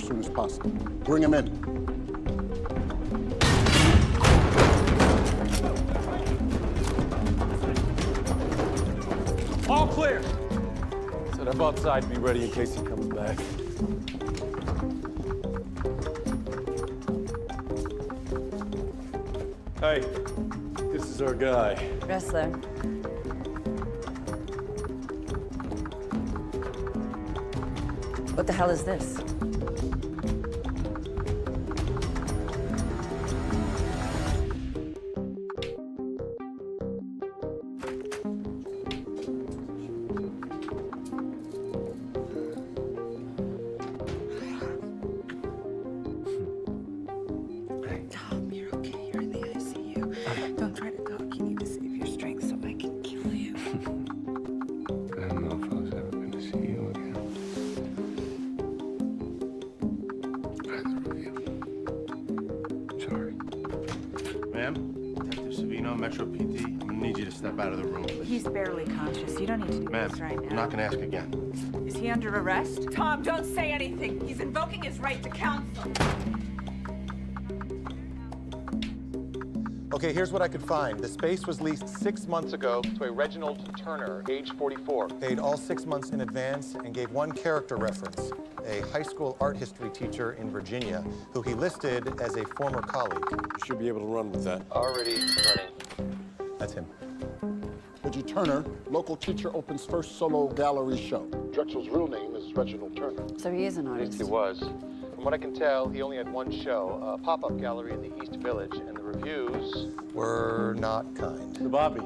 as soon as possible. Bring him in. All clear. Set up outside, be ready in case he comes back. Hey, this is our guy. Wrestler. What the hell is this? Tom, you're okay. You're in the ICU. Don't try to talk. You need to save your strength so I can kill you. I don't know if I was ever going to see you again. Either of you. Sorry. Ma'am, Detective Savino, Metro PD. I'm gonna need you to step out of the room, please. He's barely conscious. You don't need to do Ma'am, this right now. I'm not gonna ask again. Is he under arrest? Tom, don't say anything. He's invoking his right to counsel. Okay, here's what I could find. The space was leased 6 months ago to a Reginald Turner, age 44. Paid all 6 months in advance and gave one character reference, a high school art history teacher in Virginia, who he listed as a former colleague. You should be able to run with that. Already running. That's him. Reggie Turner, local teacher, opens first solo gallery show. Drexel's real name is Reginald Turner. So he is an At least artist. he was. From what I can tell, he only had one show, a pop-up gallery in the East Village, and the reviews were not kind. The Bobby.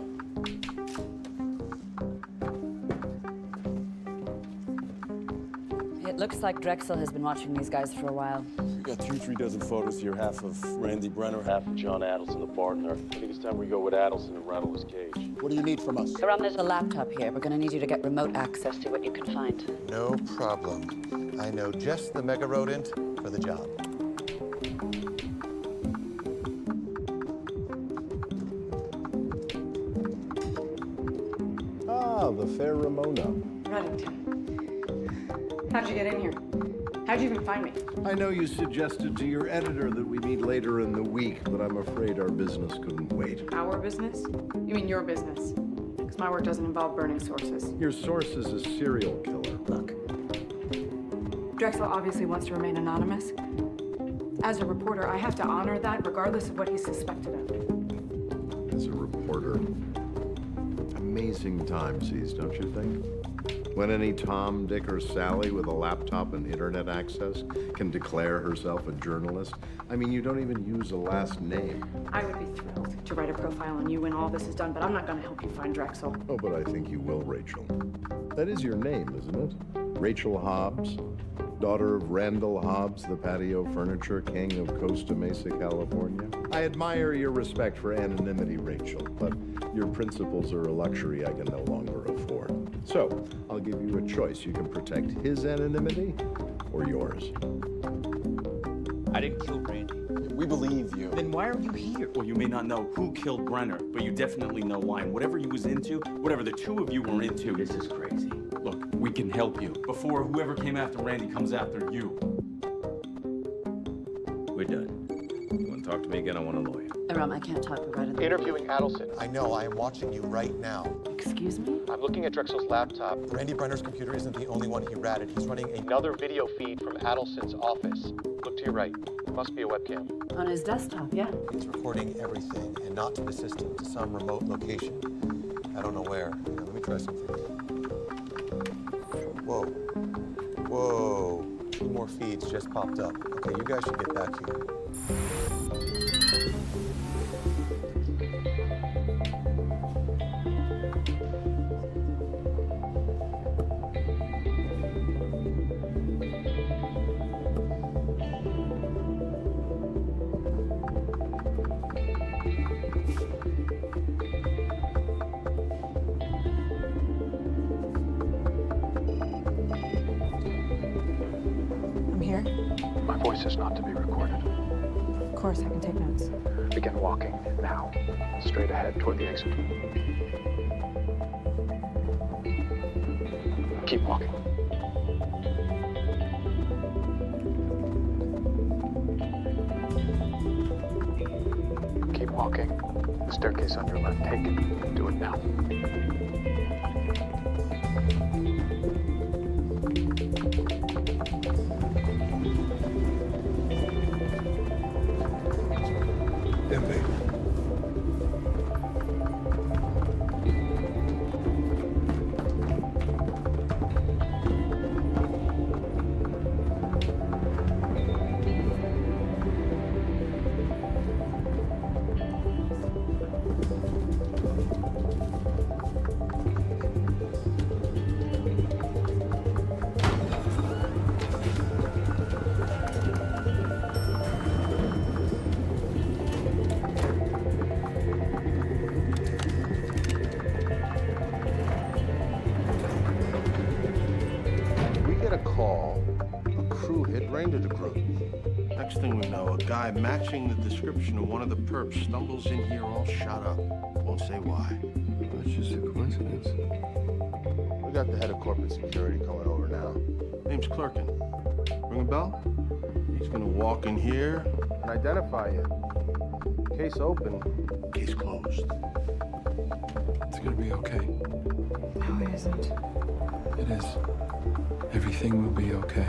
It looks like Drexel has been watching these guys for a while. We got 3 dozen photos here, half of Randy Brenner, half of John Adelson, the partner. I think it's time we go with Adelson and rattle his cage. What do you need from us? Aram, there's a laptop here. We're gonna need you to get remote access to what you can find. No problem. I know just the mega rodent for the job. Ah, the fair Ramona. Reddington. How'd you get in here? How'd you even find me? I know you suggested to your editor that we meet later in the week, but I'm afraid our business couldn't wait. Our business? You mean your business? Because my work doesn't involve burning sources. Your source is a serial killer. Look, Drexel obviously wants to remain anonymous. As a reporter, I have to honor that regardless of what he's suspected of. As a reporter, amazing times these, don't you think? When any Tom, Dick, or Sally with a laptop and internet access can declare herself a journalist. I mean, you don't even use a last name. I would be thrilled to write a profile on you when all this is done, but I'm not going to help you find Drexel. Oh, but I think you will, Rachel. That is your name, isn't it? Rachel Hobbs, daughter of Randall Hobbs, the patio furniture king of Costa Mesa, California. I admire your respect for anonymity, Rachel, but your principles are a luxury I can no longer afford. So, I'll give you a choice. You can protect his anonymity or yours. I didn't kill Randy. We believe you. Then why are you here? Well, you may not know who killed Brenner, but you definitely know why. And whatever he was into, whatever the two of you were into, This is crazy. look, we can help you before whoever came after Randy comes after you. We're done. You want to talk to me again? I want a lawyer. Aram, I can't talk. We're right in the... Interviewing Adelson. I know, I am watching you right now. Excuse me? I'm looking at Drexel's laptop. Randy Brenner's computer isn't the only one he ratted. He's running another video feed from Adelson's office. Look to your right. There must be a webcam. On his desktop, yeah. It's recording everything, and not to the system, to some remote location. I don't know where. Here, let me try something. Whoa. Whoa. 2 more feeds just popped up. Okay, you guys should get back here. I'm here. My voice is not to be recorded. Of course, I can take notes. Begin walking now, straight ahead toward the exit. Keep walking. walking. The staircase on your left. Take it. Do it now. Empty. We get a call. A crew hit Ranger the group. Next thing we know, a guy matching the description of one of the perps stumbles in here all shot up. Won't say why. That's just a coincidence. We got the head of corporate security coming over now. Name's Clerkin. Ring a bell? He's gonna walk in here and identify you. Case open, case closed. It's gonna be okay. No, it isn't. It is. Everything will be okay.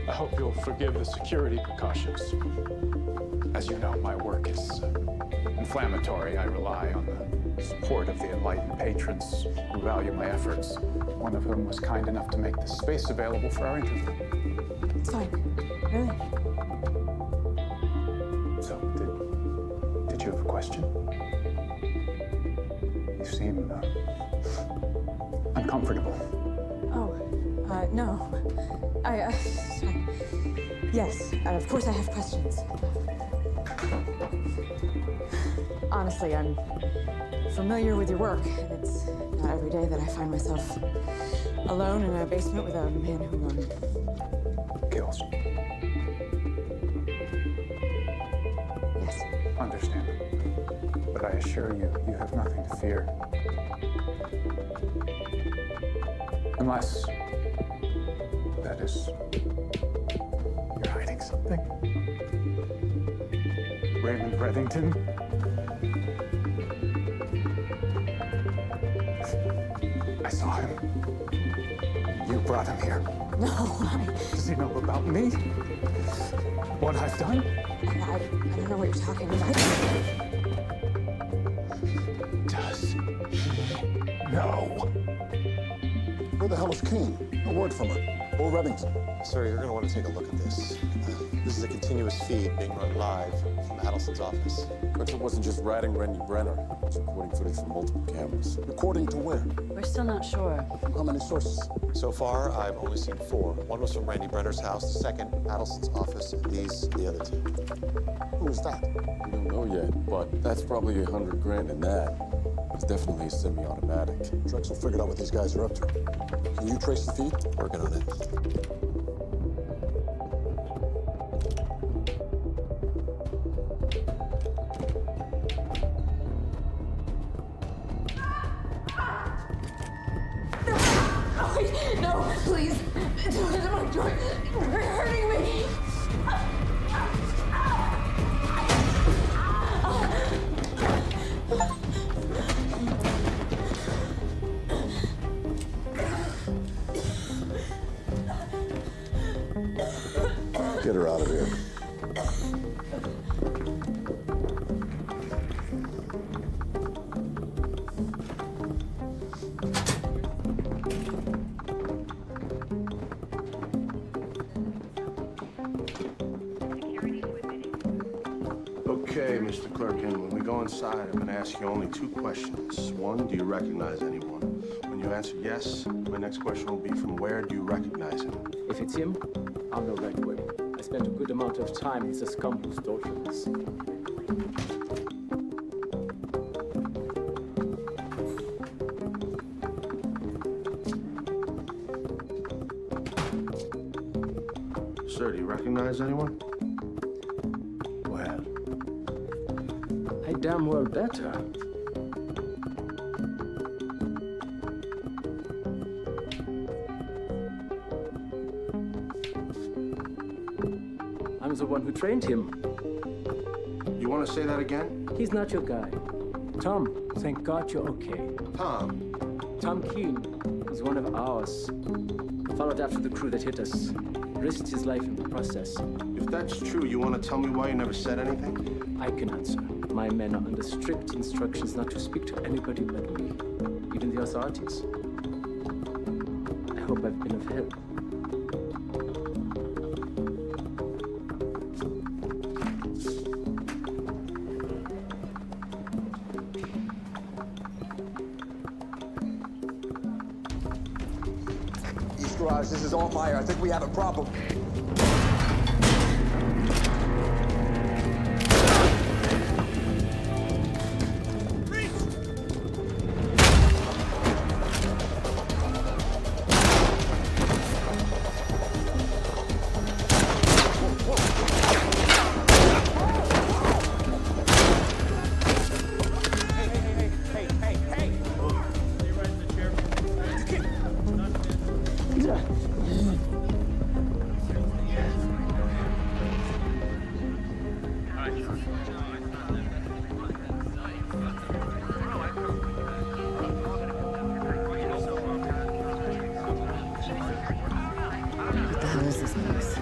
I hope you'll forgive the security precautions. As you know, my work is inflammatory. I rely on the support of the enlightened patrons who value my efforts, one of whom was kind enough to make this space available for our interview. It's fine. Really? So, did you have a question? You seem uncomfortable. Oh, no. Sorry. Yes, of course I have questions. Honestly, I'm familiar with your work, and it's not every day that I find myself alone in a basement with a man who, Kills. Yes. Understandable. But I assure you, you have nothing to fear. Unless, that is, you're hiding something. Raymond Reddington? I saw him. You brought him here. No, Does he know about me? What I've done? I don't know what you're talking about. Does he know? Where the hell is Keene? No word from her. Or Reddington. Sir, you're going to want to take a look at this. This is a continuous feed being run live from Adelson's office. Drexel wasn't just ratting Randy Brenner. He was recording footage from multiple cameras. According to where? We're still not sure. How many sources? So far, I've only seen 4. One was from Randy Brenner's house, the second, Adelson's office, and these, the other 2. Who is that? We don't know yet, but that's probably $100 grand in that. It's definitely a semi-automatic. Drexel figured out what these guys are up to. Can you trace the feed? Working on it. No, please. You're hurting me. Get her out of here. Okay, Mr. Clerkin, when we go inside, I'm going to ask you only 2 questions. One, do you recognize anyone? When you answer yes, my next question will be from where do you recognize him? If it's him, I'll know right away. I spent a good amount of time with the scum who's tortured us. Sir, do you recognize anyone? Well, damn well better. I'm the one who trained him. You want to say that again? He's not your guy. Tom, thank God you're okay. Tom. Tom Keene is one of ours. Followed after the crew that hit us. Risked his life in the process. If that's true, you want to tell me why you never said anything? I can answer. My men are under strict instructions not to speak to anybody but me, even the authorities. I hope I've been of help. East Garage, this is Altmeyer. I think we have a problem. What the hell is this place?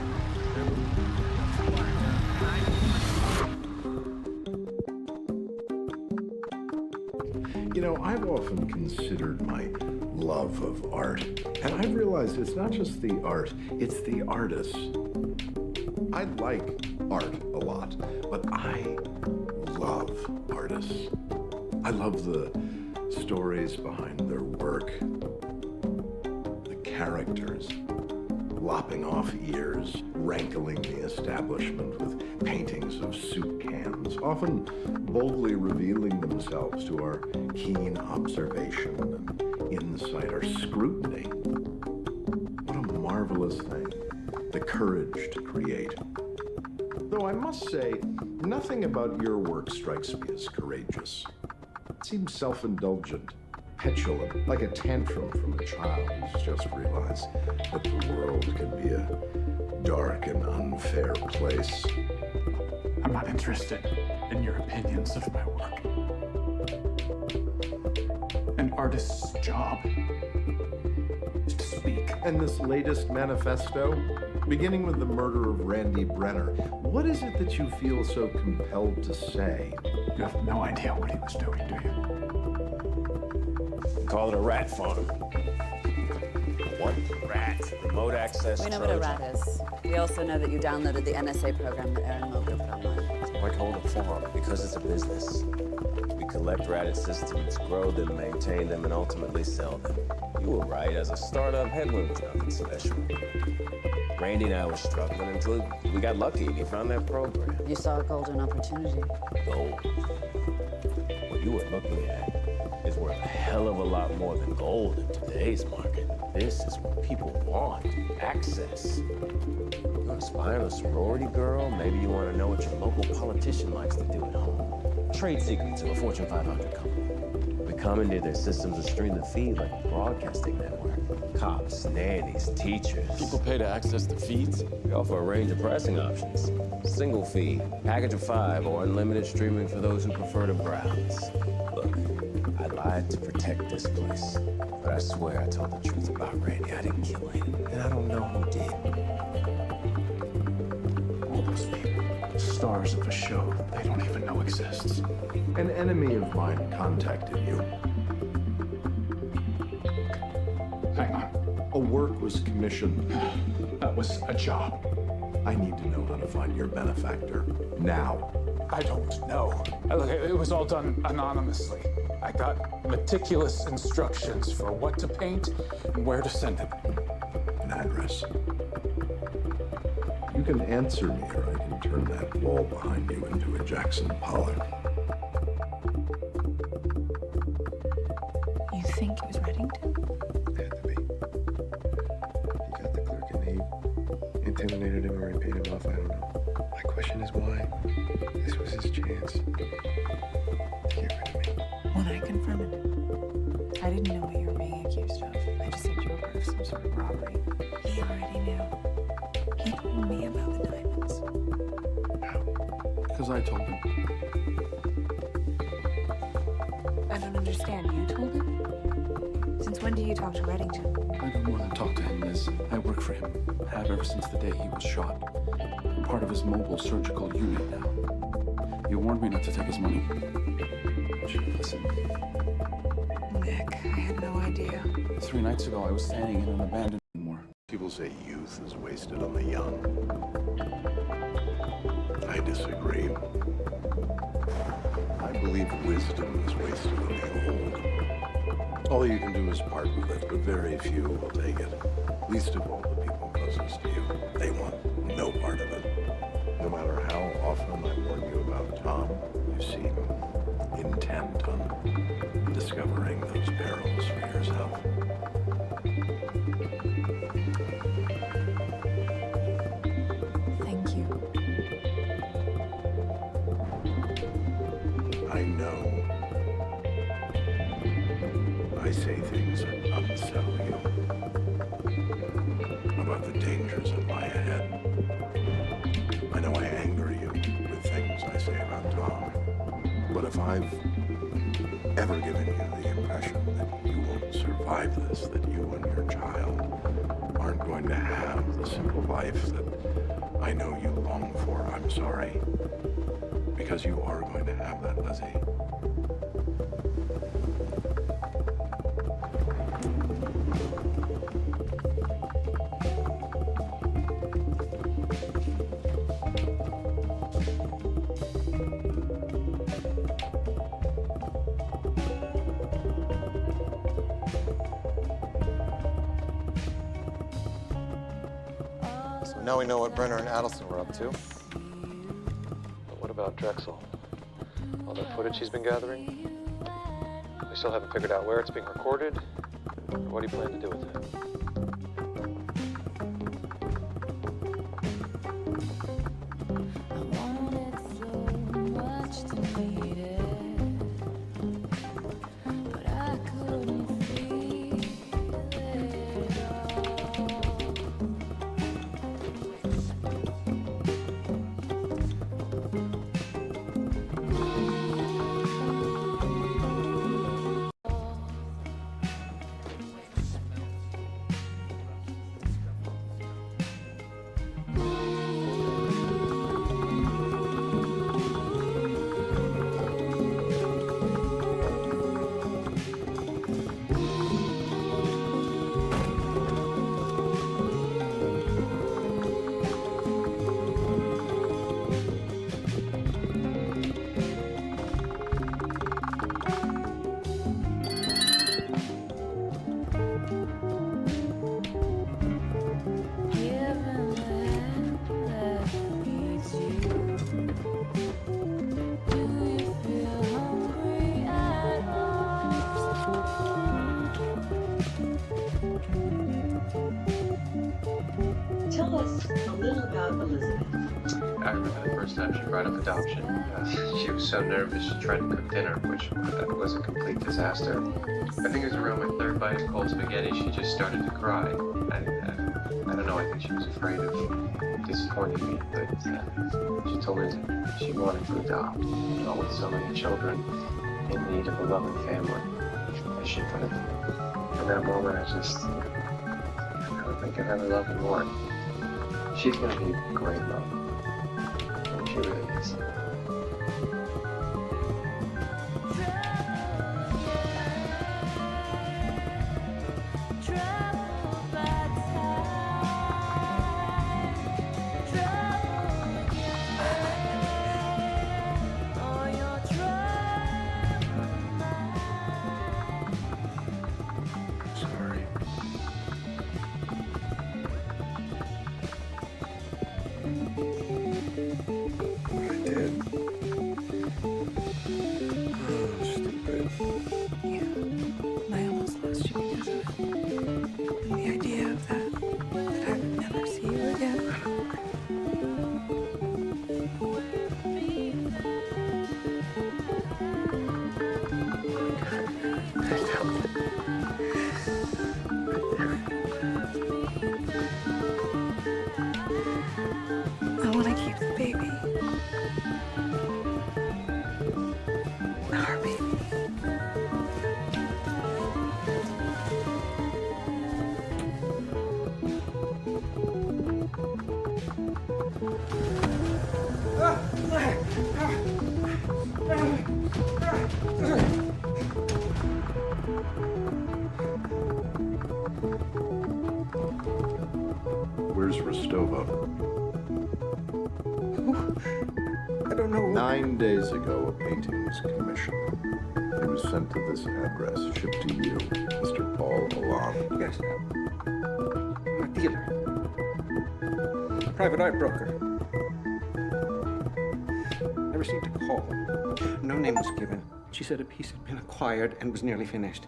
You know, I've often considered my love of art, and I've realized it's not just the art, it's the artist. I like art a lot, but I love artists. I love the stories behind their work, the characters, lopping off ears, rankling the establishment with paintings of soup cans, often boldly revealing themselves to our keen observation and insight, our scrutiny. What a marvelous thing, the courage to create. Though I must say, nothing about your work strikes me as courageous. It seems self-indulgent, petulant, like a tantrum from a child who's just realized that the world can be a dark and unfair place. I'm not interested in your opinions of my work. An artist's job is to speak. And this latest manifesto, beginning with the murder of Randy Brenner, what is it that you feel so compelled to say? You have no idea what he was doing, do you? Call it a rat farm. What? Rat. Remote access We know what a Trojan. rat is. We also know that you downloaded the NSA program that Aaron Moger put online. Why call it a farm? Because it's a business. We collect ratted systems, grow them, maintain them, and ultimately sell them. You were right. As a startup, Headland was nothing special. Randy and I were struggling until we got lucky and he found that program. You saw a golden opportunity. Gold. What you were looking at is worth a hell of a lot more than gold in today's market. This is what people want, access. You're inspiring a sorority girl? Maybe you want to know what your local politician likes to do at home. Trade secrets of a Fortune 500 company. We commandeer their systems and stream the feed like a broadcasting network. Cops, nannies, teachers. People pay to access the feeds? We offer a range of pricing options. Single feed, package of 5, or unlimited streaming for those who prefer to browse. Look, I lied to protect this place. But I swear I told the truth about Randy. I didn't kill him, and I don't know who did. All those people, stars of a show they don't even know exists. An enemy of mine contacted you. Hang on. A work was commissioned. That was a job. I need to know how to find your benefactor. Now. I don't know. Look, it was all done anonymously. I got meticulous instructions for what to paint and where to send it. An address. You can answer me, or I can turn that wall behind you into a Jackson Pollock. You think it was Reddington? Had to be. He got the clerk and he intimidated him him or he paid him off, I don't know. My question is why? This was his chance to get rid of me. When I confronted him, I didn't know what you were being accused of. I just said you were part of some sort of robbery. He already knew. He told me about the diamonds. Because I told him. I don't understand. You told him? Since when do you talk to Reddington? I do more than talk to him, Liz. I work for him. Have ever since the day he was shot. I'm part of his mobile surgical unit now. He warned me not to take his money. I should have listened. Nick, I had no idea. 3 nights ago, I was standing in an abandoned moor. People say youth is wasted on the young. I disagree. I believe wisdom is wasted on the old. All you can do is part with it, but very few will take it. Least of all the people closest to you. They want no part of it. No matter how often I warn you about Tom, you seem intent on discovering those barrels for yourself. Thank you. I know. I say things that unsettle you. About the dangers that lie ahead. I know I anger you with things I say about Tom. But if I've ever given you the impression that you won't survive this, that you and your child aren't going to have the simple life that I know you long for, I'm sorry. Because you are going to have that, Lizzie. So now we know what Brenner and Adelson were up to. But what about Drexel? All that footage he's been gathering? We still haven't figured out where it's being recorded, or what do you plan to do with it? Tell us a little about Elizabeth. I remember the first time she brought up adoption. She was so nervous she tried to cook dinner, which was a complete disaster. I think it was around my third bite of cold spaghetti she just started to cry. I don't know, I think she was afraid of disappointing me, but she told me that she wanted to adopt, with so many children in need of a loving family, as she put it. In that moment, I don't think I've ever loved her more. She's gonna be a great mom. She really is. Sorry. I did. Where's Rostova? I don't know. 9 days ago, a painting was commissioned. It was sent to this address, shipped to you, Mr. Paul Alon. Yes. I'm a dealer. Private art broker. I received a call. No name was given. She said a piece had been acquired and was nearly finished.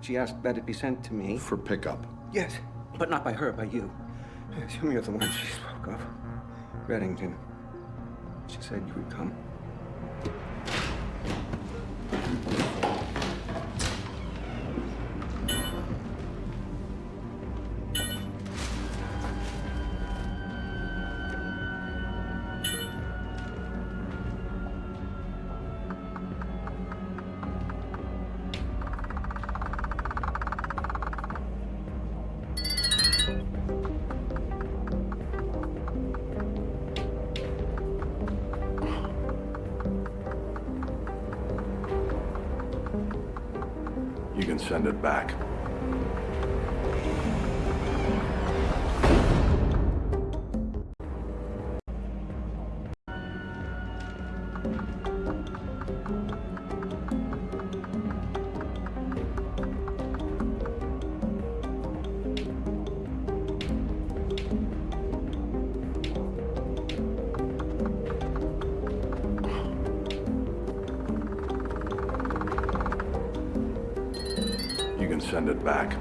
She asked that it be sent to me. For pickup. Yes, but not by her, by you. I assume you're the one she spoke of. Reddington. She said you would come. You can send it back. You can send it back.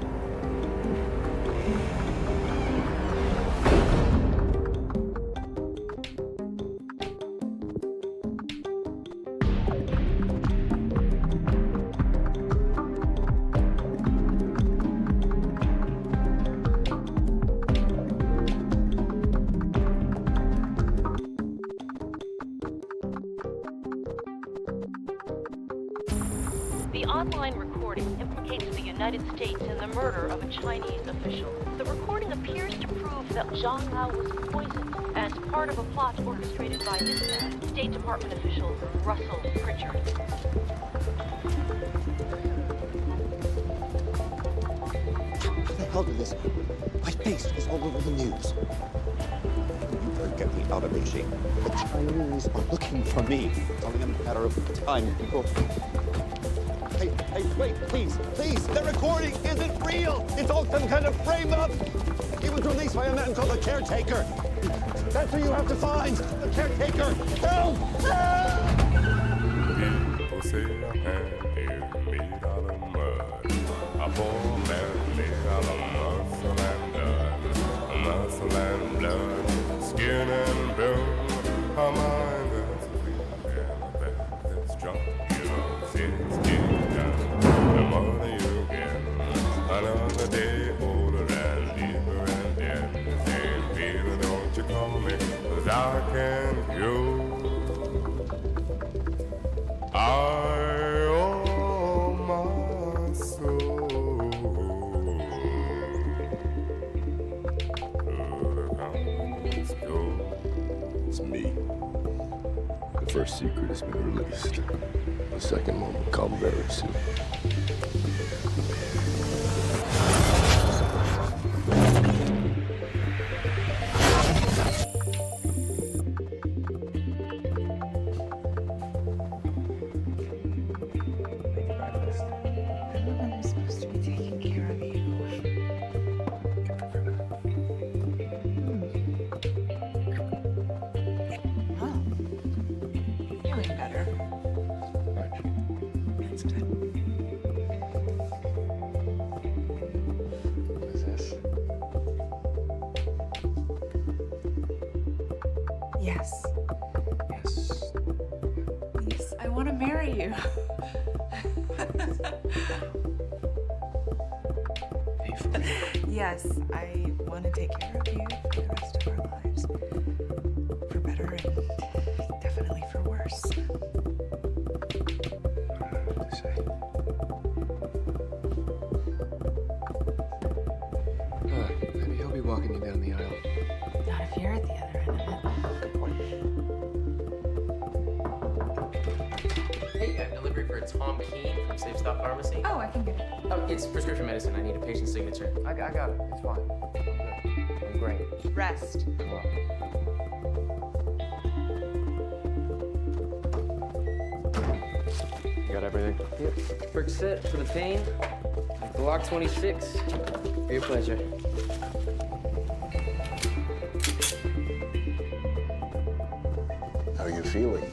The online recording implicates the United States in the murder of a Chinese official. The recording appears to prove that Zhang Lao was poisoned as part of a plot orchestrated by this man, State Department official Russell Pritchard. How the hell did this happen? My face is all over the news. You better get me out of Beijing. The Chinese are looking for me. It's only a matter of time before... Hey, wait, please. The recording isn't real. It's all some kind of frame-up. It was released by a man called the Caretaker. That's who you have to find. The Caretaker. Help! People say a man is made out of mud. A poor man made out of muscle and blood. Muscle and blood, skin and bone. A mind that's weak and a back that's strong. You know, it's the more you get, another day older and deeper and dead. The same feeling, don't you call me, 'cause I can't go. I owe my soul to the countless gold. It's me. The first secret has been released. The second one will come very soon. I'm supposed to be taking care of you. Oh. Feeling better. That's good. What is this? Yes. Yes. Yes, I want to marry you. Yes, I want to take care of you for the rest of our lives. For better and definitely for worse. I don't know what to say. Maybe he'll be walking you down the aisle. Not if if you're at the other end of it. Good point. Hey, I have delivery for Tom Keene from Safe Stop Pharmacy. Oh, I can get it. Oh, it's prescription medicine. I need a patient signature. I got it. It's fine. I'm good. I'm great. Rest. You got everything? Yep. Quick set for the pain. Block 26. For your pleasure. How are you feeling?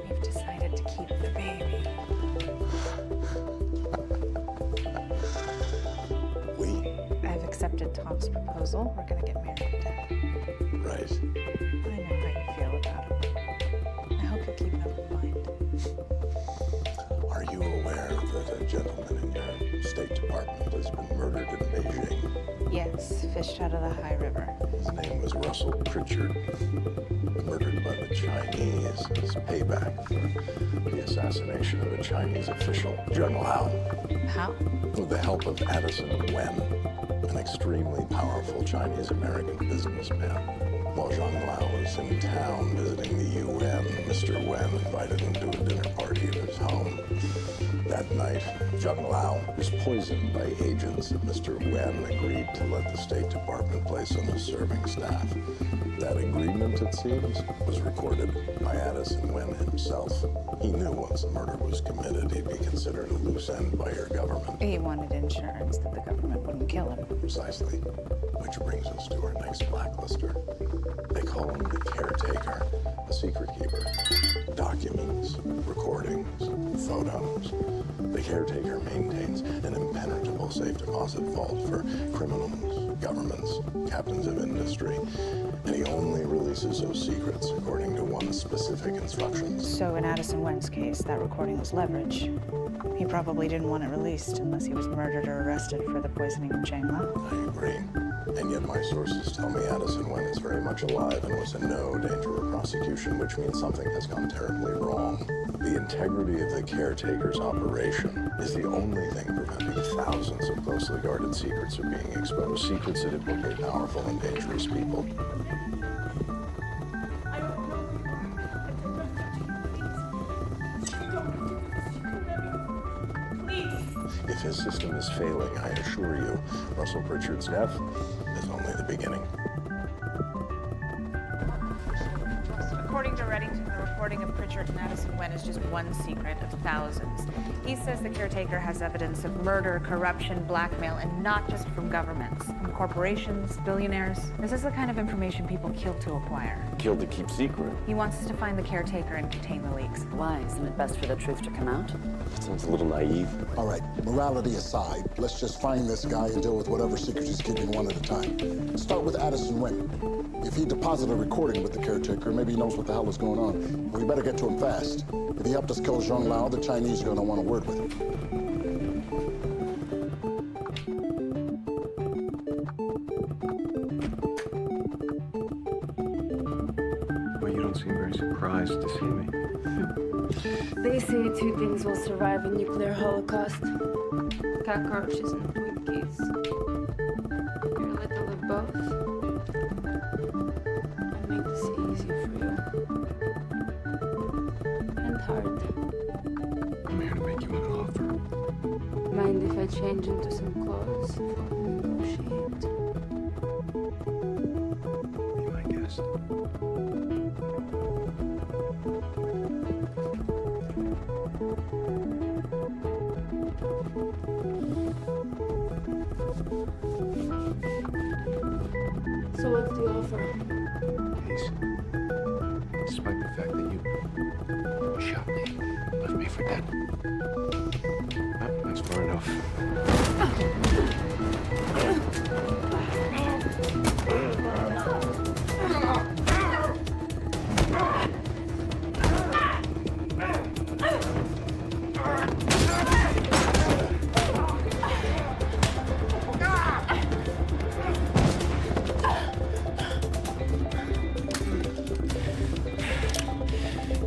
We've decided to keep the baby. I've accepted Tom's proposal. We're gonna get married. Right. I know how you feel about it. I hope you'll keep an open mind. Are you aware that a gentleman in your State Department has been murdered in Beijing? Yes, fished out of the High River. His name was Russell Pritchard, murdered by the Chinese as payback for the assassination of a Chinese official, Zheng Lao. How? With the help of Addison Wen, an extremely powerful Chinese-American businessman. While Zheng Lao was in town visiting the UN, Mr. Wen invited him to a dinner party at his home. That night, Zheng Lao was poisoned by agents that Mr. Wen agreed to let the State Department place on his serving staff. That agreement, it seems, was recorded by Addison Wen himself. He knew once the murder was committed, he'd be considered a loose end by your government. He wanted insurance that the government wouldn't kill him. Precisely. Which brings us to our next blacklister. They call him the caretaker, a secret keeper. Documents, recordings, photos. The caretaker maintains an impenetrable safe deposit vault for criminals, governments, captains of industry, and he only releases those secrets according to one specific instructions. So in Addison Wen's case, that recording was leverage. He probably didn't want it released unless he was murdered or arrested for the poisoning of Zheng Lao. I agree. And yet my sources tell me Addison Wen is very much alive and was in no danger of prosecution, which means something has gone terribly wrong. The integrity of the caretaker's operation is the only thing preventing thousands of closely guarded secrets from being exposed, secrets that implicate powerful and dangerous people. If his system is failing, I assure you, Russell Pritchard's death is only the beginning. According to Reddington, the recording of Pritchard and Addison Wen is just one secret of thousands. He says the caretaker has evidence of murder, corruption, blackmail, and not just from governments, from corporations, billionaires. This is the kind of information people kill to acquire. Killed to keep secret. He wants us to find the caretaker and contain the leaks. Why? Isn't it best for the truth to come out? That sounds a little naive. All right, morality aside, let's just find this guy and deal with whatever secrets he's keeping one at a time. Start with Addison Wen. If he deposited a recording with the caretaker, maybe he knows what the hell is going on. We better get to him fast. If he helped us kill Zheng Lao, the Chinese are gonna want a word with him. Well, you don't seem very surprised to see me. They say two things will survive a nuclear holocaust. Cockroaches and Twinkies. You're a little of both. I'll make this easy for you. And hard. I'm here to make you an offer. Mind if I change into some clothes? Negotiate. Be my guest. So what's the offer? Peace. Despite the fact that you shot me, left me for dead. Oh, that's far enough.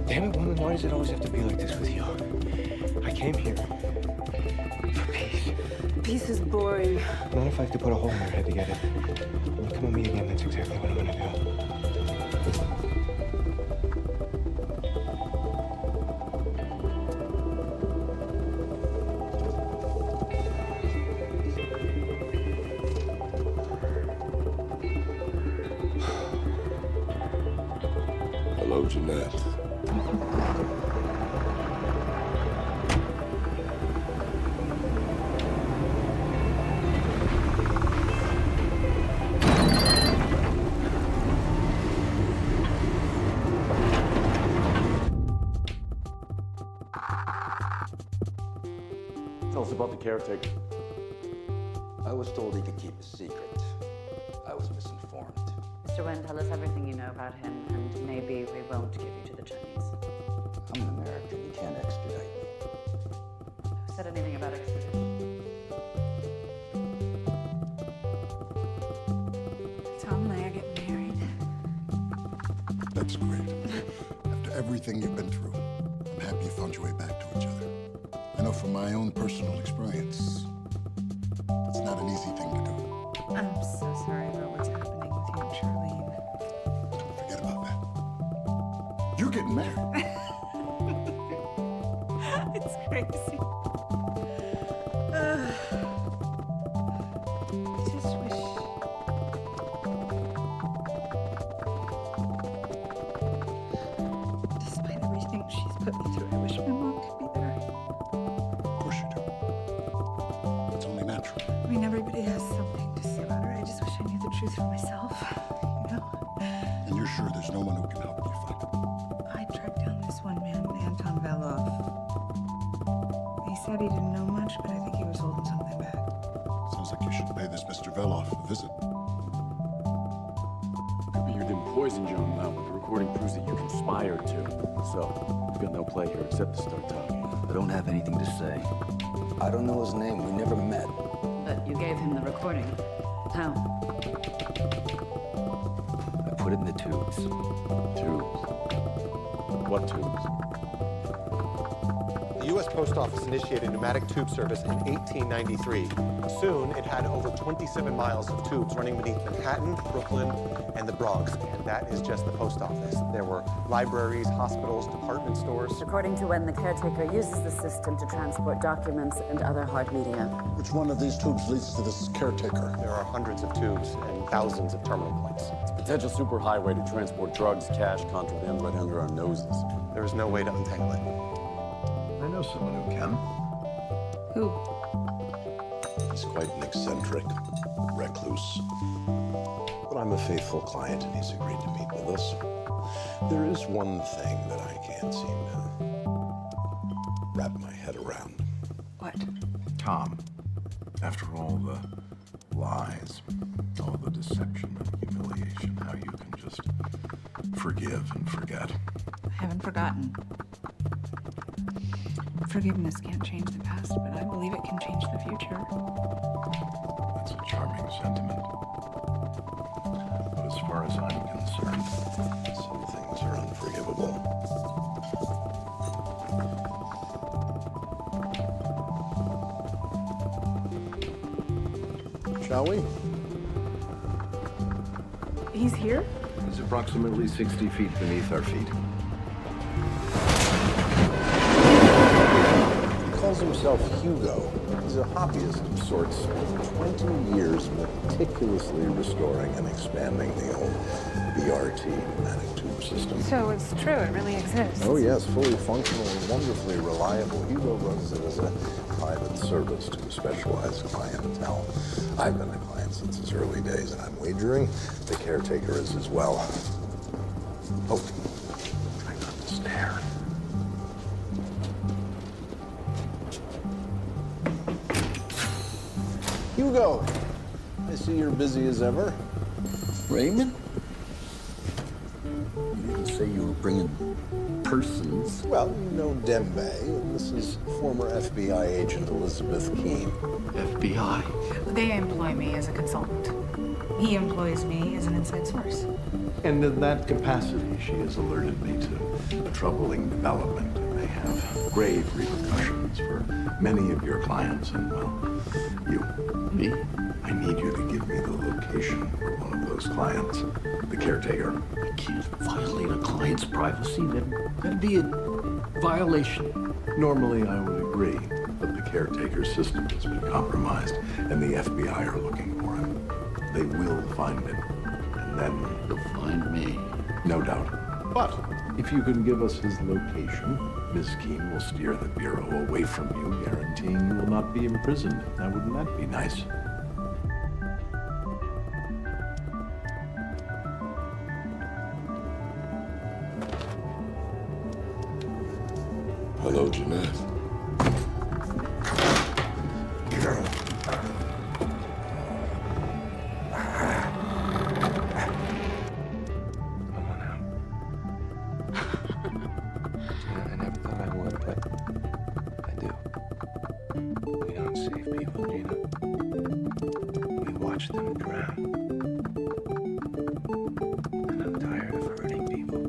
Damn it, woman, why does it always have to be like this with you? I came here for peace. Peace is boring. Not if I have to put a hole in your head to get it. When you come with me again, that's exactly what I'm gonna do. Hello, Jeanette. Tell us about the caretaker. I was told he could keep a secret. I was misinformed. Mr. Wen, tell us everything you know about him, and maybe we won't give you to the Chinese. I'm an American. You can't extradite me. Who said anything about extradition? Tom and I are getting married. That's great. After everything you've been through, I'm happy you found your way back to each other. I know from my own personal experience, it's not an easy thing to do. I'm so sorry about what's happening with you and Charlene. Forget about that. You're getting married. It's crazy. I just wish. Despite everything she's put me through, I wish my mom could be there. Of course you do. It's only natural. I mean, everybody has something to say about her. I just wish I knew the truth for myself, you know? And you're sure there's no one who can help you fight? I tracked down this one man, Anton Valov. He said he didn't know much, but I think he was holding something back. Sounds like you should pay this Mr. Veloff a visit. Could be you didn't poison John now, but the recording proves that you conspired to. So, you've got no play here except to start talking. I don't have anything to say. I don't know his name. We never met. But you gave him the recording. How? I put it in the tubes. Tubes? What tubes? The U.S. Post Office initiated pneumatic tube service in 1893. Soon, it had over 27 miles of tubes running beneath Manhattan, Brooklyn, and the Bronx. And that is just the post office. There were libraries, hospitals, department stores. According to Wen, the caretaker uses the system to transport documents and other hard media. Which one of these tubes leads to this caretaker? There are hundreds of tubes and thousands of terminal points. It's a potential superhighway to transport drugs, cash, contraband right under our noses. There is no way to untangle it. I know someone who can. Who? He's quite an eccentric, recluse. But I'm a faithful client and he's agreed to meet with us. There is one thing that I can't seem to wrap my head around. What? Tom, after all the lies, all the deception and humiliation, how you can just forgive and forget. I haven't forgotten. Forgiveness can't change the past, but I believe it can change the future. That's a charming sentiment. But as far as I'm concerned, some things are unforgivable. Shall we? He's here? He's approximately 60 feet beneath our feet. He calls himself Hugo. He's a hobbyist of sorts, spent 20 years meticulously restoring and expanding the old BRT pneumatic tube system. So it's true, it really exists. Oh yes, fully functional and wonderfully reliable. Hugo runs it as a private service to a specialized clientele. I've been a client since his early days, and I'm wagering the caretaker is as well. Oh, try not to stare. Hugo, I see you're busy as ever. Raymond? You didn't say you were bringing persons. Well, you know Dembe, and this is former FBI agent Elizabeth Keene. FBI? They employ me as a consultant. He employs me as an inside source. And in that capacity, she has alerted me to a troubling development that may have grave repercussions for many of your clients and, well, Me? I need you to give me the location of one of those clients, the caretaker. I can't violate a client's privacy. That'd be a violation. Normally, I would agree, but the caretaker's system has been compromised, and the FBI are looking for him. They will find him, and then They'll find me. no doubt. But if you can give us his location, Ms. Keene will steer the Bureau away from you, guaranteeing you will not be imprisoned. Now, wouldn't that be nice? Hello, Jeanette. I never thought I would, but I do. We don't save people, Gina. We watch them drown. And I'm tired of hurting people.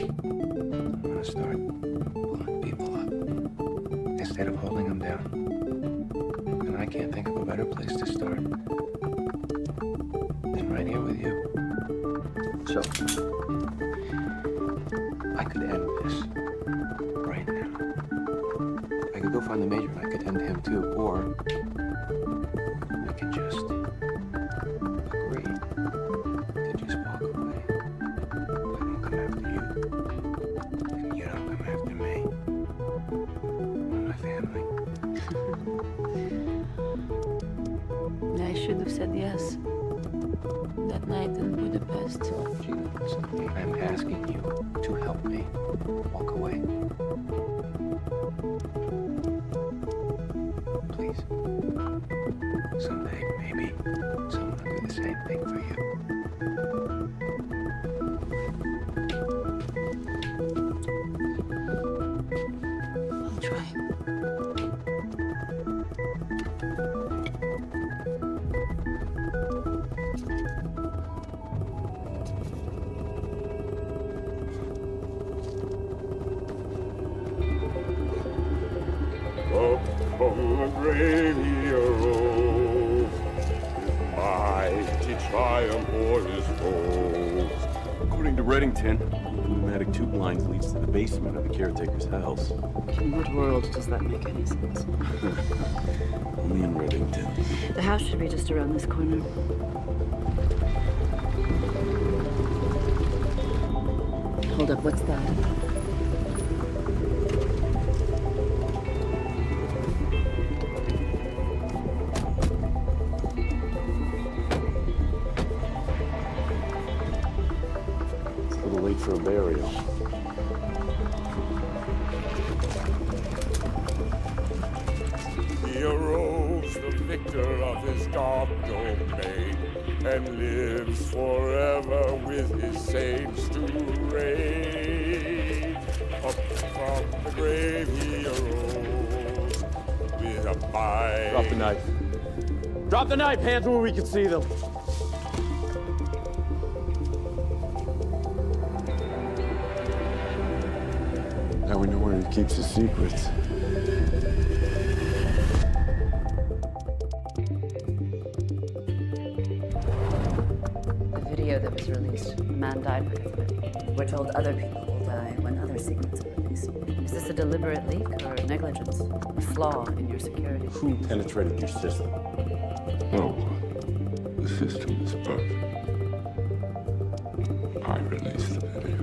I'm gonna start pulling people up instead of holding them down. And I can't think of a better place to start than right here with you. So, I could end this right now. I could go find the major and I could end him too, or we could just agree to just walk away. I don't come after you, and you don't come after me. Or my family. I should have said yes. That night in Budapest. Gina, listen, I'm asking you to help me walk away. Please. Someday, maybe, someone will do the same thing for you. I'll try. Up from the grave he arose, his mighty triumph o'er his foes. According to Reddington, the pneumatic tube lines leads to the basement of the caretaker's house. In what world does that make any sense? Only in Reddington. The house should be just around this corner. Hold up, what's that? It's a little late for a burial. He arose the victor of his dark domain and lives forever with his saints to reign. Up from the grave he arose with a mighty... Drop the knife. Drop the knife, hands where we can see them. Now we know where he keeps his secrets. The video that was released, the man died because of it. We're told other people will die when other secrets are released. Is this a deliberate leak or negligence? A flaw in your security? Who penetrated your system? No one. The system is perfect. I released the video.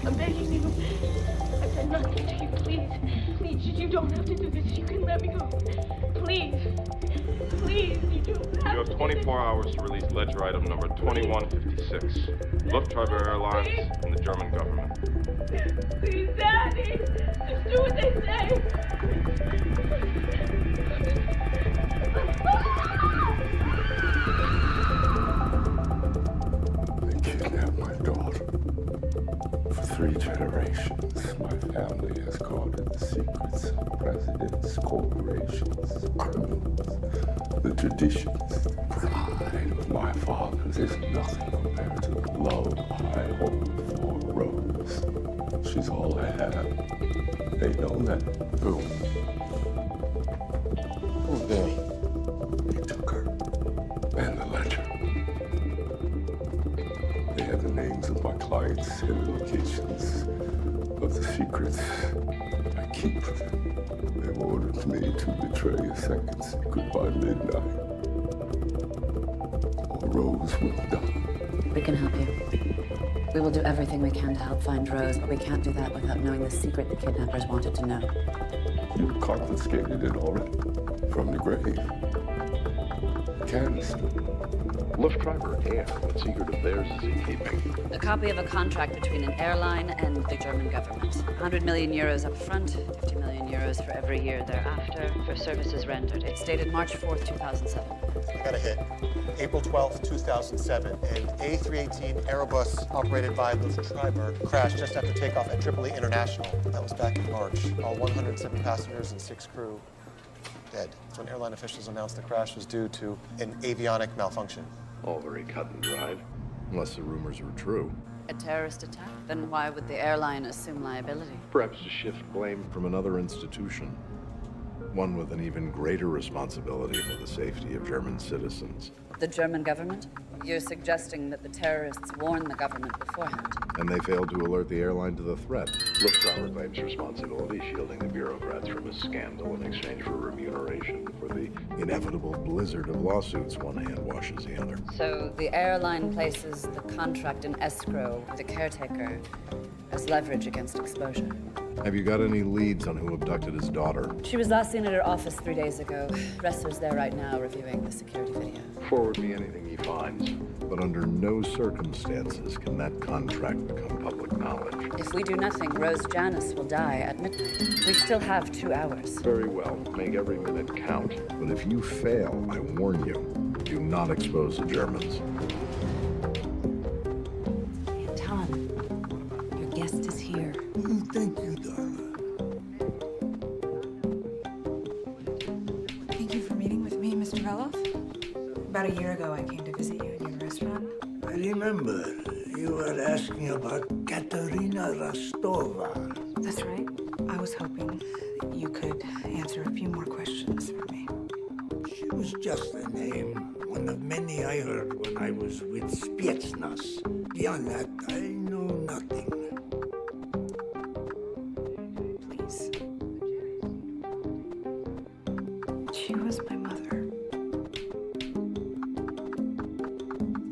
I'm begging you. I've done nothing to you. Please. Please, you don't have to do this. You can let me go. Please. Please, you don't have You have 24 hours to release ledger item number 2156. Lufthansa Airlines and the German government. Please, Daddy. Just do what they say. They kidnapped my daughter. For 3 generations, my family has guarded the secrets of presidents, corporations, criminals. The traditions, the pride of my fathers is nothing compared to the love I hold for Rose. She's all I have. They know that. Who? names of my clients and the locations of the secrets I keep. They've ordered me to betray a second secret by midnight, or Rose will die. We can help you. We will do everything we can to help find Rose, but we can't do that without knowing the secret the kidnappers wanted to know. You confiscated it already from the grave. Canister. Lufttreiber Air, what secret of theirs is he keeping? A copy of a contract between an airline and the German government. 100 million euros up front, 50 million euros for every year thereafter for services rendered. It's dated March 4th, 2007. I got a hit. April 12th, 2007, an A318 Airbus operated by Lufttreiber crashed just after takeoff at Tripoli International. That was back in March. All 107 passengers and 6 crew dead. That's when airline officials announced the crash was due to an avionic malfunction. All very cut and dried, unless the rumors were true. A terrorist attack? Then why would the airline assume liability? Perhaps to shift blame from another institution. One with an even greater responsibility for the safety of German citizens. The German government? You're suggesting that the terrorists warned the government beforehand. And they failed to alert the airline to the threat. Lufttreiber claims responsibility, shielding the bureaucrats from a scandal in exchange for remuneration for the inevitable blizzard of lawsuits. One hand washes the other. So the airline places the contract in escrow with the caretaker as leverage against exposure. Have you got any leads on who abducted his daughter? She was last seen at her office 3 days ago. Resser's there right now reviewing the security video. Forward me anything he finds. But under no circumstances can that contract become public knowledge. If we do nothing, Rose Janice will die at midnight. We still have 2 hours. Very well. Make every minute count. But if you fail, I warn you, do not expose the Germans. Tom, your guest is here. Thank you, darling. Thank you for meeting with me, Mr. Veloff. About a year ago, I came to visit you in your restaurant. I remember you were asking about Katerina Rostova. That's right. I was hoping that you could answer a few more questions for me. She was just a name, one of many I heard when I was with Spetsnaz. Beyond that, I know nothing. Please. She was my mother.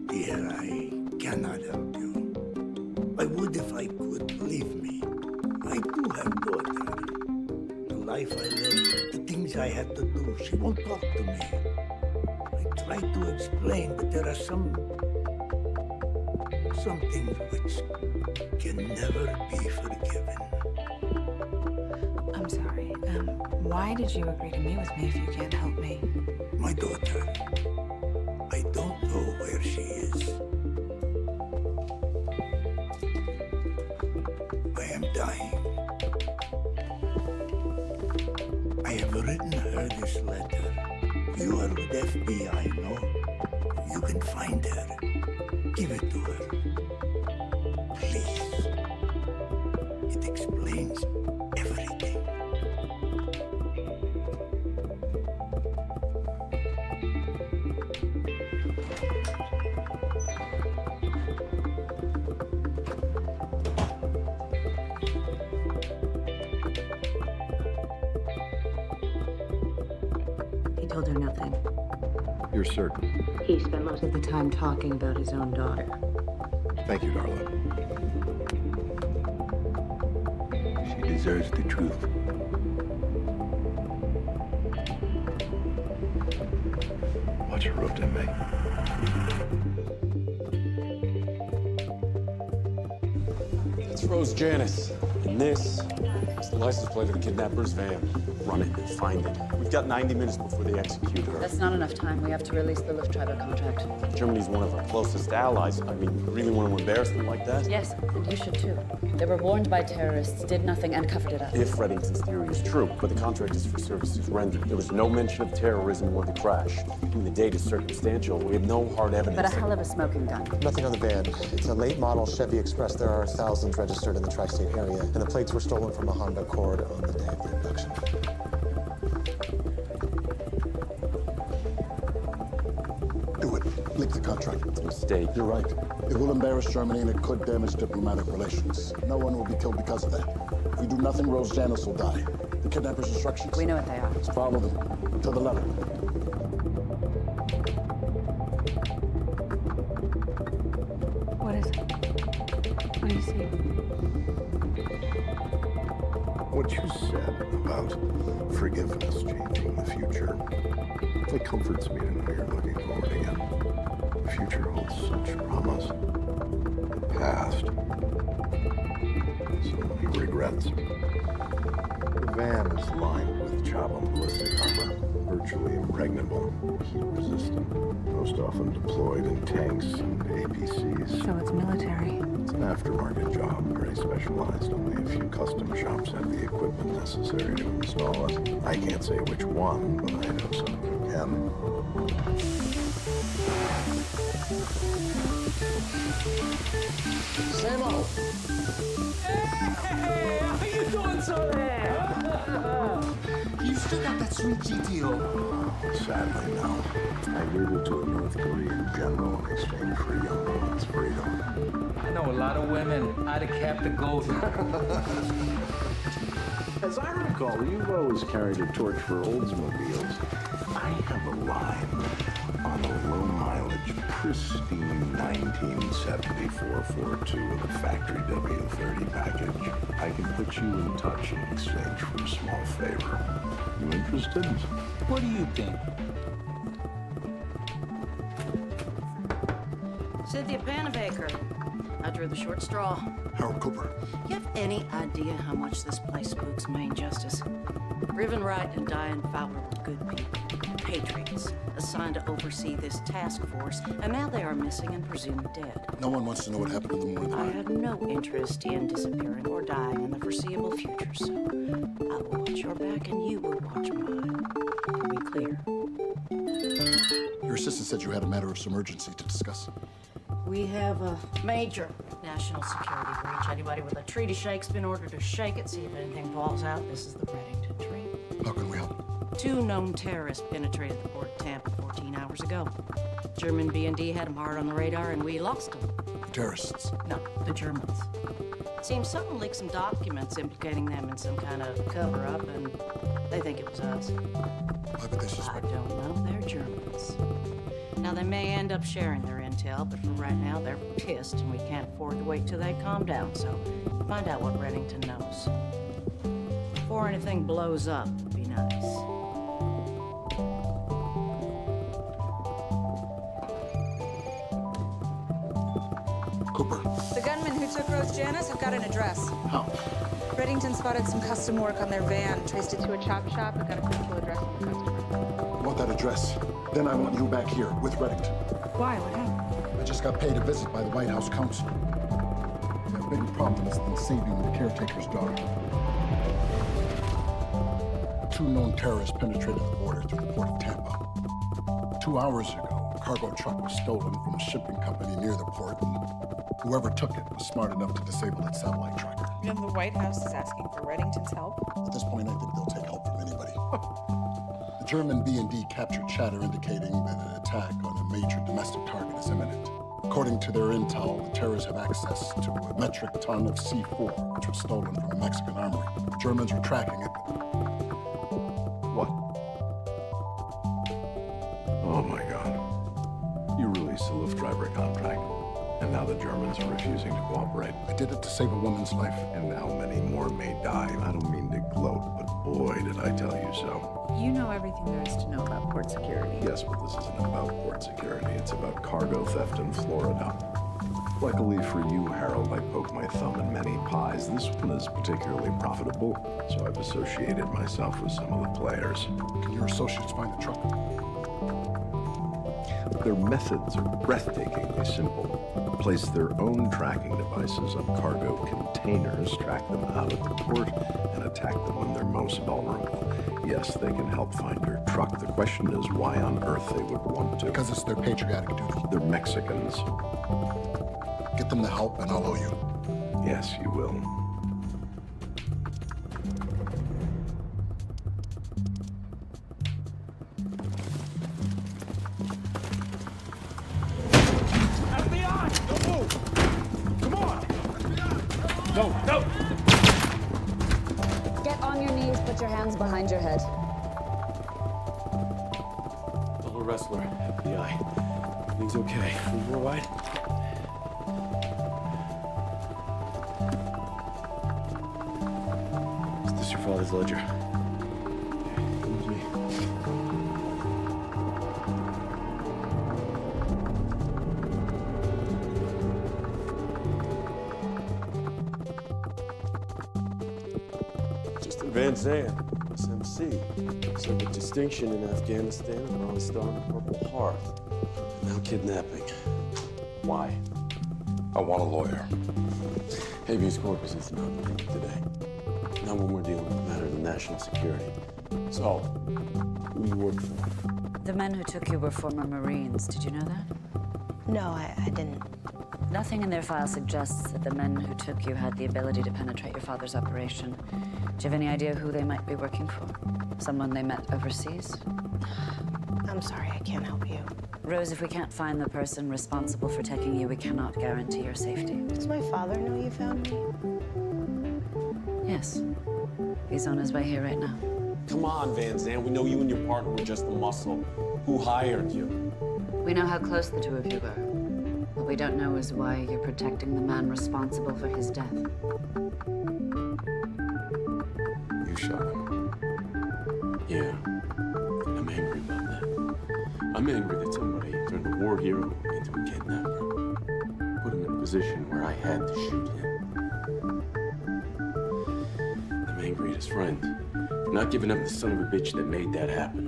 Dear, I cannot help you. I would if I could, believe me. I do have daughter. The life I lived, the things I had to do, she won't talk to me. I try to explain, but there are some things which can never be forgiven. I'm sorry. Why did you agree to meet with me if you can't help me? My daughter, I don't know where she is. I am dying. I have written her this letter. You are with FBI, no? You can find her. Give it to her. Please. It explains everything. He told her nothing. You're certain? He spent most of the time talking about his own daughter. Thank you, Darla. She deserves the truth. Watch her rope in me. It's Rose Janice. And this is the license plate of the kidnapper's van. Run it and find it. We've got 90 minutes before they execute her. That's not enough time. We have to release the Lufttreiber contract. Germany's one of our closest allies. I mean, you really want to embarrass them like that? Yes, and you should too. They were warned by terrorists, did nothing, and covered it up. If Reddington's theory is true, but the contract is for services rendered. There was no mention of terrorism or the crash. I mean, the date is circumstantial. We have no hard evidence. But a hell of a smoking gun. Nothing on the van. It's a late model Chevy Express. There are thousands registered in the tri-state area, and the plates were stolen from a Honda Accord on the day of the abduction. Do it. Leak the contract. contract. It's a mistake. You're right. It will embarrass Germany and it could damage diplomatic relations. No one will be killed because of that. If we do nothing, Rose Janice will die. The kidnappers' instructions? We know what they are. Let's follow them to the letter. What is it? What do you see? What you said about forgiveness changing the future, it comforts me to know you're looking forward again. The future holds such promise. The past, so many regrets. The van is lined with Chobham ballistic armor, virtually impregnable, heat-resistant, most often deployed in tanks and APCs. So it's military. It's an aftermarket job, very specialized. Only a few custom shops have the equipment necessary to install it. I can't say which one, but I know some who can. Samo! Hey, how you doing so there? You still got that sweet GTO? Sadly, no. I gave it to a North Korean general in exchange for a young woman's freedom. I know a lot of women. I'd have kept the gold. As I recall, you always carried a torch for Oldsmobiles. I have a line on a low-mileage, pristine 1974 42 with a factory W30 package. I can put you in touch in exchange for a small favor. You interested? What do you think? Cynthia Panabaker. I drew the short straw. Harold Cooper. You have any idea how much this place spooks Maine Justice? Riven Wright and Diane Fowler were good people, patriots, assigned to oversee this task force, and now they are missing and presumed dead. No one wants to know what happened to them more than I have no interest in disappearing or dying in the foreseeable future, so I will watch your back and you will watch mine. Are we clear? Your assistant said you had a matter of some urgency to discuss. We have a major national security breach. Anybody with a tree to shake's been ordered to shake it, see if anything falls out. This is the Reddington tree. How can we help? 2 known terrorists penetrated the port of Tampa 14 hours ago. German B&D had them hard on the radar, and we lost them. Terrorists? No, the Germans. Seems someone leaked some documents implicating them in some kind of cover-up, and they think it was us. Why would they suspect? I don't know. They're Germans. Now, they may end up sharing their intel, but for right now, they're pissed, and we can't afford to wait till they calm down, so find out what Reddington knows. Before anything blows up, would be nice. Cooper. The gunman who took Rose Janice, I've got an address. How? Reddington spotted some custom work on their van, traced it to a chop shop, and got a physical address on the customer. I want that address. Then I want you back here with Reddington. Why? What happened? I just got paid a visit by the White House counsel. We have bigger problems than saving the caretaker's daughter. 2 known terrorists penetrated the border through the port of Tampa. 2 hours ago, a cargo truck was stolen from a shipping company near the port, and whoever took it was smart enough to disable its satellite tracker. And the White House is asking for Reddington's help? At this point, I think they'll take help from anybody. The German B&D captured chatter indicating that an attack on a major domestic target is imminent. According to their intel, the terrorists have access to a metric ton of C4, which was stolen from a Mexican armory. The Germans are tracking it. What? Oh my God. You released the Lufthansa contract, and now the Germans are refusing to cooperate. I did it to save a woman's life. And now many more may die. I don't mean to gloat, but boy, did I tell you so. You know everything there is to know about port security. Yes, but this isn't about port security. It's about cargo theft in Florida. Luckily for you, Harold, I poked my thumb in many pies. This one is particularly profitable, so I've associated myself with some of the players. Can your associates find the truck? Their methods are breathtakingly simple. Place their own tracking devices on cargo containers, track them out of the port, and attack them when they're most vulnerable. Yes, they can help find your truck. The question is why on earth they would want to. Because it's their patriotic duty. They're Mexicans. Get them the help and I'll owe you. Yes, you will. No, no! Get on your knees, put your hands behind your head. I'm a wrestler, FBI. Everything's okay. Are you all right? Is this your father's ledger? Come with me. Justin Van Zandt, SMC. Served with distinction in Afghanistan, a Bronze Star and a Purple Heart. Now kidnapping. Why? I want a lawyer. Habeas corpus is not the thing today. Not when we're dealing with a matter of national security. So, who you work for? The men who took you were former Marines. Did you know that? No, I didn't. Nothing in their file suggests that the men who took you had the ability to penetrate your father's operation. Do you have any idea who they might be working for? Someone they met overseas? I'm sorry, I can't help you. Rose, if we can't find the person responsible for taking you, we cannot guarantee your safety. Does my father know you found me? Yes. He's on his way here right now. Come on, Van Zandt. We know you and your partner were just the muscle. Who hired you? We know how close the two of you were. What we don't know is why you're protecting the man responsible for his death. You shot him. Yeah. And I'm angry about that. I'm angry that somebody turned a war hero into a kidnapper. Put him in a position where I had to shoot him. I'm angry at his friend for not giving up the son of a bitch that made that happen.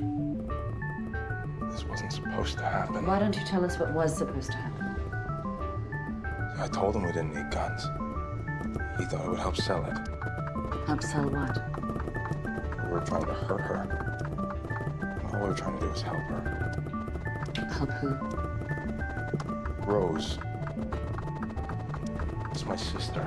This wasn't supposed to happen. Why don't you tell us what was supposed to happen? I told him we didn't need guns. He thought it would help sell it. Help sell what? We were trying to hurt her. And all we were trying to do was help her. Help who? Rose. It's my sister.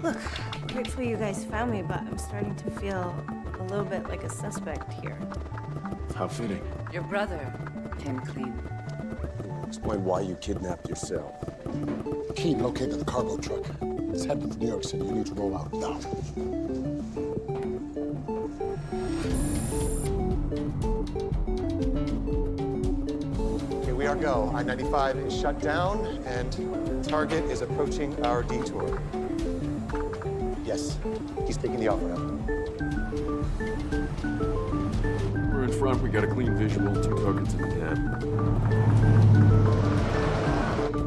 Look, grateful you guys found me, but I'm starting to feel a little bit like a suspect here. How fitting. Your brother came clean. Explain why you kidnapped yourself. Keen located the cargo truck. It's heading for New York City. You need to roll out now. Here we are go. I-95 is shut down, and target is approaching our detour. Yes, he's taking the off-ramp. We're in front. We got a clean visual. 2 targets in the cab.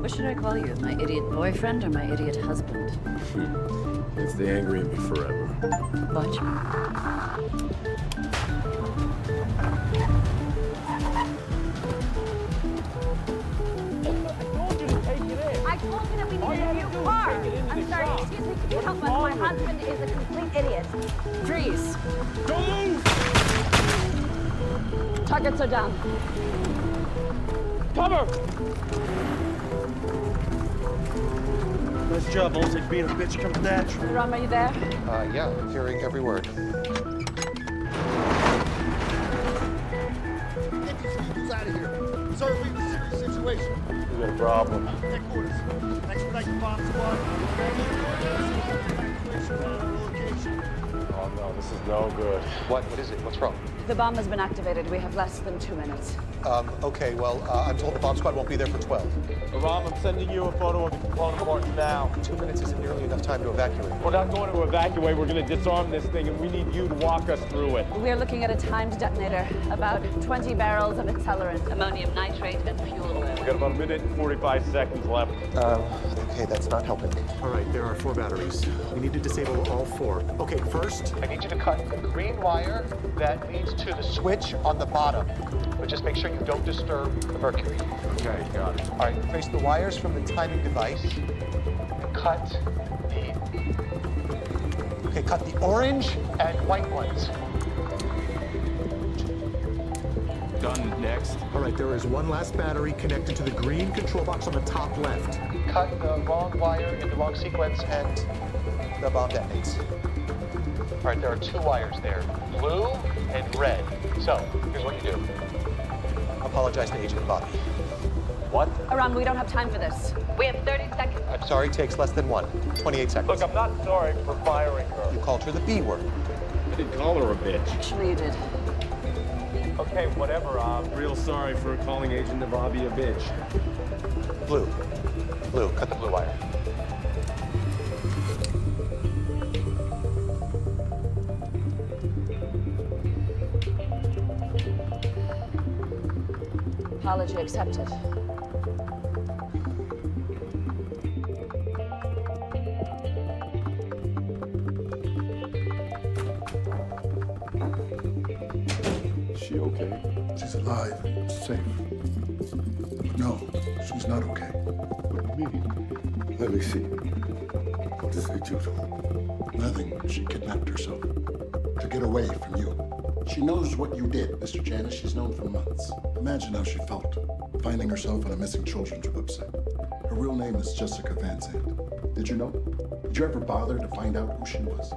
What should I call you? My idiot boyfriend or my idiot husband? If they angry at me forever. Watch me. I told you that we needed a new car. I'm sorry, excuse me, could you help us? My husband is a complete idiot. Freeze. Don't move! Targets are down. Cover! Nice job, Olsey. Being a bitch comes natural. Ram, are you there? Yeah, I'm hearing every word. Get these vehicles out of here. Sir, we have a serious situation. We got a problem. Headquarters. Expedite the bomb squad. Oh no, this is no good. What is it? What's wrong? The bomb has been activated. We have less than 2 minutes. Okay, well, I'm told the bomb squad won't be there for 12. Ram, I'm sending you a photo of the component parts now. 2 minutes isn't nearly enough time to evacuate. We're not going to evacuate. We're going to disarm this thing, and we need you to walk us through it. We are looking at a timed detonator, about 20 barrels of accelerant, ammonium nitrate, and fuel oil. We got about 1 minute and 45 seconds left. Okay, that's not helping. All right, there are 4 batteries. We need to disable all 4. Okay, first, I need you to cut the green wire that leads to the switch on the bottom. But just make sure you don't disturb the mercury. Okay, got it. All right, trace the wires from the timing device and cut the orange and white ones. Done. Next. all right, there is 1 last battery connected to the green control box on the top left. Cut the wrong wire in the wrong sequence and the bomb detonates. All right, there are 2 wires there, blue and red. So, here's what you do. Apologize to Agent Bobby. What? Aram, we don't have time for this. We have 30 seconds. I'm sorry, takes less than 28 seconds. Look, I'm not sorry for firing her. You called her the B word. I didn't call her a bitch. Actually, you did. Okay, whatever. I'm real sorry for calling Agent Navabi a bitch. Blue, cut the blue wire. Apology accepted. Is she okay? She's alive, safe. But no, she's not okay. What do you mean? Let me see. What did they do to her? Nothing. She kidnapped herself to get away from you. She knows what you did, Mr. Janice. She's known for months. Imagine how she felt, finding herself on a missing children's website. Her real name is Jessica Van Zandt. Did you know? Did you ever bother to find out who she was?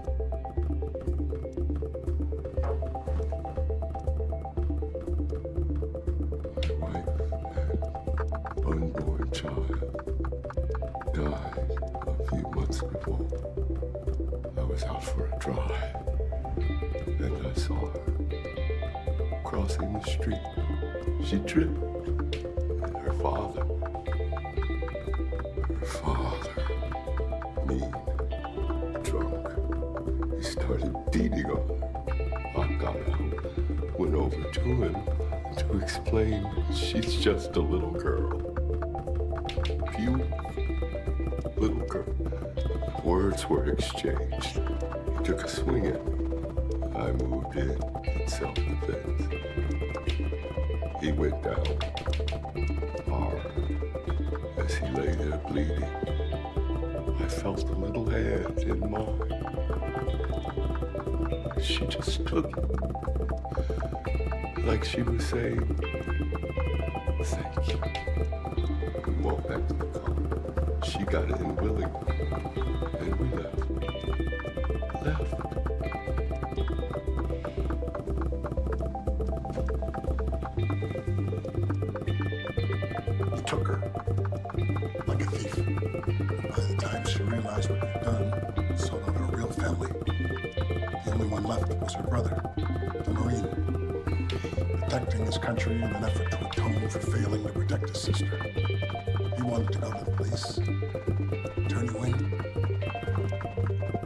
My wife and unborn child died a few months before. I was out for a drive, and I saw her crossing the street. She tripped, and her father, mean, drunk, he started beating on her. I got out, went over to him to explain she's just a little girl. Beautiful little girl. Words were exchanged. He took a swing at me. I moved in self-defense. He went down hard as he lay there bleeding. I felt a little hand in mine. She just took it. Like she was saying, thank you. We walked back to the car. She got in willingly, and we left. You took her like a thief. By the time she realized what you'd done, sold out her real family. The only one left was her brother, the Marine, protecting his country in an effort to atone for failing to protect his sister. He wanted to go to the police, turn you in.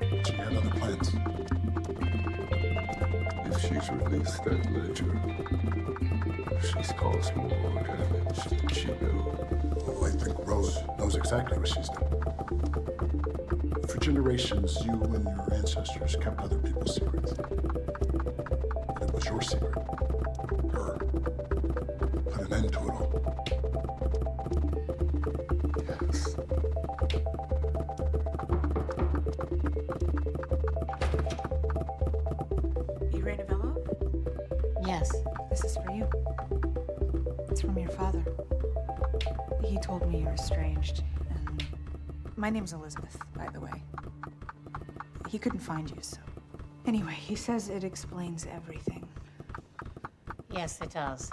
But she had other plans. If she's released that ledger, she's caused more damage than she knew. Oh, I think Rose knows exactly what she's done. For generations, you and your ancestors kept other people's secrets. But it was your secret. Her. Put an end to it all. Yes. Irene Novello? Yes. This is for you. It's from your father. He told me you're estranged, and my name's Elizabeth, by the way. He couldn't find you, so. Anyway, he says it explains everything. Yes, it does.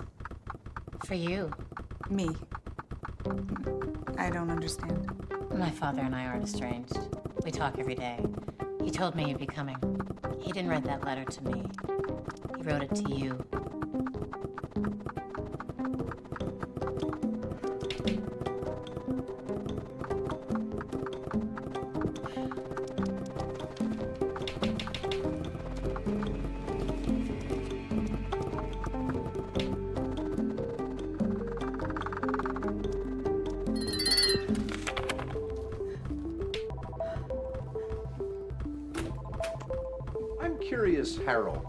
For you. Me. I don't understand. My father and I aren't estranged. We talk every day. He told me you'd be coming. He didn't write that letter to me. He wrote it to you. I'm curious, Harold.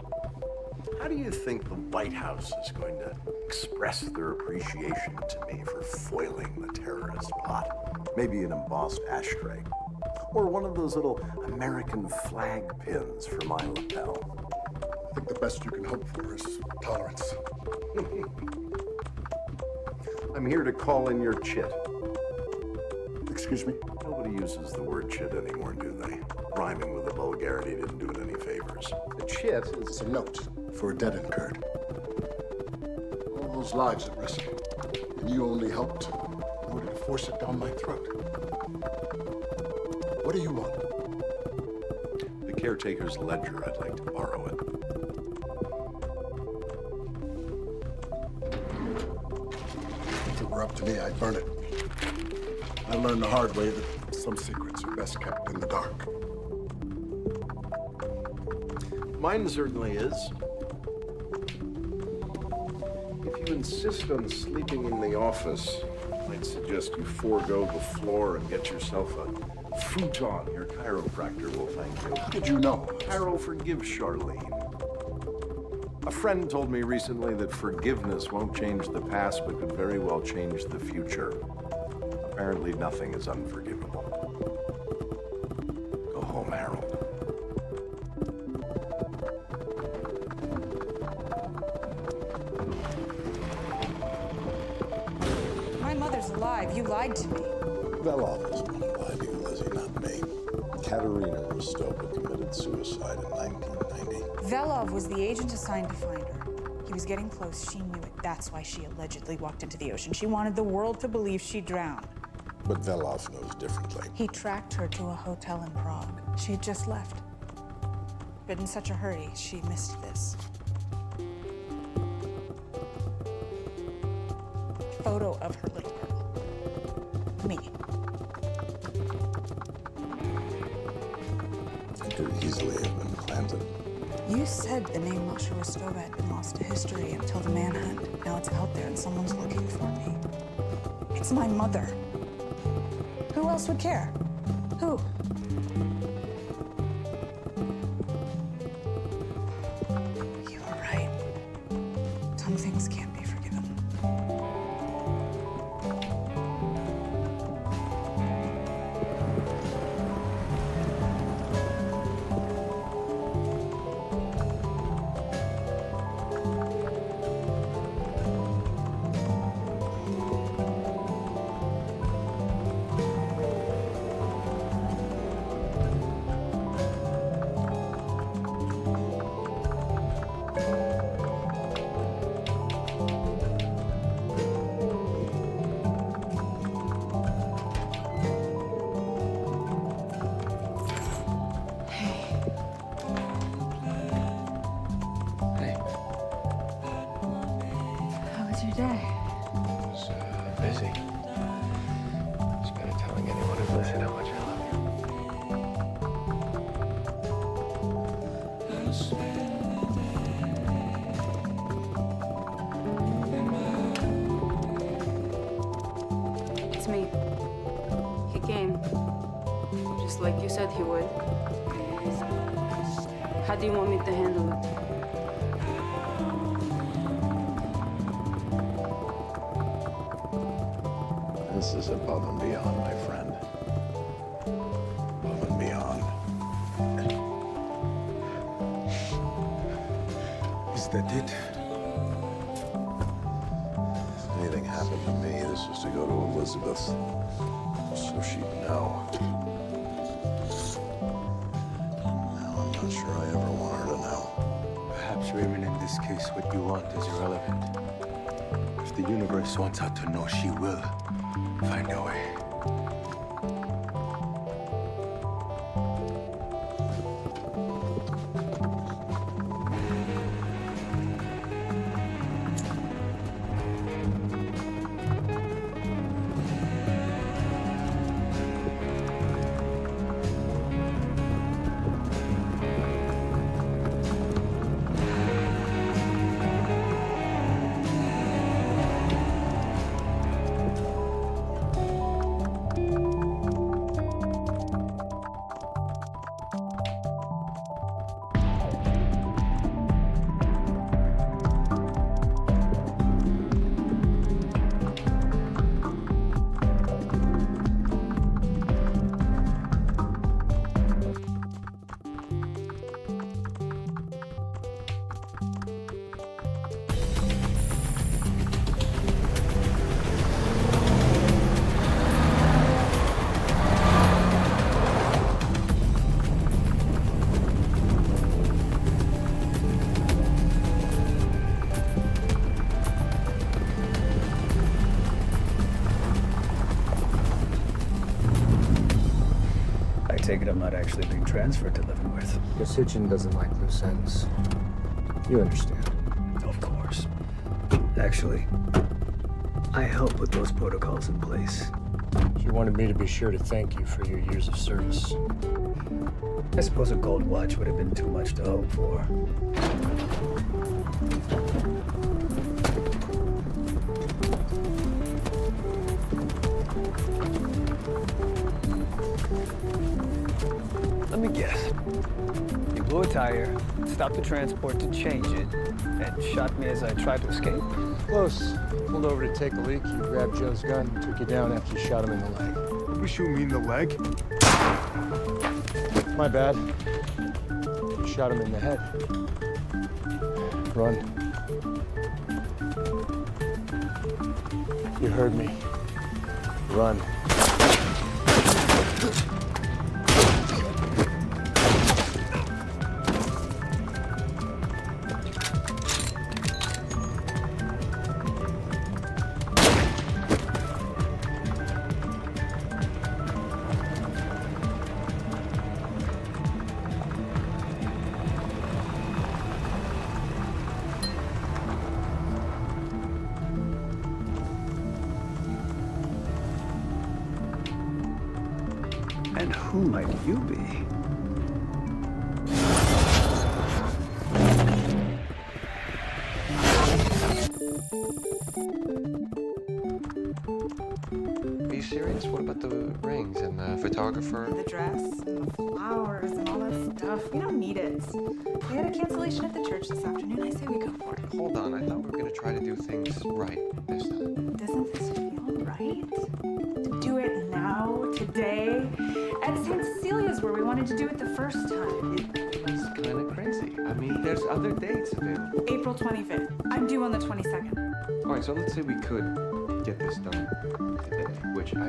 How do you think the White House is going to express their appreciation to me for foiling the terrorist plot? Maybe an embossed ashtray. Or one of those little American flag pins for my lapel. I think the best you can hope for is tolerance. I'm here to call in your chit. Excuse me? Nobody uses the word chit anymore, do they? Rhyming with the vulgarity didn't do it any favors. The chit is a note for a debt incurred. All those lives at risk. And you only helped force it down my throat. What do you want? The caretaker's ledger. I'd like to borrow it. If it were up to me, I'd burn it. I learned the hard way that some secrets are best kept in the dark. Mine certainly is. If you insist on sleeping in the office, I'd suggest you forego the floor and get yourself a futon. Your chiropractor will thank you. How did you know? Carol forgives Charlene. A friend told me recently that forgiveness won't change the past, but could very well change the future. Apparently, nothing is unforgivable. Go home, Harold. My mother's alive. You lied to me. Velov is the one who lied to you, Lizzie, not me. Katerina Rostova committed suicide in 1990. Velov was the agent assigned to find her. He was getting close. She knew it. That's why she allegedly walked into the ocean. She wanted the world to believe she drowned. But Velov knows differently. He tracked her to a hotel in Prague. She had just left. But in such a hurry, she missed this. Photo of her little girl. Me. It could easily have been planted. You said the name Masha Rostova had been lost to history until the manhunt. Now it's out there and someone's looking for me. It's my mother. Who else would care? Who? You were right. Some things can't be forgiven. How was your day? It was busy. Just better telling anyone who'd listen how much I love you. It's me. He came, just like you said he would. How do you want me to handle it? This is above and beyond, my friend. Above and beyond. Is that it? If anything happened to me, this was to go to Elizabeth, so she'd know. Now, I'm not sure I ever want her to know. Perhaps, Raymond, in this case, what you want is irrelevant. If the universe wants her to know, she will find a way. take it I'm not actually being transferred to Leavenworth. Kosichin doesn't like loose ends. You understand. Of course. Actually, I help with those protocols in place. She wanted me to be sure to thank you for your years of service. I suppose a gold watch would have been too much to hope for. Let me guess. You blew a tire, stopped the transport to change it, and shot me as I tried to escape? Close. Pulled over to take a leak. You grabbed Joe's gun, took you down after you shot him in the leg. We shoot me in the leg? My bad. You shot him in the head. Run. You heard me. Run. And who might you be? Are you serious? What about the rings and the photographer? The dress and the flowers and all that stuff. We don't need it. We had a cancellation at the church this afternoon. I say we go for it. Hold on, I thought we were gonna try to do things right this time. Doesn't this feel right? To do it now, today, at St. Cecilia's where we wanted to do it the first time. It's kind of crazy. I mean, there's other dates available. April 25th. I'm due on the 22nd. All right, so let's say we could get this done today, which I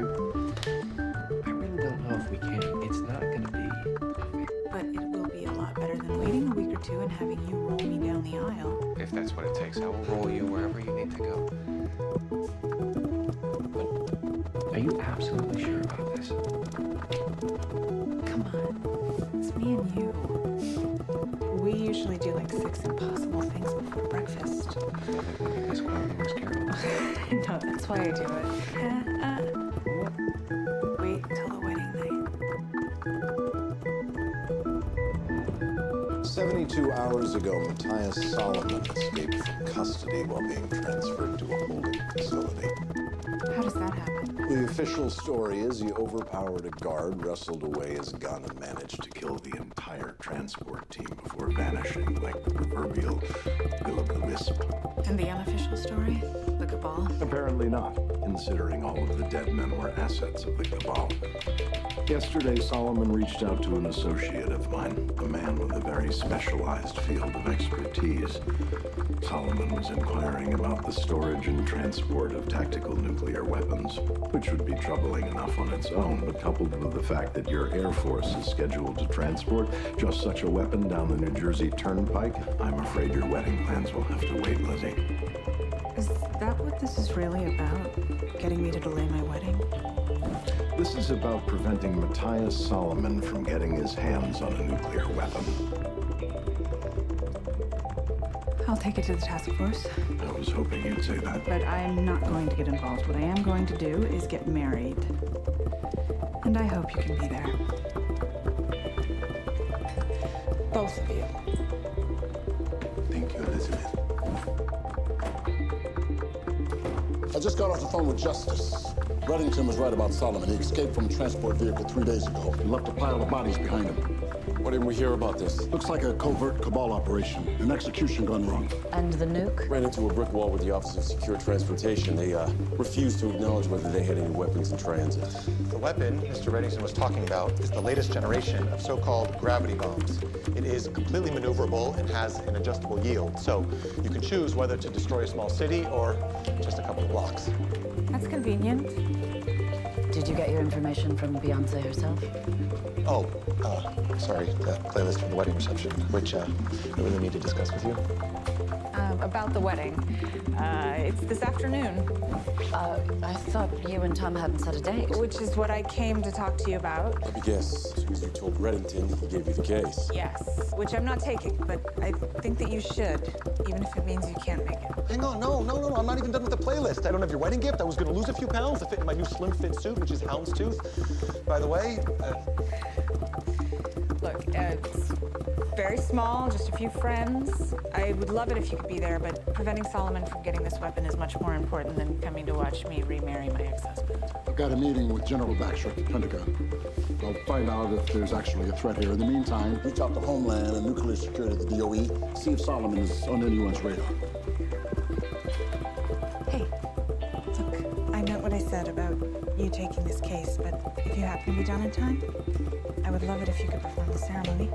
really don't know if we can. It's not gonna be perfect. But it will be a lot better than waiting a week or two and having you roll me down the aisle. If that's what it takes, I will roll you wherever you need to go. But are you absolutely sure about this? Come on. It's me and you. We usually do like 6 impossible things before breakfast. This quality was Carol. No, that's why I do it. Wait till the wedding night. 72 hours ago, Matthias Solomon escaped from custody while being transferred to a holding facility. How does that happen? The official story is he overpowered a guard, wrestled away his gun, and managed to kill the entire transport team before vanishing like the proverbial will-o'-the-wisp. And the unofficial story? The Cabal? Apparently not, considering all of the dead men were assets of the Cabal. Yesterday, Solomon reached out to an associate of mine, a man with a very specialized field of expertise. Solomon was inquiring about the storage and transport of tactical nuclear weapons, which would be troubling enough on its own, but coupled with the fact that your Air Force is scheduled to transport just such a weapon down the New Jersey Turnpike, I'm afraid your wedding plans will have to wait, Lizzie. Is that what this is really about? Getting me to delay my wedding? This is about preventing Matthias Solomon from getting his hands on a nuclear weapon. I'll take it to the task force. I was hoping you'd say that. But I'm not going to get involved. What I am going to do is get married. And I hope you can be there. Both of you. Thank you, Elizabeth. I just got off the phone with Justice. Reddington was right about Solomon. He escaped from a transport vehicle 3 days ago and left a pile of bodies behind him. Why didn't we hear about this? Looks like a covert Cabal operation. An execution gone wrong. And the nuke? Ran into a brick wall with the Office of Secure Transportation. They refused to acknowledge whether they had any weapons in transit. The weapon Mr. Reddington was talking about is the latest generation of so-called gravity bombs. It is completely maneuverable and has an adjustable yield, so you can choose whether to destroy a small city or just a couple of blocks. That's convenient. Did you get your information from Beyonce herself? Oh, sorry, the playlist for the wedding reception, which I really need to discuss with you. About the wedding. It's this afternoon. I thought you and Tom hadn't set a date. Which is what I came to talk to you about. Let me guess. As soon as you told Reddington, he gave you the case. Yes. Which I'm not taking, but I think that you should, even if it means you can't make it. Hang on, no. I'm not even done with the playlist. I don't have your wedding gift. I was gonna lose a few pounds to fit in my new slim fit suit, which is houndstooth. By the way, Look, it's very small, just a few friends. I would love it if you could be there, but preventing Solomon from getting this weapon is much more important than coming to watch me remarry my ex-husband. I've got a meeting with General Baxter at the Pentagon. I'll find out if there's actually a threat here. In the meantime, reach out to Homeland and Nuclear Security at the DOE. See if Solomon is on anyone's radar. Hey, look, I meant what I said about you taking this case, but if you happen to be done in time, I would love it if you could perform the ceremony.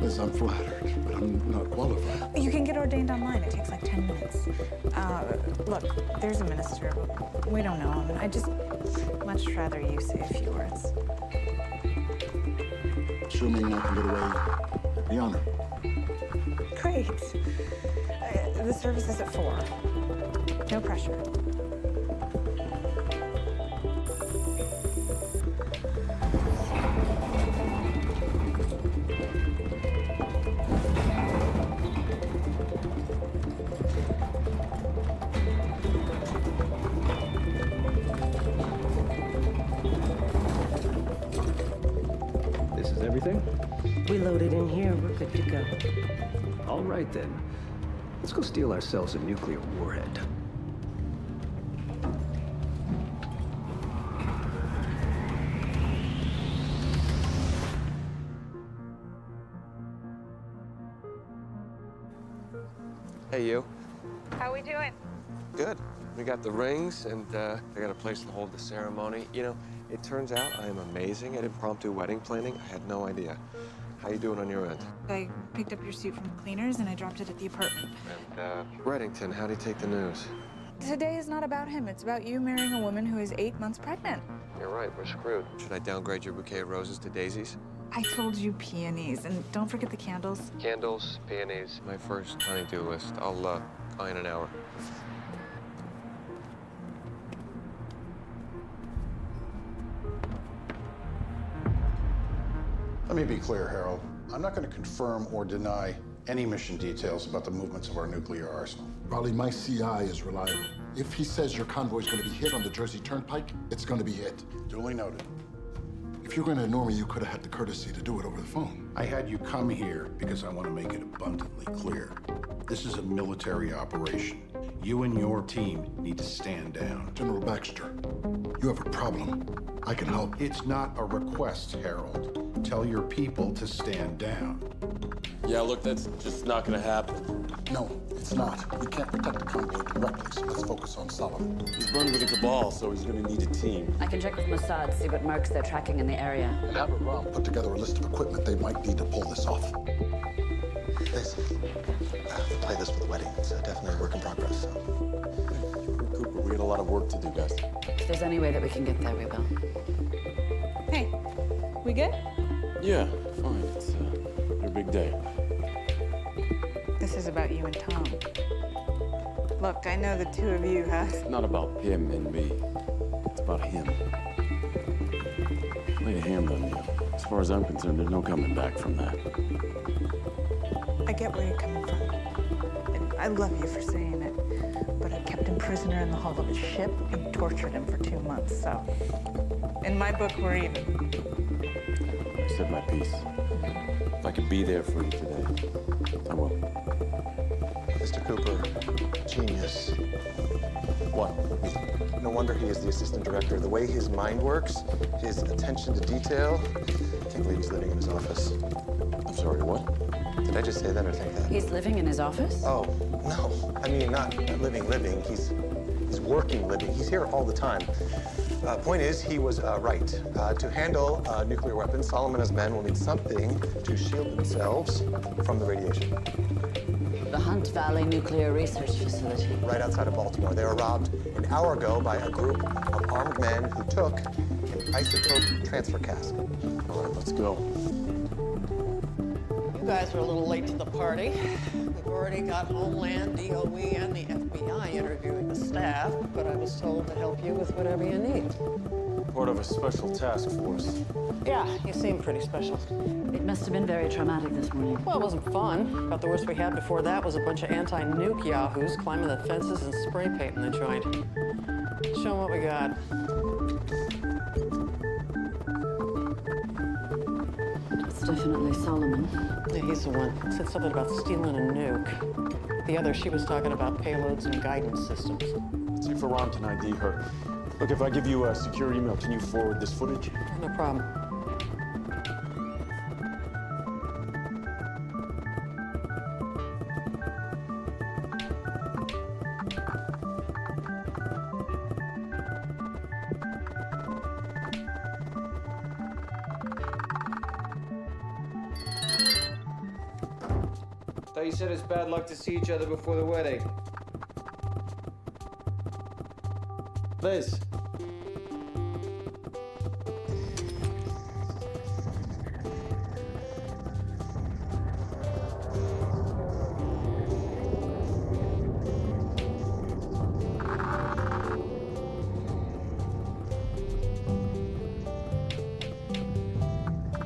Liz, I'm flattered, but I'm not qualified. You can get ordained online. It takes like 10 minutes. Look, there's a minister, but we don't know him. I'd just much rather you say a few words. Assuming I can get away with the honor. Great. The service is at 4. No pressure. This is everything? We loaded in here. We're good to go. All right, then. Let's go steal ourselves a nuclear warhead. Hey, you. How we doing? Good. We got the rings, and I got a place to hold the ceremony. You know, it turns out I am amazing at impromptu wedding planning. I had no idea. How you doing on your end? I picked up your suit from the cleaners and I dropped it at the apartment. And, Reddington, how'd he take the news? Today is not about him. It's about you marrying a woman who is 8 months pregnant. You're right, we're screwed. Should I downgrade your bouquet of roses to daisies? I told you peonies, and don't forget the candles. Candles, peonies, my first honey-do list. I'll call you in an hour. Let me be clear, Harold. I'm not going to confirm or deny any mission details about the movements of our nuclear arsenal. Raleigh, my CI is reliable. If he says your convoy is going to be hit on the Jersey Turnpike, it's going to be hit. Duly noted. If you're going to ignore me, you could have had the courtesy to do it over the phone. I had you come here because I want to make it abundantly clear. This is a military operation. You and your team need to stand down. General Baxter, you have a problem. I can help. It's not a request, Harold. Tell your people to stand down. Yeah, look, that's just not gonna happen. No, it's not. We can't protect the convoy directly, so let's focus on Solomon. He's burned with the Cabal, so he's gonna need a team. I can check with Mossad, see what marks they're tracking in the area. And have Rob put together a list of equipment they might need to pull this off. Listen, play this for the wedding. It's definitely a work in progress. Cooper, we got a lot of work to do, guys. If there's any way that we can get there, we will. Hey, we good? Yeah, fine. It's your big day. This is about you and Tom. Look, I know the two of you have... It's not about him and me. It's about him. Lay a hand on you. As far as I'm concerned, there's no coming back from that. I get where you're coming from. And I love you for saying it. But I kept him prisoner in the hull of a ship and tortured him for 2 months, so... In my book, we're even. I said my piece. If I could be there for you today, I will. Mr. Cooper, genius. What? No wonder he is the assistant director. The way his mind works, his attention to detail, I can't believe he's living in his office. I'm sorry, what? Did I just say that or think that? He's living in his office? Oh, no. I mean, not living. He's working living. He's here all the time. Point is, he was right. To handle nuclear weapons, Solomon and his men will need something to shield themselves from the radiation. The Hunt Valley Nuclear Research Facility. Right outside of Baltimore. They were robbed an hour ago by a group of armed men who took an isotope transfer cask. All right, let's go. You guys are a little late to the party. We've already got Homeland, DOE, and the FBI interviewing the staff, but I was told to help you with whatever you need. Part of a special task force. Yeah, you seem pretty special. It must have been very traumatic this morning. Well, it wasn't fun. About the worst we had before that was a bunch of anti-nuke yahoos climbing the fences and spray painting the joint. Show 'em what we got. It's definitely Solomon. Yeah, he's the one. Said something about stealing a nuke. The other, she was talking about payloads and guidance systems. See if Aram can ID her. Look, if I give you a secure email, can you forward this footage? No problem. Thought you said it's bad luck to see each other before the wedding. Liz.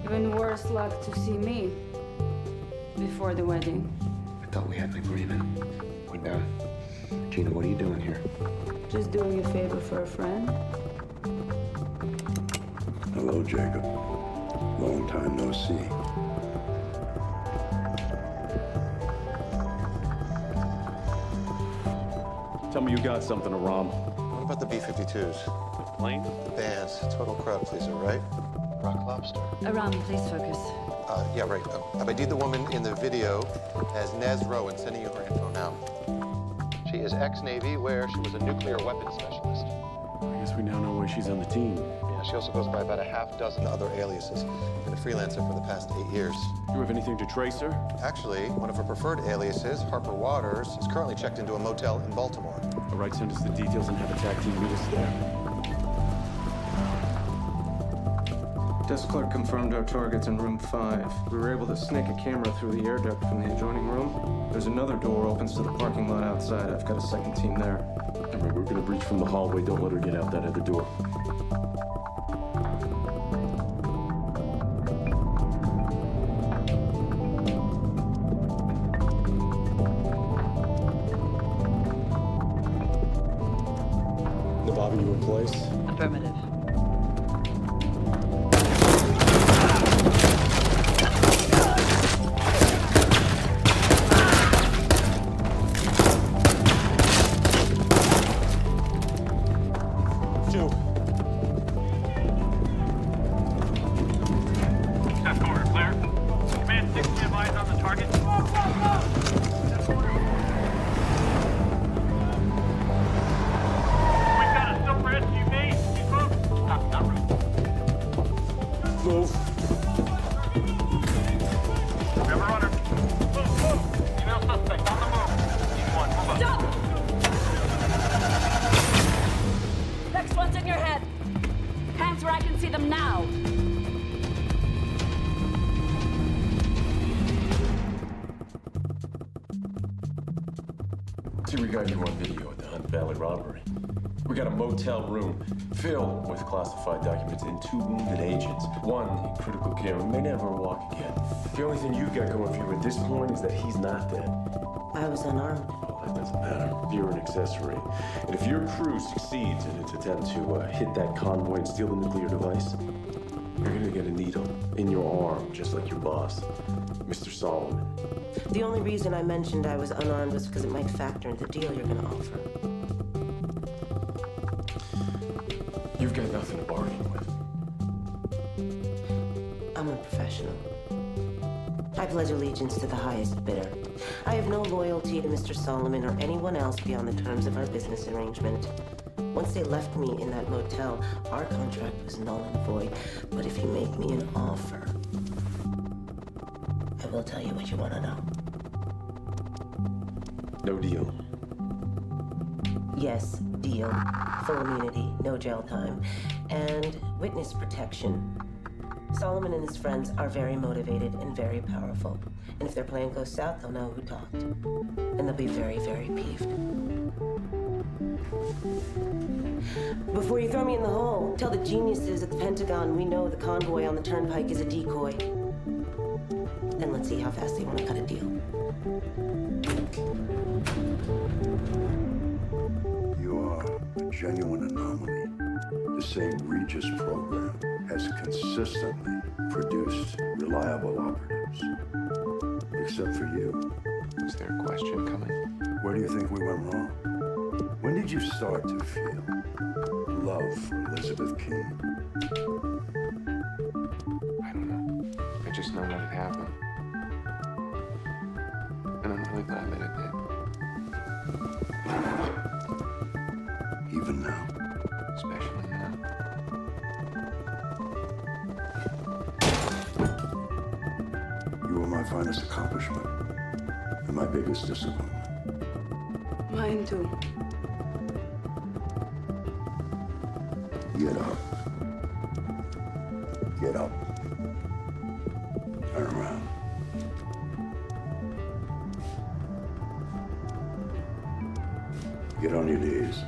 Even worse luck to see me before the wedding. I thought we had an agreement. Gina, what are you doing here? Just doing a favor for a friend. Hello, Jacob. Long time no see. Tell me you got something, Aram. What about the B-52s? The plane? The bands. Total crowd pleaser, right? Rock Lobster. Aram, please focus. Yeah, right. I've ID'd the woman in the video as Nez Rowan, sending you her info now. She is ex-Navy, where she was a nuclear weapons specialist. I guess we now know why she's on the team. Yeah, she also goes by about a half dozen other aliases. Been a freelancer for the past 8 years. Do you have anything to trace her? Actually, one of her preferred aliases, Harper Waters, is currently checked into a motel in Baltimore. All right, send us the details and have a tag team meet us there. Desk clerk confirmed our targets in room 5. We were able to snake a camera through the air duct from the adjoining room. There's another door opens to the parking lot outside. I've got a second team there. All right, we're gonna breach from the hallway. Don't let her get out that other door. Nababi, you in place? Affirmative. Next one's in your head. Hands where I can see them now. See, we got you on video at the Hunt Valley robbery. We got a motel room filled with classified documents and 2 wounded agents. One in critical care who may never walk again. The only thing you got going for you at this point is that he's not dead. I was unarmed. Oh, that doesn't matter. You're an accessory. And if your crew succeeds in its attempt to hit that convoy and steal the nuclear device, you're gonna get a needle in your arm, just like your boss, Mr. Solomon. The only reason I mentioned I was unarmed was because it might factor into the deal you're going to offer. You've got nothing to bargain with. I'm a professional. I pledge allegiance to the highest bidder. I have no loyalty to Mr. Solomon or anyone else beyond the terms of our business arrangement. Once they left me in that motel, our contract was null and void. But if you make me an offer, I will tell you what you want to know. No deal. Yes, deal. Full immunity, no jail time, and witness protection. Solomon and his friends are very motivated and very powerful. And if their plan goes south, they'll know who talked. And they'll be very, very peeved. Before you throw me in the hole, tell the geniuses at the Pentagon we know the convoy on the turnpike is a decoy. Then let's see how fast they want to cut a deal. You are a genuine anomaly. The same Regis program has consistently produced reliable operatives. Except for you. Is there a question coming? Where do you think we went wrong? When did you start to feel love for Elizabeth Keene? I don't know. I just know that it happened. And I'm really glad that it did. Even now? Especially now. You were my finest accomplishment and my biggest disappointment. Mine too. Get up. Get up. Turn around. Get on your knees.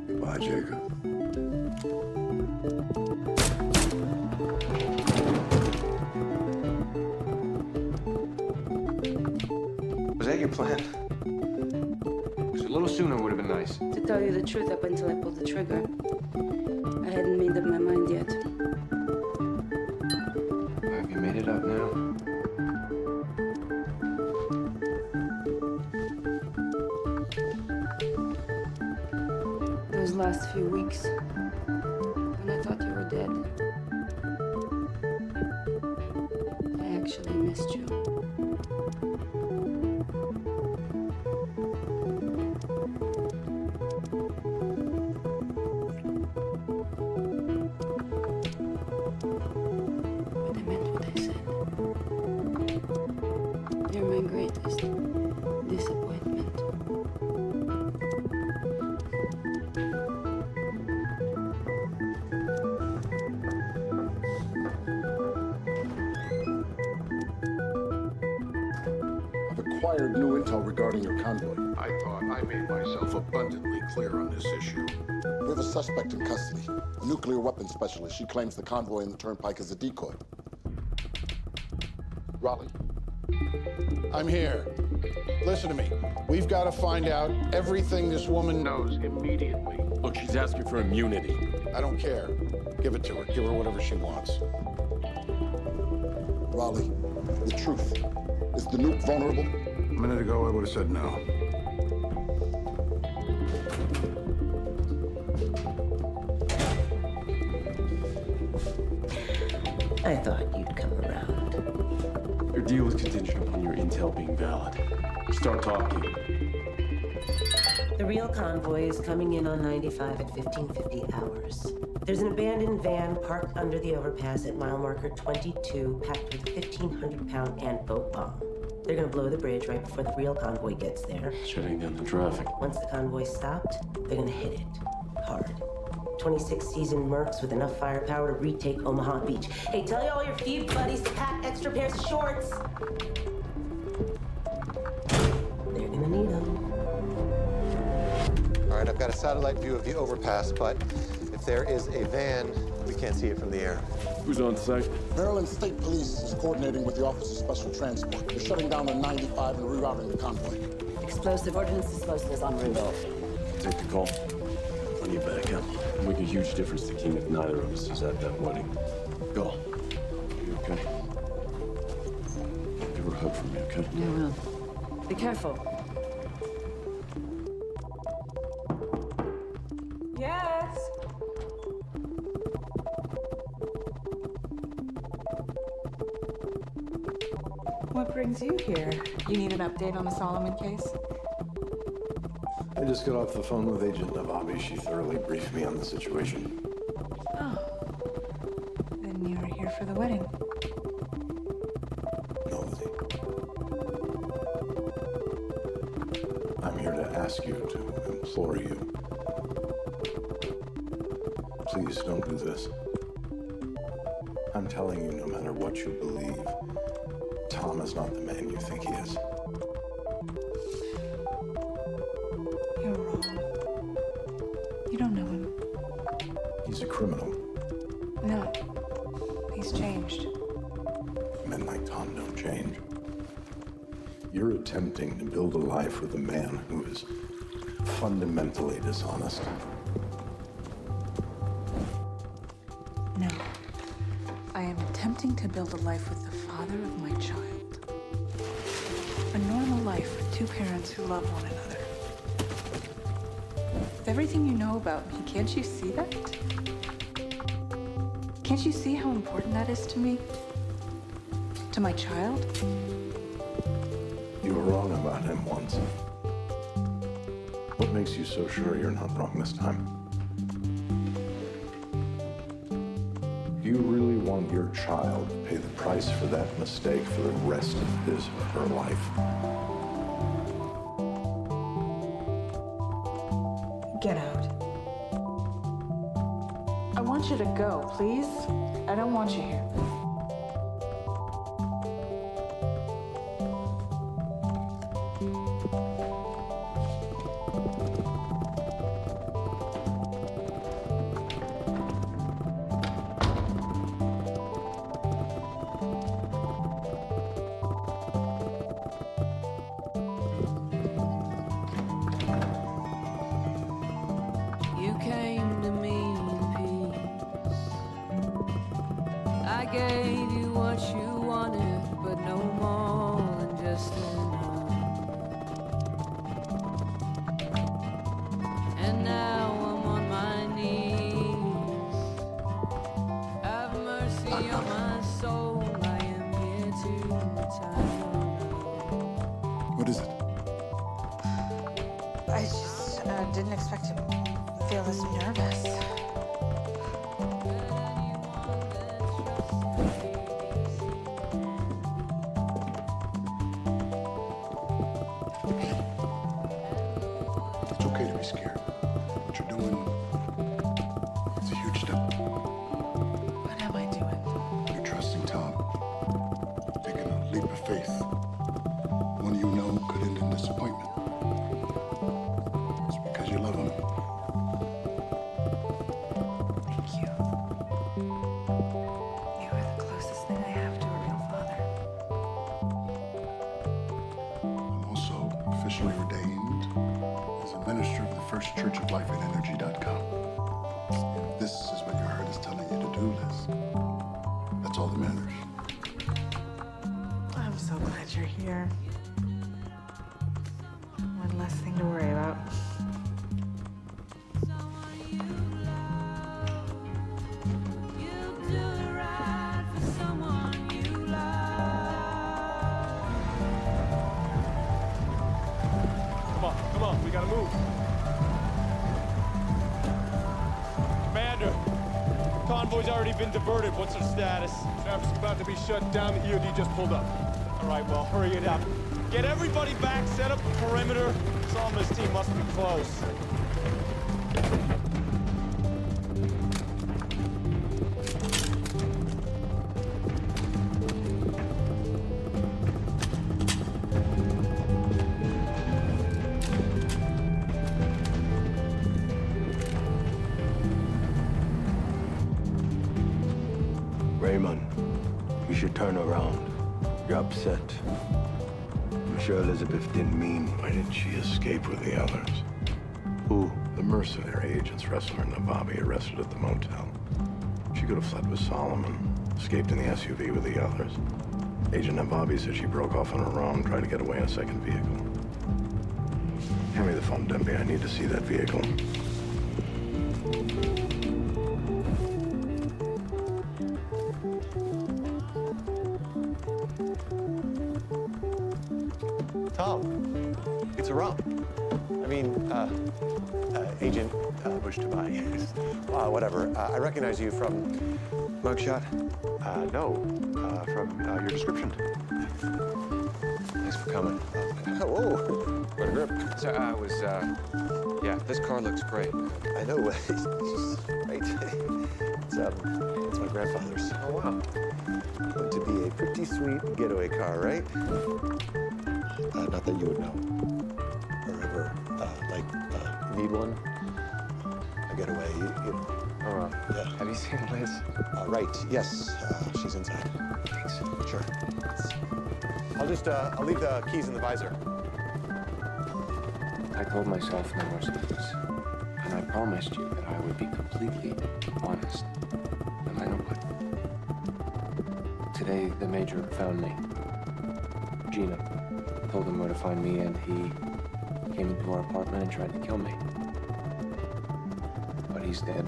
Goodbye, Jacob. Was that your plan? Because a little sooner would have been nice. To tell you the truth, up until I pulled the trigger, I hadn't made up my mind yet. Have you made it up now? Those last few weeks, when I thought you were dead, I actually missed you. But I meant what I said. You're my greatest disappointment. I've acquired new intel regarding your convoy. I thought I made myself abundantly clear on this issue. We have a suspect in custody, a nuclear weapons specialist. She claims the convoy in the turnpike is a decoy. Raleigh? I'm here. Listen to me. We've got to find out everything this woman knows immediately. Look, she's asking for immunity. I don't care. Give it to her. Give her whatever she wants. Raleigh, the truth. Is the nuke vulnerable? A minute ago, I would have said no. I thought you'd come around. Your deal is contingent upon your intel being valid. Start talking. The real convoy is coming in on 95 at 1550 hours. There's an abandoned van parked under the overpass at mile marker 22, packed with a 1,500-pound ant boat bomb. They're gonna blow the bridge right before the real convoy gets there. Shutting down the traffic. Once the convoy stopped, they're gonna hit it hard. 26 seasoned mercs with enough firepower to retake Omaha Beach. Hey, tell all your thief buddies to pack extra pairs of shorts. They're gonna need them. All right, I've got a satellite view of the overpass, but if there is a van, we can't see it from the air. Who's on site? Maryland State Police is coordinating with the Office of Special Transport. They're shutting down the 95 and rerouting the convoy. Explosive ordnance disposal is en route. Take the call. Plenty of backup. It'll make a huge difference to King if neither of us is at that wedding. Go. You okay? Give her a hug for me, okay? I will. Be careful. Yes. What brings you here? You need an update on the Solomon case? I just got off the phone with Agent Navabi. She thoroughly briefed me on the situation. Oh. Then you were here for the wedding. No, Lizzie. I'm here to ask you, to implore you. Please don't do this. I'm telling you, no matter what you believe, Tom is not the man you think he is. You're wrong. You don't know him. He's a criminal. No. He's changed. Men like Tom don't change. You're attempting to build a life with a man who is fundamentally dishonest. No. I am attempting to build a life with the father of my child. A normal life with two parents who love one another. With everything you know about me, can't you see that? Can't you see how important that is to me? To my child? You were wrong about him once. What makes you so sure you're not wrong this time? Do you really want your child to pay the price for that mistake for the rest of his or her life? Get out. I want you to go, please. I don't want you here. You came to me in peace. I gave you what you wanted, but no more than just enough. And now I'm on my knees. Have mercy on my soul. I am here to retire. What is it? I just didn't expect to feel this nervous. It's okay to be scared. What you're doing, it's a huge step. What am I doing? You're trusting Tom. Taking a leap of faith. One you know could end in disappointment. It's because you love him. Thank you. You are the closest thing I have to a real father. I'm also officially ordained as a minister of the First Church of Life at Energy.com. If this is what your heart is telling you to do, Liz, that's all that matters. I'm so glad you're here. One less thing to worry about. Come on, we gotta move. Commander, the convoy's already been diverted. What's our status? Traffic's about to be shut down. The EOD just pulled up. All right, well, hurry it up. Get everybody back, set up the perimeter. Solomon's team must be close. Raymond, you should turn around. You're upset. I'm sure Elizabeth didn't mean. Why didn't she escape with the others? Who? The mercenary agents Ressler and Navabi arrested at the motel. She could have fled with Solomon, escaped in the SUV with the others. Agent Navabi said she broke off on her own, tried to get away in a second vehicle. Hand me the phone, Demby. I need to see that vehicle. Tom, it's Aram. I mean, Agent Bush Tabai. Whatever. I recognize you from Mugshot? No, from your description. Thanks for coming. Whoa, what a grip. So I was, yeah, this car looks great. I know, it's just great. It's my grandfather's. Oh, wow. Going to be a pretty sweet getaway car, right? Not that you would know. Or ever, need one? A getaway, you know. Oh, yeah. Have you seen Liz? Right, yes. She's inside. Thanks. Sure. I'll leave the keys in the visor. I told myself no more secrets. And I promised you that I would be completely honest, no matter what. Today, the Major found me. Gina told him where to find me, and he came into our apartment and tried to kill me. But he's dead.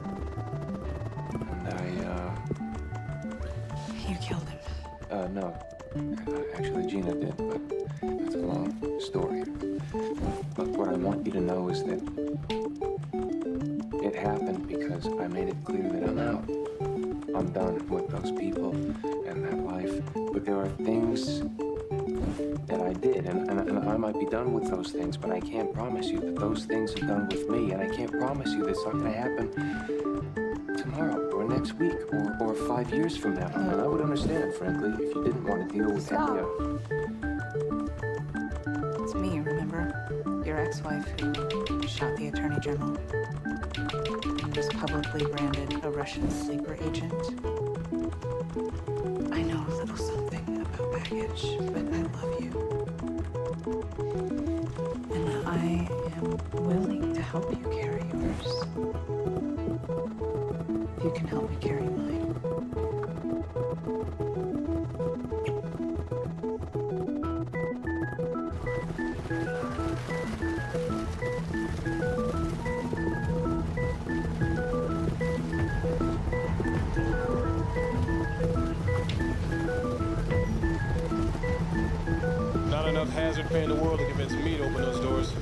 And You killed him. No. Actually, Gina did, but that's a long story. But what I want you to know is that it happened because I made it clear that I'm out. I'm done with those people and that life. But there are things that I did, and I might be done with those things, but I can't promise you that those things are done with me, and I can't promise you that's not going to happen tomorrow or next week or 5 years from now. And I would understand, frankly, if you didn't want to deal with any of It's me, remember? Your ex-wife who shot the Attorney General and was publicly branded a Russian sleeper agent. I know a little something about baggage, but I love you. And I am willing to help you carry yours. If you can help me carry mine. Not enough hazard pay in the world to convince me to open those doors.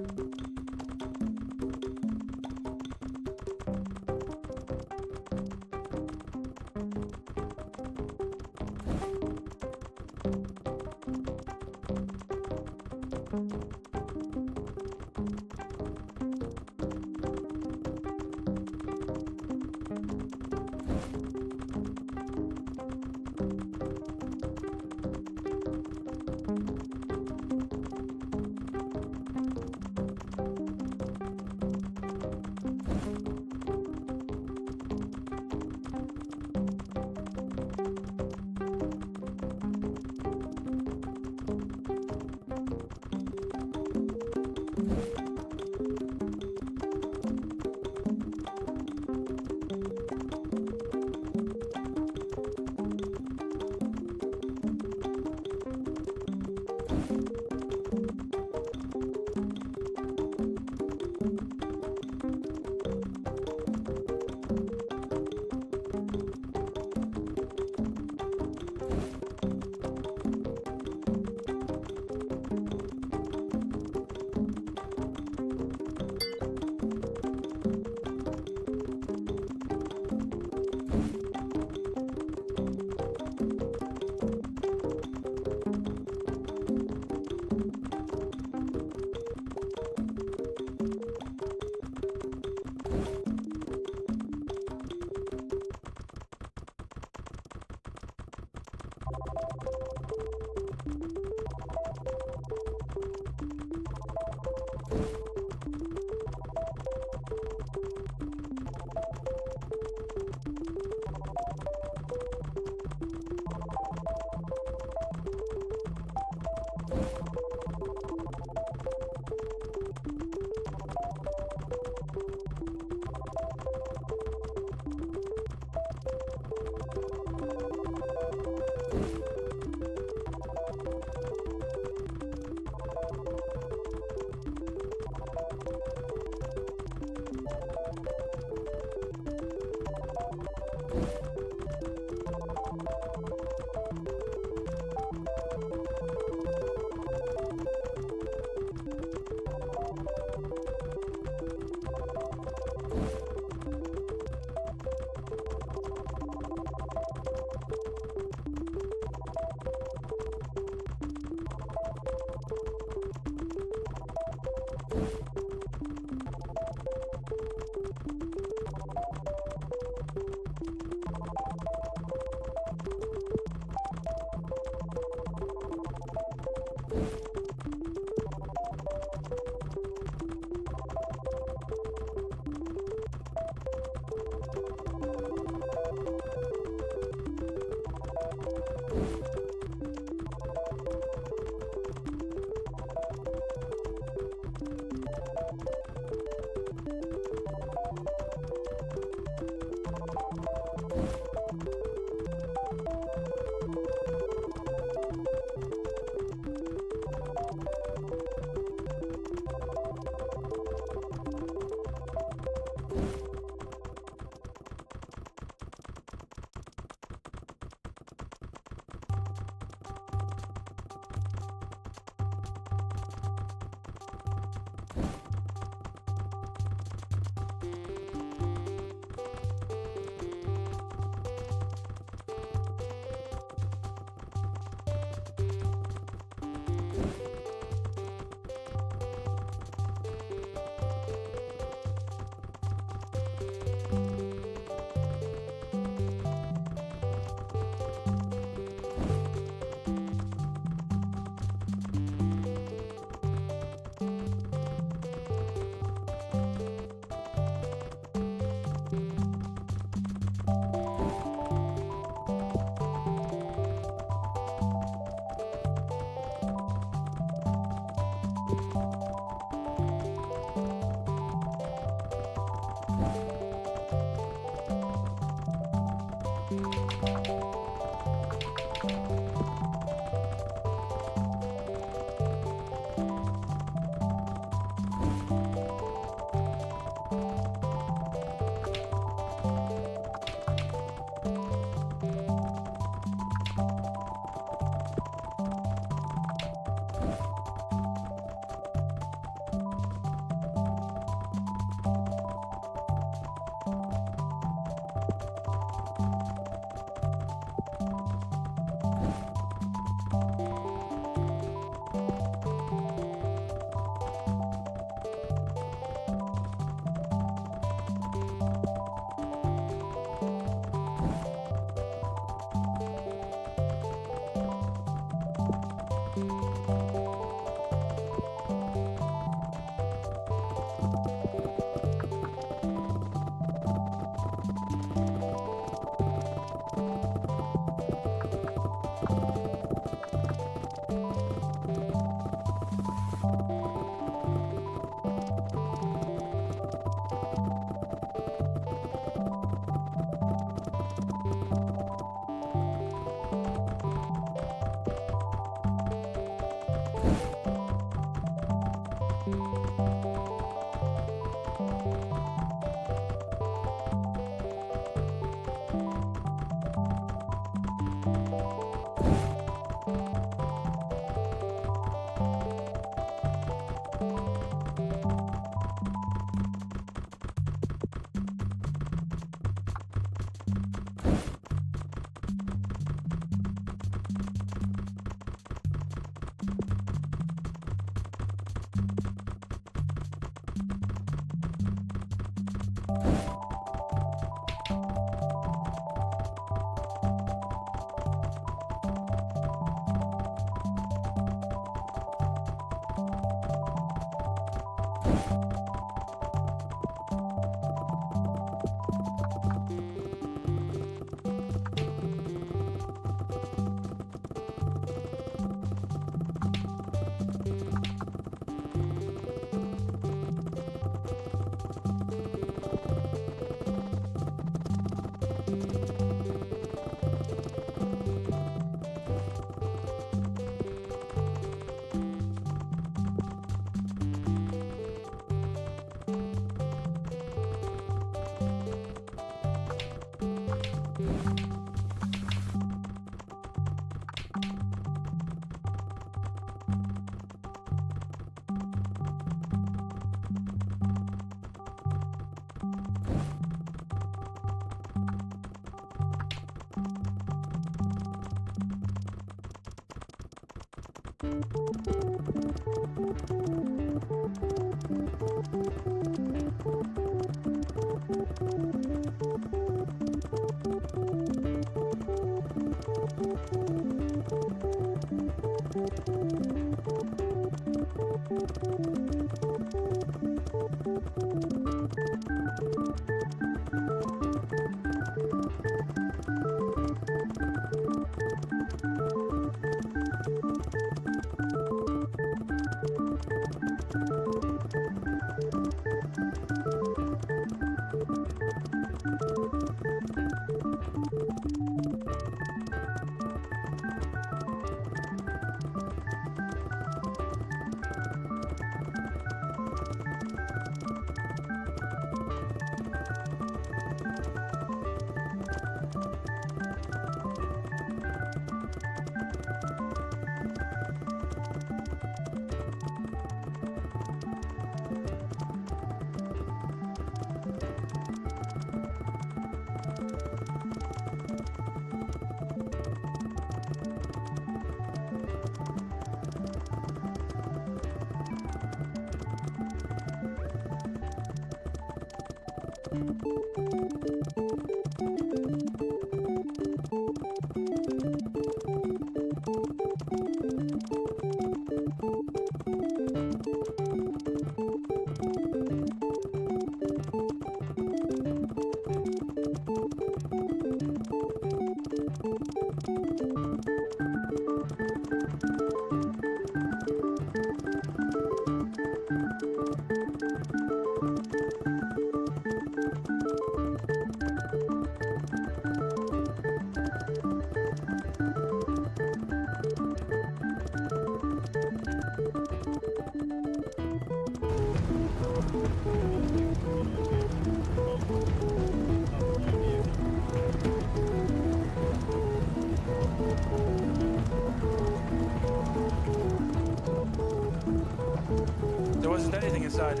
There wasn't anything inside.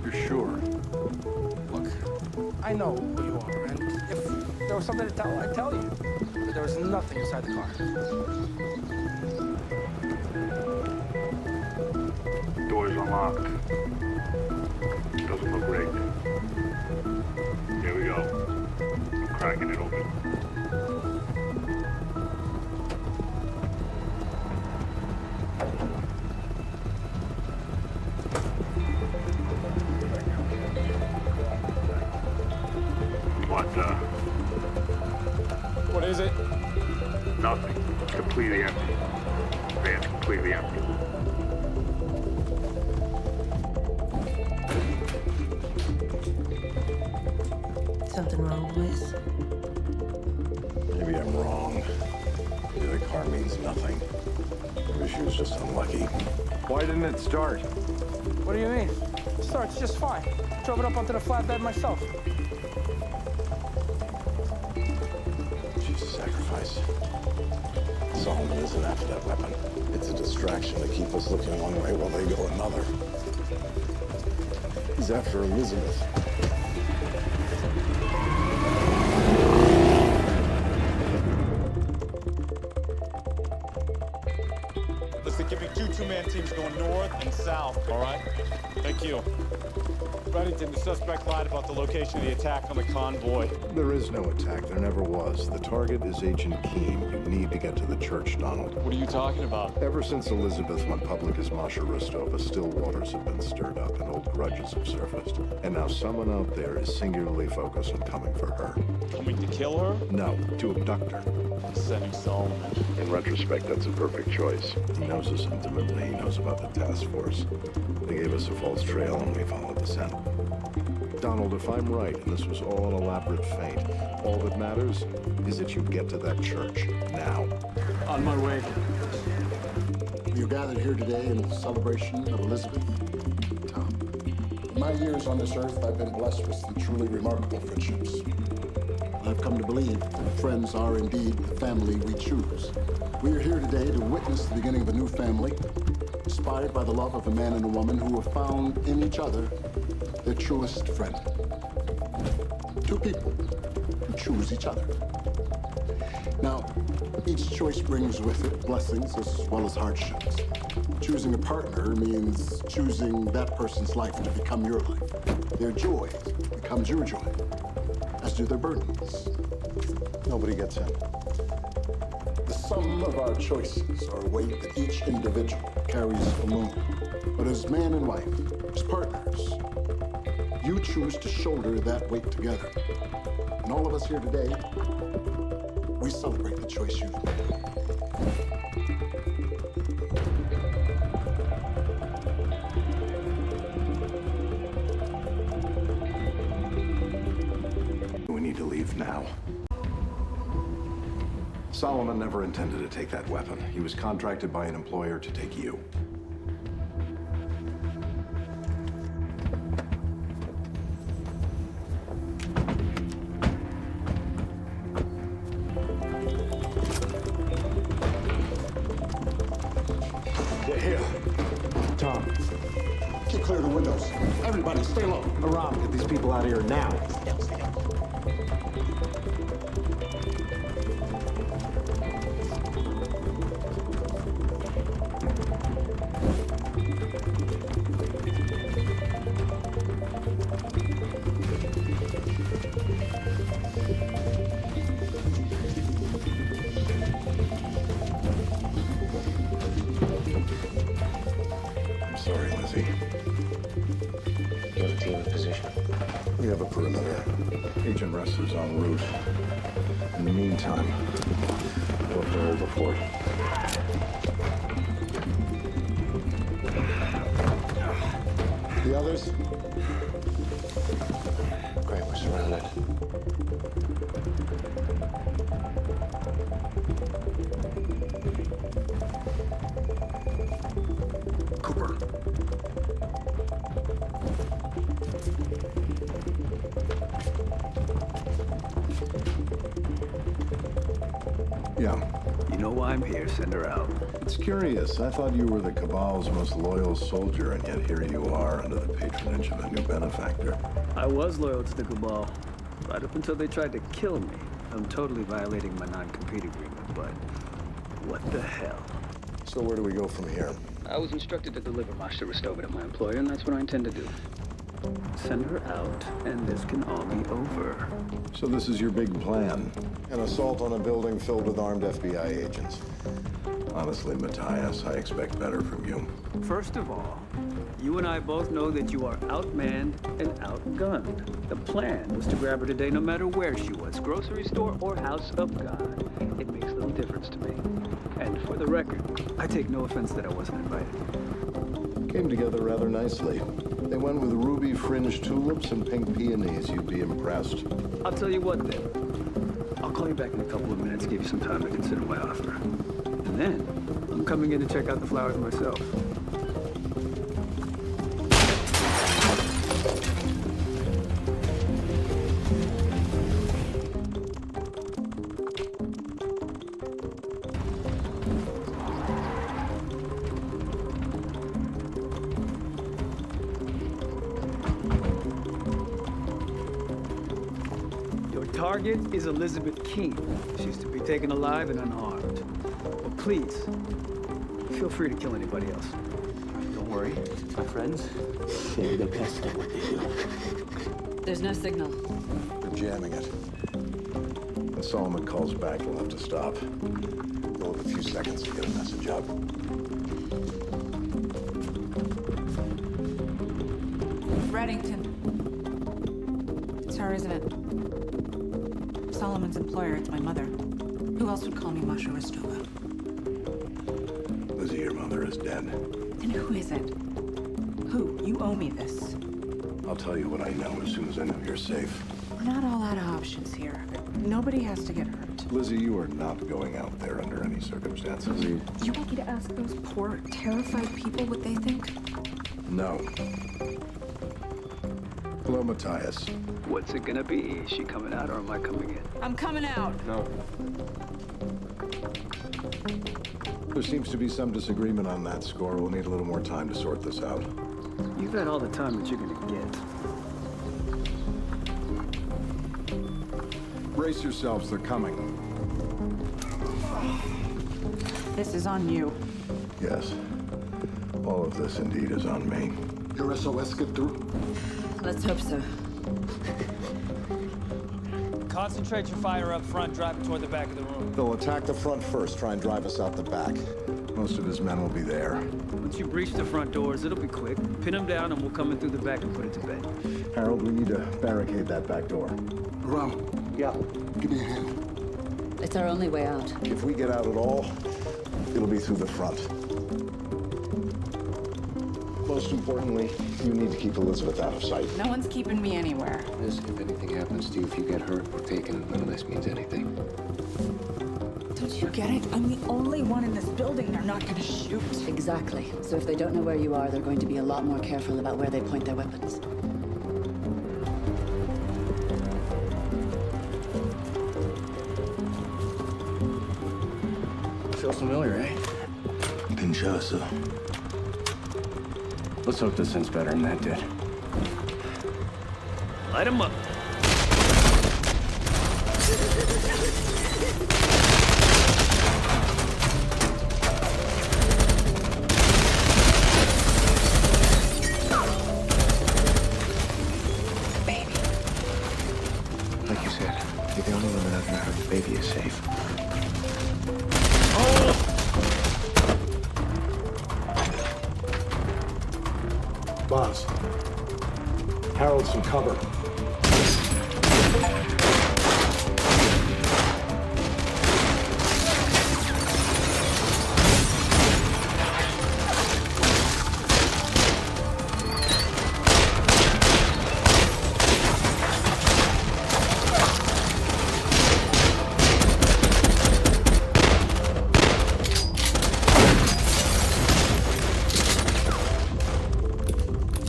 You're sure? Look, I know who you are, and if there was something to tell, I'd tell you. But there was nothing inside the car. Door's unlocked. Doesn't look rigged. Here we go. I'm cracking it open. What is it? Nothing. Completely empty. Van's completely empty. Something wrong, boys? Maybe I'm wrong. Maybe the car means nothing. Maybe she was just unlucky. Why didn't it start? What do you mean? It starts just fine. Drove it up onto the flatbed myself. She's a sacrifice. Solomon isn't after that weapon. It's a distraction to keep us looking one way while they go another. He's after Elizabeth. Listen, give me two-man teams going north and south, all right? Thank you. Reddington, the suspect lied about the location of the attack on the convoy. There is no attack. There never was. The target is Agent Keene. You need to get to the church, Donald. What are you talking about? Ever since Elizabeth went public as Masha Rostova, still waters have been stirred up and old grudges have surfaced. And now someone out there is singularly focused on coming for her. Coming to kill her? No, to abduct her. Sending Solomon. In retrospect, that's a perfect choice. He knows us intimately. He knows about the task force. They gave us a false trail and we followed the scent. Donald, if I'm right, and this was all an elaborate feint, all that matters is that you get to that church now. On my way. You gathered here today in celebration of Elizabeth. Tom, in my years on this earth, I've been blessed with some truly remarkable friendships. I've come to believe that friends are indeed the family we choose. We are here today to witness the beginning of a new family, inspired by the love of a man and a woman who have found in each other their truest friend. Two people who choose each other. Now, Each choice brings with it blessings as well as hardships. Choosing a partner means choosing that person's life to become your life. Their joy becomes your joy, as do their burdens. Nobody gets in. The sum of our choices are a weight that each individual carries alone. But as man and wife, as partners, you choose to shoulder that weight together. And all of us here today, we celebrate the choice you've made. We need to leave now. Solomon never intended to take that weapon. He was contracted by an employer to take you. Get here. Tom. Get clear of the windows. Everybody, stay low. Aram, get these people out of here now. I'm sorry, Lizzie. You have a team in position. We have a perimeter. Agent Ressler's en route. In the meantime, we'll have to hold the fort. The others? Great, we're surrounded. Cooper. Yeah. You know why I'm here. Send her out. It's curious. I thought you were the Cabal's most loyal soldier, and yet here you are under the patronage of a new benefactor. I was loyal to the Cabal, right up until they tried to kill me. I'm totally violating my non-compete agreement, but what the hell? So where do we go from here? I was instructed to deliver Masha Rostova to my employer, and that's what I intend to do. Send her out, and this can all be over. So this is your big plan? An assault on a building filled with armed FBI agents. Honestly, Matthias, I expect better from you. First of all, you and I both know that you are outmanned and outgunned. The plan was to grab her today no matter where she was, grocery store or house of God. It makes little difference to me. And for the record, I take no offense that I wasn't invited. Came together rather nicely. They went with ruby fringed tulips and pink peonies. You'd be impressed. I'll tell you what then. I'll call you back in a couple of minutes, give you some time to consider my offer. And then, I'm coming in to check out the flowers myself. Target is Elizabeth King. She's to be taken alive and unharmed. But please, feel free to kill anybody else. Don't worry, my friends. They're the best at what they do. There's no signal. They're jamming it. When Solomon calls back, we'll have to stop. We'll have a few seconds to get a message out. Reddington. It's her, isn't it? Solomon's employer, it's my mother. Who else would call me Masha Rostova? Lizzie, your mother is dead. Then who is it? Who? You owe me this. I'll tell you what I know as soon as I know you're safe. We're not all out of options here. Nobody has to get hurt. Lizzie, you are not going out there under any circumstances. You want me to ask those poor, terrified people what they think? No. Hello, Matthias. What's it gonna be? Is she coming out or am I coming in? I'm coming out. No. There seems to be some disagreement on that score. We'll need a little more time to sort this out. You've had all the time that you're gonna get. Brace yourselves, they're coming. This is on you. Yes. All of this indeed is on me. Your SOS get through? Let's hope so. Concentrate your fire up front, drive it toward the back of the room. They'll attack the front first, try and drive us out the back. Most of his men will be there. Once you breach the front doors, it'll be quick. Pin them down and we'll come in through the back and put it to bed. Harold, we need to barricade that back door. Ram. Yeah. Give me a hand. It's our only way out. If we get out at all, it'll be through the front. Most importantly, you need to keep Elizabeth out of sight. No one's keeping me anywhere. Liz, if anything happens to you, if you get hurt or taken, none of this means anything. Don't you get it? I'm the only one in this building they're not gonna shoot. Exactly. So if they don't know where you are, they're going to be a lot more careful about where they point their weapons. Feels familiar, eh? Kinshasa. Let's hope this ends better than that did. Light them up. Like you said, you're the only woman out there. The baby is safe. Boss. Harold, some cover.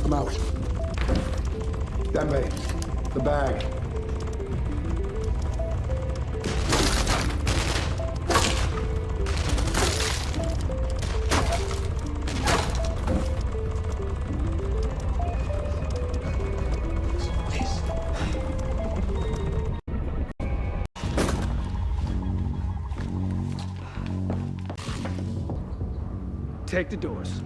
I'm out. Dembe, the bag. Take the doors.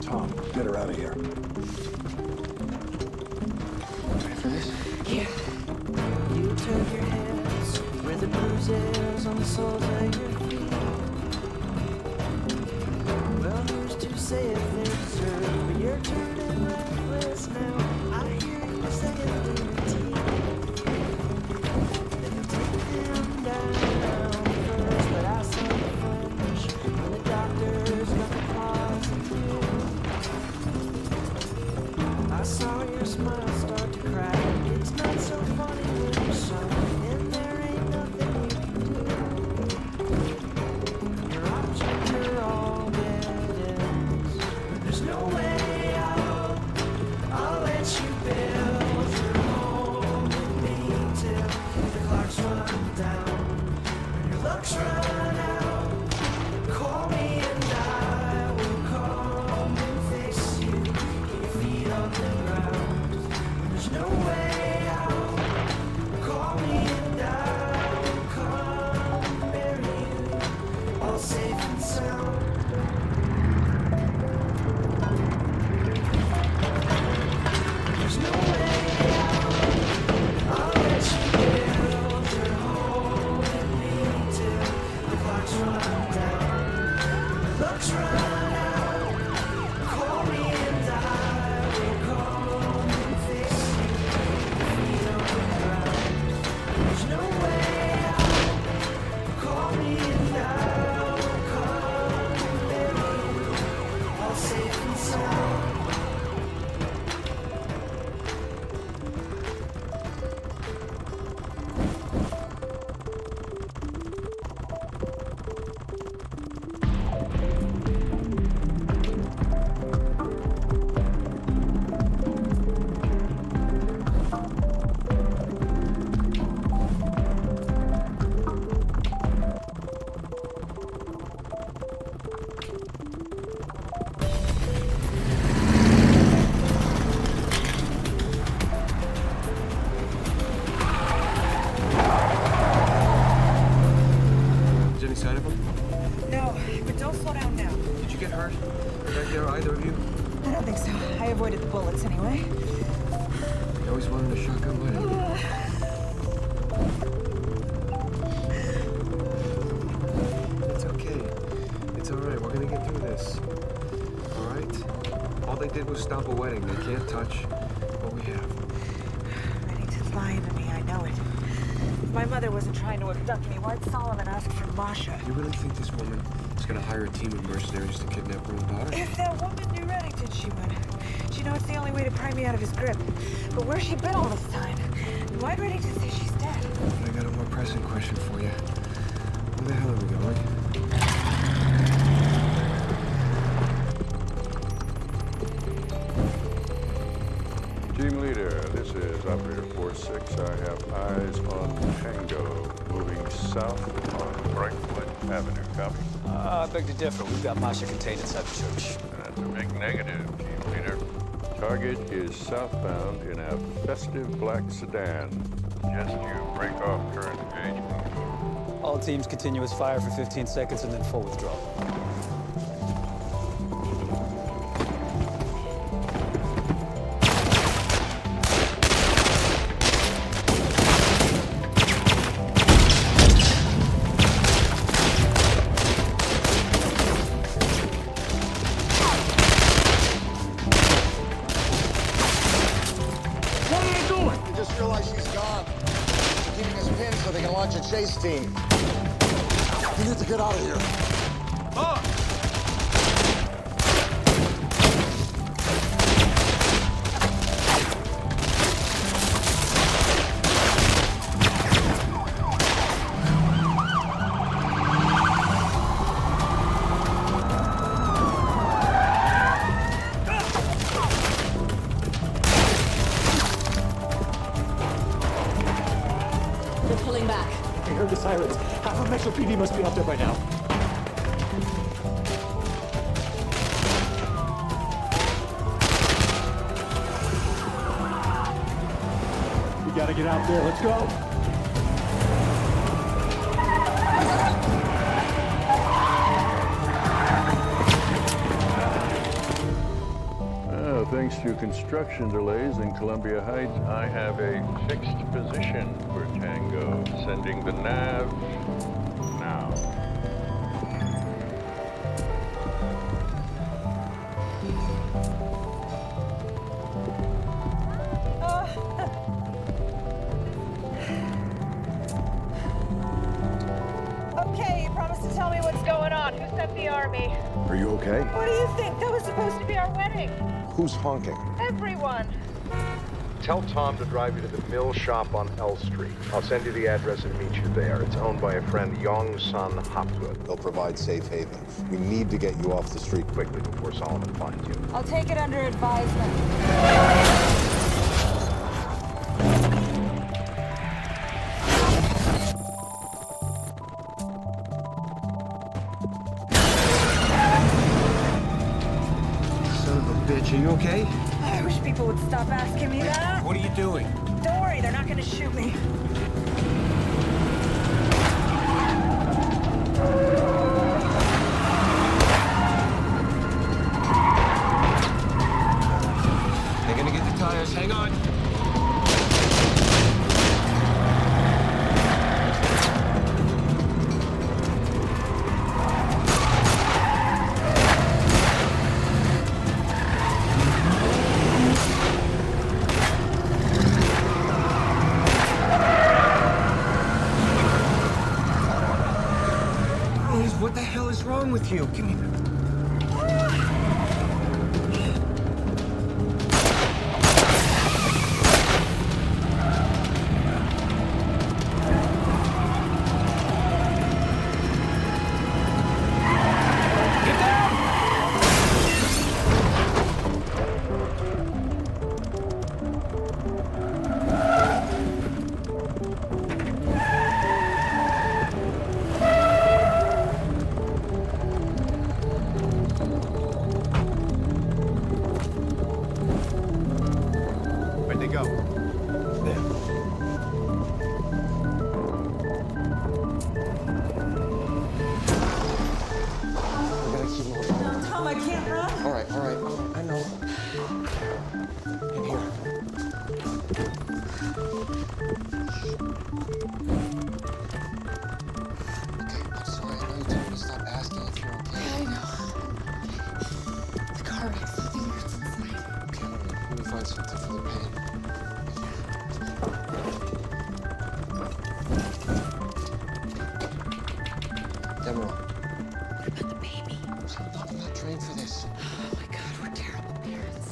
Tom, get her out of here. Ready for this? Yeah. You turn your hands where the bruises on the soles of your feet. Well, who's to say if they deserve? But you're turning reckless now. I hear you saying through your teeth that you'll take them down first. But I saw the flinch when the doctors got the claws of you. I saw your smile start to crack. It's not so funny when you're sorry, and there ain't nothing you can do. Your options are all dead ends. There's no way out. I'll let you build your home with me till the clock's run down. When your luck's run out, call me and I will come and face you. Keep your feet on the ground. Shotgun wedding. It's okay. It's all right. We're gonna get through this. All right? All they did was stop a wedding. They can't touch what we have. Reddington's lying to me, I know it. If my mother wasn't trying to abduct me, why'd Solomon ask for Masha? You really think this woman is gonna hire a team of mercenaries to kidnap her own daughter? If that woman knew Reddington, she would. She knows it's the only way to pry me out of his grip. But where's she been all this time? And why'd Reddington say she's dead? I got a more pressing question for you. Where the hell are we going? Team leader, this is Operator 4-6. I have eyes on Tango, moving south on Brightwood Avenue. Copy? I beg to differ. We've got Masha contained inside the church. That's a big negative, Team leader. Target is southbound in a festive black sedan. Suggest you break off current engagement. All teams continuous fire for 15 seconds and then full withdrawal. What are you doing? I just realized she's gone. They're keeping us pinned so they can launch a chase team. We need to get out of here. They're pulling back. I heard the sirens. Half of Metro PD must be out there by now. We gotta get out there. Let's go. Thanks to construction delays in Columbia Heights, I have a fixed position for Tango, sending the nav now. Okay, you promised to tell me what's going on. Who sent the army? Are you okay? What do you think? That was supposed to be our wedding. Who's honking? Everyone. Tell Tom to drive you to the Mill Shop on L Street. I'll send you the address and meet you there. It's owned by a friend, Yong-Sun Hopgood. They'll provide safe haven. We need to get you off the street quickly before Solomon finds you. I'll take it under advisement. Son of a bitch, are you okay? I wish people would stop asking me that. What are you doing? Don't worry, they're not gonna shoot me. They're gonna get the tires. Hang on. What the hell is wrong with you? Give me that. Where'd they go? We gotta keep moving. No, Tom, I can't run. All right, I know. In here. I'm sorry. I know you told me to stop asking if you're okay. I know. The car wreck, the thing hurts inside. Okay, let me find something for the pain. Emerald. What about the baby? I'm not trained for this. Oh my God, we're terrible parents.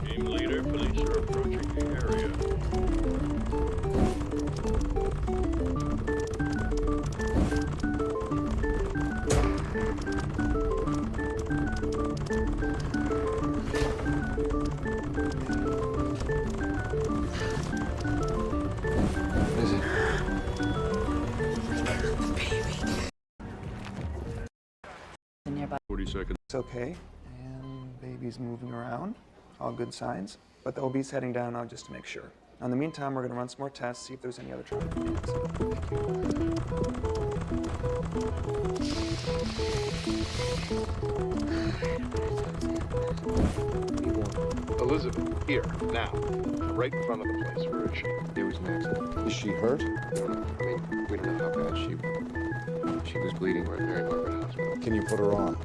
Team leader, police are approaching the area. What is it? 40 seconds. It's okay, and baby's moving around. All good signs, but the OB's heading down now just to make sure. In the meantime, we're going to run some more tests, see if there's any other trouble. Elizabeth, here, now. Right in front of the place. Where is she? It was an accident. Is she hurt? I don't know. I mean, we don't know how bad she was bleeding. We're at Mary Margaret Hospital. Can you put her on?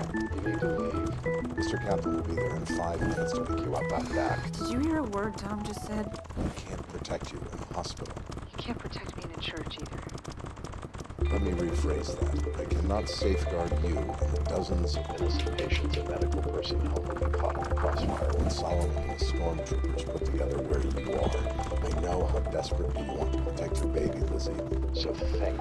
You need to leave. Mr. Kaplan will be there in 5 minutes to pick you up. I'm back. Did you hear a word Tom just said? I can't protect you in the hospital. You can't protect me in a church either. Let me rephrase that. I cannot safeguard you and the dozens of innocent patients and medical personnel who have been caught in the crossfire when Solomon and the stormtroopers put together where you are. I know how desperately you want to protect your baby, Lizzie. So think.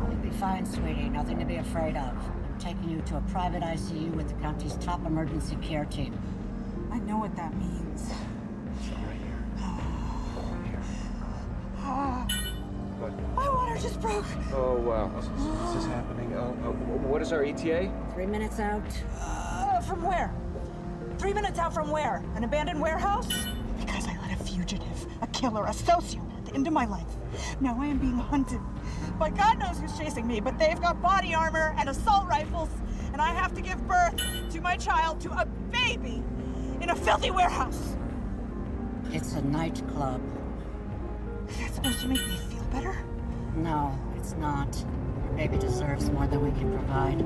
You'll be fine, sweetie. Nothing to be afraid of. I'm taking you to a private ICU with the county's top emergency care team. I know what that means. My water just broke. Oh, wow. This is happening. What is our ETA? 3 minutes out. From where? 3 minutes out from where? An abandoned warehouse? Because I let a fugitive, a killer, a sociopath into my life. Now I am being hunted by God knows who's chasing me, but they've got body armor and assault rifles, and I have to give birth to my child, to a baby, in a filthy warehouse. It's a nightclub. Is that supposed to make me feel better? No, it's not. Your baby deserves more than we can provide.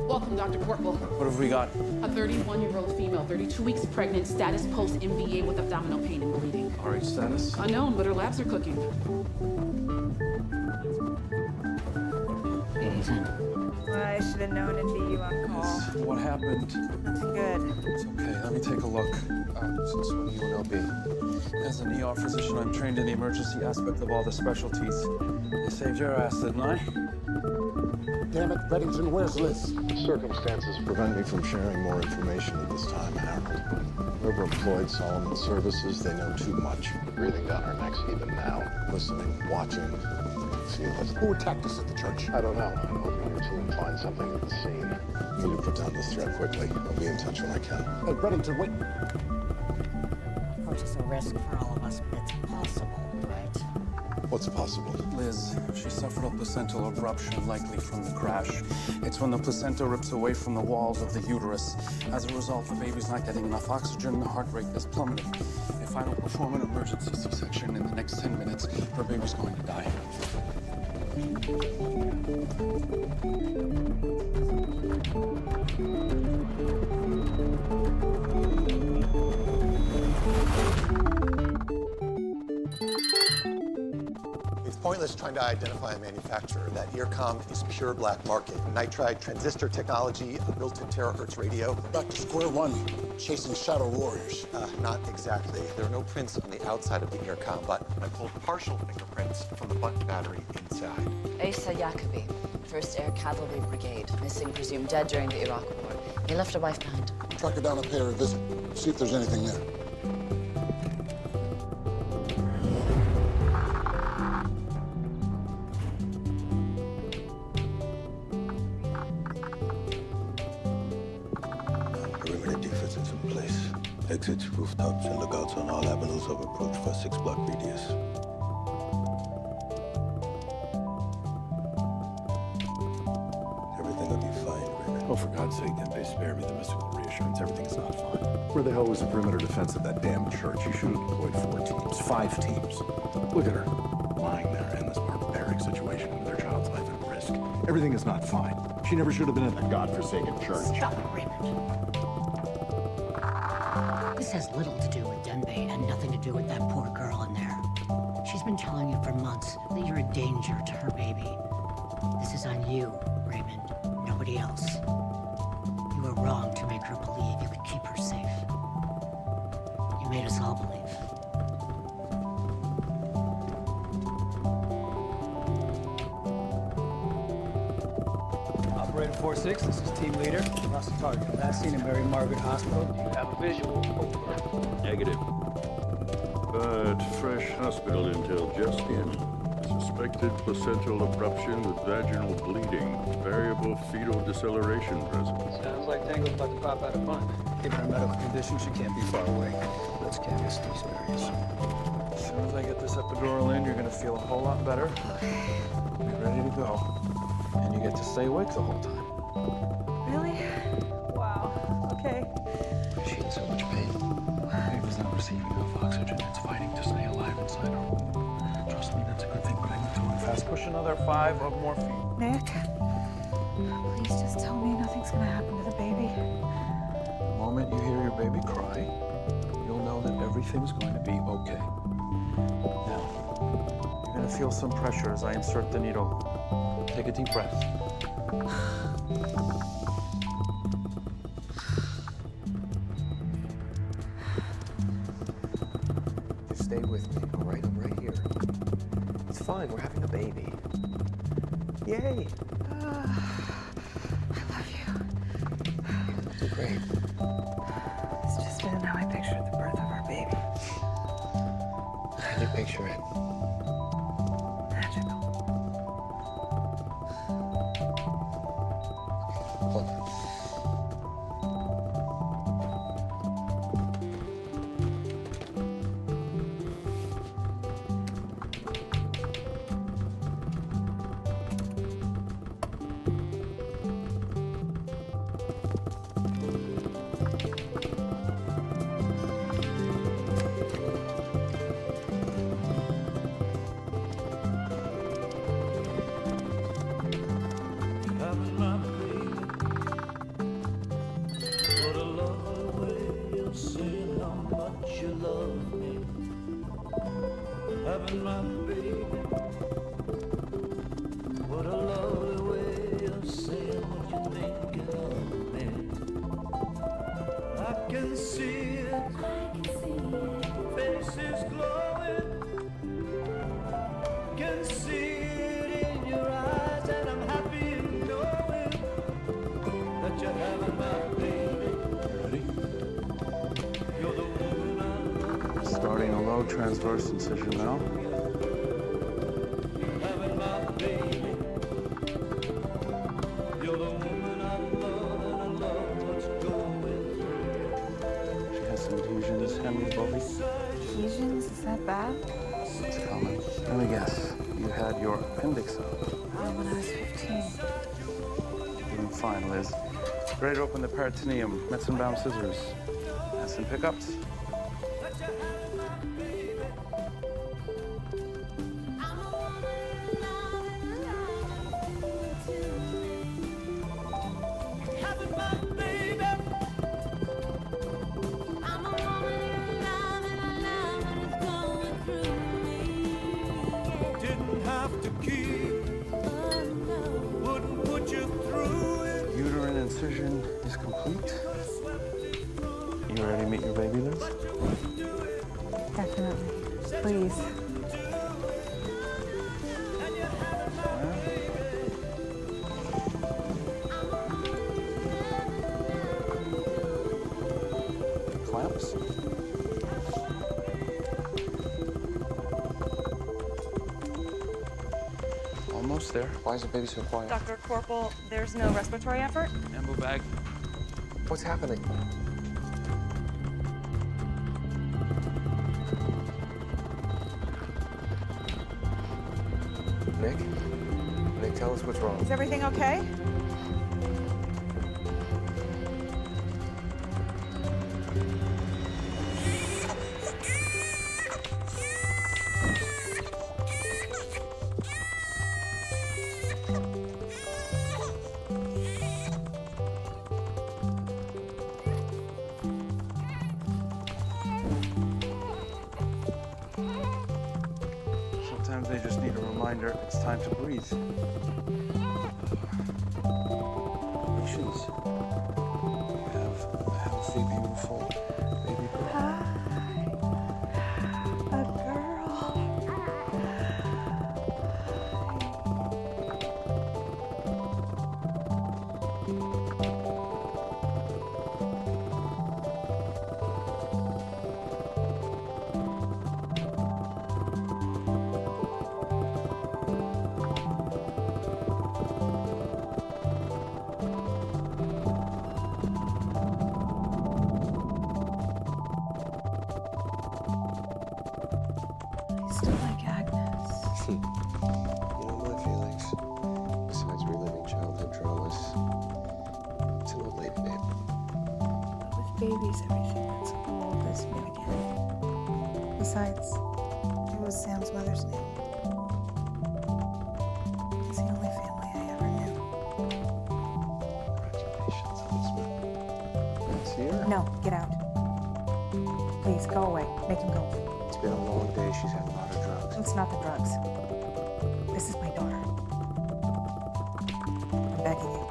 Welcome, Dr. Corporal. What have we got? A 31-year-old female, 32 weeks pregnant, status post-MVA with abdominal pain and bleeding. RH status? Unknown, but her labs are cooking. I should have known it'd be you on call. What happened? Nothing good. It's okay. Let me take a look. Since when are you an LB? As an ER physician, I'm trained in the emergency aspect of all the specialties. I saved your ass, didn't I? Damn it, Reddington, where's Liz? Circumstances prevent me from sharing more information at this time, Harold. Whoever employed Solomon's services, they know too much. Breathing down our necks even now. Listening, watching, feel it. Who attacked us at the church? I don't know. I'm hoping your team finds something at the scene. I need to put down this threat quickly. I'll be in touch when I can. Hey, Reddington, wait. Of course, it's a risk for all of us, but it's possible, right? What's possible? Liz, she suffered a placental abruption, likely from the crash. It's when the placenta rips away from the walls of the uterus. As a result, the baby's not getting enough oxygen, the heart rate is plummeting. If I don't perform an emergency C-section in the next 10 minutes, her baby's going to die. It's pointless trying to identify a manufacturer. That Earcom is pure black market. Nitride transistor technology, a built-in terahertz radio. Back to square one, chasing shadow warriors. Not exactly. There are no prints on the outside of the Earcom, but I pulled partial fingerprints from the button battery inside. Asa Yacobi, 1st Air Cavalry Brigade, missing, presumed dead during the Iraq War. He left a wife behind. Track her down and pay her a visit. See if there's anything there. Perimeter defenses in place. Exits, rooftops, and lookouts on all avenues of approach for a 6-block radius. Everything will be fine, Raymond. Oh, for God's sake, Dembe, spare me the mystical reassurance. Everything is not fine. Where the hell was the perimeter defense of that damn church? You should have deployed 4 teams, 5 teams. Look at her, lying there in this barbaric situation with her child's life at risk. Everything is not fine. She never should have been in that godforsaken church. Stop it, Raymond. This has little to do with Dembe and nothing to do with that poor girl in there. She's been telling you for months that you're a danger to her baby. This is on you, Raymond. Nobody else. You were wrong to make her believe you could keep her safe. You made us all believe. Operator 4-6, this is team leader. Lost the target. Last seen in Mary Margaret Hospital. Do you have a visual? Over. Negative. But fresh hospital intel just in. Suspected placental abruption with vaginal bleeding. Variable fetal deceleration present. Sounds like Tango's about to pop out of fun. Given her medical condition, she can't be far away. Let's canvass these areas. As soon as I get this epidural in, you're gonna feel a whole lot better. Be ready to go. And you get to stay awake the whole time. Really? Wow. Okay. Is she in so much pain? The baby's not receiving enough oxygen. It's fighting to stay alive inside her womb. Trust me, that's a good thing, but I need to move fast. Push another 5 of morphine. Nick, please just tell me nothing's gonna happen to the baby. The moment you hear your baby cry, you'll know that everything's going to be okay. Now, you're gonna feel some pressure as I insert the needle. Take a deep breath. Just stay with me, all right? I'm right here. It's fine. We're having a baby. Yay! I love you. You're great. This just isn't how I pictured the birth of our baby. How'd you picture it? Magical. Hold on. Having my baby. What a lovely way of saying how much you love me. Having my baby. What a lovely way of saying what you're thinking of me. I can see it. Faces glowing. Can see it in your eyes, and I'm happy in knowing that you're having my baby. Ready? You're the woman I love. Starting a low transverse incision now. Having my baby. You're the woman I love, and I love what's going through. She has some adhesions, Henry Bobby. Adhesions? Is that bad? It's common. Let me guess. You had your appendix out. When I was 15. Doing fine, Liz. Ready to open the peritoneum. Metzenbaum scissors. And some pickups. Didn't have to keep, wouldn't put you through it. Uterine incision is complete. You ready to meet your baby, Liz? Definitely. Please. Clamps. Almost there. Why is the baby so quiet? Dr. Corporal, there's no respiratory effort? Ambo bag. What's happening? Nick? Nick, tell us what's wrong. Is everything okay? Sometimes they just need a reminder it's time to breathe. Patience. You have a healthy, beautiful baby girl. A girl. I still like Agnes. You know my feelings. Besides reliving childhood traumas, it's an old lady name. But with babies, everything that's old is new again. Besides, it was Sam's mother's name. It's the only family I ever knew. Congratulations, Elizabeth. That's here. No, get out. Please, go away. Make him go. It's been a long day. She's had a lot of drugs. It's not the drugs. This is my daughter. I'm begging you.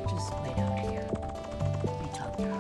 Just wait out here. Let me talk to her.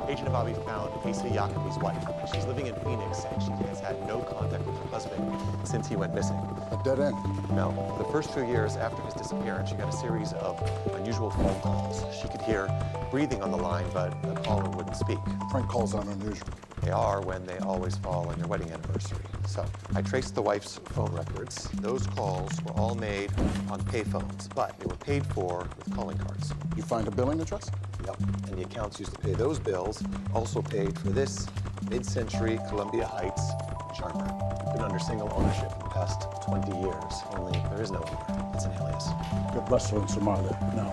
Agent Ababi found Asa Jacobi's wife. She's living in Phoenix, and she has had no contact with her husband since he went missing. A dead end. No. For the first few years after his disappearance, she got a series of unusual phone calls. She could hear breathing on the line, but the caller wouldn't speak. Prank calls aren't unusual. They are when they always fall on your wedding anniversary. So I traced the wife's phone records. Those calls were all made on payphones, but they were paid for with calling cards. You find a billing address? Yep. And the accounts used to pay those bills also paid for this mid-century Columbia Heights charmer. Been under single ownership for the past 20 years. Only there is no owner. It's an alias. Good wrestler in Somalia. No.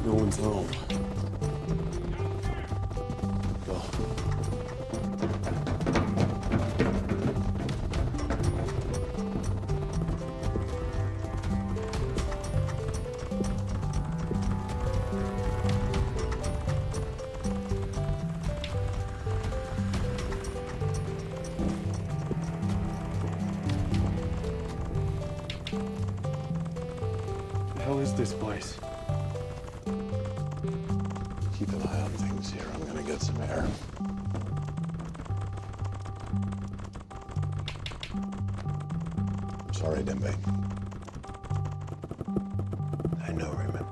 No one's home. Go. The hell is this place? Keep an eye on things here. I'm gonna get some air. I'm sorry, Dembe. I know, Raymond.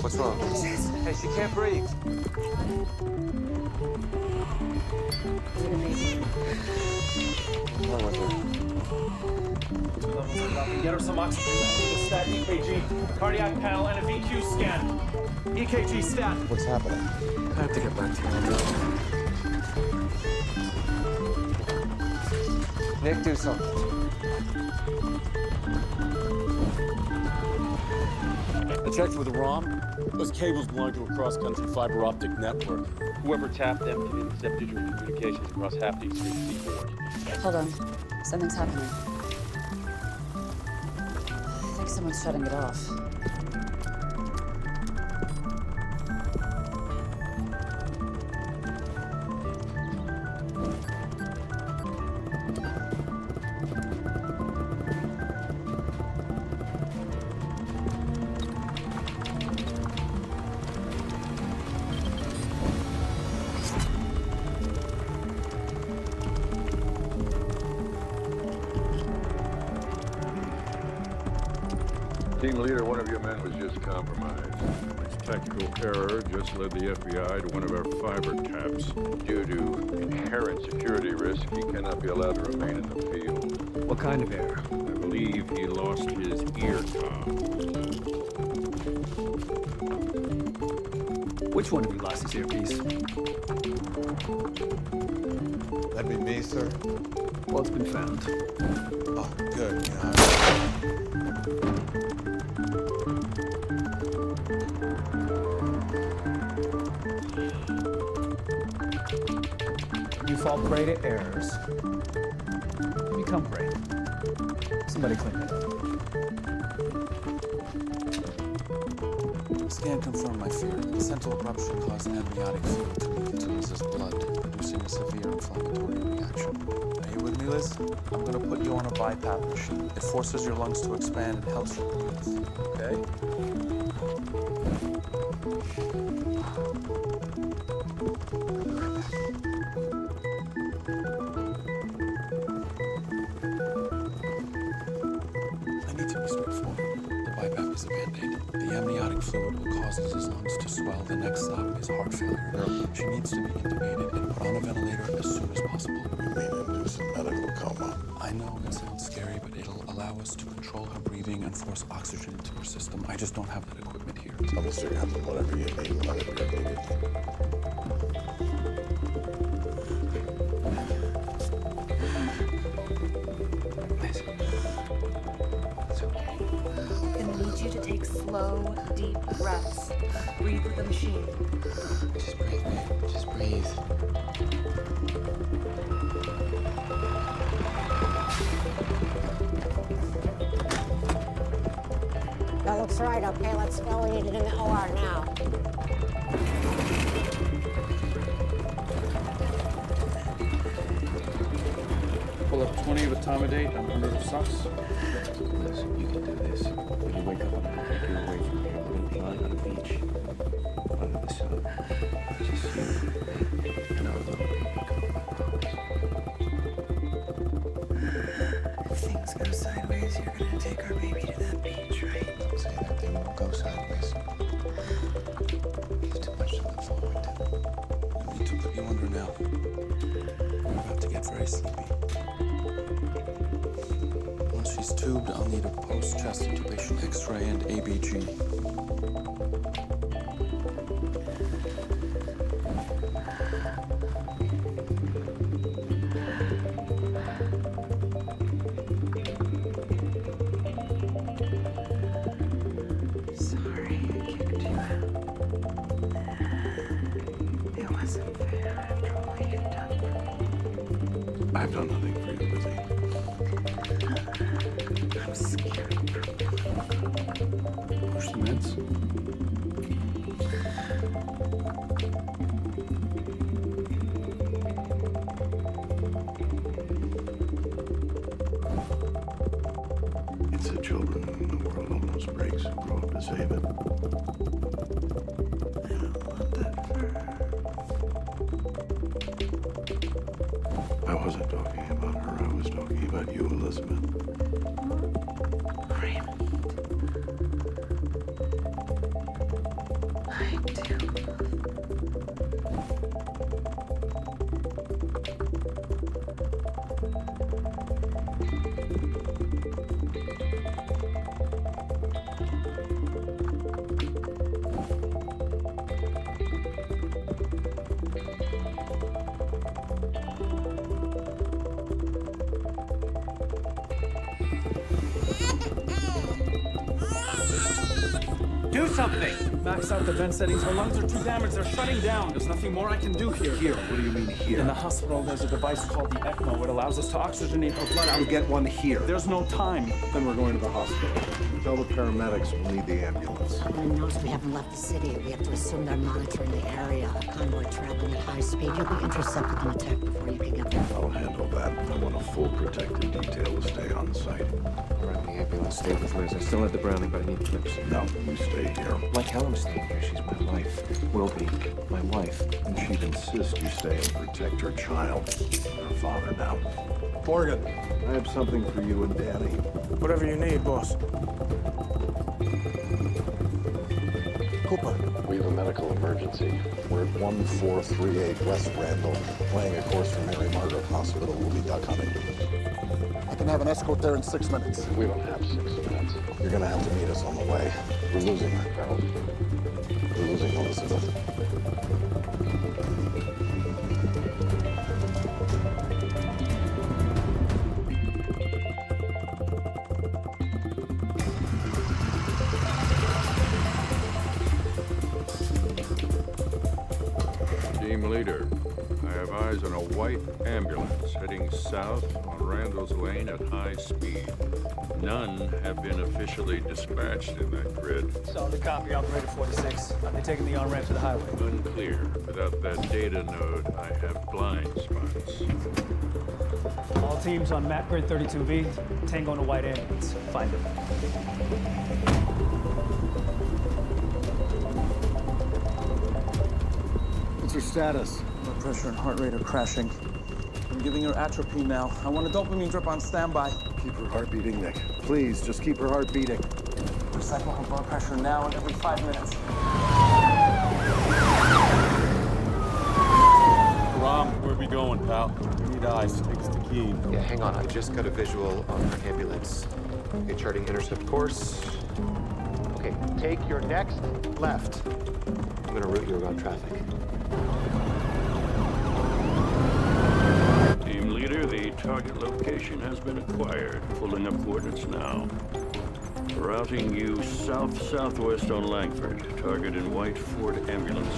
What's wrong? Hey, she can't breathe. What's wrong with her? 2 levels of nothing. Get her some oxygen. A stat EKG, a cardiac panel, and a VQ scan. EKG stat. What's happening? I have to get back to you. Nick, do something. I checked with ROM. Those cables belong to a cross-country fiber optic network. Whoever tapped them can intercept digital communications across half the extreme seaboard. Hold on. Something's happening. I think someone's shutting it off. Team leader, one of your men was just compromised. His tactical error just led the FBI to one of our fiber taps. Due to inherent security risk, he cannot be allowed to remain in the field. What kind of error? I believe he lost his ear tom. Which one of you lost his earpiece? That'd be me, sir. Well, it's been found. Oh, good. You fall prey to errors. You become prey. Somebody clean it up. Scan confirmed my fear. The central eruption caused amniotic fluid to leak into Liz's blood, producing a severe inflammatory reaction. Are you with me, Liz? I'm gonna put you on a BiPAP machine. It forces your lungs to expand and helps you breathe. Okay? I need to be straightforward. The BiPAP is a band-aid. The amniotic fluid will cause Liz's lungs to swell. The next stop is heart failure. She needs to be intubated and put on a ventilator as soon as possible. You mean induce a medical coma? I know it sounds scary, but it'll allow us to control her breathing and force oxygen into her system. I just don't have that equipment here. Tell Mr. Hampton whatever you need whenever you need it. I need you to take slow, deep breaths. Breathe with the machine. Just breathe, babe. Just breathe. That looks right. Okay, let's go. We need it in the OR now. Pull up 20 of etomidate and 100 of sus. Listen, you can do this. When you wake up, I'm gonna take you away from here. We're gonna be lying on the beach, under the sun. Just you and our little baby girl, I promise. If things go sideways, you're gonna take our baby to that beach, right? Don't say that. They won't go sideways. It's too much to look forward to. I need to put you under now. You're about to get very sleepy. Once she's tubed, I'll need a post-chest intubation X-ray and ABG. Sorry, I kicked you out. It wasn't fair after all you've done for me. I've done nothing for you, Lizzie. I'm scared. Push the meds. It's the children when the world almost breaks who grow up to save it. Elizabeth. Do something! Max out the vent settings. Her lungs are too damaged. They're shutting down. There's nothing more I can do here. Here? What do you mean here? In the hospital, there's a device called the ECMO. It allows us to oxygenate her blood. We'll get one here. There's no time. Then we're going to the hospital. Tell the paramedics we'll need the ambulance. Everyone knows we haven't left the city. We have to assume they're monitoring the area. A convoy traveling at high speed. You'll be intercepted and attacked before you can get there. I'll handle that. I want a full protected detail to stay on site. All right, the ambulance. Stay with Liz. I still have the Browning, but I need clips. No, you stay here. Like hell I'm staying here. She's my wife. Will be my wife. And she'd insist you stay and protect her child. Her father now. Morgan, I have something for you and Danny. Whatever you need, boss. Cooper. We have a medical emergency. We're at 1438 West Randall, laying a course for Mary Margaret Hospital. We'll be duck hunting. I can have an escort there in 6 minutes. We don't have 6 minutes. You're gonna have to meet us on the way. We're losing her, Harold. We're losing Elizabeth. Team leader, I have eyes on a white ambulance heading south on Randall's Lane at high speed. None have been officially dispatched in that grid. Solid copy, Operator 46. Are they taking the on-ramp to the highway? Unclear. Without that data node, I have blind spots. All teams on map grid 32B. Tango on a white ambulance. Find them. What's her status? Blood pressure and heart rate are crashing. I'm giving her atropine now. I want a dopamine drip on standby. Keep her heart beating, Nick. Please, just keep her heart beating. Recycle her blood pressure now and every 5 minutes. Ram, where are we going, pal? We need eyes. Take us to Keene. Yeah, hang on. I just got a visual on her ambulance. Okay, charting intercept course. Okay, take your next left. I'm gonna route you around traffic. Team leader, the target location has been acquired. Pulling up coordinates now. Routing you south-southwest on Langford. Target in white Ford ambulance.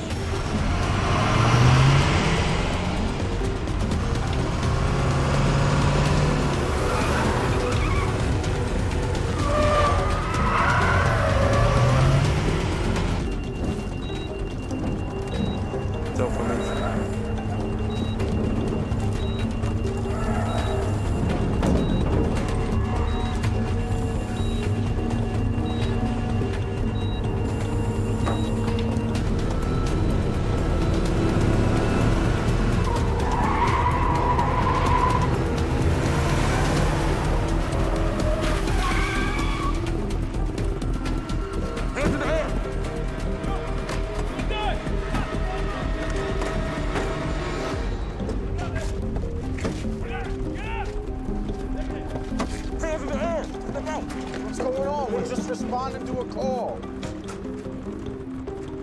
What's going on? We're just responding to a call.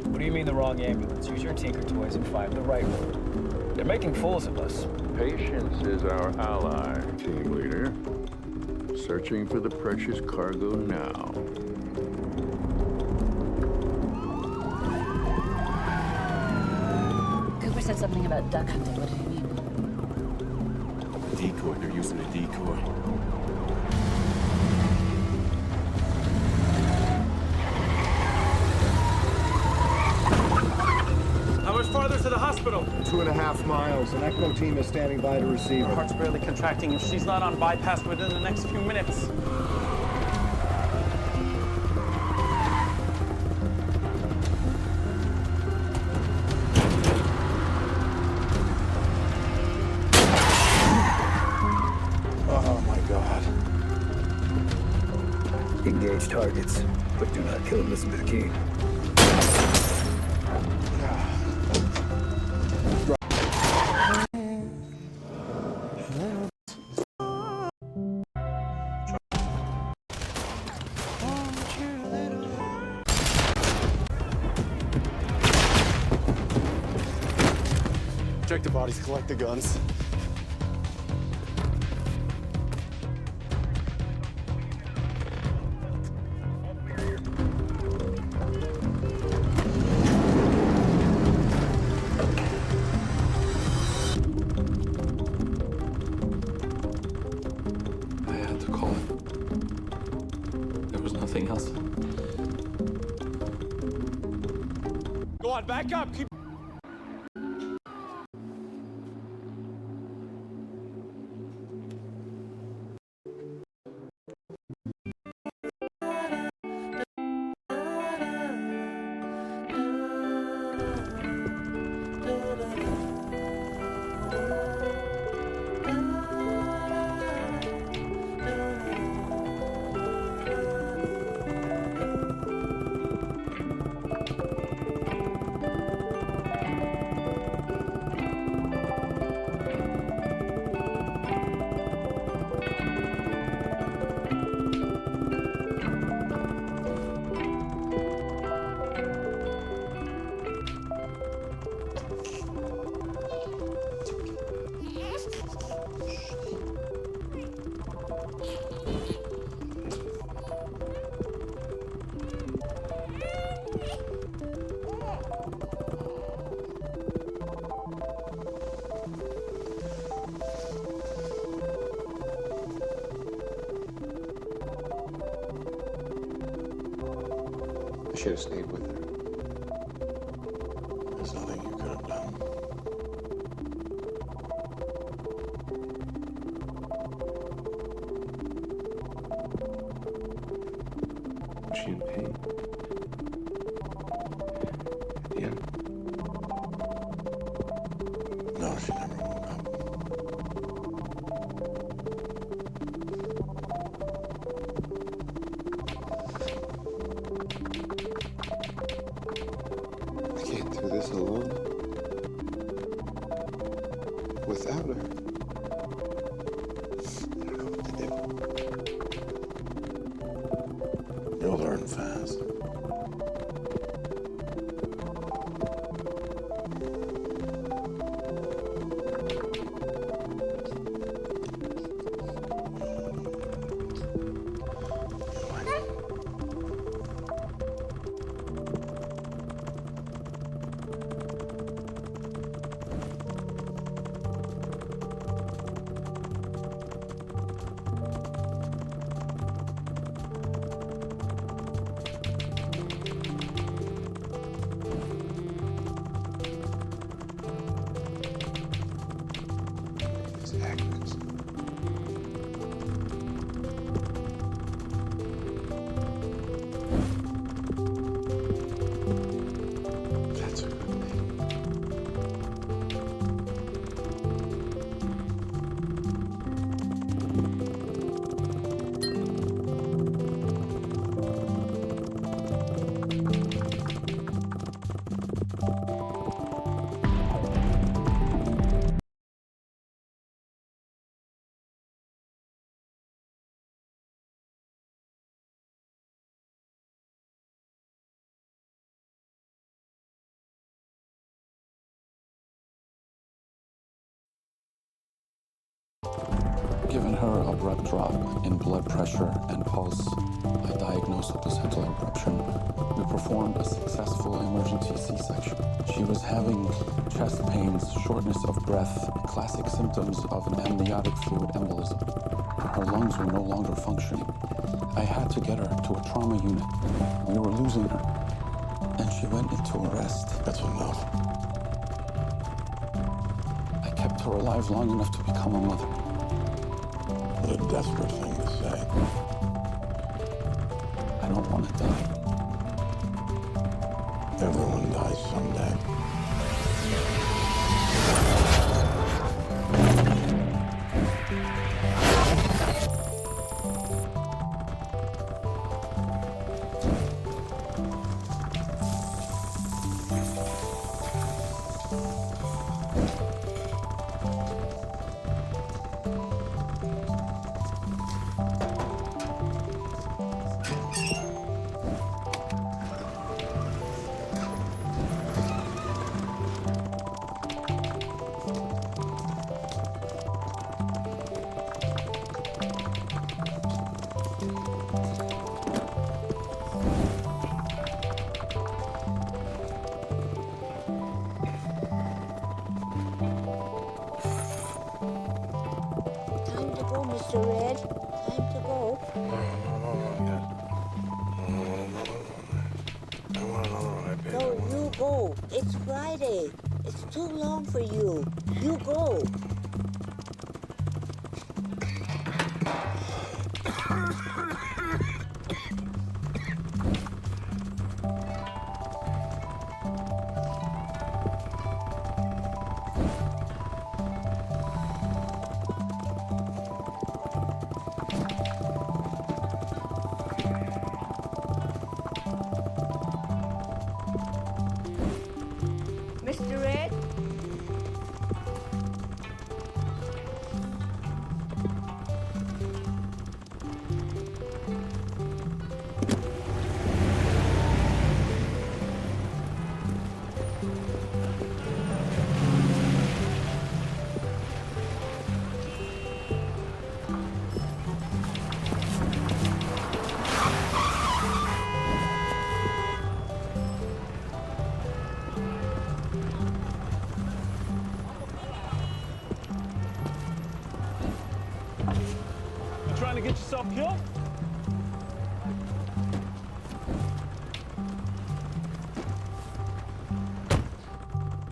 What do you mean the wrong ambulance? Use your tinker toys and find the right one. They're making fools of us. Patience is our ally, team leader. Searching for the precious cargo now. Cooper said something about duck hunting. What do you mean? A decoy. They're using a decoy. How much farther to the hospital? 2.5 miles. An ECMO team is standing by to receive Her her. heart's barely contracting. If she's not on bypass within the next few minutes. Oh my God. Engage targets, but do not kill Elizabeth King. Check the bodies, collect the guns. I had to call it. There was nothing else. Go on, back up. Keep. I should have stayed with her. There's nothing you could have done. Was she in pain? At the end? No, she never woke up. I can't do this alone. Without her. I don't know what to do. You'll learn fast. It's Agnes. That's a good name. Given her abrupt drop in blood pressure and pulse, I diagnosed a placental abruption. We performed a successful emergency C-section. She was having chest pains, shortness of breath, classic symptoms of an amniotic fluid embolism. Her lungs were no longer functioning. I had to get her to a trauma unit. We were losing her, and she went into arrest. That's enough. I kept her alive long enough to become a mother. What a desperate thing to say. I don't want to die. Everyone dies someday. Time to go, Mr. Red. Time to go. No, you go. It's Friday. It's too long for you. You go. Mr. Red? You trying to get yourself killed?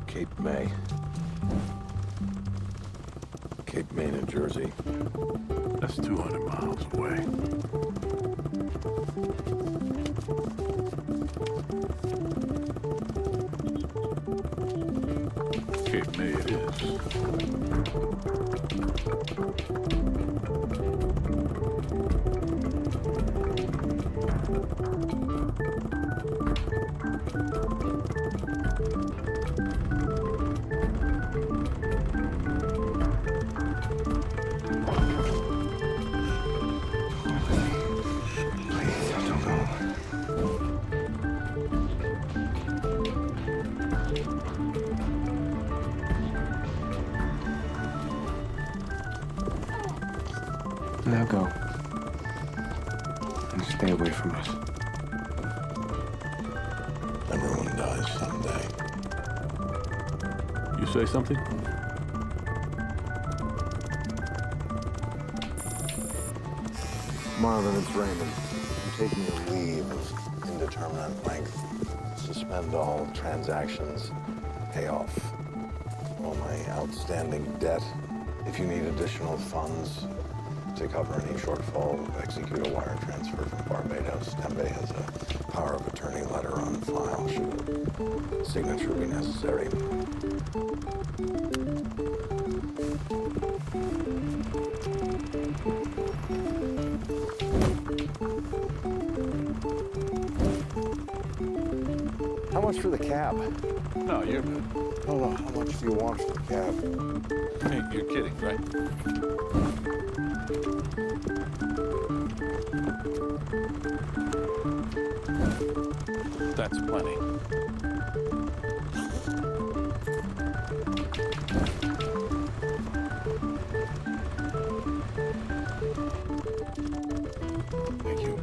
Cape May. Cape May, New Jersey. That's 200 miles away. Cape May it is. Now go. And stay away from us. Everyone dies someday. You say something? Marvin, it's Raymond. I'm taking a leave of indeterminate length. Suspend all transactions. Pay off all my outstanding debt. If you need additional funds to cover any shortfall, execute a wire transfer from Barbados. Dembe has a power of attorney letter on file. Should signature be necessary. How much for the cab? No, you're good. No, how much do you want for the cab? Hey, you're kidding, right? That's plenty. Thank you.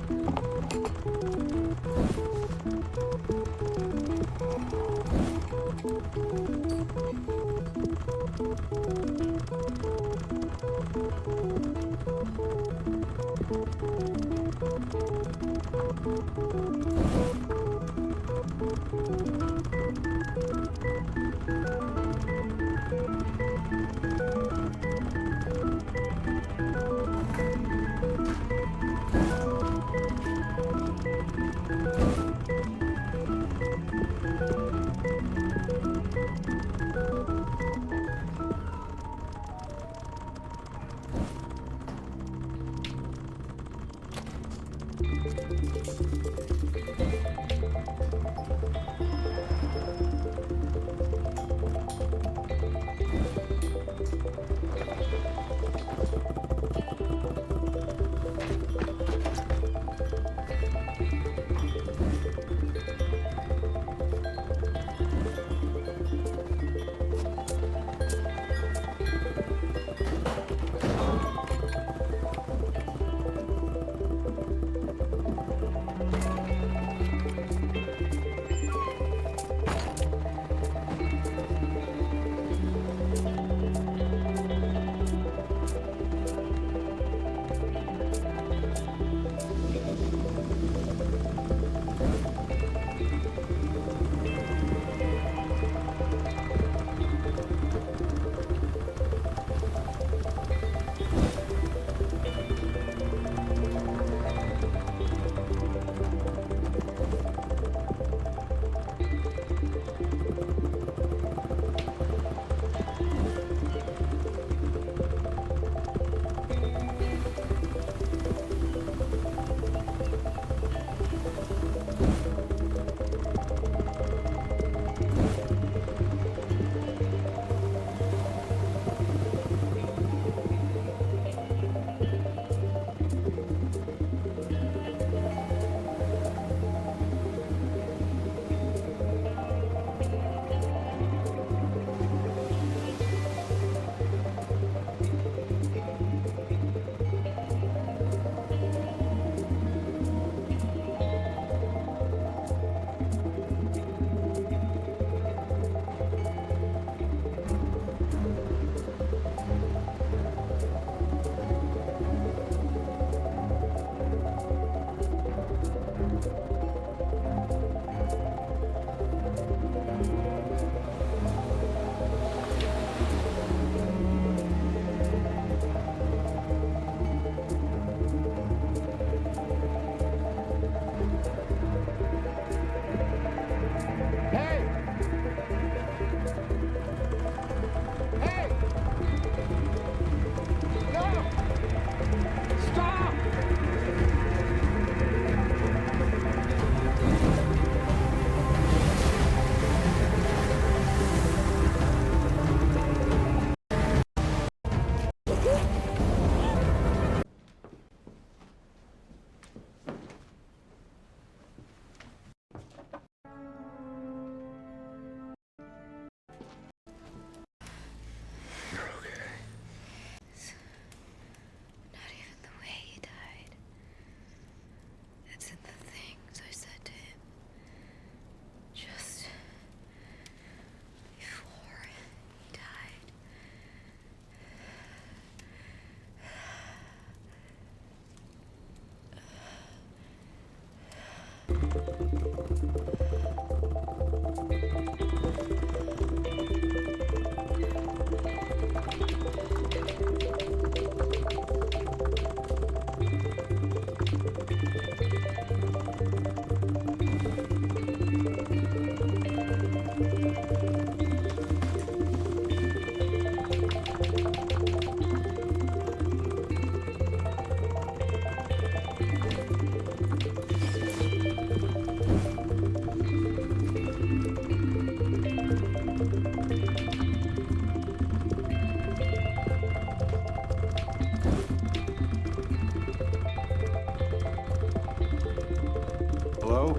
Hello?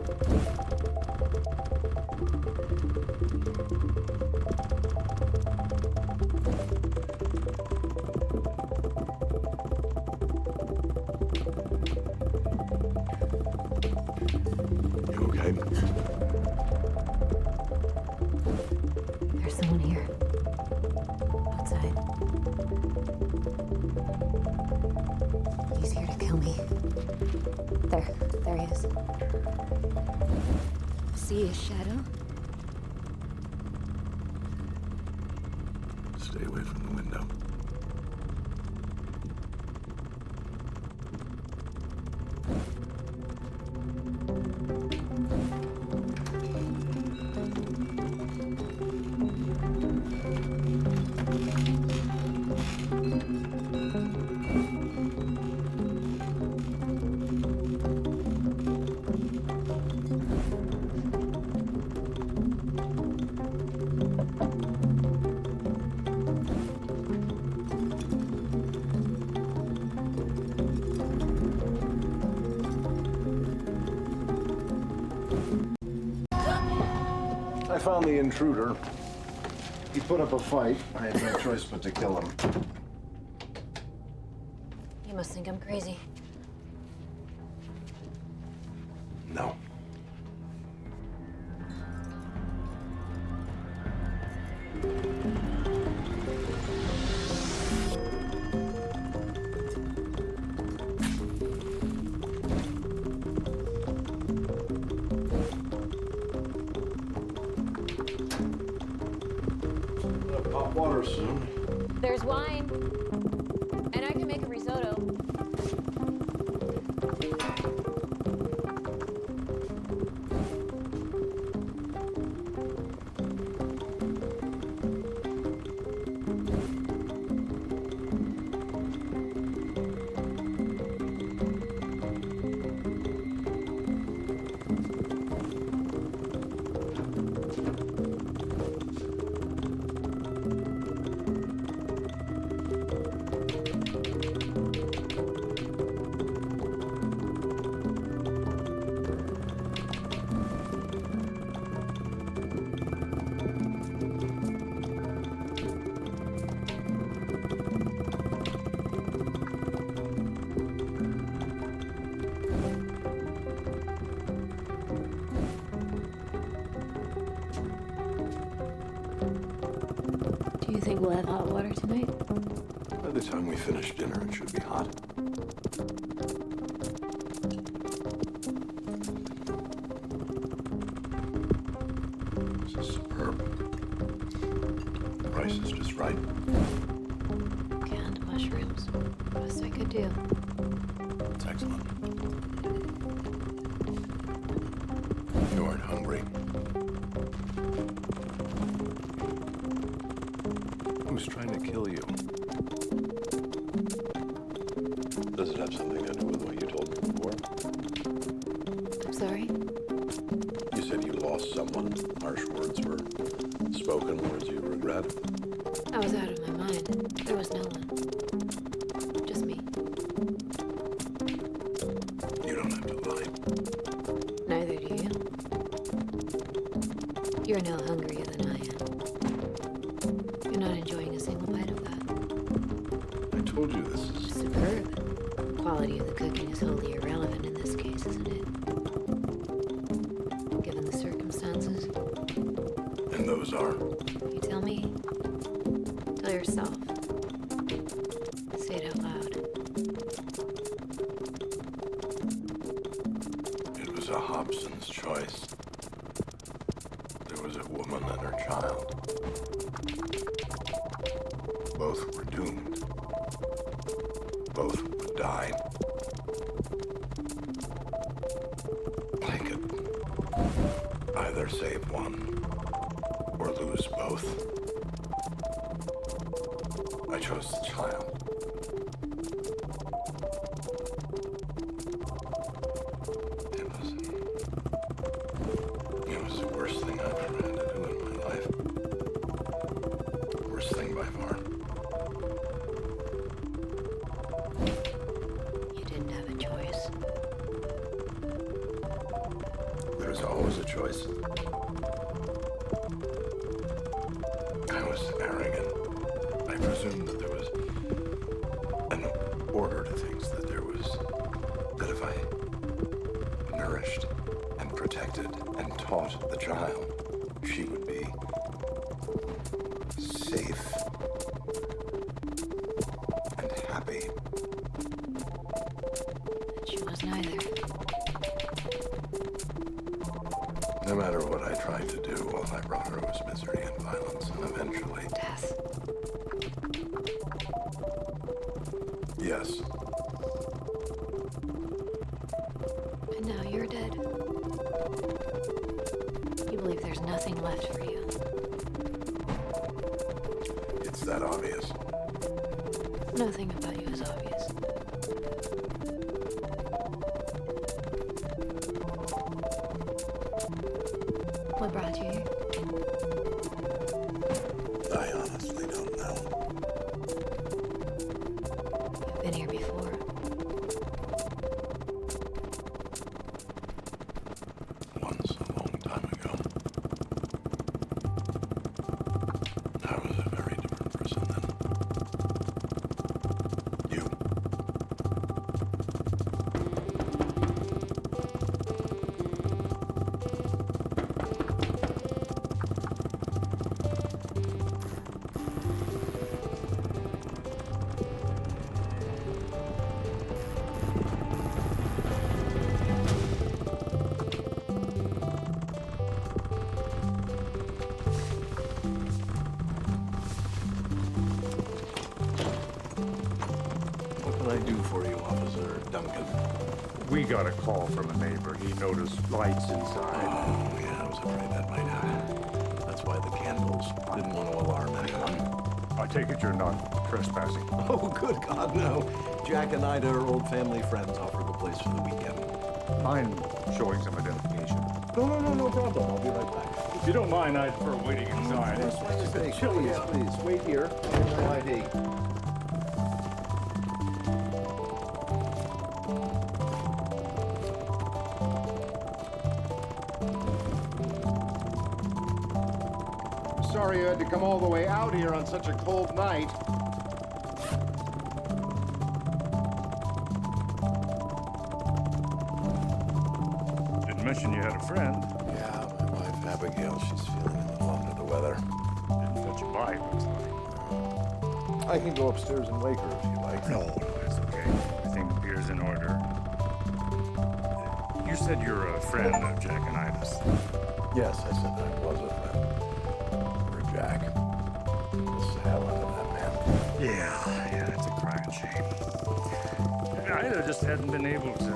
You okay? There's someone here. Outside. He's here to kill me. There he is. See his shadow? Stay away from the window. I found the intruder. He put up a fight. I had no choice but to kill him. You must think I'm crazy. No. Hot water soon. There's wine. And I can make a risotto. Do you think we'll have hot water tonight? By the time we finish dinner, it should be hot. This is superb. The price is just right. Canned mushrooms. Best I could do. It's excellent. You aren't hungry. Who's trying to kill you? Does it have something to do with what you told me before? I'm sorry? You said you lost someone. Harsh words were spoken, words you regret. I was out of my mind. There was no one. Just me. You don't have to lie. Neither do you. You're no hungrier than I am. You're not enjoying a single bite of that. I told you this is superb. The quality of the cooking is wholly irrelevant in this case, isn't it? Given the circumstances. And those are? You tell me. Tell yourself. Say it out loud. It was a Hobson's choice. There was a woman and her child. Both were doomed. Both would die. I could either save one or lose both. I chose the child. It was the worst thing I've ever had to do in my life. Worst thing by far. You didn't have a choice. always a choice. I was arrogant. I presumed that there was an order to things, that if I nourished and protected and taught the child, she would be safe and happy. She was neither. No matter what I tried to do, all I brought her was misery and violence, and eventually... Death. Yes. And now you're dead. You believe there's nothing left for you. It's that obvious. Nothing about you is obvious. What brought you here? I honestly don't know. You've been here before. Once, a long time ago. I was a very different person then. You. What can I do for you, Officer Duncan? We got a call from a neighbor. He noticed lights inside. Oh, yeah, I was afraid that might happen. That's why the candles. Didn't want to alarm anyone. I take it you're not trespassing. Oh, good God, no. Jack and Ida are old family friends, offered the place for the weekend. Mind showing some identification? No problem. I'll be right back. If you don't mind, I'd prefer waiting inside. Yes, It's a bit please, chilly please, out. please, wait here. Here's my ID. Sorry you had to come all the way out here on such a cold night. Didn't mention you had a friend. Yeah, my wife Abigail, she's feeling a little under the weather. Didn't fetch a bite, looks like. I can go upstairs and wake her if you like. No, it's okay. I think the beer's in order. You said you're a friend of Jack and Ida's. Yes, I said I was a friend. For Jack. The hell out of that man. Yeah, it's a crying shame. Ida just hadn't been able to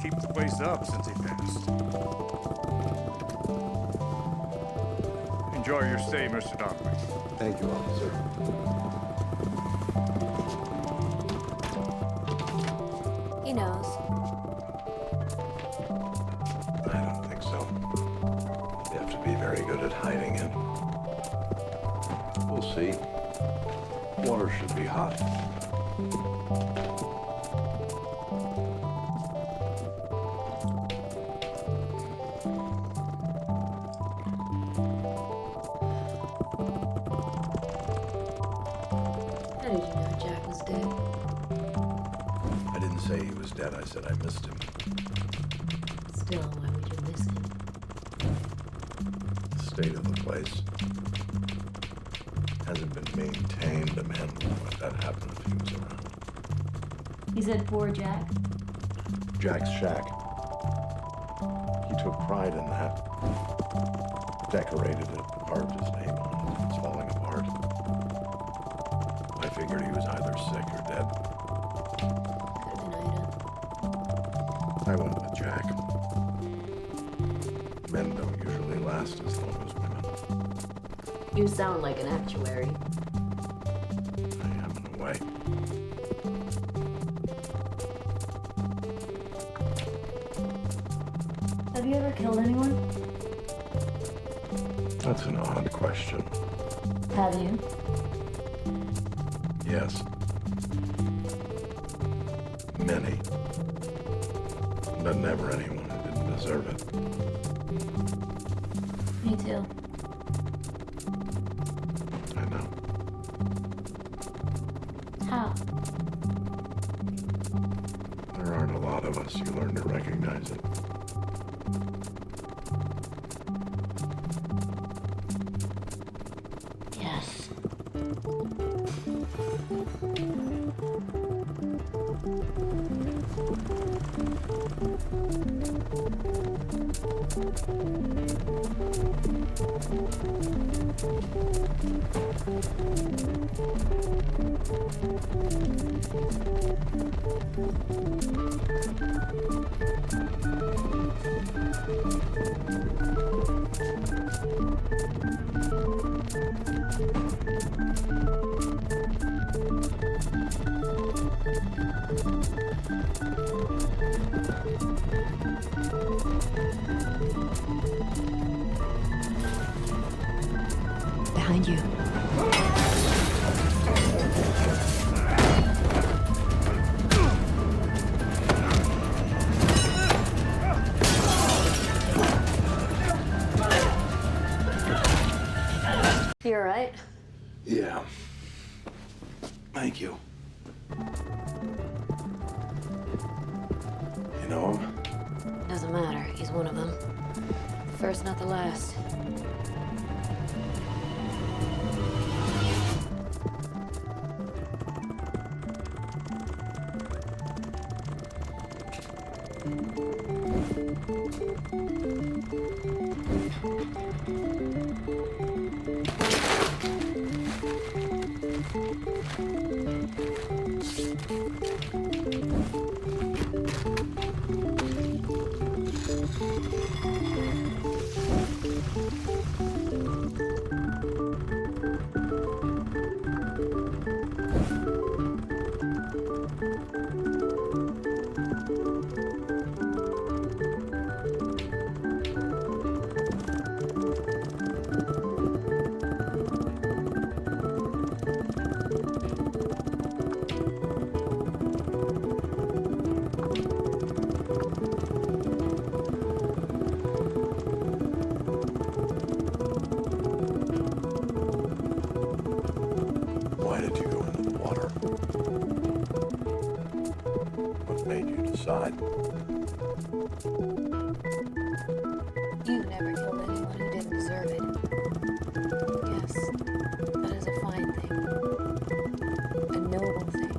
keep the place up since he passed. Enjoy your stay, Mr. Donnelly. Thank you, officer. He knows. I don't think so. You have to be very good at hiding it. We'll see. Water should be hot. How did you know Jack was dead? I didn't say he was dead. I said I missed him. Still, why would you miss him? The state of the place hasn't been maintained. A man would let that happen if he was around. He said poor Jack? Jack's shack. He took pride in that. Decorated it, carved his name on it. It's falling apart. I figured he was either sick or dead. Could have been Ida. I went with Jack. Men don't usually last as long as women. You sound like an actuary. I am in a way. Have you ever killed anyone? That's an odd question. Have you? Yes. Many. But never anyone who didn't deserve it. Me too. I know. How? There aren't a lot of us. You learn to recognize it. Yes. Behind you. You all right? Yeah. Thank you. You know him? Doesn't matter. He's one of them. First, not the last. Why did you go into the water? What made you decide? You've never killed anyone who didn't deserve it. Yes, that is a fine thing. A noble thing.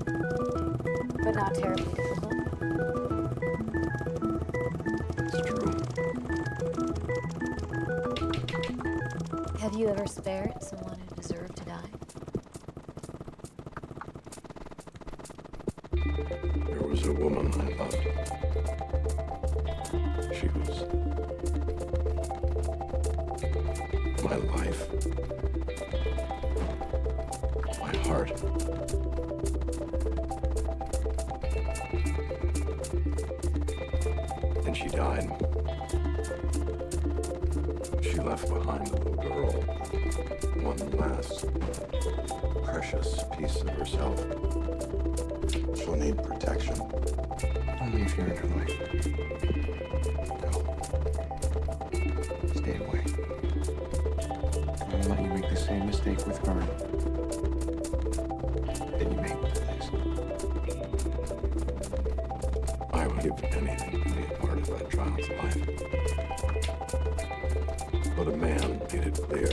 But not terribly difficult. It's true. Have you ever spared someone who deserved to die? There was a woman I loved. She was my life, my heart. And she died. She left behind a little girl, one last precious piece of herself. She'll need protection. Only if you're in her life. No. Stay away. I won't let you make the same mistake with her that you made with Liz. I would give anything to be a part of that child's life. But a man made it clear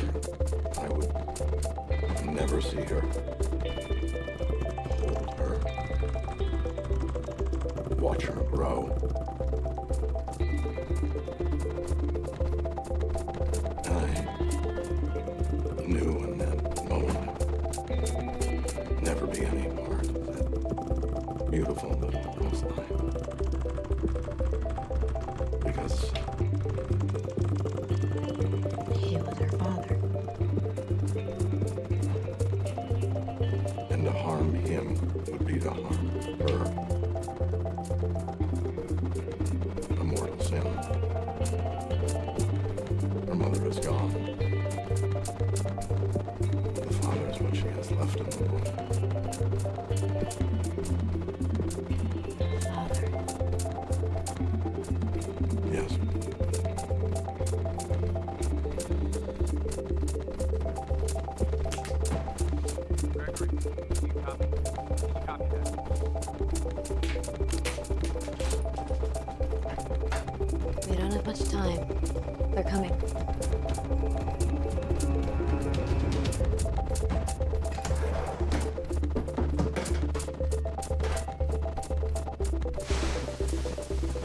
I would never see her, hold her, watch her grow. And I knew in that moment I'd never be any part of that beautiful little girl's life. Because He was her father. and to harm him would be to harm her. A mortal sin. Her mother is gone. The father is what she has left in the womb. Father. Yes. much time. They're coming.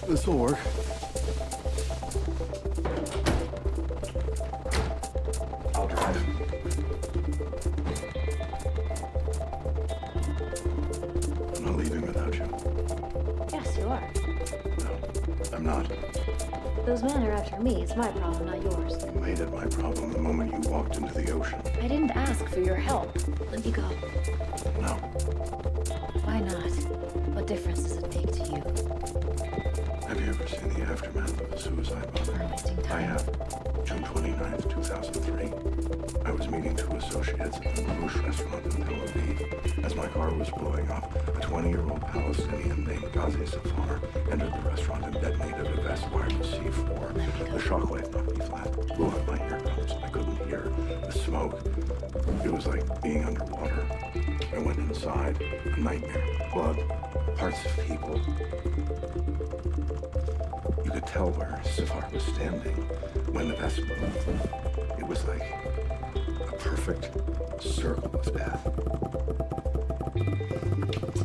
This'll work. I'll drive. I'm not leaving without you. Yes, you are. I'm not. Those men are after me. It's my problem, not yours. You made it my problem the moment you walked into the ocean. I didn't ask for your help. Let me go. No. Why not? What difference does it make to you? Have you ever seen the aftermath of a suicide bomber? I have. June 29th, 2003. I was meeting two associates at the Rouge restaurant in Tel Aviv. As my car was blowing up, a 20-year-old Palestinian named Ghazi Safar entered the restaurant and detonated a vest wired to C4. The shockwave knocked me flat, blew out my eardrums. I couldn't hear. The smoke. It was like being underwater. I went inside. A nightmare. Blood. Parts of people. You could tell where Safar was standing when the vest blew. It was like a perfect circle of death.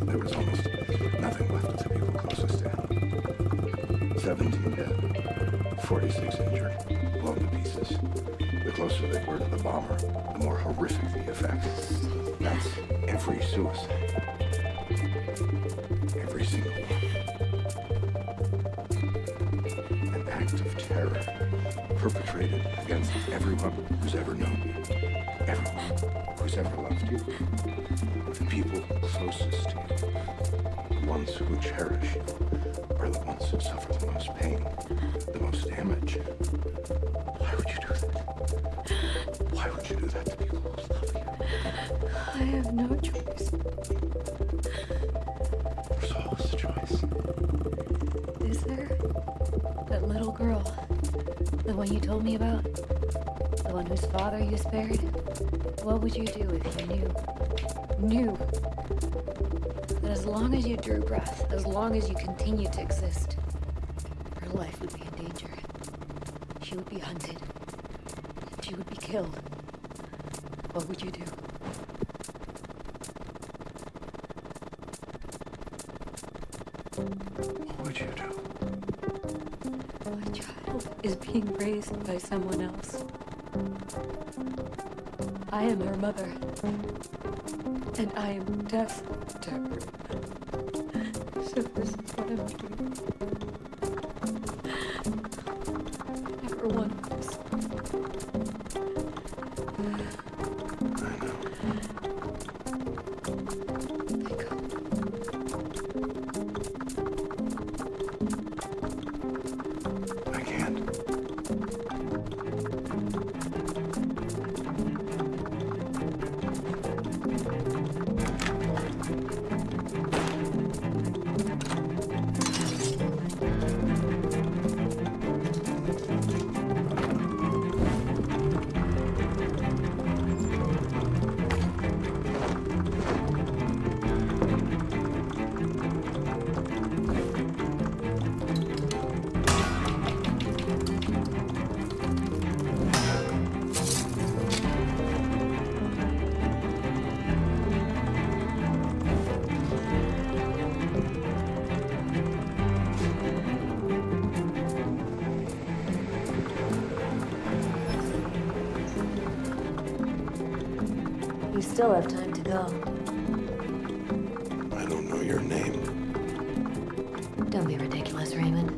There was almost nothing left of the people closest to him. 17 dead, 46 injured, blown to pieces. The closer they were to the bomber, the more horrific the effect. That's every suicide. Every single one. An act of terror perpetrated against everyone who's ever known you. Everyone who's ever loved you. The people closest to you. The ones who cherish you are the ones who suffer the most pain, the most damage. Why would you do that? Why would you do that to people who love you? I have no choice. There's always a choice. Is there? That little girl. The one you told me about? The one whose father you spared? What would you do if you knew that as long as you drew breath, as long as you continued to exist, her life would be in danger? She would be hunted. She would be killed. What would you do? What would you do? My child is being raised by someone else. I am her mother, and I am deaf to her. So this is what I'm doing. Never wanted this. I can't. You still have time to go. I don't know your name. Don't be ridiculous, Raymond.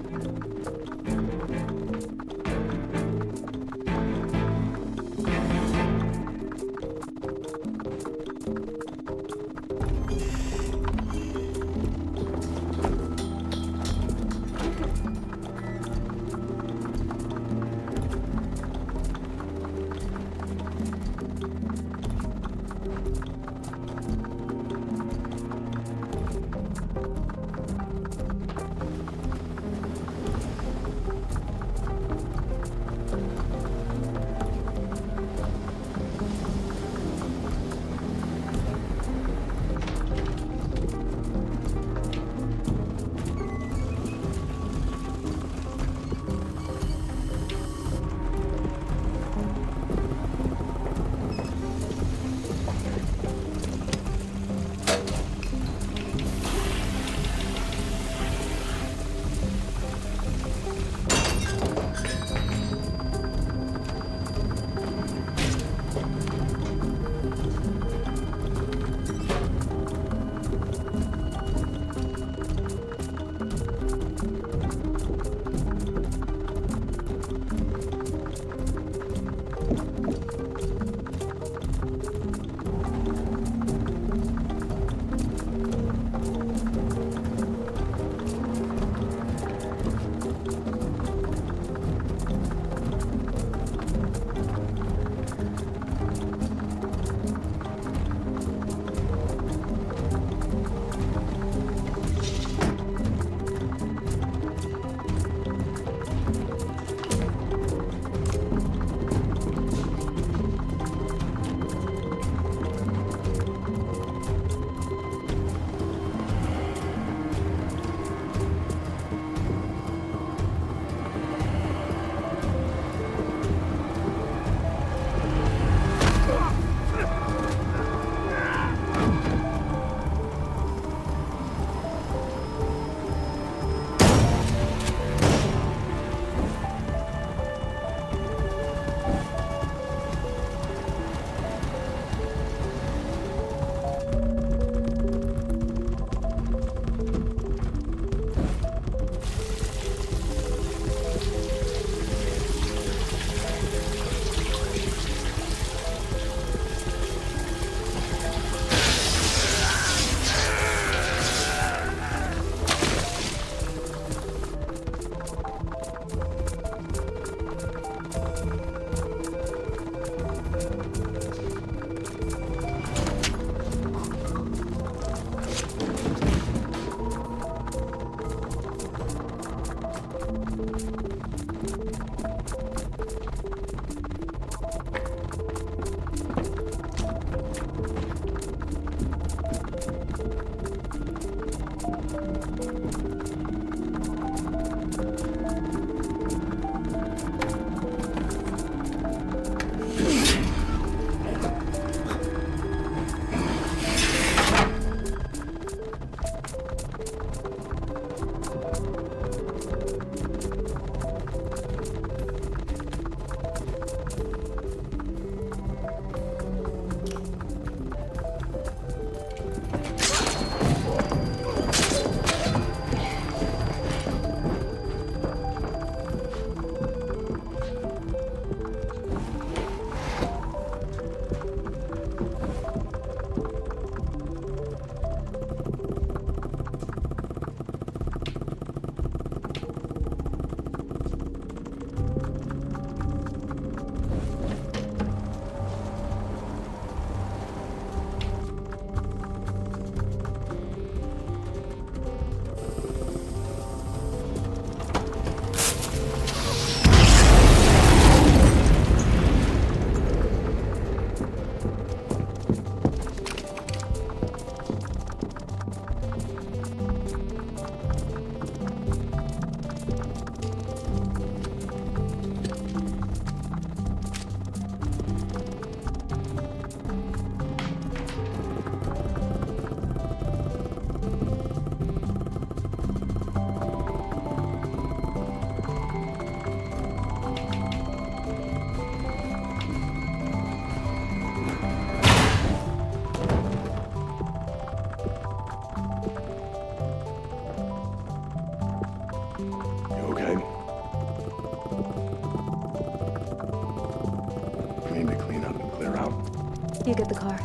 You get the car.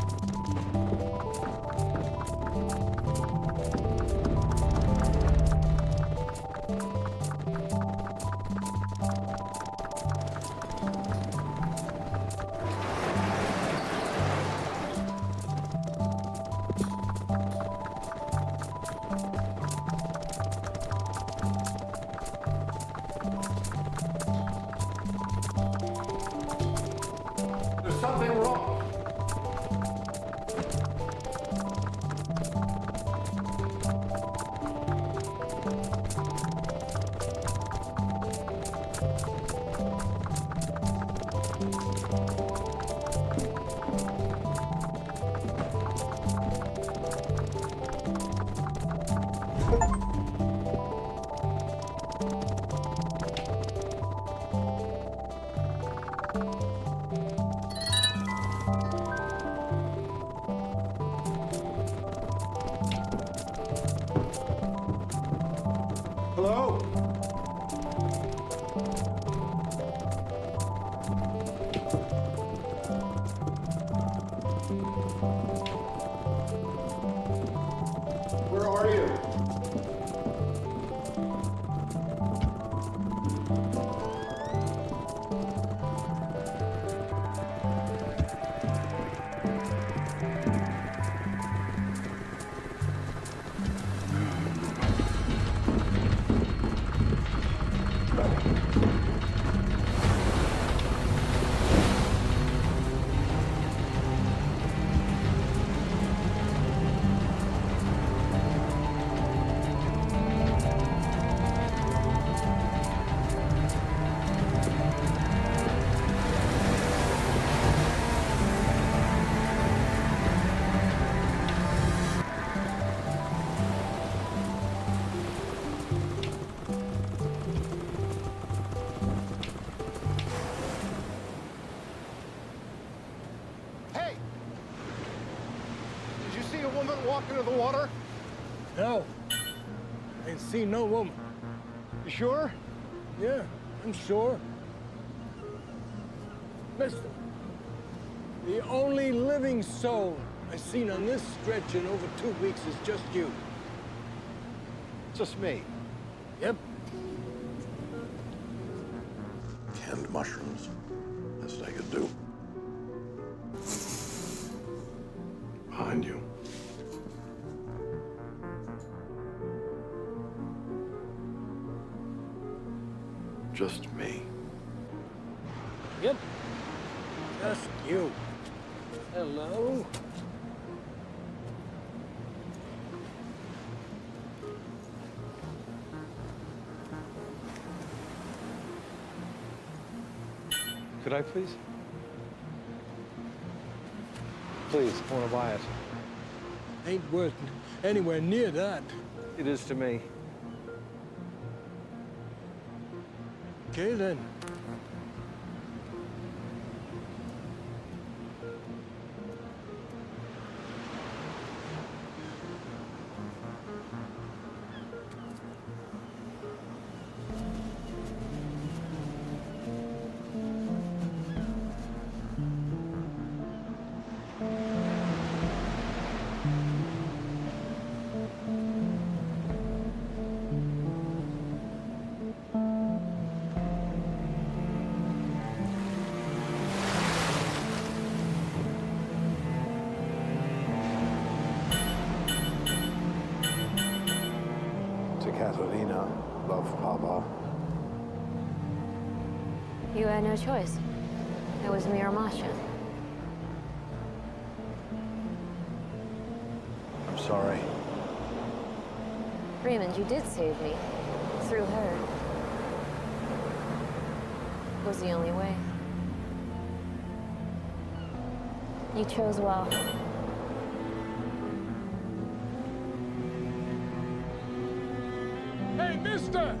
There's something wrong. Hello? Where are you? Hey! Did you see a woman walk into the water? No. Ain't seen no woman. You sure? Yeah, I'm sure. Mister, the only living soul I've seen on this stretch in over 2 weeks is just you. Just me. Yep. Canned mushrooms. Best I could do. Behind you. Just me. Yep. Just you. Hello? Could I please? Please, I want to buy it. Ain't worth anywhere near that. It is to me. Okay, then. To Catalina, love Papa. You had no choice. It was me or Masha. I'm sorry. Raymond, you did save me. Through her. It was the only way. You chose well. Hey, mister!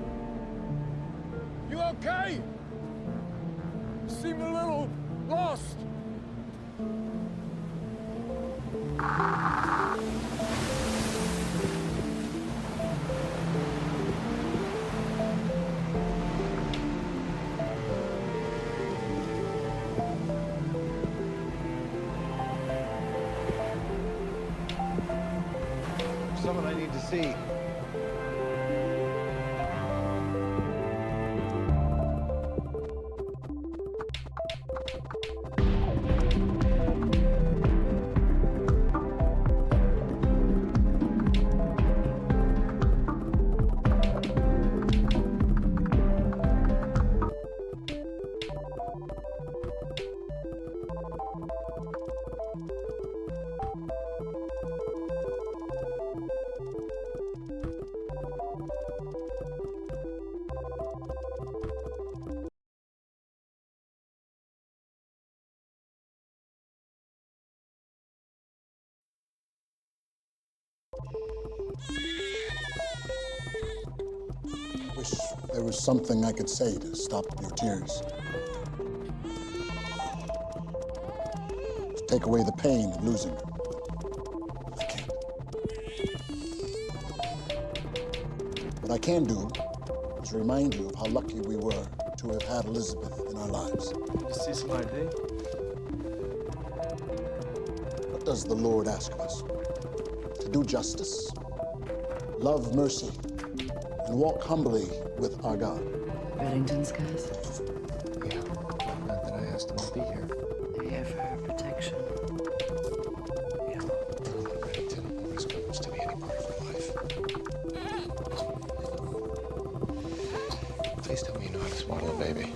You okay? You seem a little lost. Someone I need to see. Wish there was something I could say to stop your tears. To take away the pain of losing her. I can't. What I can do is remind you of how lucky we were to have had Elizabeth in our lives. Is this my day? What does the Lord ask of us? To do justice, love mercy, and walk humbly with our God. Reddington's guys? Yeah. Not that I asked them to be here. They're here for her protection. Yeah. Reddington always comes to be any part of my life. Please tell me you know how to swaddle a baby.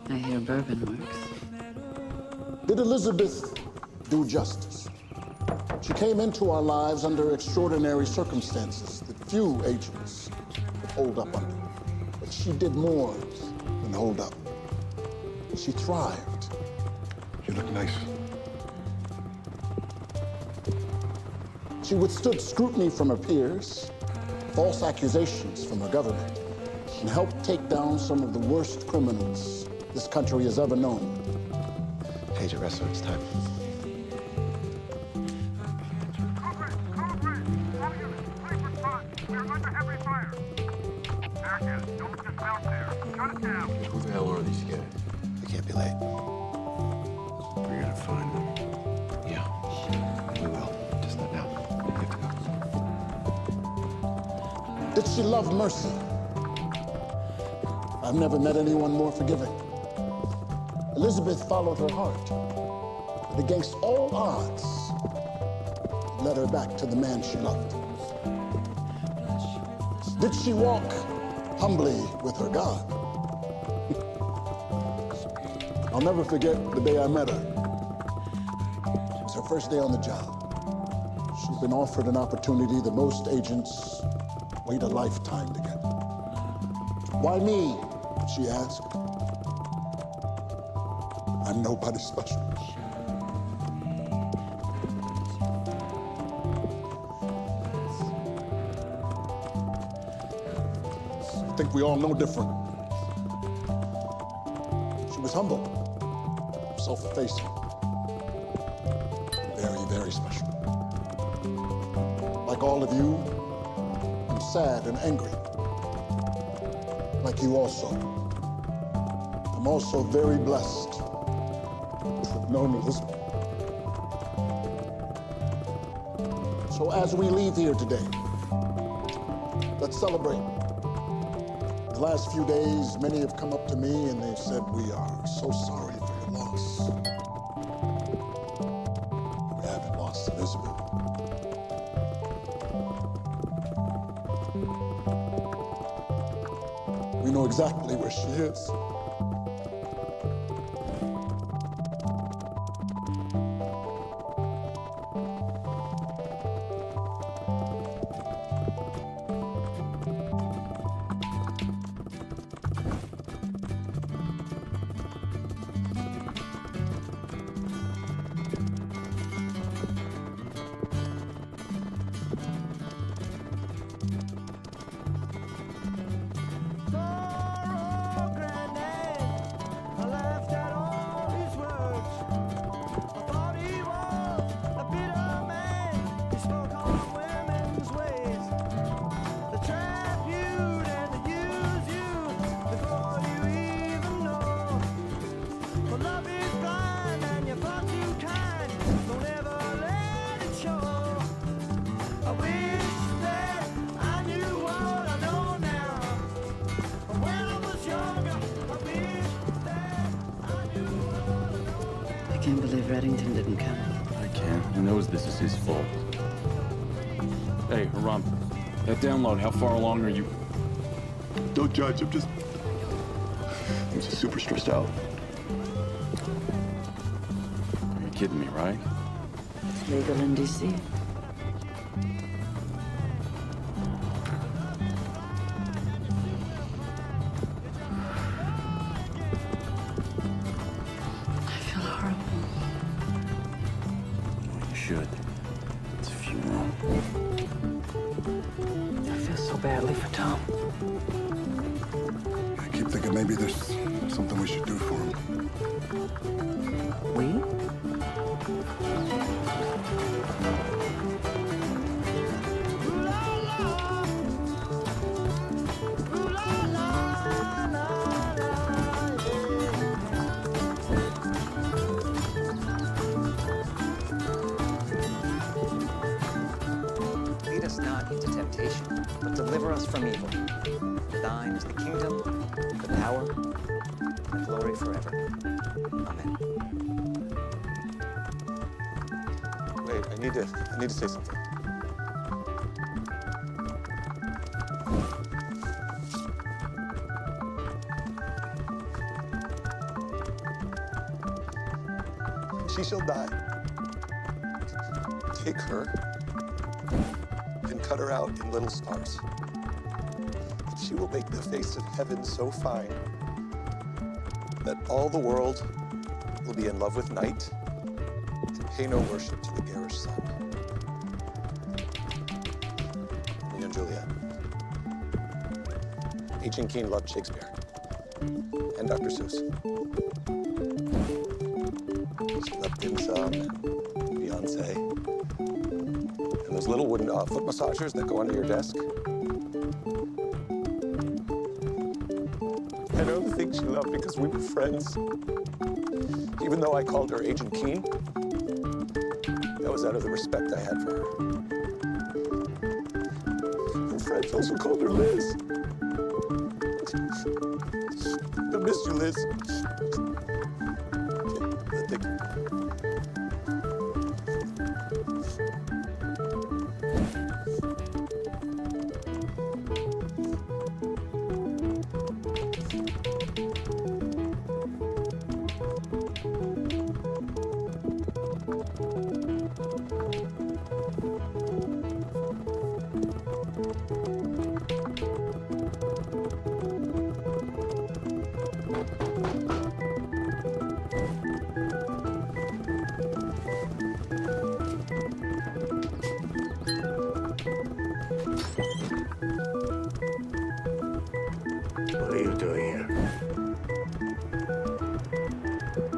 I hear bourbon works. Did Elizabeth do justice? She came into our lives under extraordinary circumstances that few agents hold up under. But she did more than hold up. She thrived. You look nice. She withstood scrutiny from her peers, false accusations from her government, and helped take down some of the worst criminals this country has ever known. Page arrest, it's time. Who the hell are these guys? They can't be late. We're gonna find them. Yeah. We will. Just not now. We have to go. Did she love mercy? I've never met anyone more forgiving. Elizabeth followed her heart, but against all odds, it led her back to the man she loved. Did she walk humbly with her God? I'll never forget the day I met her. It was her first day on the job. She'd been offered an opportunity that most agents wait a lifetime to get. Why me? She asked. I'm nobody special. I think we all know different. She was humble, self-effacing, very, very special. Like all of you, I'm sad and angry. Like you also. I'm also very blessed to have known Elizabeth. So as we leave here today, let's celebrate. The last few days, many have come up to me and they've said, we are so sorry for your loss. We haven't lost Elizabeth. We know exactly where she is. I can't believe Reddington didn't come. I can't. He knows this is his fault. Hey, Haram, that download, how far along are you? Don't judge, I'm just super stressed out. You're kidding me, right? It's legal in D.C. I feel horrible. Well, you should. It's a funeral. I feel so badly for Tom. I keep thinking maybe there's something we should do for him. We? Lead us not into temptation, but deliver us from evil. Thine is the kingdom, the power, and the glory forever. Amen. Wait, I need to say something. She shall die. Take her and cut her out in little stars. She will make the face of heaven so fine that all the world will be in love with night and pay no worship to the garish sun. Romeo and Juliet. Agent Keene loved Shakespeare and Dr. Seuss. She loved dim sum and Beyonce. And those little wooden foot massagers that go under your desk. I know the things she loved because we were friends. Even though I called her Agent Keene, that was out of the respect I had for her. Her friends also called her Liz. I missed you, Liz. Thank you.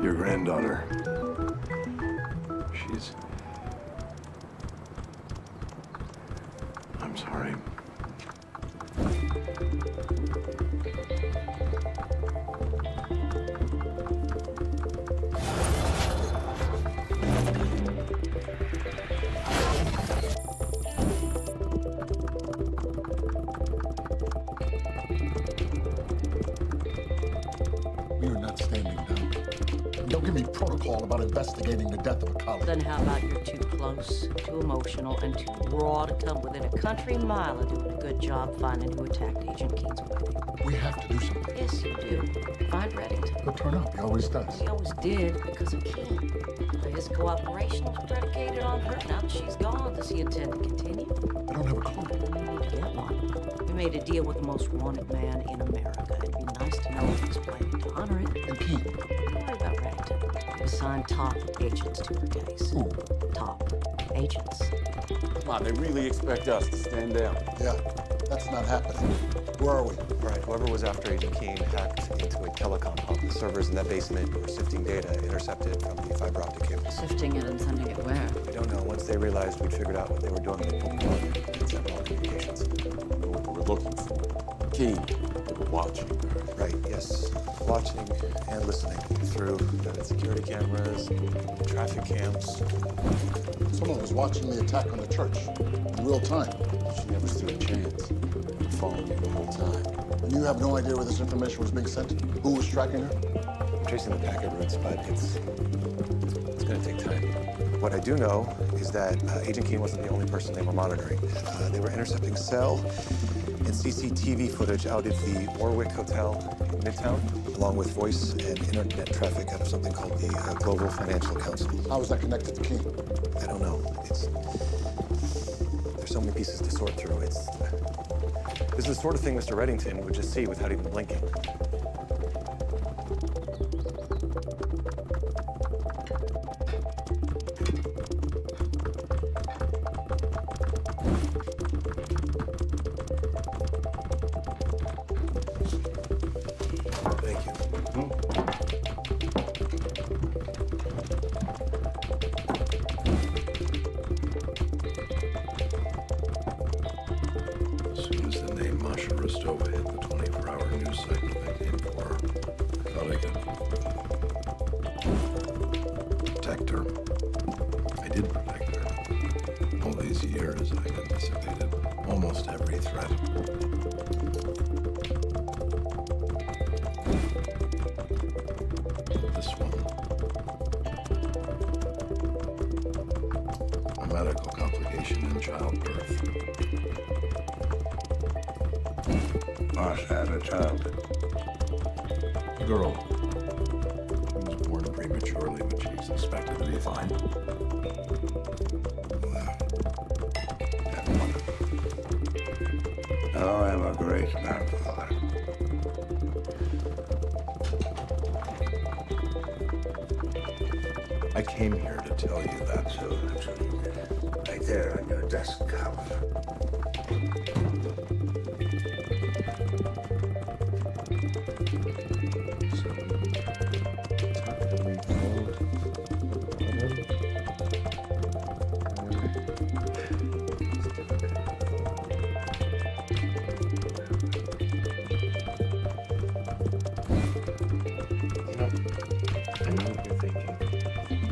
Your granddaughter. She's... I'm sorry. We are not standing down. And don't give me protocol about investigating the death of a colleague. Then how about you're too close, too emotional, and too raw to come within a country mile of doing a good job finding who attacked Agent Keen's wedding? We have to do something. Yes, you do. Find Reddington. He'll turn up. He always does. He always did because of Keen. His cooperation was predicated on her. Now that she's gone, does he intend to continue? I don't have a clue. You need to get one. We made a deal with the most wanted man in America. It'd be nice to know if he's planning to honor it. And Keen? Don't worry about Reddington. He assigned top agents to her case. Who? Top agents. Come on, they really expect us to stand down. Yeah, that's not happening. Where are we? All right, whoever was after Agent Keen hacked into a telecom hub. The servers in that basement were sifting data intercepted from the fiber optic cables. Sifting it and sending it where? We don't know. Once they realized we'd figured out what they were doing, they pulled the plug and sent all communications. What we're looking for. Keen, they were watching. Right, yes. Watching and listening through security cameras, traffic cams. Someone was watching the attack on the church in real time. She never stood a chance. We were following you the whole time. And you have no idea where this information was being sent? Who was tracking her? I'm tracing the packet routes, but it's going to take time. What I do know is that Agent Keen wasn't the only person they were monitoring. They were intercepting cell and CCTV footage out of the Warwick Hotel in Midtown, along with voice and internet traffic out of something called the Global Financial Council. How is that connected to Keen? I don't know. There's so many pieces to sort through. This is the sort of thing Mr. Reddington would just see without even blinking. Thank you. As soon as the name Masha Rostova hit the 24-hour news cycle, they came for her. I thought I could protect her. I did protect her. All these years, I anticipated almost every threat. This one. A medical complication in childbirth. Marsha had a child. A girl. She was born prematurely, but she's expected to be fine. Oh, I'm a great grandfather. I came here to tell you that. So, right there on your desk, Carl. I know what you're thinking.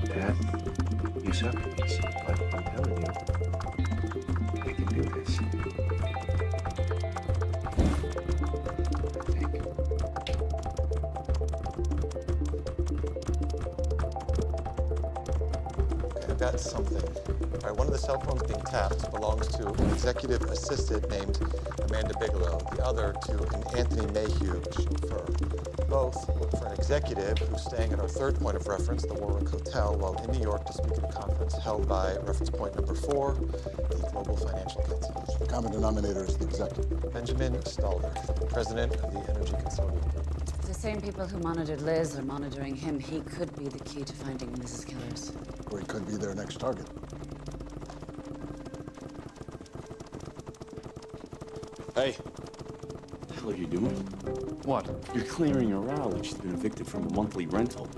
Dad, you suck at this, but I'm telling you, we can do this. Okay, that's something. All right, one of the cell phones being tapped belongs to an executive assistant named Amanda Bigelow, the other to an Anthony Mayhew chauffeur. Both look for an executive who's staying at our third point of reference, the Warwick Hotel, while in New York to speak at a conference held by reference point number 4, the Global Financial Council. The common denominator is the executive. Benjamin Stalder, president of the Energy Consortium. The same people who monitored Liz are monitoring him. He could be the key to finding Mrs. Killers. Or he could be their next target. Hey, hell are you doing? What? You're clearing her out like she's been evicted from a monthly rental.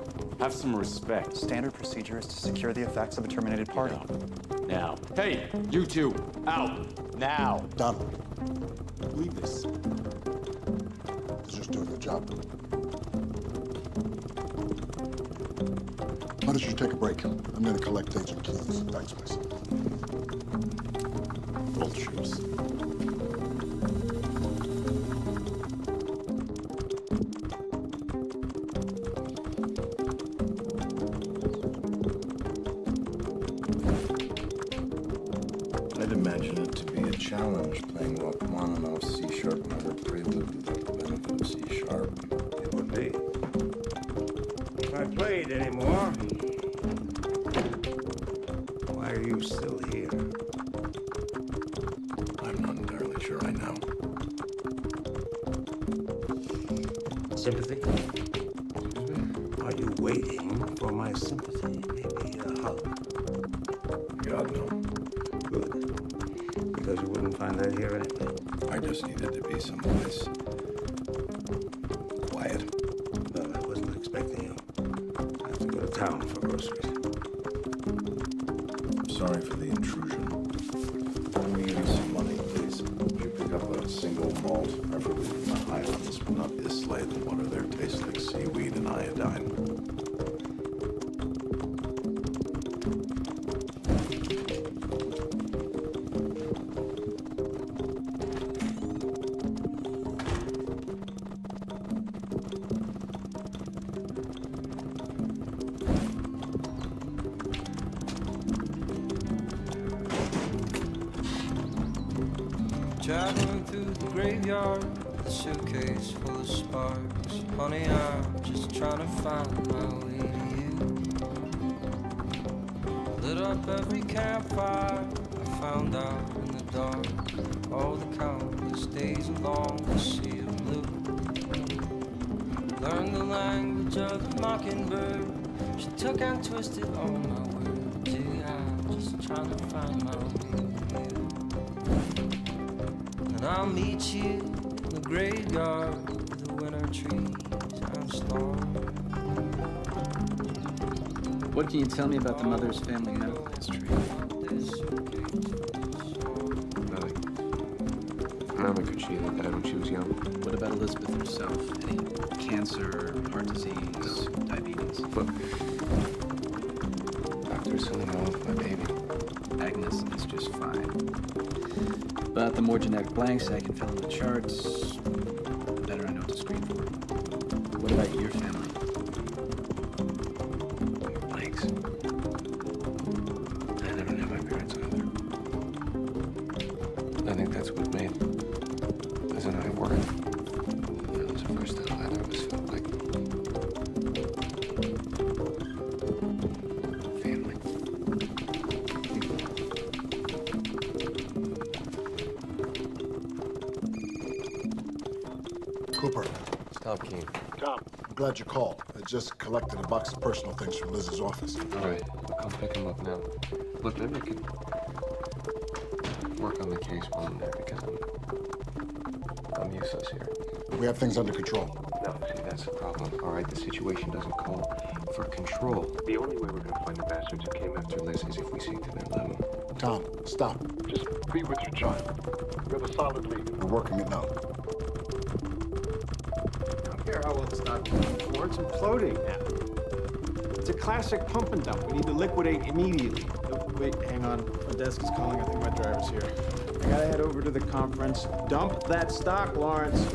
Have some respect. Standard procedure is to secure the effects of a terminated party. Now. Hey, you two, out. Now. Done. Leave this. He's just doing the job. Why don't you take a break? I'm gonna collect Agent Keen's backspace. Roll troops. I'd imagine it to be a challenge playing Rachmaninoff's C-sharp minor prelude without the benefit of C-sharp. It would be. If I played anymore, why are you still here? I'm not entirely sure I know. Sympathy? Are you waiting for my sympathy? Maybe a hug? God, no. Good. Because you wouldn't find that here anyway. I just needed to be someplace quiet. Well, I wasn't expecting you. I have to go to town for groceries. I'm sorry for the intrusion. Let me give you some money, please. Would you pick up a single malt, preferably from the Highlands, but not Islay? The water there tastes like seaweed and iodine. Traveling through the graveyard with a suitcase full of sparks. Honey, I'm just trying to find my way to you. Lit up every campfire I found out in the dark. All the countless days along the sea of blue. Learned the language of the mockingbird. She took and twisted all my words. Yeah, I'm just trying to find my way to you. And I'll meet you in the graveyard with the winter trees and stars. What can you tell me about the mother's family medical history? Nothing. Mama Conchita died when she was young. What about Elizabeth herself? Any cancer, heart disease, diabetes? Look, doctors only know of my baby. Agnes is just fine. But the more genetic blanks I can fill in the charts, the better I know what to screen for. What about your family? Blanks. I never knew my parents either. I think that's what made Liz and I work. That was the first time I always felt like family. Cooper. It's Tom Keen. Tom. I'm glad you called. I just collected a box of personal things from Liz's office. All right, I'll come pick him up now. Look, maybe I could work on the case while I'm there because I'm useless here. We have things under control. No, see, that's the problem. All right, the situation doesn't call for control. The only way we're gonna find the bastards who came after Liz is if we sink to their level. Tom, stop. Just be with your child. You have a solid lead. We're working it now. I don't care how well it's done. It's imploding now. It's a classic pump and dump. We need to liquidate immediately. Oh, wait, hang on. My desk is calling. I think my driver's here. I gotta head over to the conference. Dump that stock, Lawrence.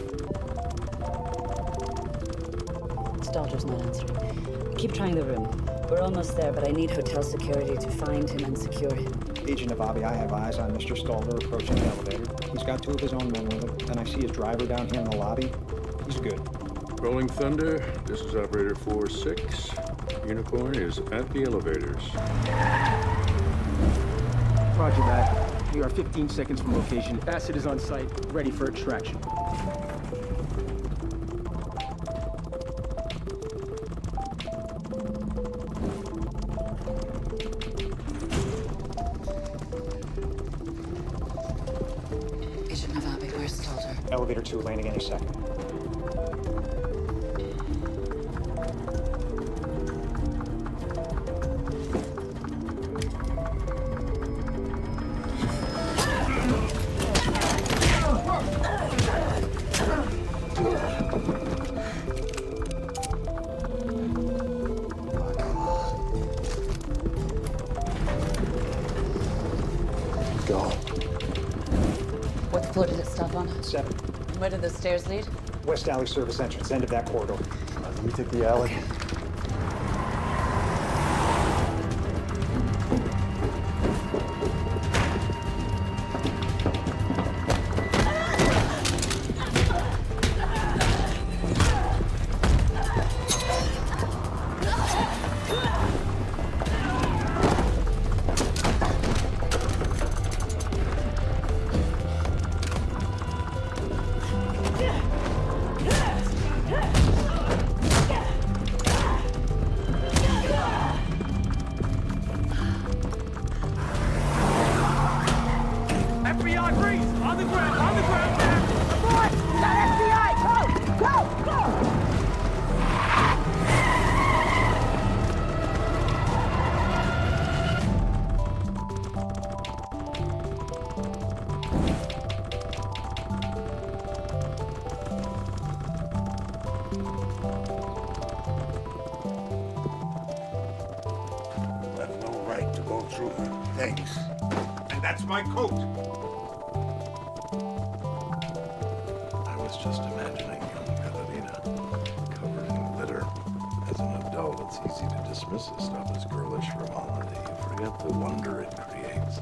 Stalter's not answering. Keep trying the room. We're almost there, but I need hotel security to find him and secure him. Agent Navabi, I have eyes on Mr. Stalter approaching the elevator. He's got 2 of his own men with him. Then I see his driver down here in the lobby. He's good. Rolling Thunder, this is operator 4-6. Unicorn is at the elevators. Roger that. We are 15 seconds from location. Acid is on site, ready for extraction. Agent Navabi, where's Stalter? Elevator 2 landing any second. Go. What floor did it stop on? 7. And where did the stairs lead? West Alley service entrance, end of that corridor. Let me take the alley. FBI, freeze! On the ground now! Boy, that FBI! Go! Go! You have no right to go through her things. And that's my coat. I was just imagining young Catalina covered in glitter. As an adult, it's easy to dismiss this stuff as girlish frivolity. You forget the wonder it creates.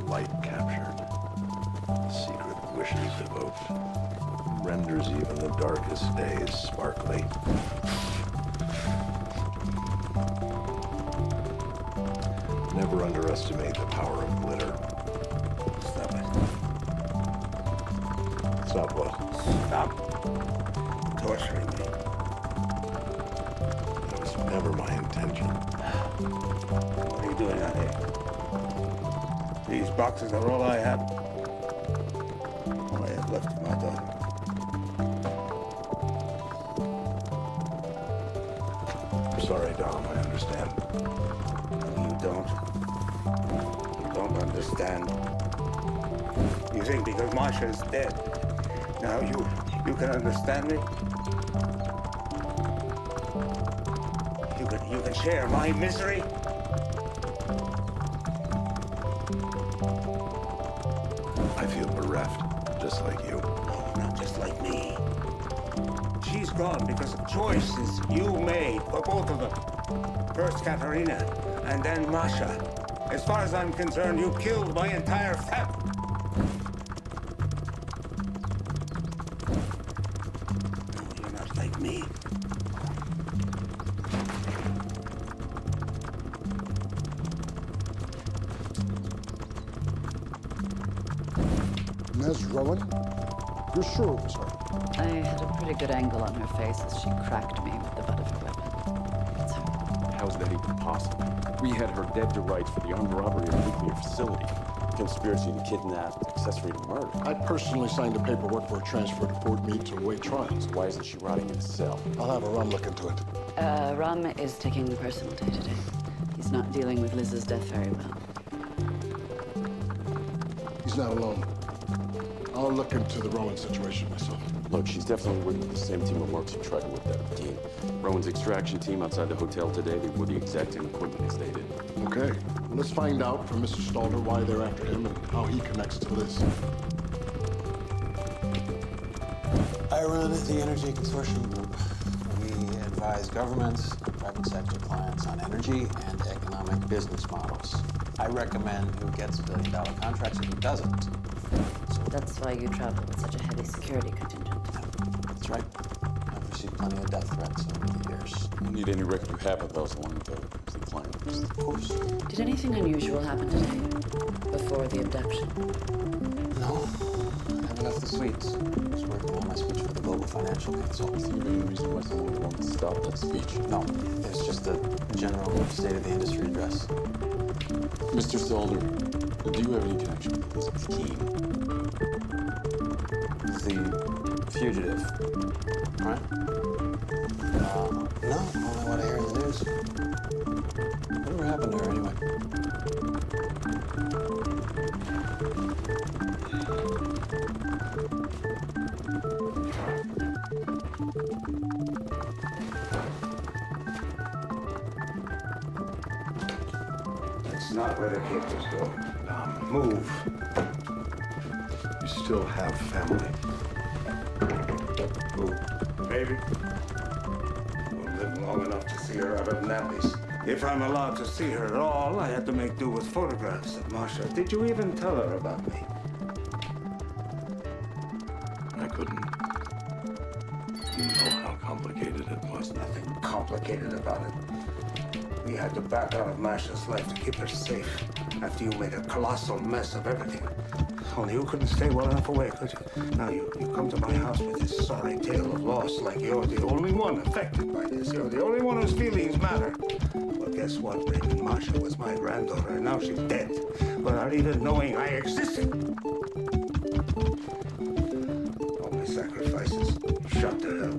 Light captured, secret wishes evoked, renders even the darkest days sparkly. Never underestimate the power of glitter. Stop it. Stop what? Stop torturing me. That was never my intention. What are you doing out here? These boxes are all I have. All I have left of my daughter. I'm sorry, Dom, I understand. You don't. You don't understand. You think because Masha is dead, now you can understand me? You can share my misery? I feel bereft, just like you. No, not just like me. She's gone because of choices you made for both of them. First Katerina, and then Masha. As far as I'm concerned, you killed my entire family. No, you're not like me. Ms. Rowan? You're sure it was her? I had a pretty good angle on her face as she cracked me with the butt of her weapon. It's her. How is that even possible? We had her dead to rights for the armed robbery of a nuclear facility, conspiracy to kidnap, accessory to murder. I personally signed the paperwork for a transfer to Fort Meade to await trial. So why isn't she rotting in a cell? I'll have a Ram look into it. Ram is taking the personal day today. He's not dealing with Liz's death very well. He's not alone. I'll look into the Rowan situation myself. Look, she's definitely working with the same team of marks who tried to whip that Dean. Rowan's extraction team outside the hotel today, they wore the exact same equipment as they did. Okay. Well, let's find out from Mr. Stalder why they're after him and how he connects to Liz. I run the Energy Consortium Group. We advise governments, private sector clients on energy and economic business models. I recommend who gets billion-dollar contracts and who doesn't. So that's why you travel with such a heavy security contingent. That's right. I've received plenty of death threats over the years. I don't need any record you have of those along with the client list. Of course. Did anything unusual happen today? Before the abduction? No. I haven't left the suites. I was working on my speech for the Global Financial Council. Is there any reason why someone would want to stop that speech? No. It's just a general state of the industry address. Mr. Stalder, do you have any connection with Elizabeth Keene? The fugitive, right? No, only what I hear in the news. Whatever happened to her, anyway? That's not where the capers go. Move. You still have family. Who? Baby? Won't live long enough to see her out of nappies. If I'm allowed to see her at all, I had to make do with photographs of Masha. Did you even tell her about me? I couldn't. You know how complicated it was. Nothing complicated about it. We had to back out of Masha's life to keep her safe after you made a colossal mess of everything. Only you couldn't stay well enough away, could you? Now you come to my house with this sorry tale of loss like you're the only one affected by this. You're the only one whose feelings matter. Well, guess what, Raymond? Masha was my granddaughter, and now she's dead without even knowing I existed. All my sacrifices shot to hell.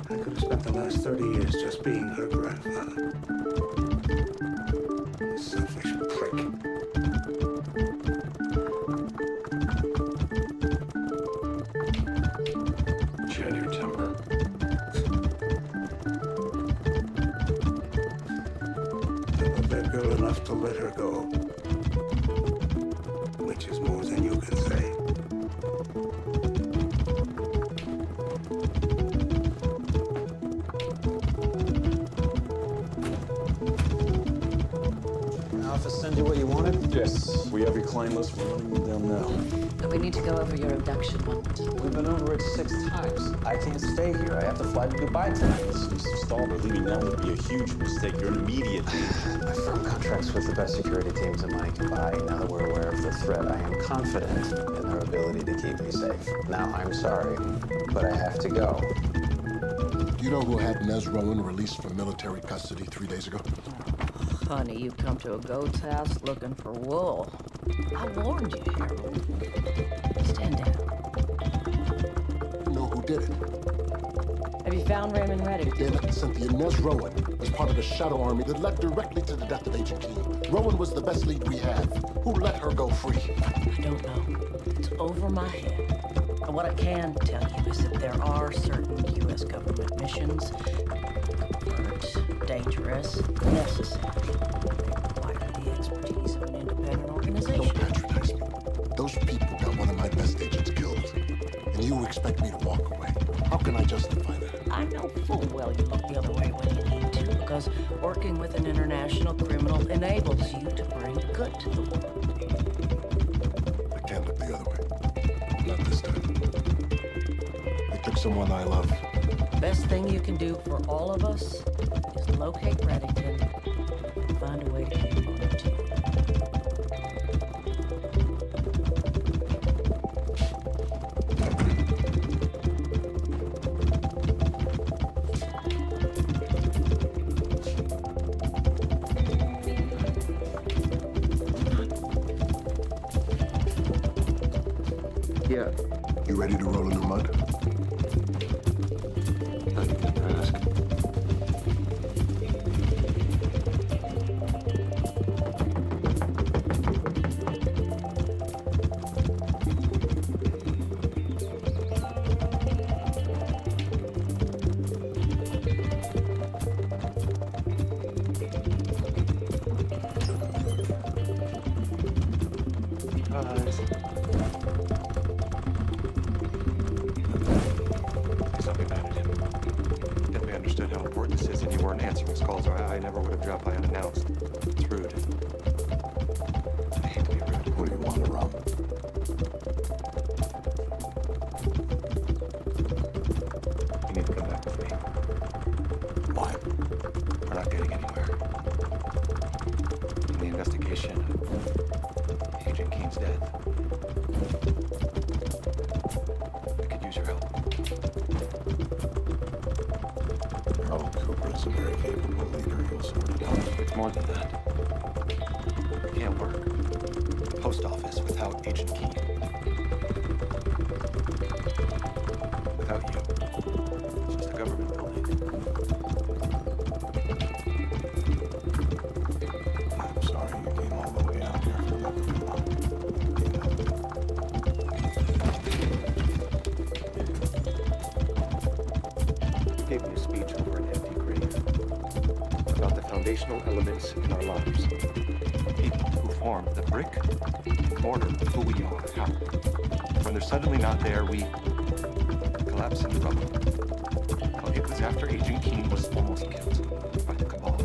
I could have spent the last 30 years just being her grandfather. Selfish prick. She had your temper. I love that girl enough to let her go. Which is more than you can say. Alpha send you what you wanted? Yes, we have your client list. We're running them down now. But we need to go over your abduction one more time. We've been over it 6 times. I can't stay here. I have to fly to Dubai tonight. Mr. Stallber, leaving now would be a huge mistake. You're an immediate. My firm contracts with the best security teams in money can buy. Now that we're aware of the threat, I am confident in their ability to keep me safe. Now, I'm sorry, but I have to go. Do you know who had Nez Rowan released from military custody 3 days ago? Honey, you come to a goat's house looking for wool. I warned you, Harold. Stand down. You know who did it? Have you found Raymond Reddington? Damn it, Cynthia. Nez Rowan was part of the Shadow Army that led directly to the death of Agent King. Rowan was the best lead we have. Who let her go free? I don't know. It's over my head. And what I can tell you is that there are certain U.S. government missions, covert, dangerous, necessary. They require the expertise of an independent organization. Don't patronize me. Those people got one of my best agents killed. And you expect me to walk away. How can I justify that? I know full well you look the other way when you need to, because working with an international criminal enables you to bring good to the world. I can't look the other way. Not this time. They took someone I love. Best thing you can do for all of us is locate Reddington and find a way to keep him on the team. Yeah. You ready to roll in the mud? I didn't ask. Please don't be mad at him. If we understood how important this is and you weren't answering his calls, I never would have dropped by unannounced. It's rude. I hate to be rude. What do you want, Aram? You need to come back with me. Why? We're not getting anywhere. In the investigation of Agent Keene's death, I could use your help. Harold Cooper is a very capable leader. He'll sort it out. It's more than that. I can't work the post office without Agent Keene. gave me a speech over an empty grave about the foundational elements in our lives. People who form the brick and mortar of who we are. How? When they're suddenly not there, we collapse into rubble. Well, it was after Agent Keene was almost killed by the Cabal.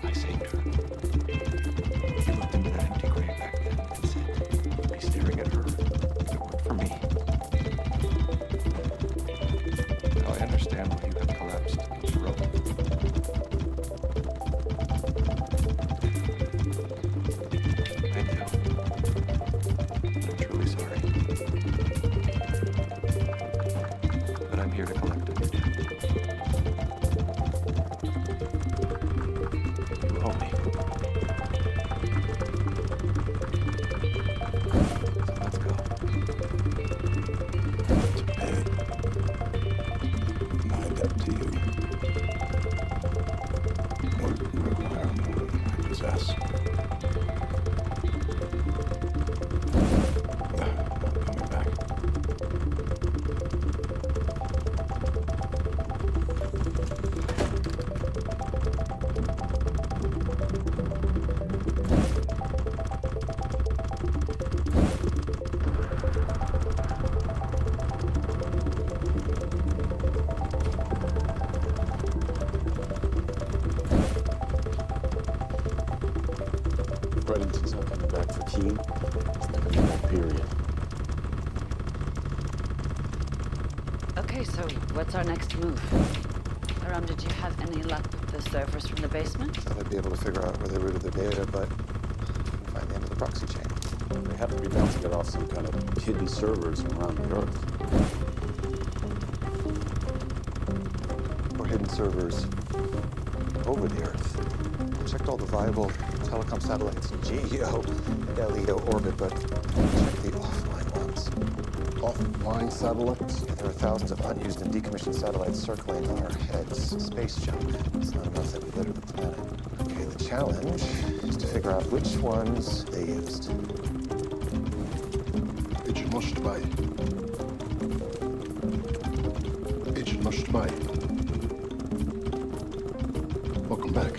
I saved her. He looked into that empty grave back then and said, "You'd be staring at her if it weren't for me." Now I understand why you have collapsed into rubble. I do. I'm truly sorry. But I'm here to collect a new debt. You owe me. Let's go. To pay my debt to you would require more than I possess. I'm coming back. Reddington's not coming back for Keene. He's not coming back, period. Okay, so what's our next move? Aram, did you have any luck with the servers from the basement? Thought I'd be able to figure out where they routed their data, but couldn't find the end of the proxy chain. They have to be bouncing it off some kind of hidden servers around the Earth. Or hidden servers over the Earth. I checked all the viable telecom satellites in GEO and LEO orbit, but checked the offline ones. Offline satellites? Yeah, there are thousands of unused and decommissioned satellites circling our heads. Space junk. It's not enough that we litter the planet. Okay, the challenge is to figure out which ones they used. Agent Mushtbai. Agent Mushtbai. Welcome back.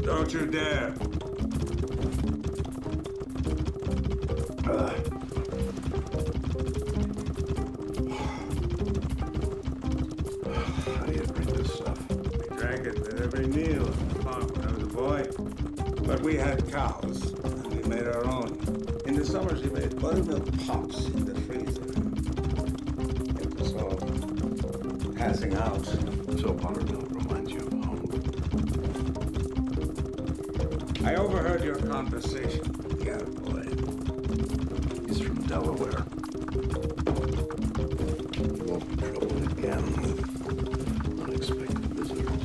Don't you dare. How do you drink this stuff? We drank it with every meal on the farm when I was a boy. But we had cows, and we made our own. In the summers, we made buttermilk pops in the freezer. It was all passing out. So buttermilk reminds you of home. I overheard your conversation with the other boy. He's from Delaware. You won't be troubled again with unexpected visitors.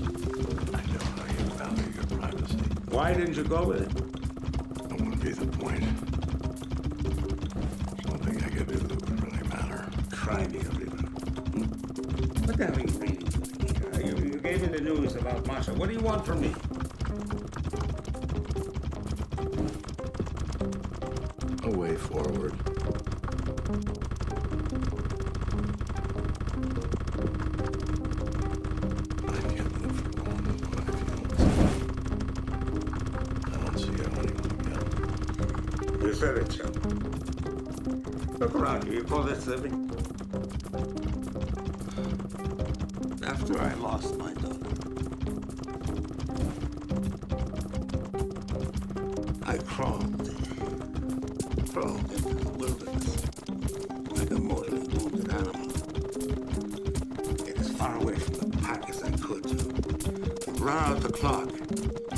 I know how you value your privacy. Why didn't you go with him? That wouldn't be the point. There's nothing I could do that would really matter. Cry me a river. What the hell are you reading to me? You gave me the news about Masha. What do you want from me? A way forward. I can't live for long with what I feel. I don't see how anyone can. You said it, Chuck. Look around you. You call this living? After I lost my daughter, I crawled into the wilderness like a mortally wounded animal. Get as far away from the pack as I could. Run out the clock.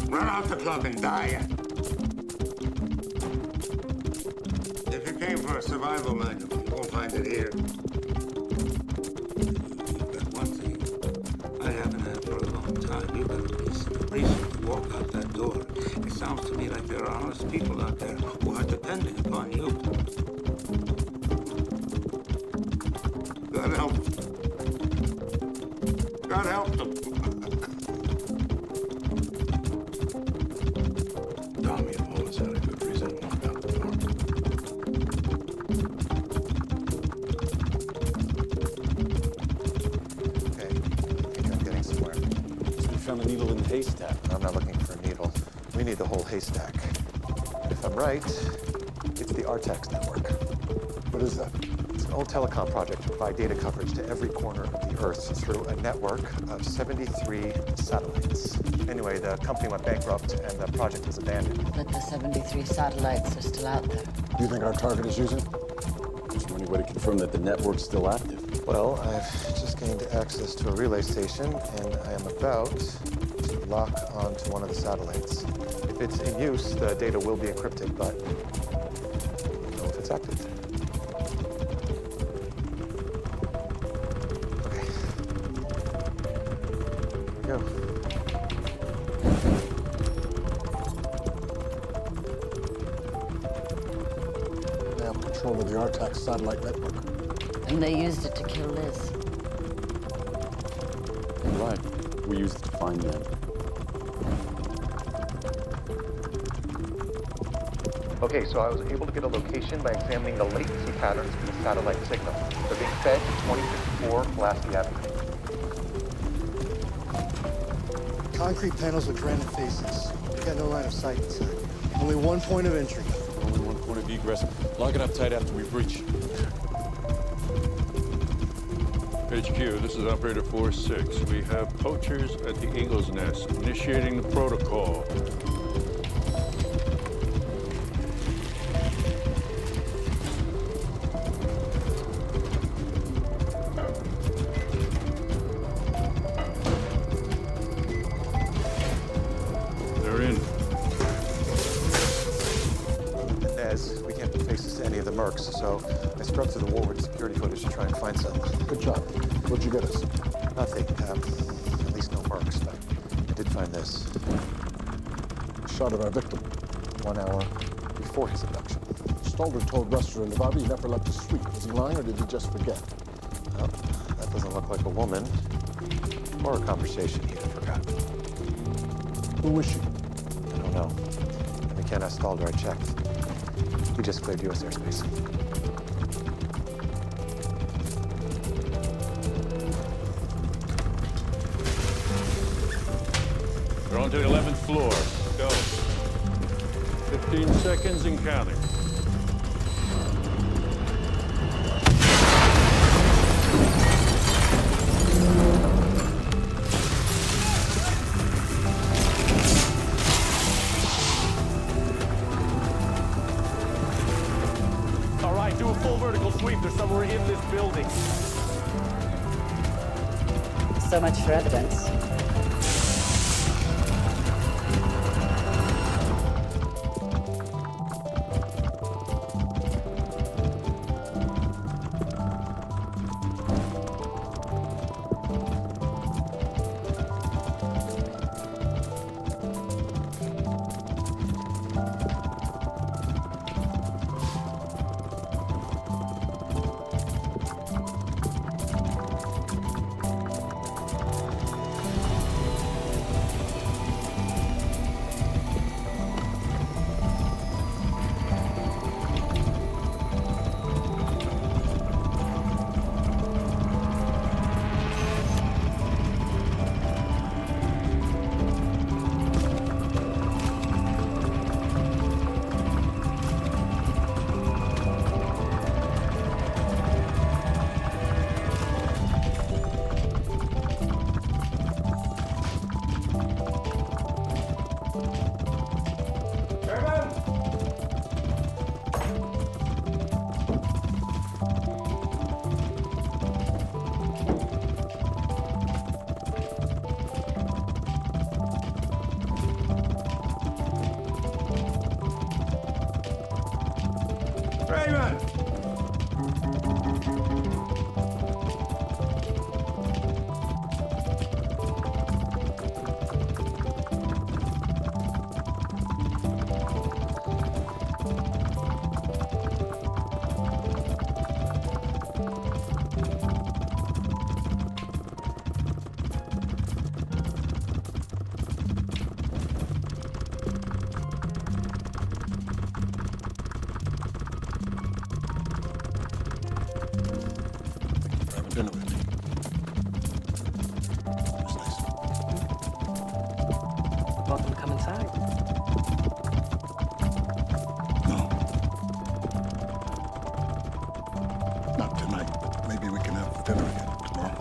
Run out the clock and die. If you came for a survival manual, you won't find it here. But one thing I haven't had for a long time, you've got a reason to walk out that door. It sounds to me like there are honest people out there who are depending upon you. can't help them. Dom, you've always had a good reason to walk out the door. Okay, I think I'm getting somewhere. So we found a needle in the haystack. I'm not looking for a needle. We need the whole haystack. And if I'm right, it's the Artex network. What is that? It's an old telecom project to provide data coverage to every corner of the Earth through a network of 73 satellites. Anyway, the company went bankrupt and the project was abandoned. But the 73 satellites are still out there. Do you think our target is using it? Is there any way to confirm that the network's still active? Well, I've just gained access to a relay station, and I am about to lock onto one of the satellites. If it's in use, the data will be encrypted, but I don't know if it's active. Okay. Here we go. They have control of the Artax satellite network. And they used it to kill Liz. Right. We used it to find them. Okay, so I was able to get a location by examining the latency patterns in the satellite signal. They're being fed to 2054 Pulaski Avenue. Concrete panels with granite faces. We got no line of sight inside. Only one point of entry. Only one point of egress. Lock it up tight after we breach. HQ, this is Operator 4-6. We have poachers at the Eagle's Nest, initiating the protocol. They're in. As we can't put faces to any of the mercs, so I scrubbed through the Warwood security footage to try and find some. Good job. What'd you get us? Nothing. At least no mercs, but I did find this. Shot at our victim. 1 hour before his abduction. Stalder told Rester and Bobby he never left his suite. Was he lying or did he just forget? Well, that doesn't look like a woman or a conversation he had forgotten. Who was she? I don't know. And we can't ask Stalder. I checked. He just cleared U.S. airspace. We're on to the 11th floor. Go. 15 seconds and counting. All right, do a full vertical sweep. They're somewhere in this building. So much for evidence. for dinner again tomorrow.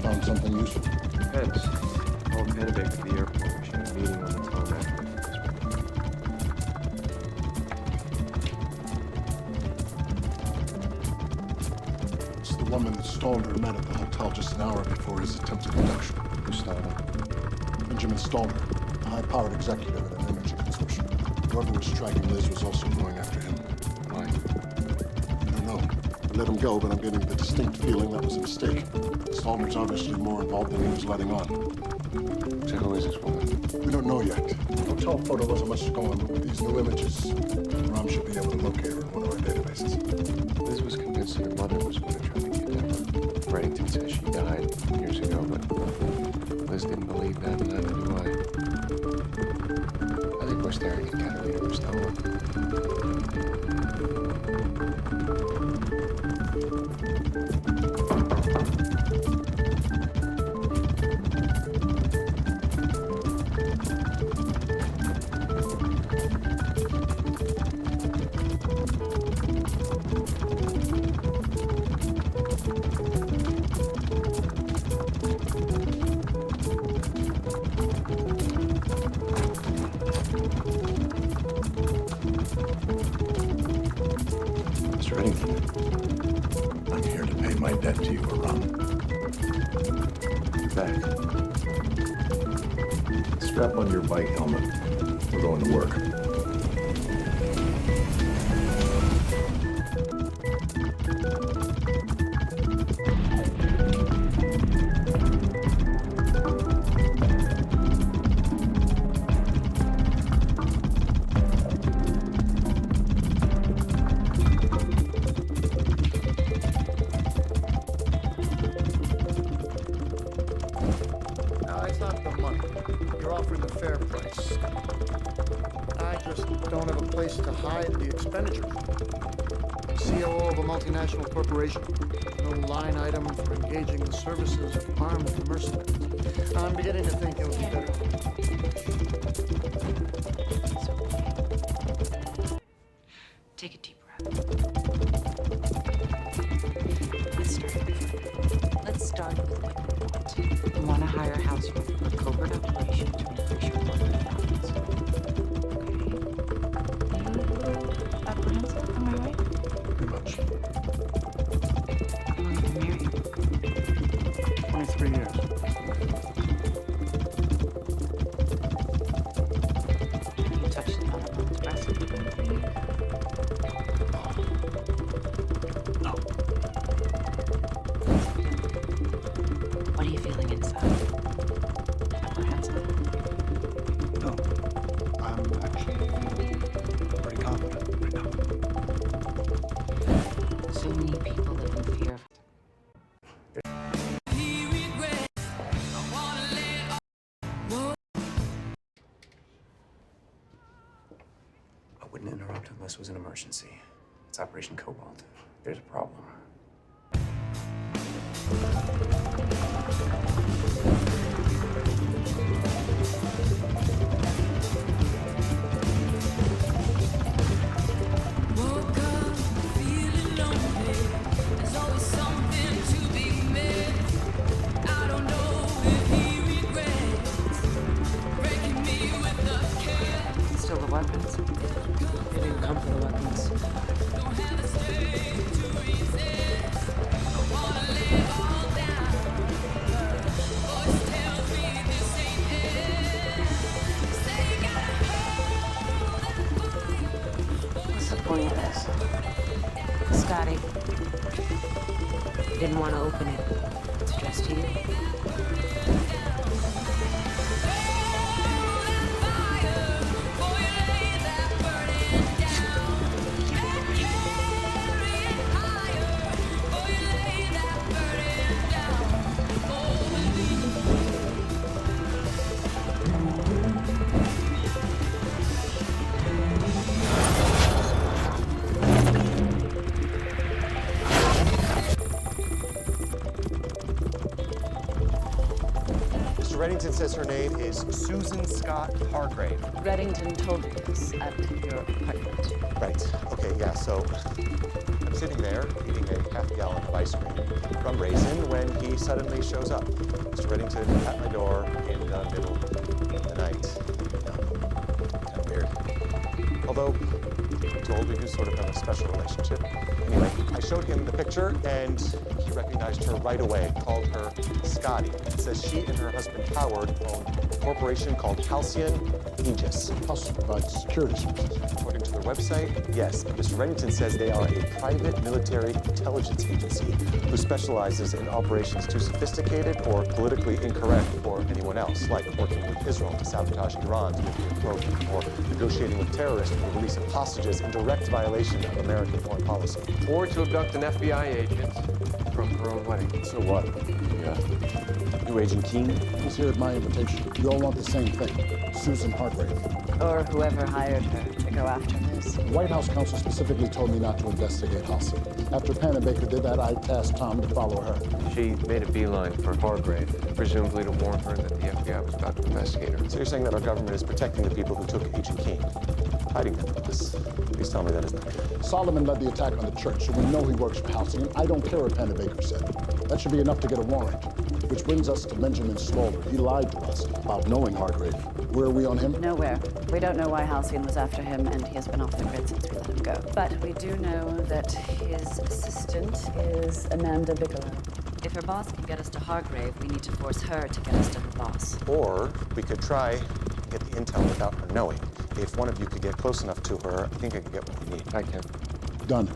Found something useful? Heads. All Panavic to the airport. We should have a meeting on the telemetry for this one. It's the woman that Stalder met at the hotel just an hour before his attempted abduction. Who stalled him? Benjamin Stalder, a high-powered executive at an energy consortium. Whoever was tracking Liz was also going after him. Why? I don't know. I let him go, but I'm getting the distinct feeling that was a mistake. Stalder's obviously more involved than he was letting on. So who is this woman? We don't know yet. The hotel photo wasn't much to go on, but with these new images, Ram should be able to locate her in one of our databases. Liz was convinced that her mother was the one who tried to kidnap her. Reddington says she died years ago, but Liz didn't believe that, and neither do I. I think we're staring at Catalina Rustova. Mr. Reddington, I'm here to pay my debt to you, Ram. Back. Strap on your bike helmet. We're going to work. No, it's not the money. You're offering a fair price. I just don't have a place to hide the expenditure. COO of a multinational corporation. No line item for engaging the services of armed mercenaries. I'm beginning to think it would be better. Take a deep breath. Let's start with what you want. You want to hire a house group for a covert operation to increase your corporate profits. Okay. Apprehensive, am I right? Pretty much. How long have you been married? 23 years. You touched on it unexpressively. No. What are you feeling inside? Apprehensive? wouldn't interrupt unless it was an emergency. It's Operation Cobalt. There's a problem. Still the weapons? They didn't come for the weapons. What's the point of this? Scotty, you didn't want to open it. It's just you. Reddington says her name is Susan Scott Hargrave. Reddington told me this at your apartment. Right. Okay, yeah, so I'm sitting there eating a half-gallon of ice cream from Raisin when he suddenly shows up. Mr. Reddington at my door in the middle of the night. Kind of weird. Although, I'm told we do sort of have a special relationship. Anyway, I showed him the picture, and he recognized her right away, called her Scotty. It says she and her husband Howard own a corporation called Halcyon Aegis. Halcyon provides security services. According to their website, yes, but Mr. Reddington says they are a private military intelligence agency who specializes in operations too sophisticated or politically incorrect for anyone else, like working with Israel to sabotage Iran's nuclear program, or negotiating with terrorists for the release of hostages in direct violation of American foreign policy. Or to abduct an FBI agent from her own wedding. So what? Yeah. New Agent Keene? He's here at my invitation. You all want the same thing. Susan Hargrave. Or whoever hired her to go after this. The White House counsel specifically told me not to investigate Halcyon. After Panabaker did that, I tasked Tom to follow her. She made a beeline for Hargrave, presumably to warn her that the FBI was about to investigate her. So you're saying that our government is protecting the people who took Agent Keene, hiding them from us? Please tell me that isn't true. Solomon led the attack on the church, so we know he works for Halcyon. I don't care what Panabaker said. That should be enough to get a warrant. Which brings us to Benjamin Smolder. He lied to us about knowing Hargrave. Where are we on him? Nowhere. We don't know why Halcyon was after him, and he has been off the grid since we let him go. But we do know that his assistant is Amanda Bigelow. If her boss can get us to Hargrave, we need to force her to get us to her boss. Or we could try and get the intel without her knowing. If one of you could get close enough to her, I think I can get what we need. I can. Done.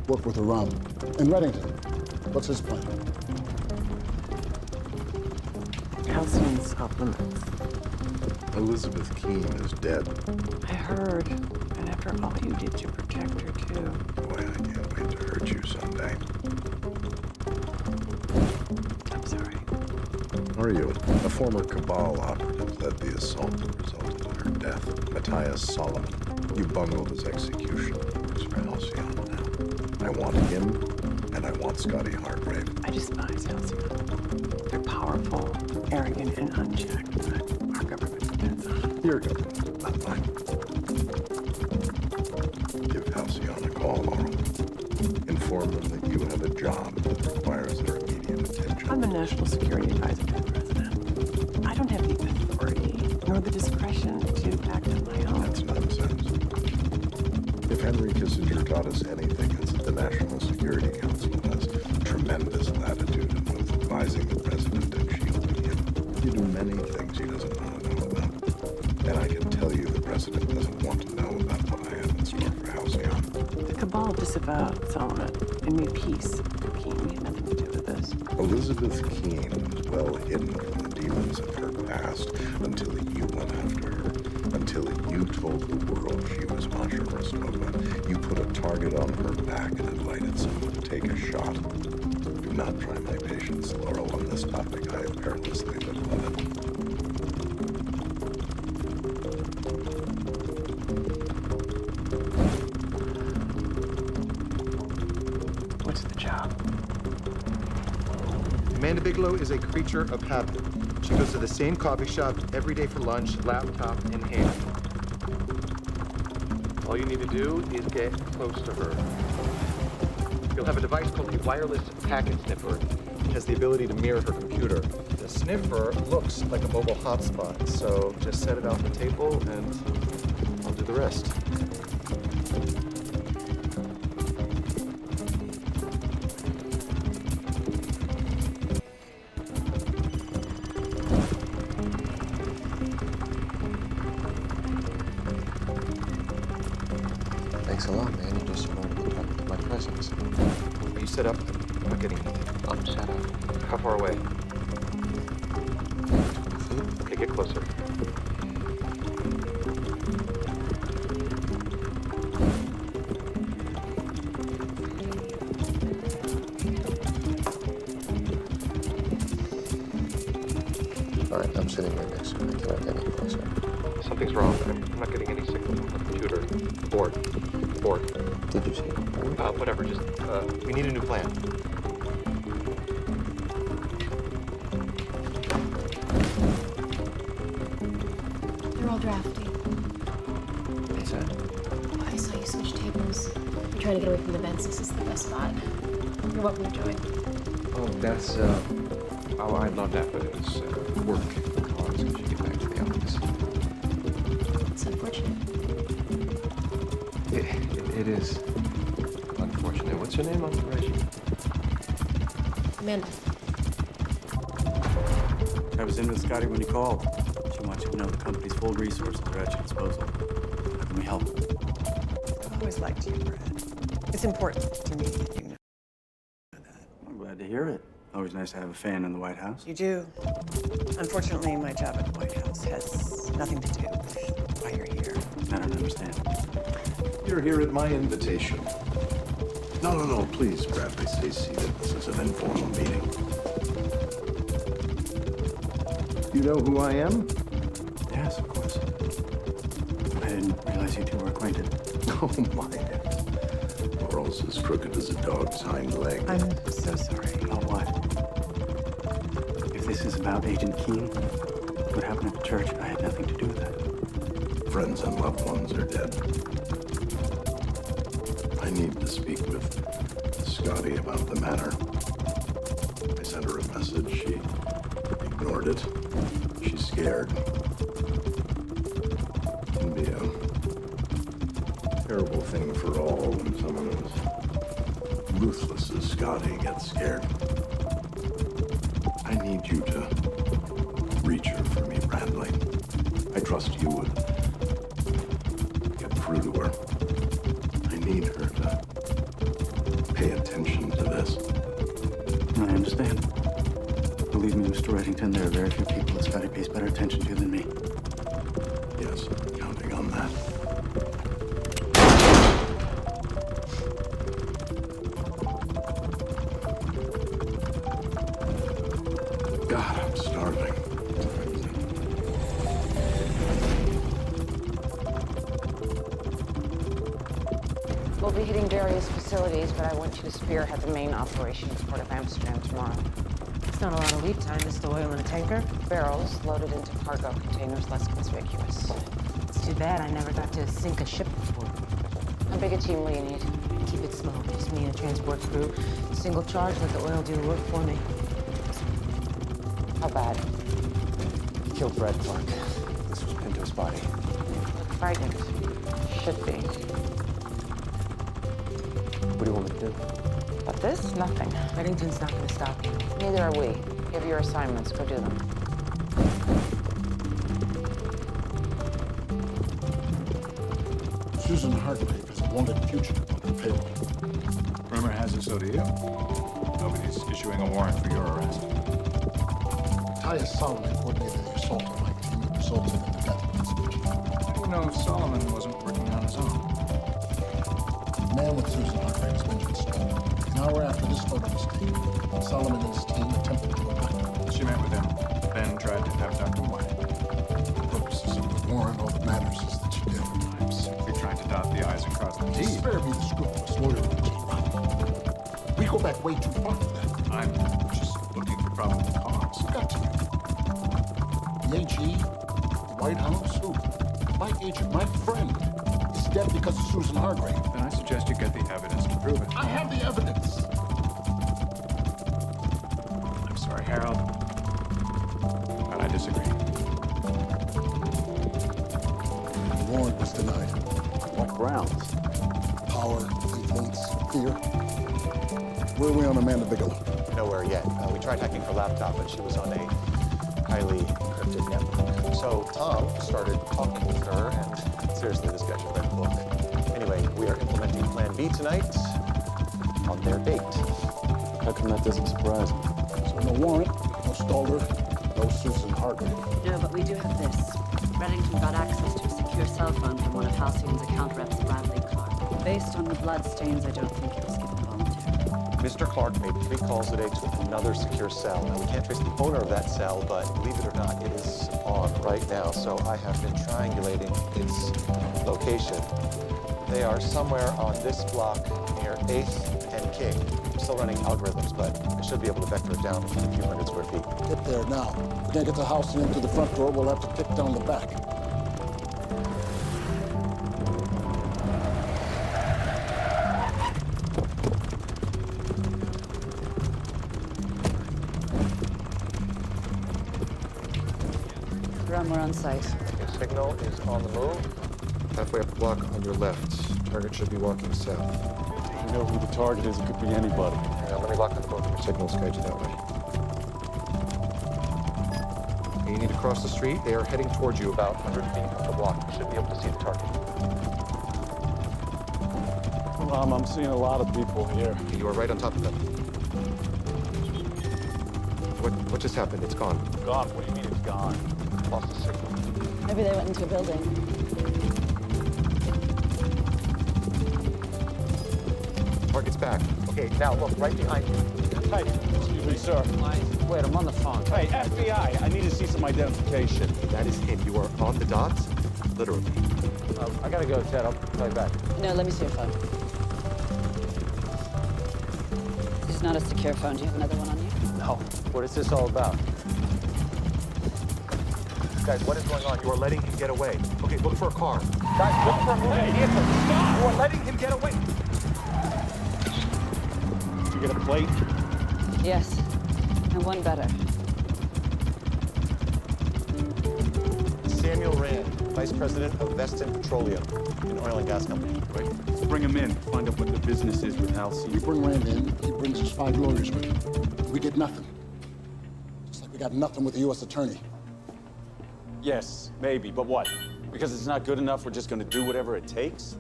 Work with Aram. And Reddington, what's his plan? Halcyon's off limits. Elizabeth Keene is dead. I heard. And after all you did to protect her, too. Boy, I can't wait to hurt you someday. I'm sorry. Are you? A former Cabal operative led the assault that resulted in her death. Matthias Solomon. You bungled his execution. Works for Halcyon now. I want him, and I want Scotty Hargrave. I despise Halcyon. They're powerful, arrogant, and unchecked, but our government depends on them. Your government, not mine. Give Halcyon a call, Laurel. Inform them that you have a job that requires their immediate attention. I'm a national security advisor to the president. I don't have the authority nor the discretion to act on my own. That's nonsense. If Henry Kissinger taught us anything, it's that the National Security Council has tremendous latitude in both advising the president and shielding him. You do many things he doesn't want to know about. And I can tell you the president doesn't want to know about what I have in store for Halcyon. The Cabal disavowed Solomon and made peace with Keene. We had nothing to do with this. Elizabeth Keene was well hidden from the demons of her past until you went after her. Until you told the world she was Masha Rostova. You put a target on her back and invited someone to take a shot. Do not try my patience, Laurel. On this topic, I have perilously little of it. Amanda Bigelow is a creature of habit. She goes to the same coffee shop every day for lunch, laptop in hand. All you need to do is get close to her. You'll have a device called a wireless packet sniffer. It has the ability to mirror her computer. The sniffer looks like a mobile hotspot, so just set it on the table and I'll do the rest. Thanks a lot, man. You just reminded me of my presence. Are you set up? I'm not getting anything. I'm set up. How far away? Okay, get closer. All right, I'm sitting right next to her. I cannot get any closer. Something's wrong. I'm not getting any signal from her computer. Board. Did you see the board? Whatever, just, we need a new plan. They're all drafty. What's that? Oh, I saw you switch tables. You're trying to get away from the vents. This is the best spot. You're welcome to join. Oh, that's, oh, I'd love that, but it was, work. I was going to get back to the office. It's unfortunate. It is unfortunate. What's her name on the resume? Amanda. I was in with Scotty when you called. She wants you to know the company's full resources are at your disposal. How can we help? I've always liked you, Brad. It's important to me that you know that. I'm glad to hear it. Always nice to have a fan in the White House. You do. Unfortunately, my job at the White House has nothing to do with why you're here. I don't understand. You're here at my invitation. No, please, Bradley, stay seated. This is an informal meeting. You know who I am? Yes, of course. I didn't realize you two were acquainted. Oh, my. Laurel's as crooked as a dog's hind leg. I'm so sorry. About what? If this is about Agent Keene, what happened at the church, I had nothing to do with that. Friends and loved ones are dead. I need to speak with Scotty about the matter. I sent her a message. She ignored it. She's scared. It can be a terrible thing for all when someone as ruthless as Scotty gets scared. I need you to reach her for me, Bradley. I trust you would get through to her. I need her to pay attention to this. I understand. Believe me, Mr. Reddington, there are very few people that Scotty pays better attention to than me. Yes, counting on that. God, I'm starving. We'll be hitting various facilities, but I want you to spearhead the main operation at Port of Amsterdam tomorrow. It's not a lot of lead time, just the oil in a tanker. Barrels loaded into cargo containers, less conspicuous. It's too bad I never got to sink a ship before. How big a team will you need? Keep it small, just me and a transport crew. Single charge, let the oil do the work for me. How bad? He killed Brad Clark. This was Pinto's body. Look frightened. Should be. What do you want me to do? But this? Nothing. Reddington's not gonna stop you. Neither are we. You have your assignments. Go do them. Susan Hargrave is a wanted fugitive on her payroll. Rumor has it so do you. Nobody's issuing a warrant for your arrest. Tyus Solomon coordinated the assault on my team that resulted in the death of Mitsubishi. How do you know Solomon wasn't working on his own? The man with Susan Hargrave is Benjamin Stone. An hour after this photo was taken, Solomon and his team attempted to abduct him. She met with him. Ben tried to abduct him. Why? For the purposes of the warrant, all that matters is that she did. I'm simply trying to dot the I's and cross the T's. Spare me the scrupulous lawyer routine, Ronnie. We go back way too far for that. I'm just looking for problem with the cars. Got to. The AG, the White House, who? My agent, my friend, is dead because of Susan Hargrave. Then I suggest you get the evidence to prove it. I have the evidence. I'm sorry, Harold, but I disagree. The warrant was denied. What grounds? Power, influence, fear. Where are we on Amanda Bigelow? Nowhere yet. We tried hacking her laptop, but she was on a highly encrypted network. So Tom started talking with her, and seriously, this guy should write a book. Anyway, we are implementing Plan B tonight on their date. How come that doesn't surprise me? So no warrant, no Stalder, no Susan Hargrave. No, but we do have this. Reddington got access to a secure cell phone from one of Halcyon's account reps, Bradley Clark. Based on the bloodstains, I don't think it was given voluntarily. Mr. Clark made 3 calls a day to another secure cell. Now, we can't trace the owner of that cell, but believe it or not, it is on right now. So I have been triangulating its location. They are somewhere on this block near 8th and King. I'm still running algorithms, but I should be able to vector it down within a few hundred square feet. Get there now. We can't get the house in through the front door. We'll have to kick down the back. Ram, we're on site. Your signal is on the move. Halfway up the block on your left. Target should be walking south. You know who the target is. It could be anybody. Hang on, let me lock on both of your signals, guide you that way. Okay, you need to cross the street. They are heading towards you about 100 feet up the block. You should be able to see the target. Ram, I'm seeing a lot of people here. Okay, you are right on top of them. What just happened? It's gone. Gone? What do you mean it's gone? Lost the signal. Maybe they went into a building. Target's back. Okay, now look, right behind you. Hey, excuse me, sir. Wait, I'm on the phone. Hey, FBI, I need to see some identification. That is him. You are on the dots? Literally. I gotta go, Ted. I'll play back. No, let me see your phone. This is not a secure phone. Do you have another one on you? No. What is this all about? Guys, what is going on? You are letting him get away. Okay, look for a car. Guys, look for a moving vehicle. Stop! You are letting him get away. Did you get a plate? Yes, and one better. Samuel Rand, Vice President of Veston Petroleum, an oil and gas company. Right. Let's bring him in. Find out what the business is with We Halcyon. bring Rand in. He brings us 5 lawyers with him. We get nothing. It's like we got nothing with the U.S. attorney. Yes, maybe, but what? Because it's not good enough, we're just gonna do whatever it takes?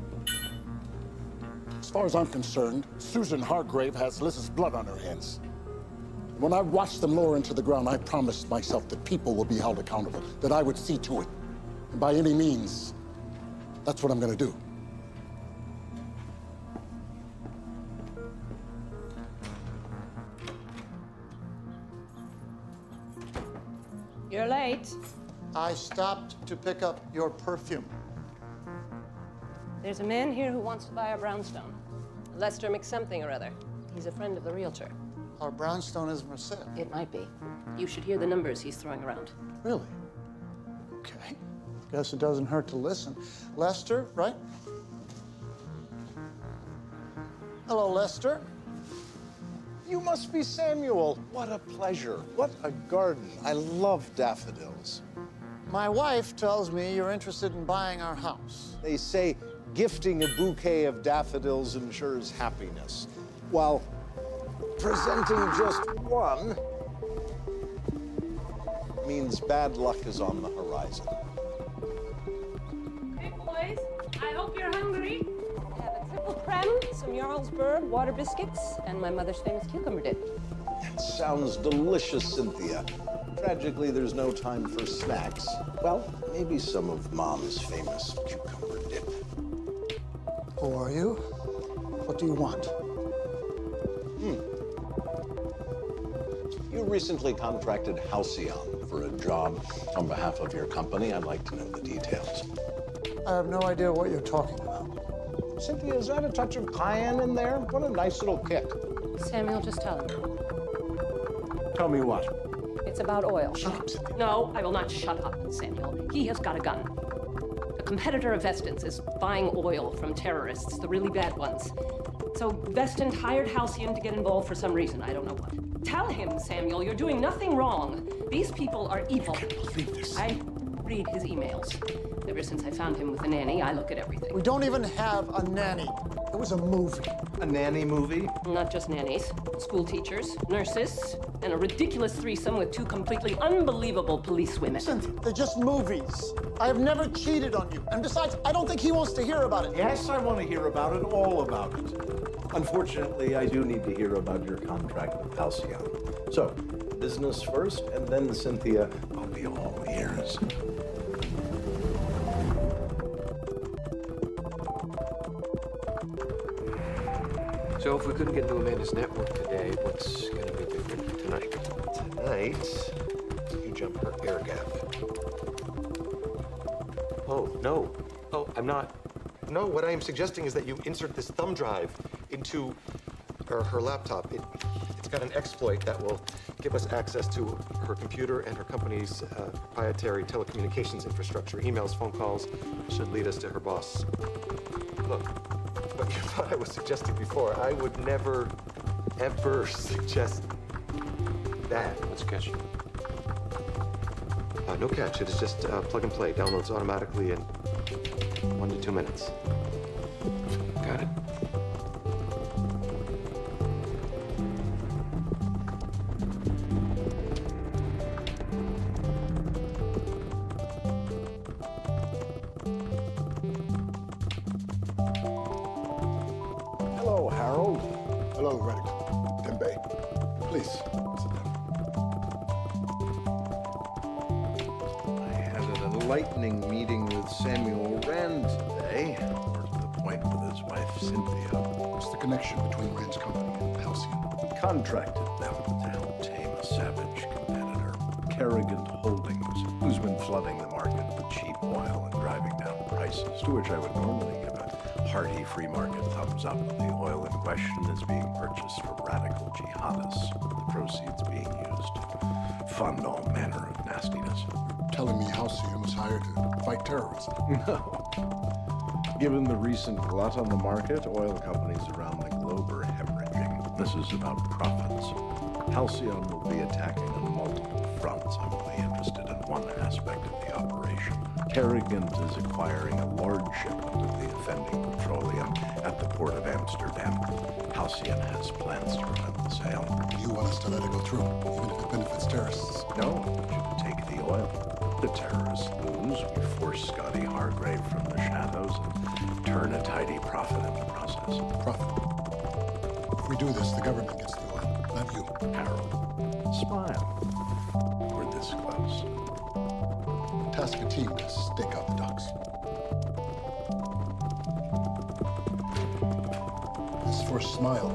As far as I'm concerned, Susan Hargrave has Liz's blood on her hands. When I watched them lower into the ground, I promised myself that people will be held accountable, that I would see to it. And by any means, that's what I'm gonna do. You're late. I stopped to pick up your perfume. There's a man here who wants to buy our brownstone. Lester McSomething or other. He's a friend of the realtor. Our brownstone is for sale. It might be. You should hear the numbers he's throwing around. Really? Okay. Guess it doesn't hurt to listen. Lester, right? Hello, Lester. You must be Samuel. What a pleasure. What a garden. I love daffodils. My wife tells me you're interested in buying our house. They say gifting a bouquet of daffodils ensures happiness, while presenting just one means bad luck is on the horizon. Hey, boys. I hope you're hungry. I have a triple creme, some Jarlsberg water biscuits, and my mother's famous cucumber dip. That sounds delicious, Cynthia. Tragically, there's no time for snacks. Well, maybe some of Mom's famous cucumber dip. Who are you? What do you want? You recently contracted Halcyon for a job on behalf of your company. I'd like to know the details. I have no idea what you're talking about. Cynthia, is that a touch of cayenne in there? What a nice little kick. Samuel, just tell him. Tell me what? It's about oil. Shut up, Cynthia. No, I will not shut up, Samuel. He has got a gun. A competitor of Veston's is buying oil from terrorists, the really bad ones. So Veston hired Halcyon to get involved for some reason. I don't know what. Tell him, Samuel, you're doing nothing wrong. These people are evil. I can't believe this. I read his emails. Ever since I found him with a nanny, I look at everything. We don't even have a nanny. It was a movie. A nanny movie? Not just nannies, school teachers, nurses, and a ridiculous threesome with two completely unbelievable police women. Cynthia, they're just movies. I have never cheated on you. And besides, I don't think he wants to hear about it. Yes, I want to hear about it, all about it. Unfortunately, I do need to hear about your contract with Halcyon. So, business first, and then Cynthia, I'll be all ears. So if we couldn't get into Amanda's network today, what's going to be different tonight? Tonight, you jump her air gap. Oh, no. Oh, I'm not. No, what I am suggesting is that you insert this thumb drive into her laptop. It's got an exploit that will give us access to her computer and her company's proprietary telecommunications infrastructure. Emails, phone calls should lead us to her boss. Look, what you thought I was suggesting before, I would never, ever suggest that. What's the catch? No catch. It is just plug and play. Downloads automatically in 1 to 2 minutes. Got it? Hello, Harold. Hello, Reddick. Tembe. Please, sit down. I had an enlightening meeting with Samuel Rand today, more to the point with his wife, Cynthia. What's the connection between Rand's company and Halcyon? He contracted them to help tame a savage competitor, Kerrigan Holdings, who's been flooding the market with cheap oil and driving down prices, to which I would normally give a hearty free market thumbs up. The oil in question is being purchased for radical jihadists, with the proceeds being used to fund all manner of nastiness. Telling me Halcyon was hired to fight terrorism. No. Given the recent glut on the market, oil companies around the globe are hemorrhaging. This is about profits. Halcyon will be attacking on multiple fronts. I'm only interested in one aspect of the operation. Kerrigan is acquiring a large shipment of the offending petroleum at the port of Amsterdam. Halcyon has plans to prevent the sale. You want us to let it go through, even if it benefits terrorists? No, I want you to take the oil. The terrorists lose. We force Scotty Hargrave from the shadows and turn a tidy profit in the process. Profit. If we do this, the government gets the oil, not you. Harold, smile. We're this close. Task a team to stake out the docks. This first smile.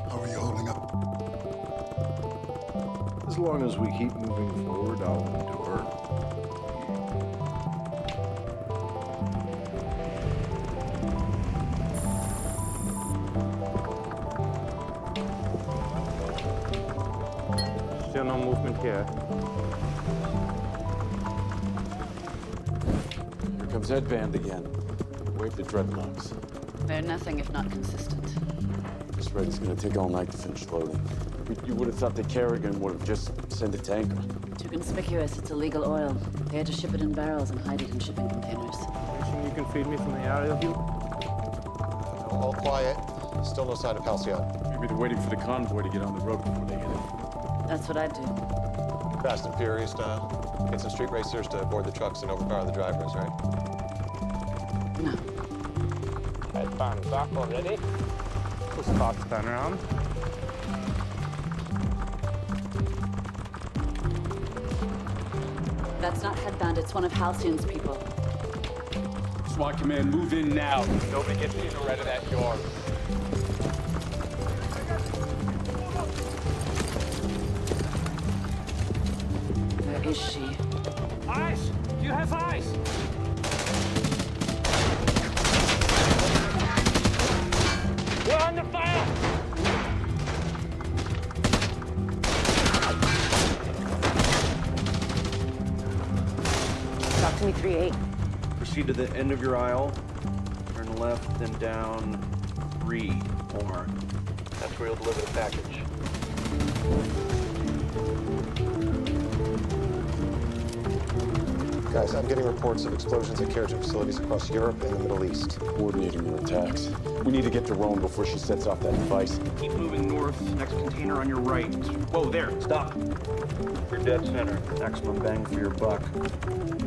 How are you holding up? As long as we keep moving forward, I'll endure. Still no movement here. Here comes Ed Band again. Wave the dreadlocks. They're nothing if not consistent. This raid's gonna take all night to finish loading. You would have thought that Kerrigan would have just sent a tanker. Too conspicuous, it's illegal oil. They had to ship it in barrels and hide it in shipping containers. Wishing you can feed me from the area view? All quiet. Still no sign of Halcyon. Maybe they're waiting for the convoy to get on the road before they hit it. That's what I'd do. Fast and Furious style. Get some street racers to board the trucks and overpower the drivers, right? No. Headband back already. We'll start to turn around. That's not Headband, it's one of Halcyon's people. SWAT command, move in now. Nobody gets in or out of that yard. Where is she? Eyes! Do you have eyes? We're under fire! Proceed to the end of your aisle. Turn left, then down 3 more. That's where you'll deliver the package. Guys, I'm getting reports of explosions at carriage facilities across Europe and the Middle East. Coordinating your attacks. We need to get to Rome before she sets off that device. Keep moving north. Next container on your right. Whoa, there. Stop. You're dead center. Maximum bang for your buck.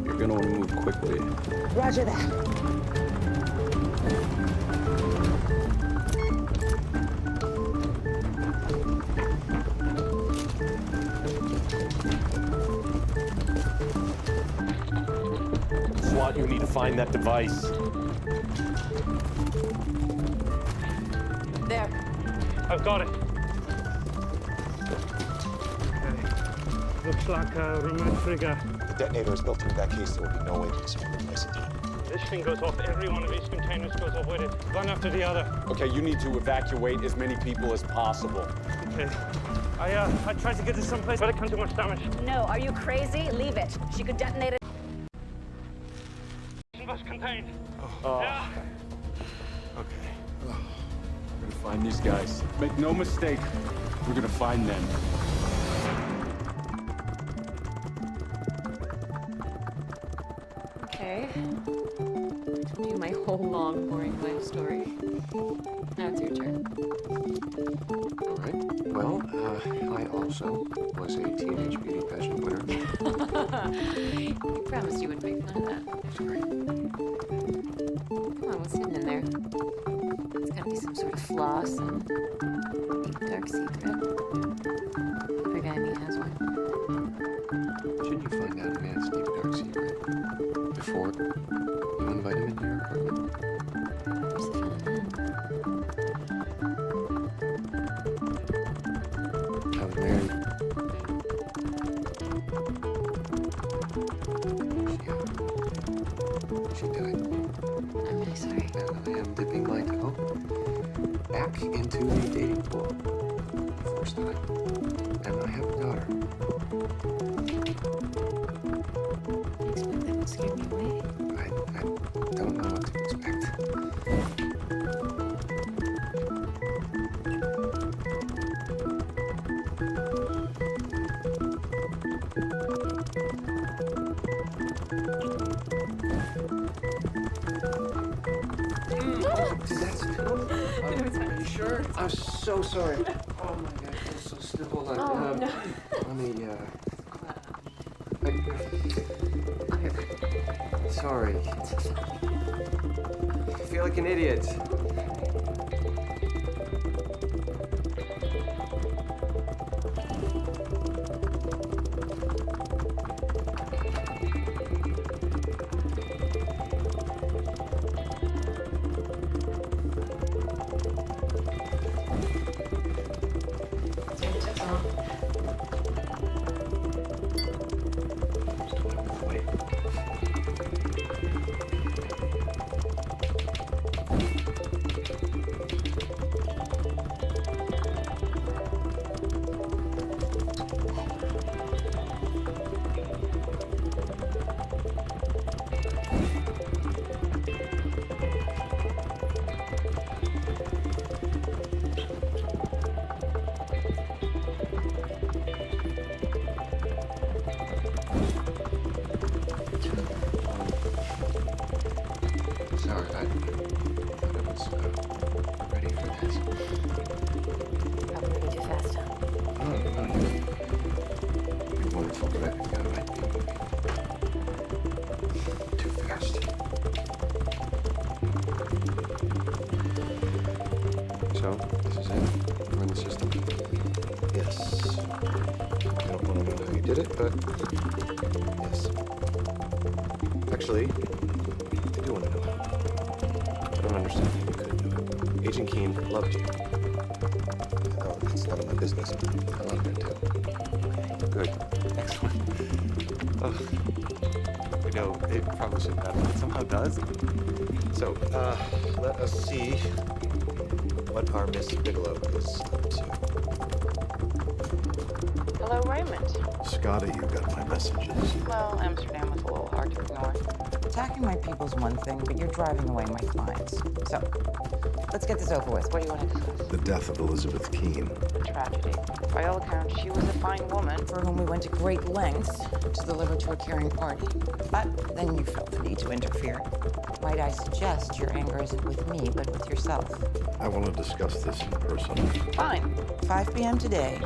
You're gonna want to move quickly. Roger that. SWAT, you need to find that device. There. I've got it. Looks like a remote trigger. The detonator is built into that case. There will be no way to destroy the device again. This thing goes off. Every one of these containers goes off with it. One after the other. Okay, you need to evacuate as many people as possible. Okay. I tried to get to someplace, but it can't do much damage. No, are you crazy? Leave it. She could detonate it. Was contained. Oh. Yeah. Okay. We're gonna find these guys. Make no mistake, we're gonna find them. Okay. I told you my whole long, boring life story. Now it's your turn. All right. Well, I also was a teenage beauty pageant winner. You promised you wouldn't make fun of that. Sorry. Come on, what's hidden in there? It's gotta be some sort of floss and deep, dark secret. Every guy I meet has one. Shouldn't you find out a man's deep, dark secret before you invite him into your apartment? Where's the fun in that? I was married. She died. I'm really sorry. And I am dipping my toe back into the dating pool for the first time. And I have a daughter. I expect that will scare me away. I don't know what to expect. Are you sure? I'm so sorry. Oh my God, I feel so still. Hold on. Oh, no. Let me, I'm here. Sorry. I feel like an idiot. Sorry, I thought I was ready for this. Probably moving too fast. No, you're wonderful, but I think I might be moving too fast. So, this is it? We're in the system? Yes. I don't want to know how you did it, but yes. Actually, I do want to know how. I don't understand how you couldn't do it. Agent Keene loved you. No, it's none of my business. I loved her too. Good. Excellent. You know, it probably shouldn't matter, but it somehow does. So, let us see what our Miss Bigelow is up to. Hello, Raymond. Scotty, you got my messages. Well, Amsterdam was a little hard to ignore. Attacking my people's one thing, but you're driving away my clients. So, let's get this over with. What do you want to discuss? The death of Elizabeth Keene. A tragedy. By all accounts, she was a fine woman for whom we went to great lengths to deliver to a caring party. But then you felt the need to interfere. Might I suggest your anger isn't with me, but with yourself? I want to discuss this in person. Fine. 5 p.m. today,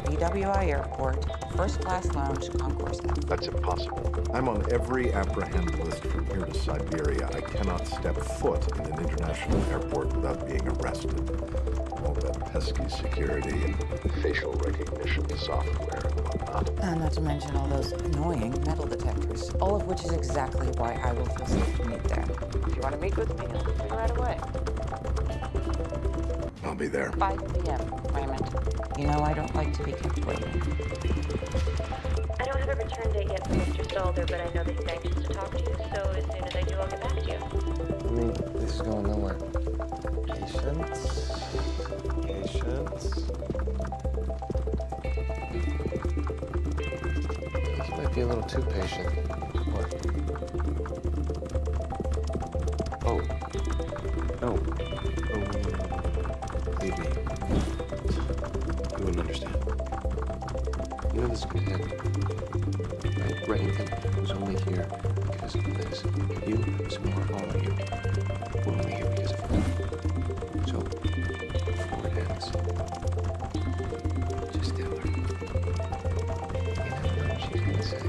BWI Airport, first class lounge, Concourse F. That's impossible. I'm on every apprehend list from here to Siberia. I cannot step foot in an international airport without being arrested. All that pesky security and facial recognition software and whatnot. And not to mention all those annoying metal detectors, all of which is exactly why I will feel safe to meet there. If you want to meet with me, I'll figure out a way. I'll be there. 5 p.m., Raymond. You know I don't like to be kept waiting. I don't have a return date yet for Mr. Stalder, but I know that he's anxious to talk to you, so as soon as I do, I'll get back to you. I mean, this is going nowhere. Patience. Patience. I think you might be a little too patient. What? Oh. No. Oh. Leave me. You wouldn't understand. You know this could end. Right? Reddington was only here because of this. You, Samora, all of you, were only here because of her. So, before it ends, just tell her. You never know what she's gonna say.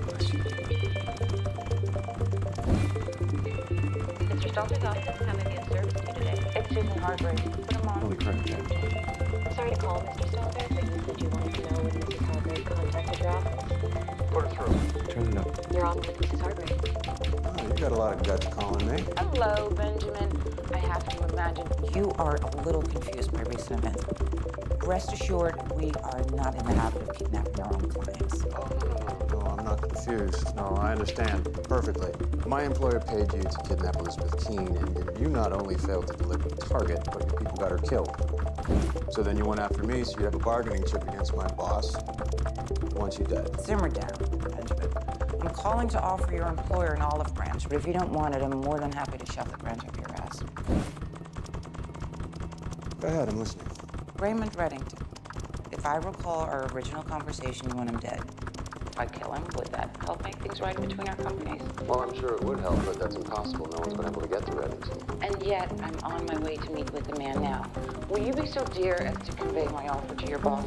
Bless you. Mr. Stalder's office, how may I be of service to you today? It's Susan Hargrave. Put him on. Holy crap, Jack. Sorry to call, Mr. Stalder, but you said you wanted to know when Mrs. Hargrave contacted your office. Put her through. Turn it up. You're on with Mrs. Hargrave. Oh, you got a lot of guts calling me. Hello, Benjamin. I have to imagine you are a little confused by recent events. Rest assured, we are not in the habit of kidnapping our own clients. No, I'm not confused. No, I understand perfectly. My employer paid you to kidnap Elizabeth Keene, and you not only failed to deliver the target, but your people got her killed. So then you went after me, so you have a bargaining chip against my boss. He wants you dead. Simmer down, Benjamin. I'm calling to offer your employer an olive branch, but if you don't want it, I'm more than happy to shove the branch up your ass. Go ahead, I'm listening. Raymond Reddington. If I recall our original conversation, you want him dead. If I kill him, would that help make things right between our companies? Well, I'm sure it would help, but that's impossible. No one's been able to get to Reddington. And yet, I'm on my way to meet with the man now. Will you be so dear as to convey my offer to your boss?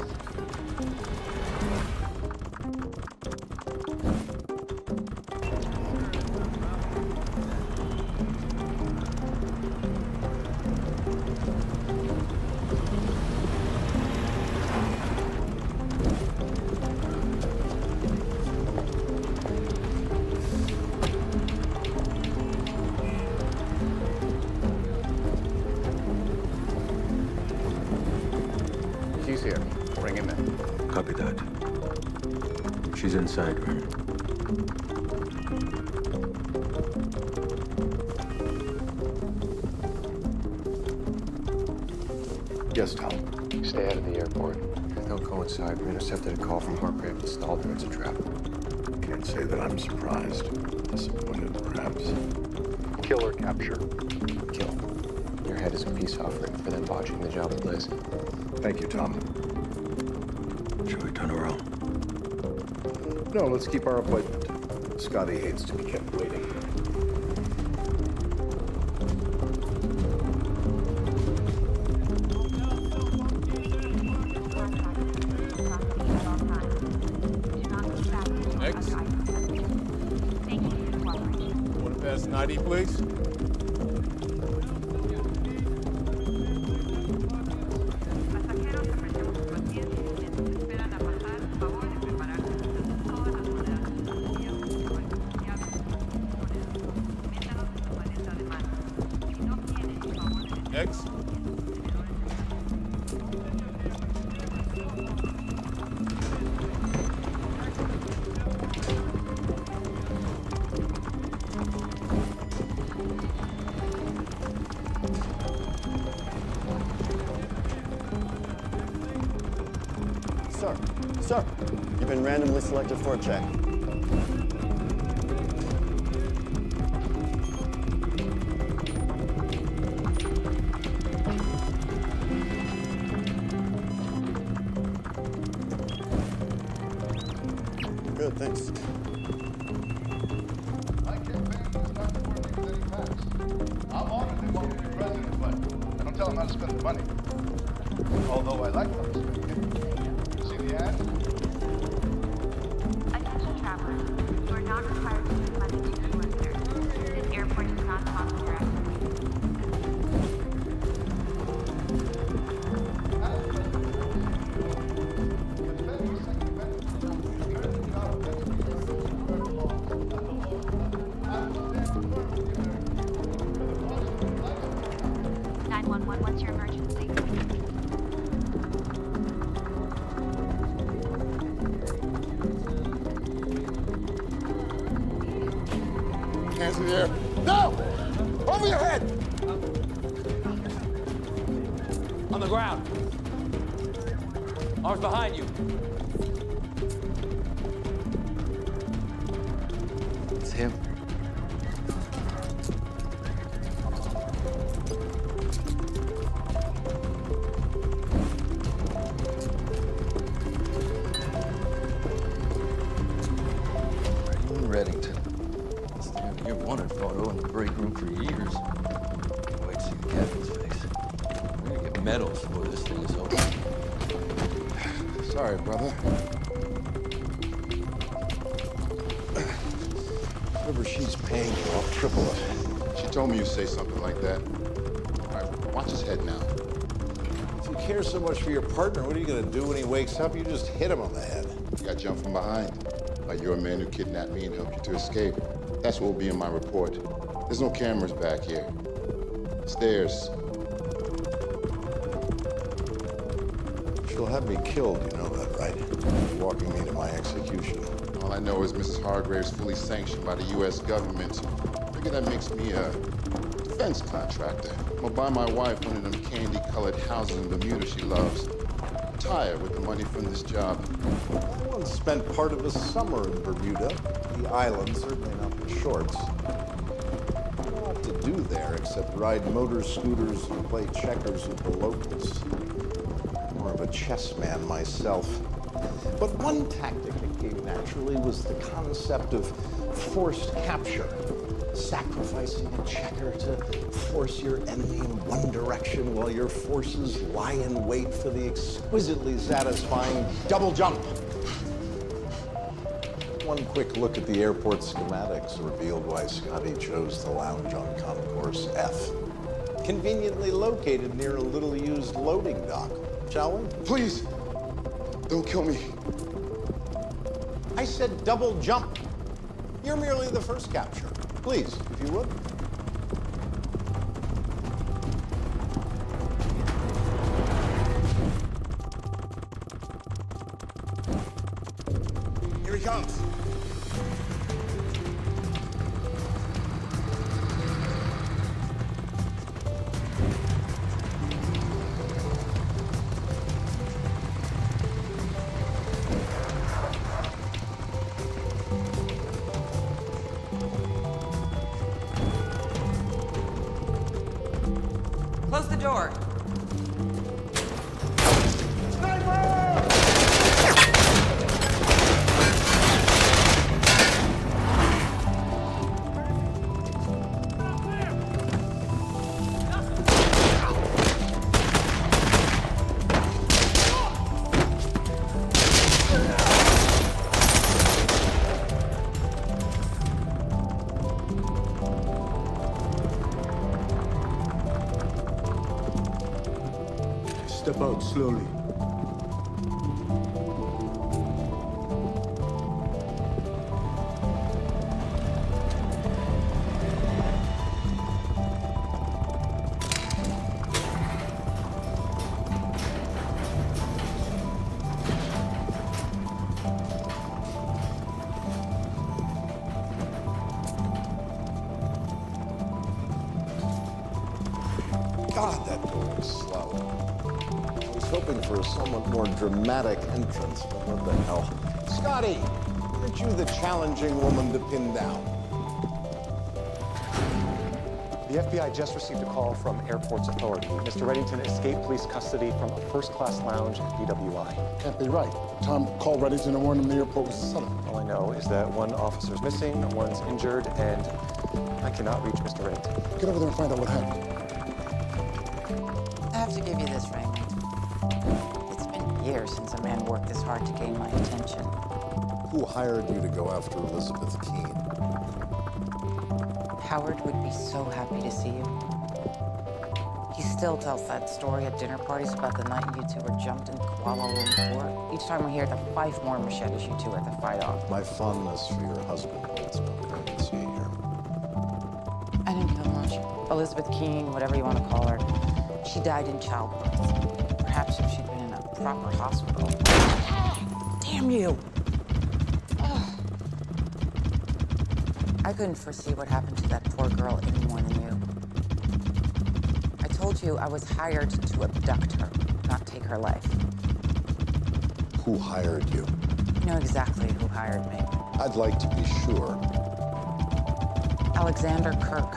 He's here. Bring him in. Copy that. She's inside, right? Yes, Tom. Stay out of the airport. Don't go inside. We intercepted a call from Hargrave and Stalder. It's a trap. Can't say that I'm surprised. Disappointed, perhaps. Kill or capture? Kill. Your head is a peace offering for them botching the job with Liz. Thank you, Tom. Should we turn around? No, let's keep our appointment. Scotty hates to be kept waiting. Next. 1 past 90, please. Next. Sir, you've been randomly selected for a check. Thanks. My campaign is not to work with any facts. I'm honored they want me to be president, but I don't tell them how to spend the money. Although I like how to spend it. See the ad? Attention travelers, you are not required to send money to your listeners. This airport does not sponsor your activity. What's your emergency? Hands in the air. No! Over your head! On the ground. Arms behind you. It's him. Reddington. Standing here wanted photo in the break room for years. Can't wait to see the captain's face. We're gonna get medals before this thing is over. Sorry, brother. Whatever she's paying you, I'll triple it. She told me you'd say something like that. All right, watch his head now. If you care so much for your partner, what are you gonna do when he wakes up? You just hit him on the head. You got jumped from behind. Like you're a man who kidnapped me and helped you to escape. That's what will be in my report. There's no cameras back here. Stairs. She'll have me killed, you know that, right? You're walking me to my execution. All I know is Mrs. Hargrave's fully sanctioned by the U.S. government. Figure that makes me a defense contractor. I'll buy my wife one of them candy-colored houses in Bermuda she loves. Retire with the money from this job. I once spent part of a summer in Bermuda. The island, certainly not the shorts. I don't know what to do there except ride motor scooters and play checkers with the locals. More of a chess man myself. But one tactic that came naturally was the concept of forced capture. Sacrificing a checker to force your enemy in one direction while your forces lie in wait for the exquisitely satisfying double jump. One quick look at the airport schematics revealed why Scotty chose the lounge on Concourse F. Conveniently located near a little-used loading dock. Shall we? Please, don't kill me. I said double jump. You're merely the first capture. Please, if you would. Here he comes. Close the door. Step out slowly. God, that door is slow. I was hoping for a somewhat more dramatic entrance, but what the hell. Scotty, aren't you the challenging woman to pin down? The FBI just received a call from Airports Authority. Mr. Reddington escaped police custody from a first-class lounge at BWI. Can't be right. Tom called Reddington and warned him the airport was a setup. All I know is that one officer's missing, one's injured, and I cannot reach Mr. Reddington. Get over there and find out what happened. I have to give you this, Raymond. It's been years since a man worked this hard to gain my attention. Who hired you to go after Elizabeth Keene? Howard would be so happy to see you. He still tells that story at dinner parties about the night you two were jumped in Kuala Lumpur. Each time we hear the 5 more machetes you two had to fight off. My fondness for your husband holds no currency here. I didn't kill much. Elizabeth Keene, whatever you want to call her, she died in childbirth. Perhaps if she'd been in a proper hospital. Damn you! I couldn't foresee what happened to that poor girl any more than you. I told you I was hired to abduct her, not take her life. Who hired you? You know exactly who hired me. I'd like to be sure. Alexander Kirk.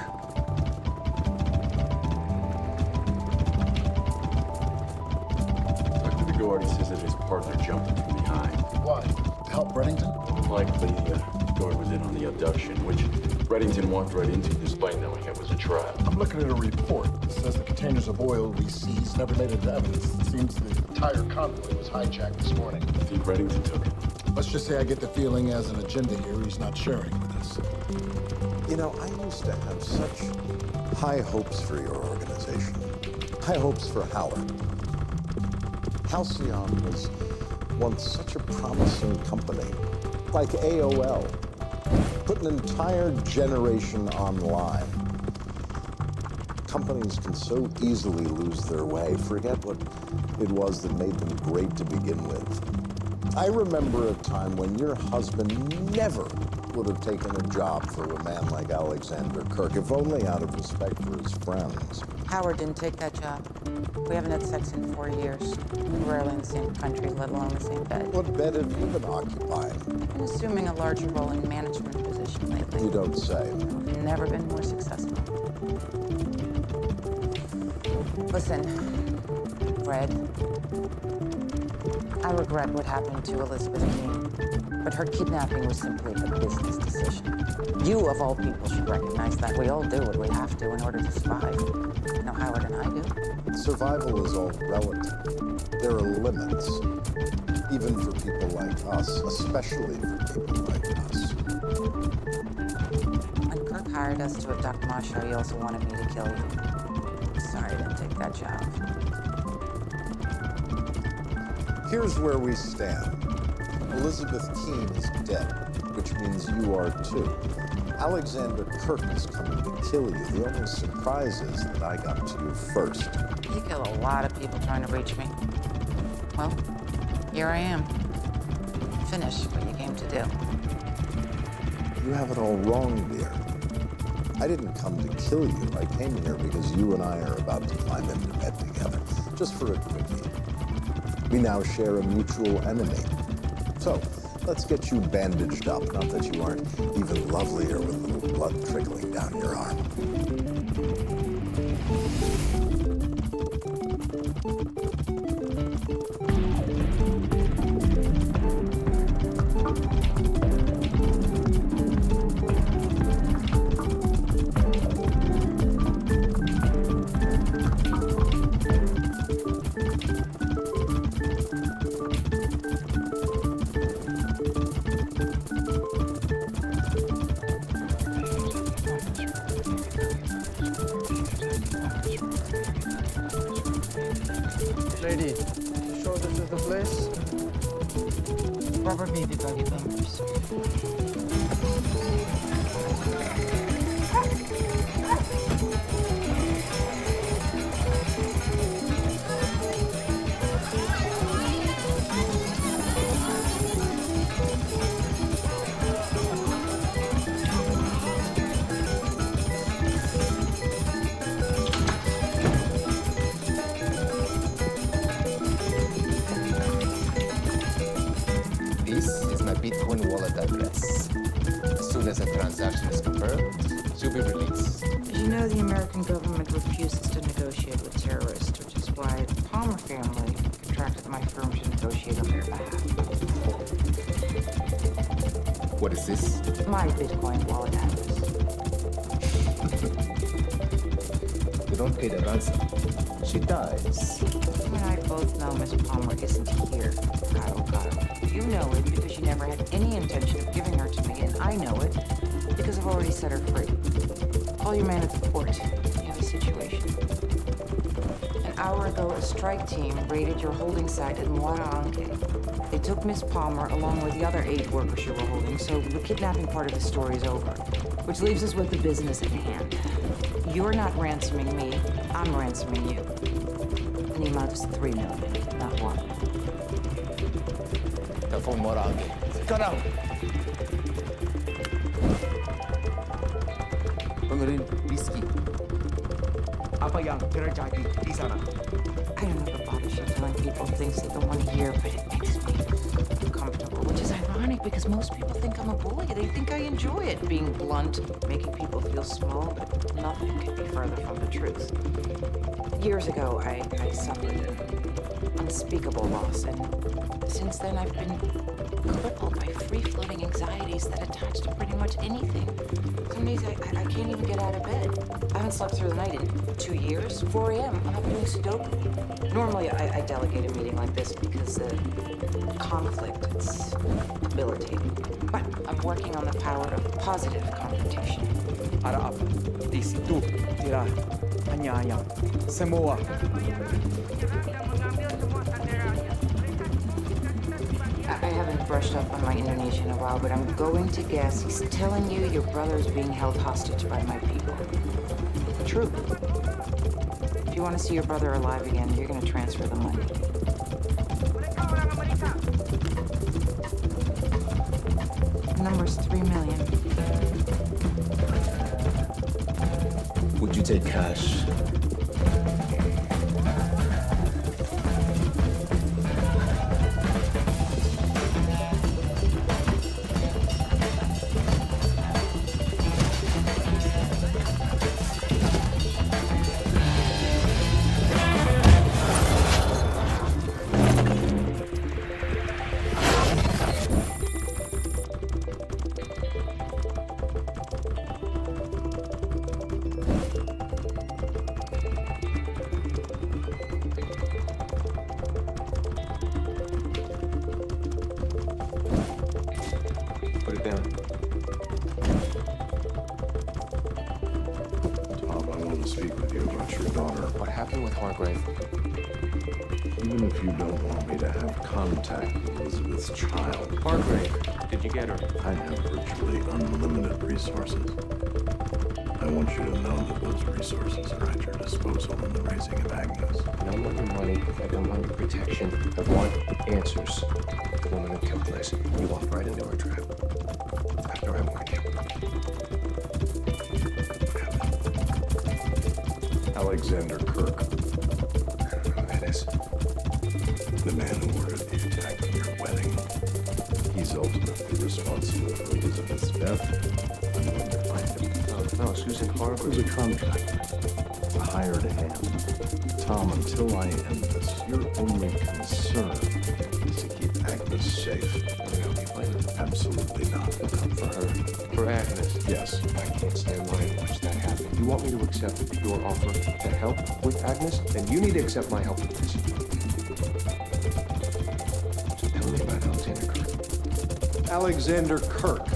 Dr. Vigordi says that his partner jumped him from behind. Why? To help Reddington? Likely, Vigordi was in on the abduction, which Reddington walked right into despite knowing it was a trap. I'm looking at a report. It says the containers of oil we seized never made it to evidence. It seems the entire convoy was hijacked this morning. I think Reddington took it. Let's just say I get the feeling as an agenda here he's not sharing with us. You know, I used to have such high hopes for your organization. High hopes for Howard. Halcyon was once such a promising company, like AOL. Put an entire generation online. Companies can so easily lose their way, forget what it was that made them great to begin with. I remember a time when your husband never would have taken a job for a man like Alexander Kirk, if only out of respect for his friends. Howard didn't take that job. We haven't had sex in 4 years. We're rarely in the same country, let alone the same bed. What bed have you been occupying? I'm assuming a larger role in management position lately. You don't say. I've never been more successful. Listen, Fred. I regret what happened to Elizabeth Keene, but her kidnapping was simply a business decision. You, of all people, should recognize that. We all do what we have to in order to survive. You know, Howard and I do. Survival is all relative. There are limits, even for people like us, especially for people like us. When Kirk hired us to abduct Masha, he also wanted me to kill you. Sorry I didn't take that job. Here's where we stand. Elizabeth Keene is dead, which means you are too. Alexander Kirk is coming to kill you. The only surprise is that I got to you first. You kill a lot of people trying to reach me. Well, here I am. Finish what you came to do. You have it all wrong, dear. I didn't come to kill you. I came here because you and I are about to climb into bed together, just for a quickie. We now share a mutual enemy. So, let's get you bandaged up. Not that you aren't even lovelier with a little blood trickling down your arm. Lady, you sure this is the place? Rubber baby buggy bumpers. This is my Bitcoin wallet address. As soon as a transaction is confirmed, you'll be released. Did you know this? My Bitcoin wallet address. You don't pay the ransom. She dies. You and I both know Miss Palmer isn't here, Caro. You know it because you never had any intention of giving her to me, and I know it because I've already set her free. Call your man at the port. You have a situation. An hour ago, a strike team raided your holding site at Moaranke. They took Miss Palmer along with the other 8 workers you were holding, so the kidnapping part of the story is over, which leaves us with the business at hand. You're not ransoming me, I'm ransoming you. And the amount is 3 million, not 1. Telefon Moaranke. Sekarang! Pengerin Rizky. Apa yang terjadi di sana? I don't know the bothers you telling people things they don't want to hear, but it makes me uncomfortable, which is ironic because most people think I'm a bully. They think I enjoy it, being blunt, making people feel small, but nothing could be further from the truth. Years ago, I suffered an unspeakable loss, and since then I've been crippled by free-floating anxieties that attach to pretty much anything. Some days I can't even get out of bed. I haven't slept through the night in 2 years. 4 a.m. I'm up doing Sudoku. Normally, I delegate a meeting like this because the conflict, it's debilitating. But I'm working on the power of positive confrontation. Ada apa? Di situ tidak hanya yang semua. I haven't brushed up on my Indonesian in a while, but I'm going to guess he's telling you your brother is being held hostage by my people. True. If you want to see your brother alive again, you're going to transfer the money. The number's 3 million. Would you take cash? Put it down. Tom, I want to speak with you about your daughter. What happened with Hargrave? Even if you don't want me to have contact with Elizabeth's child. Hargrave, did you get her? I have virtually unlimited resources. I want you to know that those resources are at your disposal in the raising of Agnes. I don't want your money. I don't want your protection. I want answers. The woman who killed Liz. You walked right into her trap. After I warned you. Alexander Kirk. I don't know who that is. The man who ordered the attack on your wedding. He's ultimately responsible for Elizabeth's death. I'm going to find him. No, Susan Hargrave. There's a contract. A hired hand. Tom, until I end this, your only concern is to keep Agnes safe. Absolutely not. Come for her. For Agnes. Yes. I can't stand by and watch that happen. You want me to accept your offer to help with Agnes? Then you need to accept my help with this. So tell me about Alexander Kirk. Alexander Kirk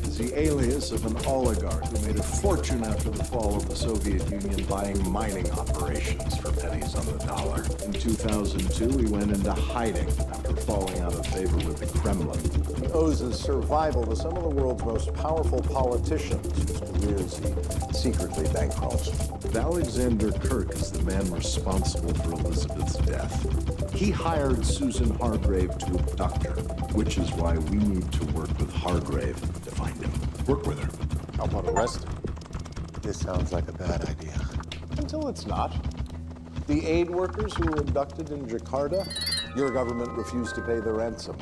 is the alias of an oligarch who made a fortune after the fall of the Soviet Union buying mining operations for pennies on the dollar. In 2002, he went into hiding after falling out of favor with the Kremlin. He owes his survival to some of the world's most powerful politicians whose careers he secretly bankrolls. Alexander Kirk is the man responsible for Elizabeth's death. He hired Susan Hargrave to abduct her, which is why we need to work with Hargrave to find him. Work with her. How about arrest him? This sounds like a bad idea. Until it's not. The aid workers who were abducted in Jakarta, your government refused to pay the ransom.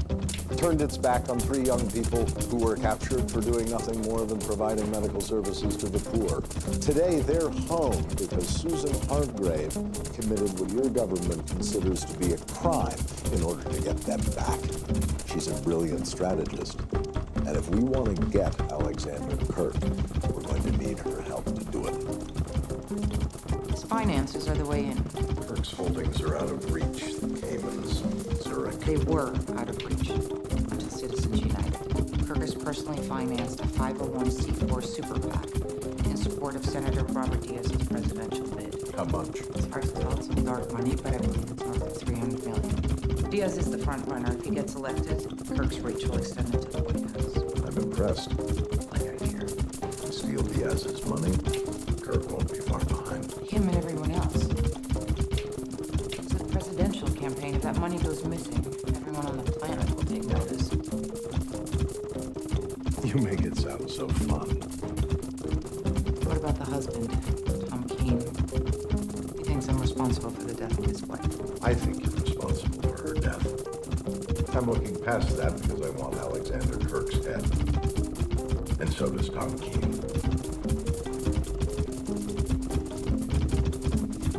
Turned its back on 3 young people who were captured for doing nothing more than providing medical services to the poor. Today, they're home because Susan Hargrave committed what your government considers to be a crime in order to get them back. She's a brilliant strategist, And if we want to get Alexander Kirk, we're going to need her help to do it. His finances are the way in. Kirk's holdings are out of reach. The Caymans, Zurich. They were out of reach until Citizens United. Kirk has personally financed a 501c4 super PAC in support of Senator Robert Diaz's presidential bid. How much? It's hard to tell, it's some dark money, but I believe it's north of $300 million. Diaz is the front runner. If he gets elected, Kirk's reach will extend into the White House. I'm impressed. Like I fear. Steal Diaz's money. Kirk won't be far behind. Him and everyone else. It's a presidential campaign. If that money goes missing, everyone on the planet will take notice. You make it sound so fun. What about the husband, Tom Keene? He thinks I'm responsible for the death of his wife. I think you're responsible for her death. I'm looking past that because I want Alexander Kirk's head. And so does Tom Keene.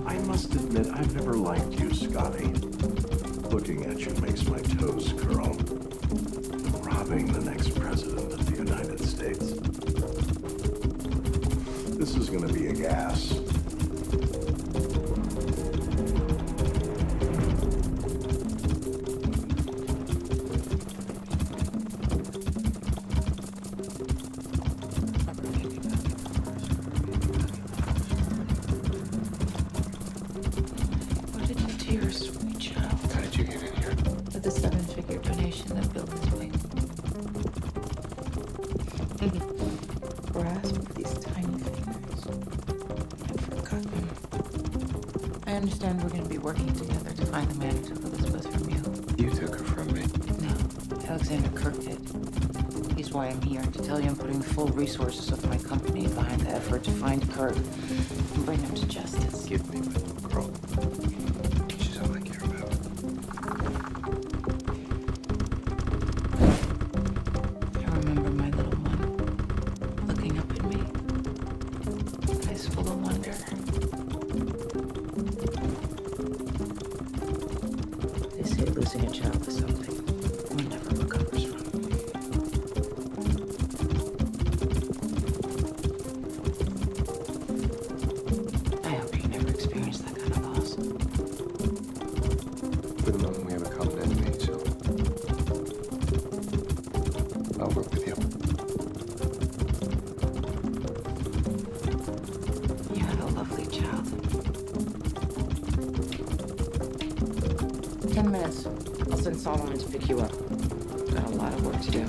I must admit, I've never liked you, Scotty. Looking at you makes my toes curl. Robbing the next president of the United States. This is going to be a gas. What did you do, your sweet child? How did you get in here? With the 7-figure donation that built his wing. Grasp these tiny fingers. I've forgotten. I understand we're going to be working together to find the man who took Elizabeth from you. You took her from me. No, Alexander Kirk did. He's why I'm here, to tell you I'm putting the full resources of my company behind the effort to find Kirk and bring him to justice. Give me my little girl. She's all I care about. I remember my little one looking up at me, eyes full of wonder. They say losing a child is something one never recovers from. I hope you never experience that kind of loss. For the moment, we have a common enemy, so I'll work with you. You had a lovely child. 10 minutes. I'll send Solomon to pick you up. Got a lot of work to do.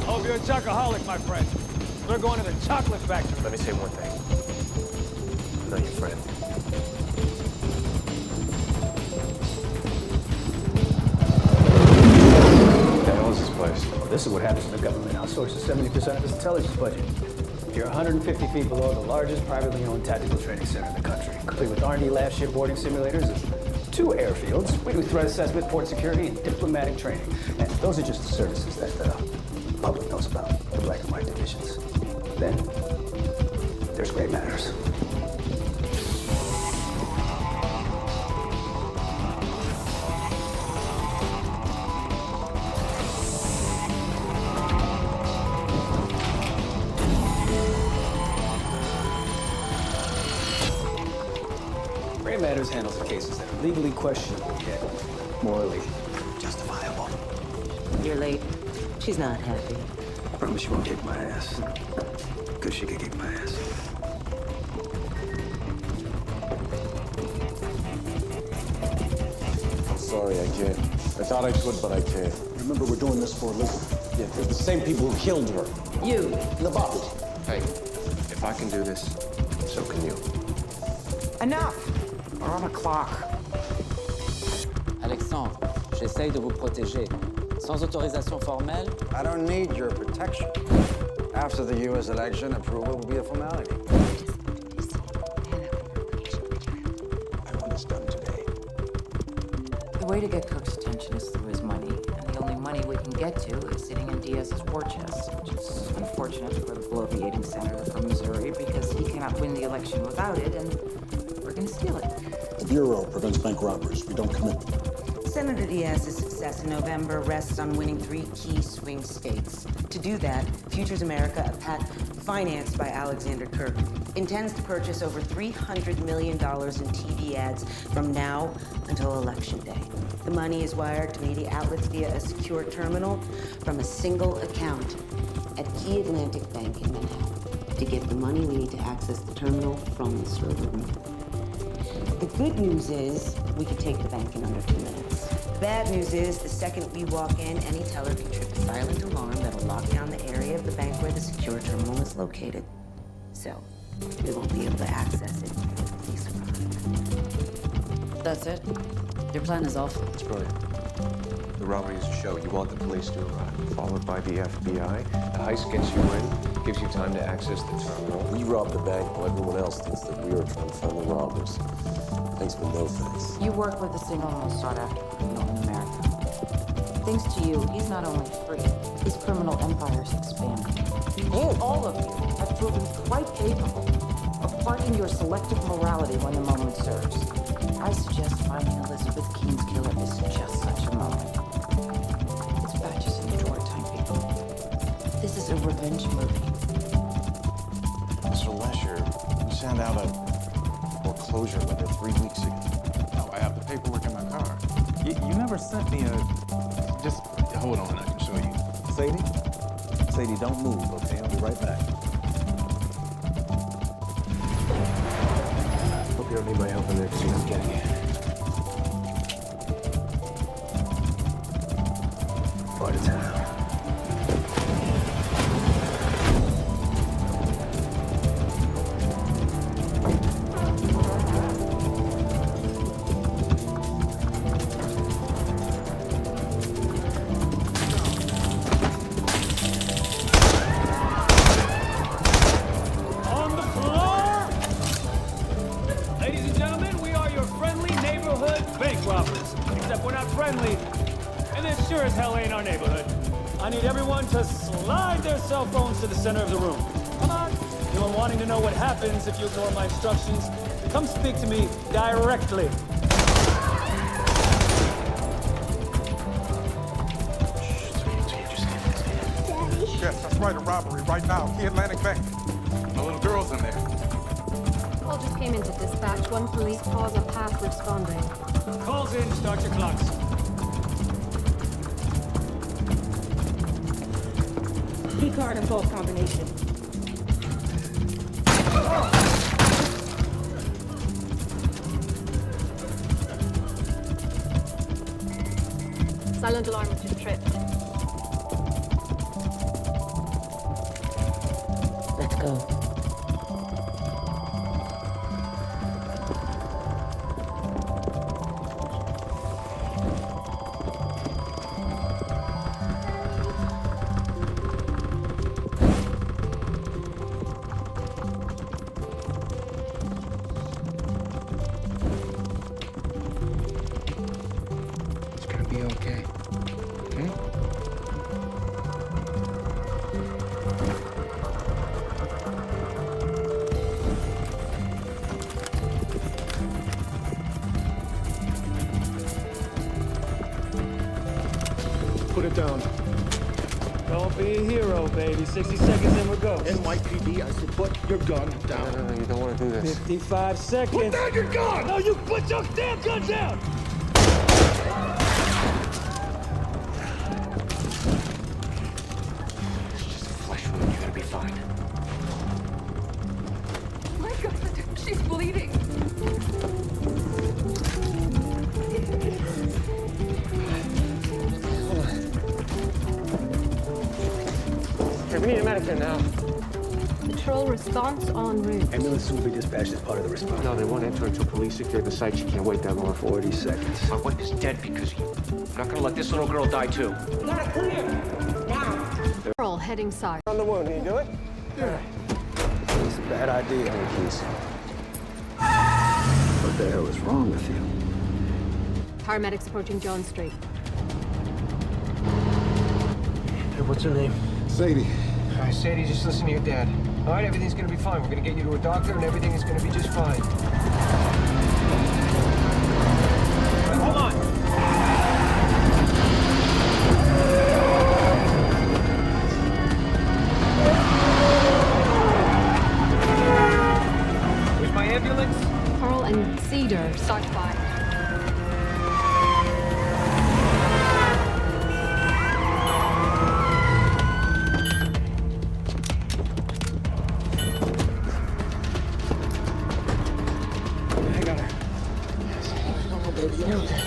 Hope you're a chocoholic, my friend. We're going to the chocolate factory. Let me say one thing. I'm not your friend. What the hell is this place? This is what happens when the government outsources 70% of its intelligence budget. You're 150 feet below the largest privately owned tactical training center in the country, complete with R&D labs, shipboarding simulators, and 2 airfields. We do threat assessment, port security, and diplomatic training. And those are just the services that the public knows about, the black and white divisions. Then, there's Gray Matters. Gray Matters handles the cases that are legally questionable yet morally justifiable. You're late. She's not happy. I promise you won't kick my ass. Because she could kick my ass. I'm sorry, I can't. I thought I could, but I can't. Remember, we're doing this for Elizabeth. Yeah, they're the same people who killed her. You. The Bobby. Hey, if I can do this, so can you. Enough! We're on a clock. Alexandre, j'essaye de vous protéger. Sans autorisation formelle. I don't need your protection. After the U.S. election, approval will be a formality. The way to get Kirk's attention is through his money, and the only money we can get to is sitting in Diaz's war chest, which is unfortunate for the bloviating senator from Missouri because he cannot win the election without it, and we're gonna steal it. The Bureau prevents bank robberies. We don't commit them. Senator Diaz's success in November rests on winning 3 key swing states. To do that, Futures America, a PAC financed by Alexander Kirk, intends to purchase over $300 million in TV ads from now until Election Day. The money is wired to media outlets via a secure terminal from a single account at Key Atlantic Bank in Manhattan. To get the money, we need to access the terminal from the server room. The good news is we could take the bank in under 2 minutes. The bad news is the second we walk in, any teller can trip a silent alarm that'll lock down the area of the bank where the secure terminal is located. So we won't be able to access it before the police arrive. That's it? Your plan is awful. It's brilliant. The robbery is a show. You want the police to arrive. Followed by the FBI. The heist gets you in, gives you time to access the terminal. We rob the bank while everyone else thinks that we are trying to find the robbers. Thanks, but no thanks. You work with the single most sought-after criminal in America. Thanks to you, he's not only free, his criminal empire's expanding. All of you have proven quite capable of parking your selective morality when the moment serves. I suggest finding Elizabeth Keene's killer is just such a moment. It's badges in the drawer time, people. This is a revenge movie. Mr. Lesher, we sent out a foreclosure letter 3 weeks ago. Oh, I have the paperwork in my car. You never sent me a... Just hold on, I can show you. Sadie? Sadie, don't move, okay? I'll be right back. Hope you don't need my help in there, because I'm getting it. Part of town. I need everyone to slide their cell phones to the center of the room. Come on. Anyone wanting to know what happens if you ignore my instructions, come speak to me directly. Yes, that's right, a robbery right now. Key Atlantic Bank. The little girl's in there. Call just came into dispatch. One police cars are past responding. Calls in, start your clocks. Key card and vault combination. Silent alarm has been tripped. Let's go. Put it down. Don't be a hero, baby. 60 seconds and we're go. NYPD, I said put your gun down. No, you don't want to do this. 55 seconds. Put down your gun! No, you put your damn gun down! It's just a flesh wound. You're gonna be fine. My God, she's bleeding. Hey, we need a medic here now. Patrol response en route. Ambulance will be dispatched as part of the response. No, they won't enter until police secure the site. She can't wait that long. 40 seconds. My wife is dead because of you. I'm not gonna let this little girl die too. Patrol heading south. On the wound, can you do it? Yeah. It's a bad idea. Please. What the hell is wrong with you? Paramedics approaching John Street. What's her name? Sadie. All right, Sadie, just listen to your dad. All right, everything's gonna be fine. We're gonna get you to a doctor, and everything is gonna be just fine. All right, hold on. Where's my ambulance? Pearl and Cedar, start fire. I got her. Oh, baby, you're okay.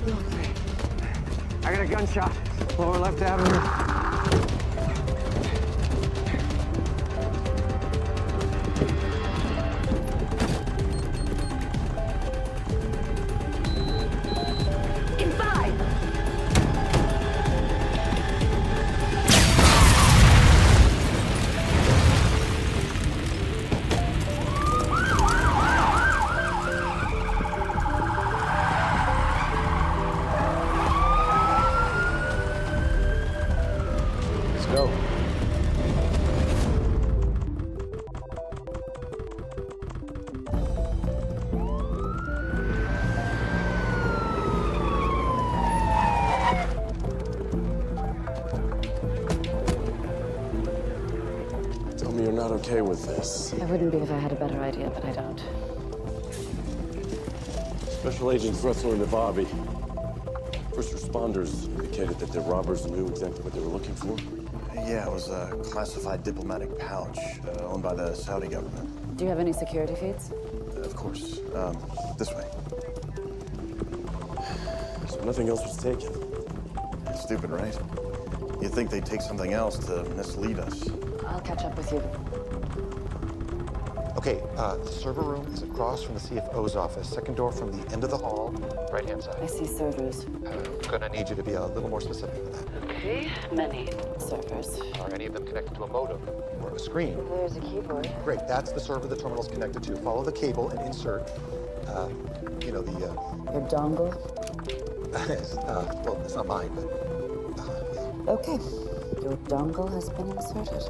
You're okay. I got a gunshot. Lower left avenue. Let's go. Tell me you're not okay with this. I wouldn't be if I had a better idea, but I don't. Special Agent Thressler Navabi. First responders indicated that the robbers knew exactly what they were looking for. Yeah, it was a classified diplomatic pouch owned by the Saudi government. Do you have any security feeds? Of course. This way. So nothing else was taken. Stupid, right? You'd think they'd take something else to mislead us. I'll catch up with you. Okay, the server room is across from the CFO's office. Second door from the end of the hall, right-hand side. I see servers. I'm gonna need you to be a little more specific than that. Okay, many servers. Are any of them connected to a modem or a screen? There's a keyboard. Great, that's the server the terminal's connected to. Follow the cable and insert, you know, the, Your dongle? well, it's not mine, but, Okay, your dongle has been inserted.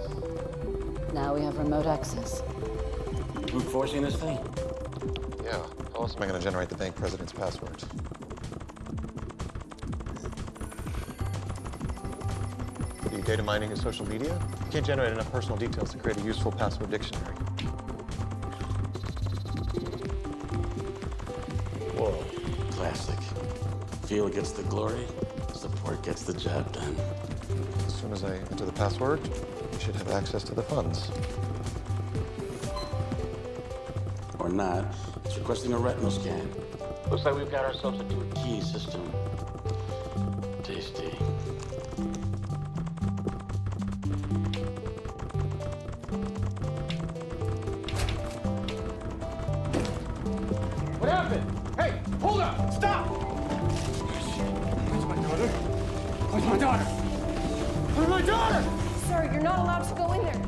Now we have remote access. Brute forcing this thing? yeah. How else am I gonna generate the bank president's password? What are you data mining his social media? You can't generate enough personal details to create a useful password dictionary. Whoa. Classic. Feel gets the glory, support gets the job done. As soon as I enter the password, you should have access to the funds. Or not. It's requesting a retinal scan. Looks like we've got ourselves into a key system. Tasty. What happened? Hey, hold up! Stop! Where's my daughter? Where's my daughter? Where's my daughter? Sir, you're not allowed to go in there.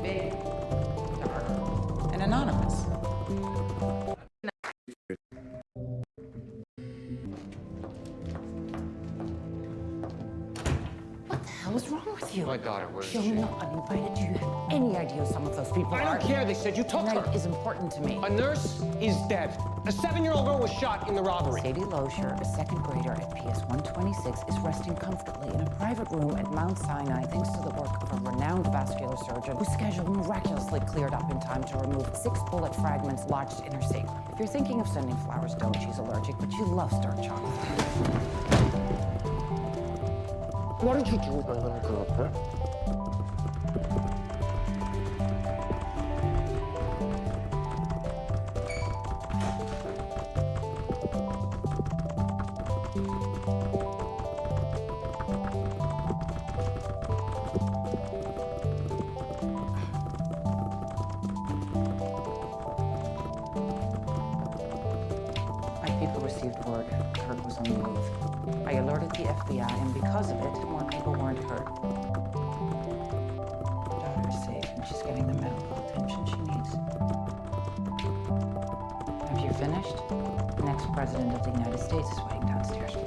Big, dark, and anonymous. What the hell is wrong with you? My daughter, where is Showing up uninvited. Do you have any idea who some of those people are? I don't care. They said you took her. Tonight is important to me. A nurse is dead. A 7-year-old girl was shot in the robbery. Sadie Loescher, a second grader at PS 126, is resting comfortably in a private room at Mount Sinai thanks to the work of a renowned vascular surgeon whose schedule miraculously cleared up in time to remove 6 bullet fragments lodged in her sacrum. If you're thinking of sending flowers, don't. She's allergic, but she loves dark chocolate. What did you do with my little girl, huh? My people received word Kurt was on the move. I alerted the FBI, and because of it, more people weren't hurt. Your daughter's safe, and she's getting the medical attention she needs. Have you finished? Next President of the United States is waiting downstairs for me.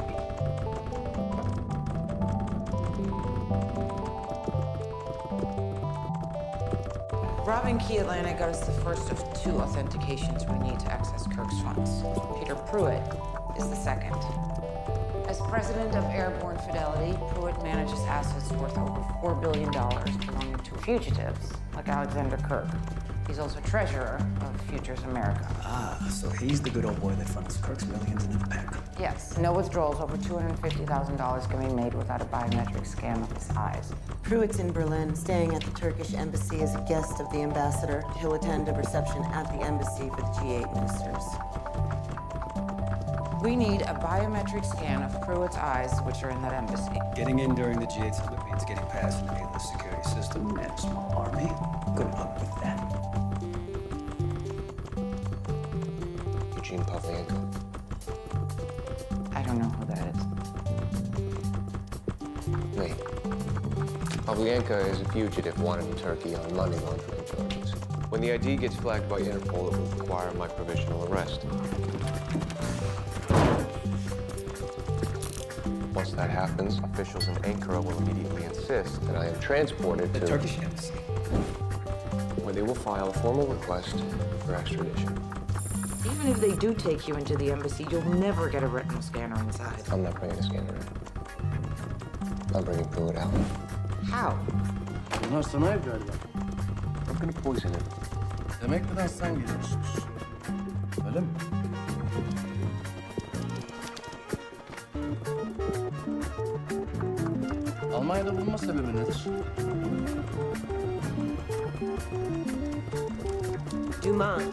Robbing Key Atlantic got us the first of 2 authentications we need to access Kirk's funds. Peter Pruitt is the second. As president of Airborne Fidelity, Pruitt manages assets worth over $4 billion belonging to fugitives like Alexander Kirk. He's also treasurer of Futures America. Ah, so he's the good old boy that funnels Kirk's millions into the pack. Yes, no withdrawals over $250,000 can be made without a biometric scan of his eyes. Pruitt's in Berlin, staying at the Turkish embassy as a guest of the ambassador. He'll attend a reception at the embassy for the G8 ministers. We need a biometric scan of Pruitt's eyes, which are in that embassy. Getting in during the G8 summit means getting past an A-list security system and a small army. Good luck with that. Eugene Pavlenko. I don't know who that is. Wait. Pavlenka is a fugitive wanted in Turkey on money laundering charges. When the ID gets flagged by Interpol, it will require my provisional arrest. Once that happens, officials in Ankara will immediately insist that I am transported to the Turkish embassy, where they will file a formal request for extradition. Even if they do take you into the embassy, you'll never get a retinal scanner inside. I'm not bringing a scanner in. I'm bringing Pruitt out. How? Hastaneye galiba. I'm gonna poison him. Demek biraz sen geliyorsunuz. Öyle mi? Almanya'da bulunma sebebi nedir? Dumas,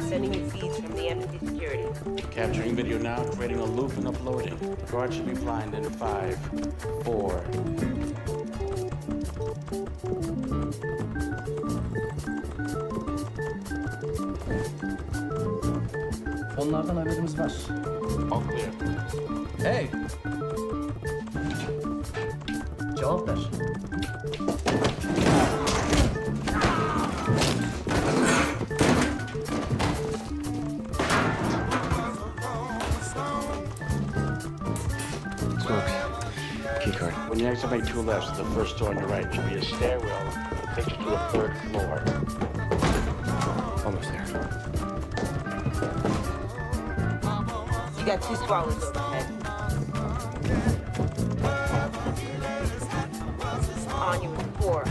sending you feeds from the embassy security. Capturing video now, creating a loop and uploading. Guard should be blind in 5, 4. Onlardan haberimiz var. All clear. Hey! Cevap ver. Smokes. Keycard. When you activate 2 lefts, the first door on your right should be a stairwell that takes you to a 3rd floor. Almost there. You got 2 swallows overhead. On you in 4,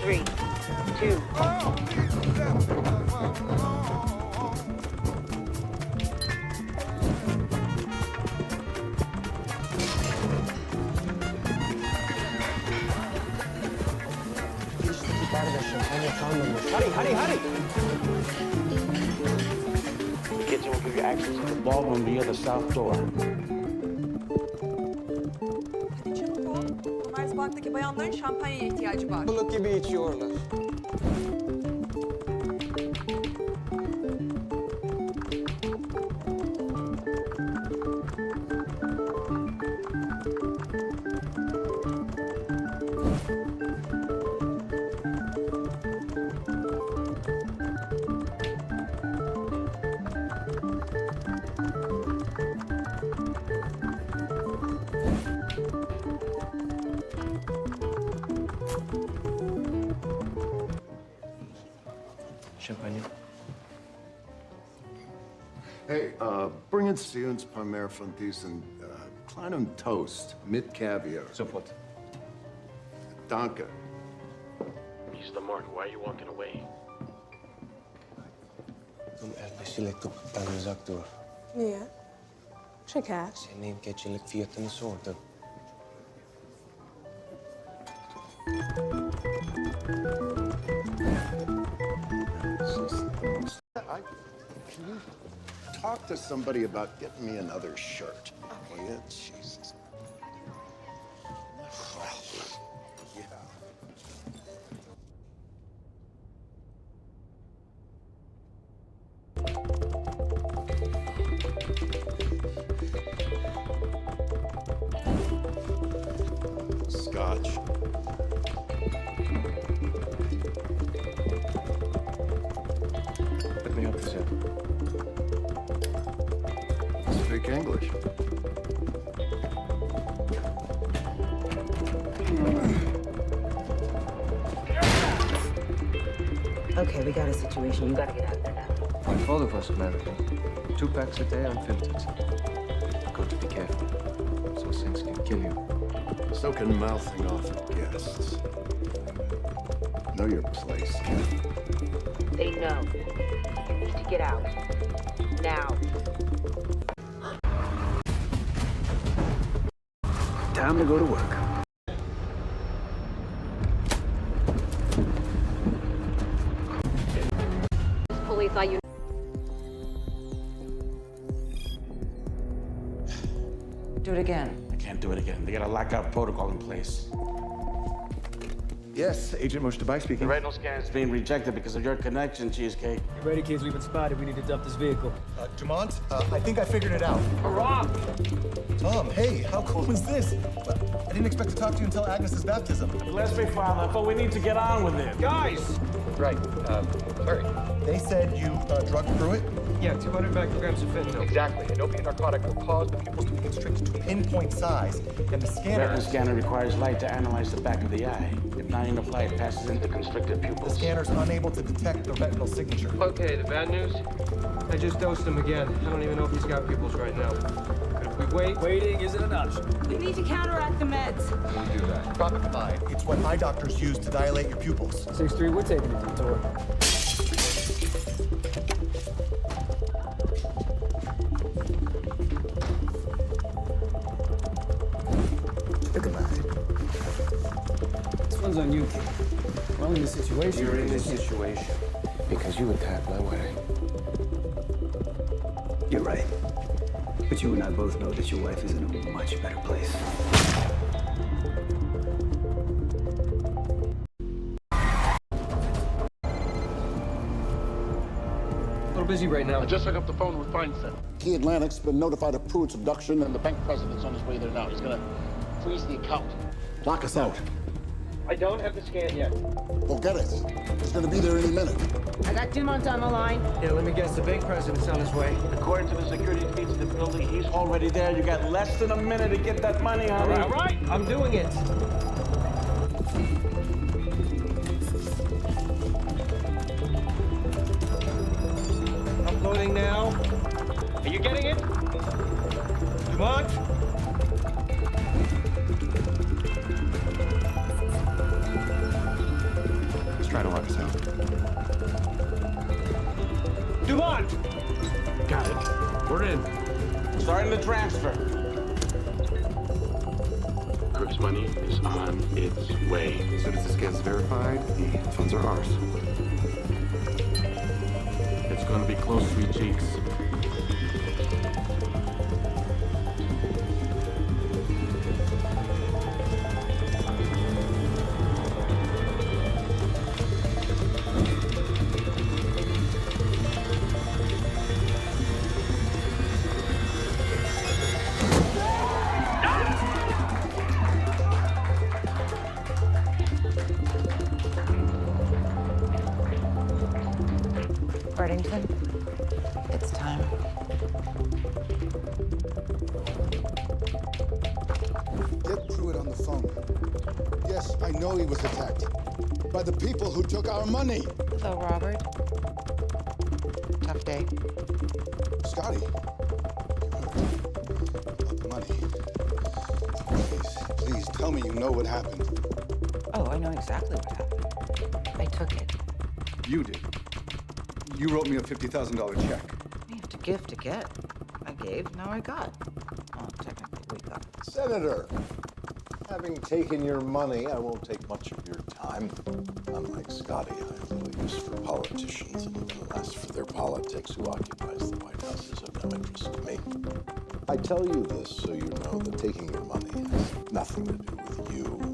3, 2. Hurry, hurry, hurry! The kitchen will give you access to the ballroom via the south door. Çabuk ol. Commerzbank'taki bayanların şampanyaya ihtiyacı var. Balık gibi içiyorlar. Champagne. Hey, bring in Sioux Palmer von diesen kleinen Toast mit Caviar. Sofort. Danke. Mr. Mark, why are you walking away? Toen erleşilik tutan uzak dur. Niye? Şeker. Senin gecelik fiyatını sordum. Can you talk to somebody about getting me another shirt? Will you? Jesus. Yeah. Scotch. Let me help you, sir. Speak English. Okay, we got a situation. You gotta get out of there now. All of us Americans. 2 packs a day unfiltered. Got to be careful. Those things can kill you. So can mouthing off at guests. Know your place, kid. They know. You need to get out. Now. Time to go to work. Police thought you. Do it again. I can't do it again. They got a lockout protocol in place. Yes, Agent Moshtabai speaking. The retinal scan is being rejected because of your connection, Cheesecake. Get ready, kids. We've been spotted. We need to dump this vehicle. Dumont, I think I figured it out. Hurrah! Tom, hey, how cool is this? I didn't expect to talk to you until Agnes's baptism. Bless me, Father, but we need to get on with it. Guys! Right, sorry. They said you drugged through it? Yeah, 200 micrograms of fentanyl. Exactly. An opiate narcotic will cause the pupils to be constricted to pinpoint size, and the scanner... Retinal scanner requires light to analyze the back of the eye. If not enough light passes into constricted The pupils. scanner's unable to detect the retinal signature. Okay, the bad news? I just dosed him again. I don't even know if he's got pupils right now. Could we wait? Waiting isn't an option. We need to counteract the meds. We'll do that. Drop it by. It's what eye doctors use to dilate your pupils. 6-3, we're taking it to the tour. Look at mine. This one's on you, kid. We're only in this situation. You're in this situation because you attacked my wedding. You're right. But you and I both know that your wife is in a much better place. A little busy right now. I just hung up the phone with Feinstein. Key Atlantic's been notified of Pruitt's abduction, and the bank president's on his way there now. He's gonna freeze the account. Lock us out. I don't have the scan yet. Go get it. He's gonna be there any minute. I got Dumont on the line. Yeah, let me guess. The bank president's on his way. According to the security feeds in the building, he's already there. You got less than a minute to get that money, honey. All right, I'm doing it. Uploading now. Are you getting it? Dumont? He's trying to lock us out. Dumont! Got it. We're in. Starting the transfer. Crip's money is on its way. As soon as this gets verified, the funds are ours. It's gonna be close, sweet cheeks. Bardington, it's time. Get Pruitt on the phone. Yes, I know he was attacked. By the people who took our money. Hello, Robert. Tough day. Scotty. About the money. Please tell me you know what happened. Oh, I know exactly what happened. I took it. You did. You wrote me a $50,000 check. You have to give to get. I gave, now I got. Well, technically, we got. Senator, having taken your money, I won't take much of your time. Unlike Scotty, I have little use for politicians, and even less for their politics. Who occupies the White House is of no interest to me. I tell you this so you know that taking your money has nothing to do with you or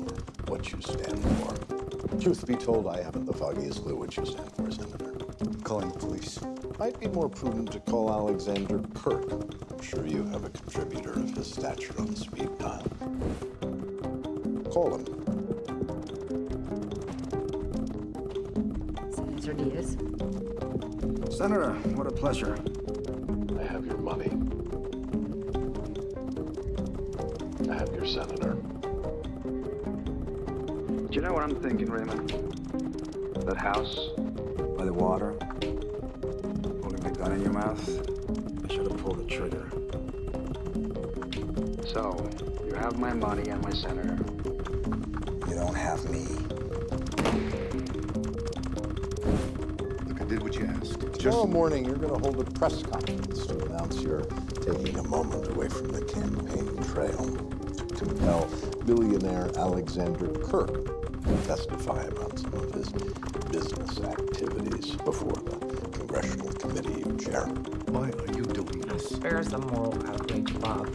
what you stand for. Truth be told, I haven't the foggiest clue what you stand for, Senator. I'm calling the police. Might be more prudent to call Alexander Kirk. I'm sure you have a contributor of his stature on the speed dial. Call him. Senator Diaz. Senator, what a pleasure. I have your money. have your senator. Do you know what I'm thinking, Raymond? That house by the water, holding the gun in your mouth. I should have pulled the trigger. So, you have my money and my senator. You don't have me. Look, I did what you asked. Tomorrow morning, you're going to hold a press conference to announce you're taking a moment away from the campaign trail to compel billionaire Alexander Kirk to testify about some of his business activities before the congressional committee you chair. Why are you doing this? Spares the moral outrage, Bob.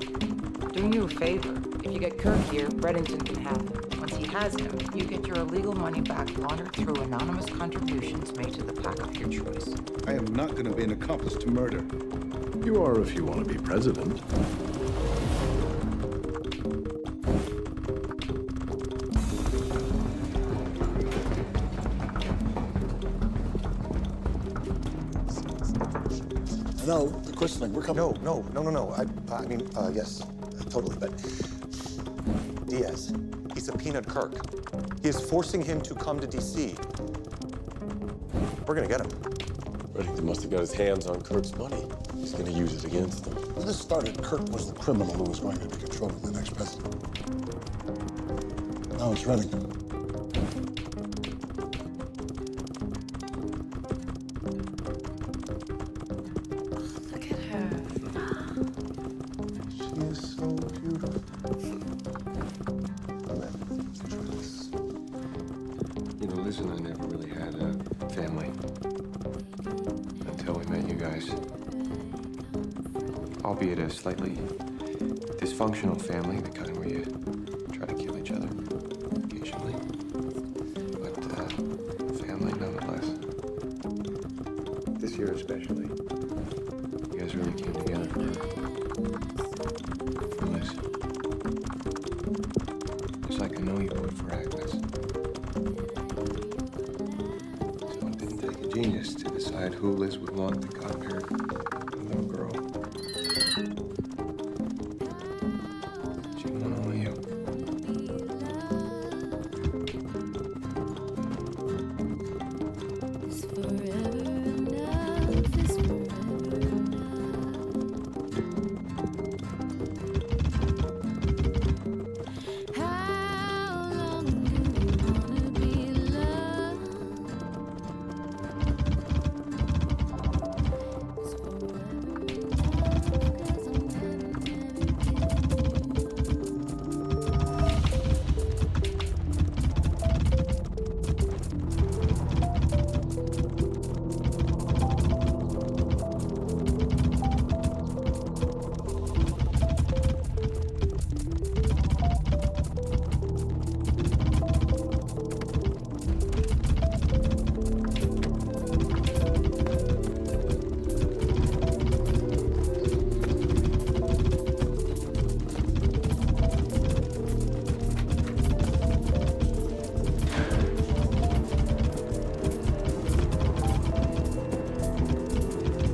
Doing you a favor. If you get Kirk here, Reddington can have him. Once he has him, you get your illegal money back laundered through anonymous contributions made to the PAC of your choice. I am not going to be an accomplice to murder. You are if you want to be president. No, the christening, we're coming. No. I mean, yes, totally, but Diaz, he subpoenaed Kirk. He is forcing him to come to D.C. We're gonna get him. Reddington must have got his hands on Kirk's money. He's gonna use it against him. When this started, Kirk was the criminal who was going to be controlling the next president. Now it's Reddington. Look at her. She is so beautiful. You know, Liz and I never really had a family until we met you guys. Albeit a slightly dysfunctional family, the kind where you try to kill each other occasionally. But family nonetheless. This year especially, you guys really came together. For Liz. Just like I know you would for Agnes. So it didn't take a genius to decide who Liz would want to godparent a little girl. She wanted only you.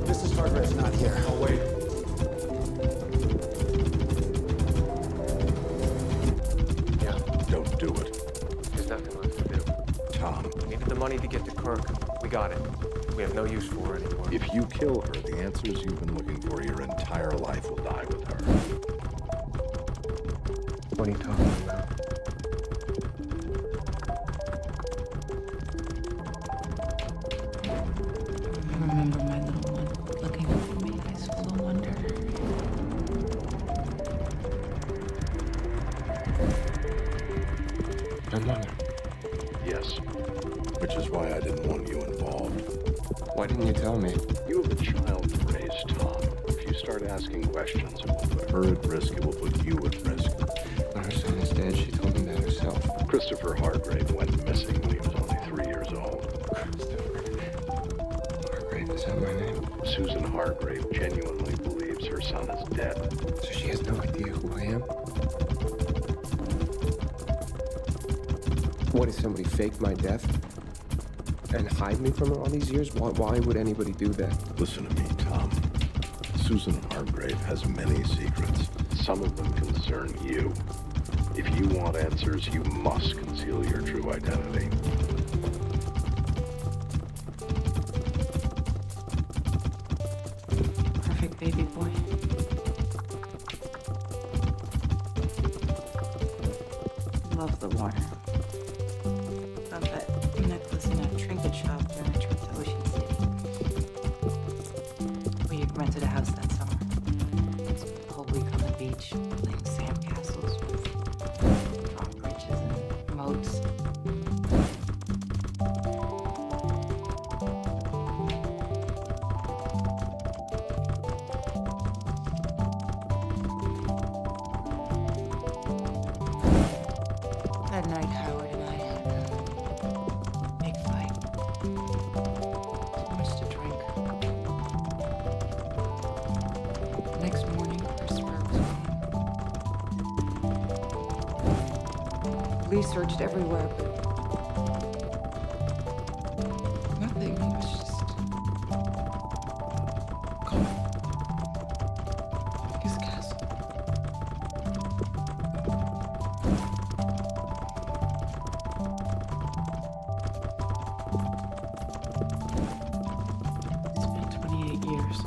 Mrs. Hargrave's not here. I'll wait. Yeah, Don't do it. there's nothing left to do. Tom, Needed the money to get to Kirk. We got it. We have no use for her anymore. if you kill her, the answers you've been looking for your entire life will die with her. What are you talking about? I remember my little one looking up at me, eyes full of wonder. My mother. Yes. Which is why I didn't want you involved. Why didn't you tell me? You have a child to raise, Tom. If you start asking questions, it will put her at risk, it will put you at risk. When her son is dead, she told me that herself. Christopher Hargrave went missing when he was only 3 years old. Hargrave, is that my name? Susan Hargrave genuinely believes her son is dead. So she has no idea who I am? What, did somebody fake my death? And hide me from her all these years? Why would anybody do that? Listen to me, Tom. Susan Hargrave has many secrets. Some of them concern you. If you want answers, you must conceal your true identity. Perfect baby boy. Love the water. Found that necklace in a trinket shop during a trip to Ocean City. We rented a house that summer. Spent the whole week on the beach, playing sandcastles with drawing bridges and moats. That night, Howard and I had a big fight. Too much to drink. Next morning, Christopher was gone. Police searched everywhere, but nothing. He was just gone. Like his castle. It's been 28 years,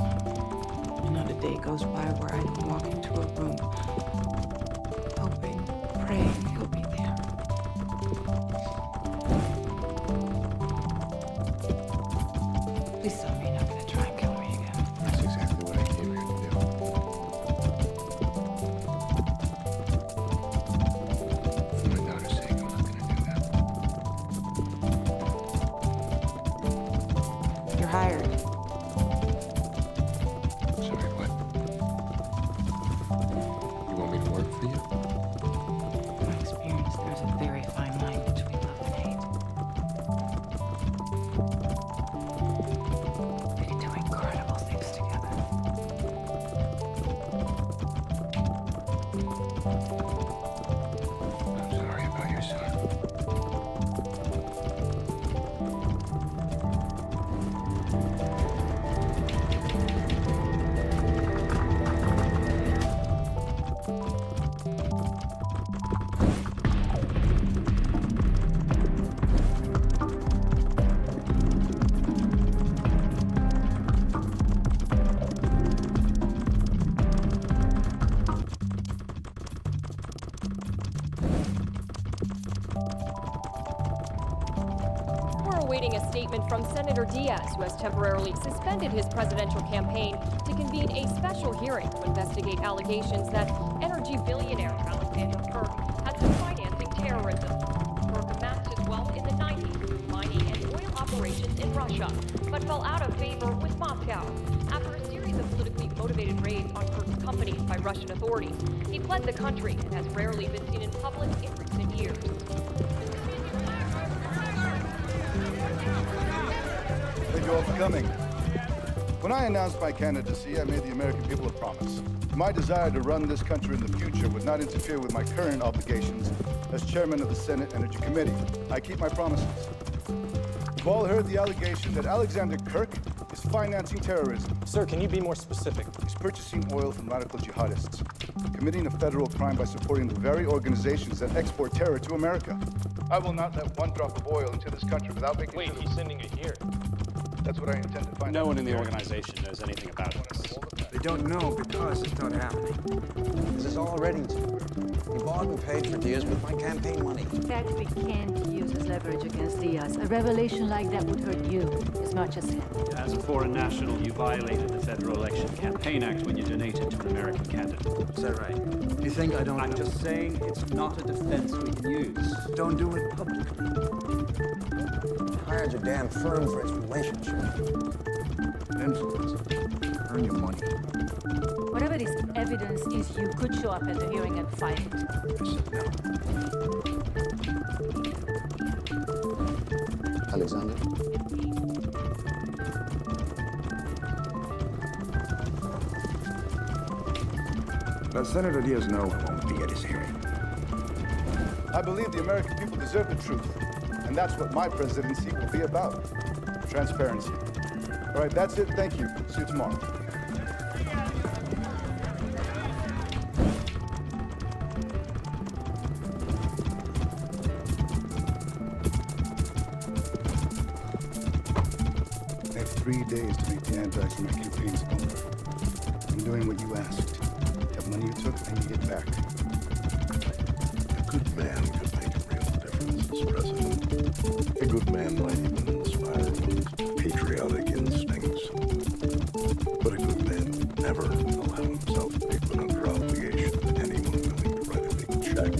and not a day goes by where I don't walk into a room hoping, praying he'll be there. Please tell me you're not gonna try and kill me again. That's exactly what I came here to do. For my daughter's sake, I'm not gonna do that. You're hired. Sorry, what? You want me to work for you? In my experience, there's a very fine line between love and hate. We can do incredible things together. I'm sorry about your son. We're awaiting a statement from Senator Diaz, who has temporarily suspended his presidential campaign to convene a special hearing to investigate allegations that energy billionaire Alexander Kirk has been financing terrorism. Kirk amassed his wealth in the 90s through mining and oil operations in Russia, but fell out of favor with Moscow. After a series of politically motivated raids on Kirk's companies by Russian authorities, he fled the country and has rarely been seen in public in recent years. Thank you all for coming. When I announced my candidacy, I made the American people a promise. My desire to run this country in the future would not interfere with my current obligations as chairman of the Senate Energy Committee. I keep my promises. You've all heard the allegation that Alexander Kirk is financing terrorism. Sir, can you be more specific? He's purchasing oil from radical jihadists, committing a federal crime by supporting the very organizations that export terror to America. I will not let one drop of oil into this country without making Wait, he's sending it here. That's what I intend to find out. No one in the organization knows anything about this. They don't know because it's not happening. This is all Reddington. He bought and paid for Diaz with my campaign money. That we can't use as leverage against Diaz. A revelation like that would hurt you as much as him. As a foreign national, you violated the Federal Election Campaign Act when you donated to an American candidate. Is that right? You think I don't... I'm just saying it's not a defense we can use. Don't do it publicly. I hired your damn firm for its relationship. Influence. Earn your money. Whatever this evidence is, you could show up at the hearing and fight it. Alexander? Let Senator Diaz know I won't be at his hearing. I believe the American people deserve the truth, and that's what my presidency will be about. Transparency. All right, that's it. Thank you. See you tomorrow. 3 days to meet the anti for my campaign sponsor. I'm doing what you asked. That money you took, I need to get back. A good man could make a real difference as president. A good man might even inspire one's patriotic instincts. But a good man would never allow himself to be put under obligation to anyone willing to write a big check.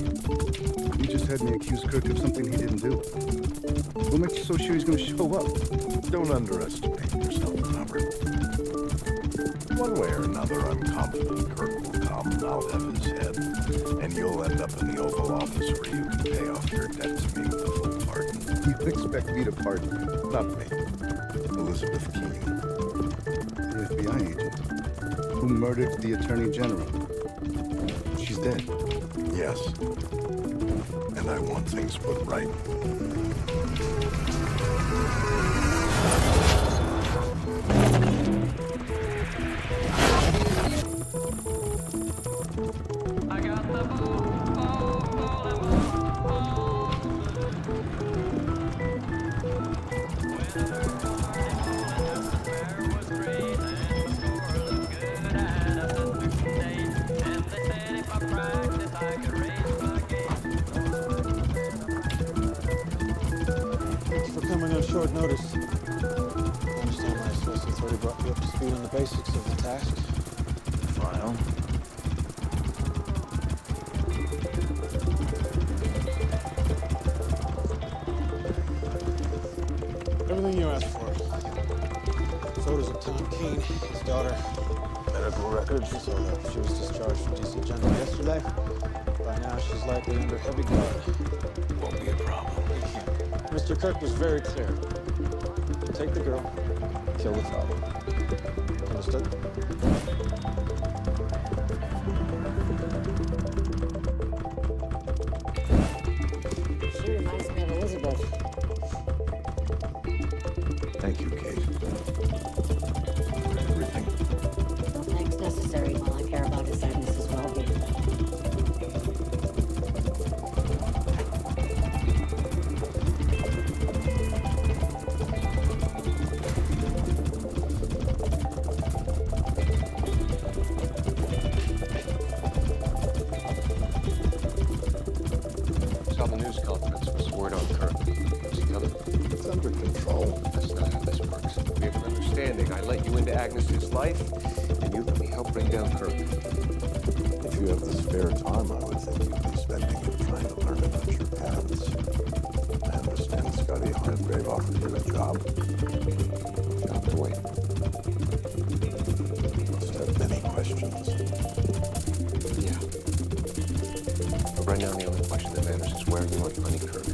You just had me accuse Kirk of something he didn't do. What makes you so sure he's going to show up? Don't underestimate yourself, Robert. One way or another, I'm confident Kirk will come, I'll have his head, and you'll end up in the Oval Office where you can pay off your debt to me with a full pardon. You expect me to pardon you? Not me. Elizabeth Keene. The FBI agent who murdered the Attorney General. She's dead. Yes. And I want things put right. Thanks for coming on short notice. I understand my associates already brought you up to speed on the basics of the task. File. Everything you asked for. Photos of Tom Keene, his daughter. Medical records. So that she was discharged from DC General yesterday. By now, she's likely under heavy guard. Won't be a problem. Mr. Kirk was very clear. Take the girl, kill the father. Understood? She reminds me of Elizabeth. Thank you, Kate. For everything. No thanks necessary. All I care about is Agnes's well-being. Saw the news conference. What's the word on Kirk? Is he coming? It's under control. That's not how this works. We have an understanding. I let you into Agnes's life, and you let me help bring down Kirk. If you have the spare time, I would think you'd be spending it trying to learn about your parents. I understand Scotty Hargrave offered you a job. Job to wait. You must have many questions. Yeah. But right now, the only question that matters is where you want money, Kirk.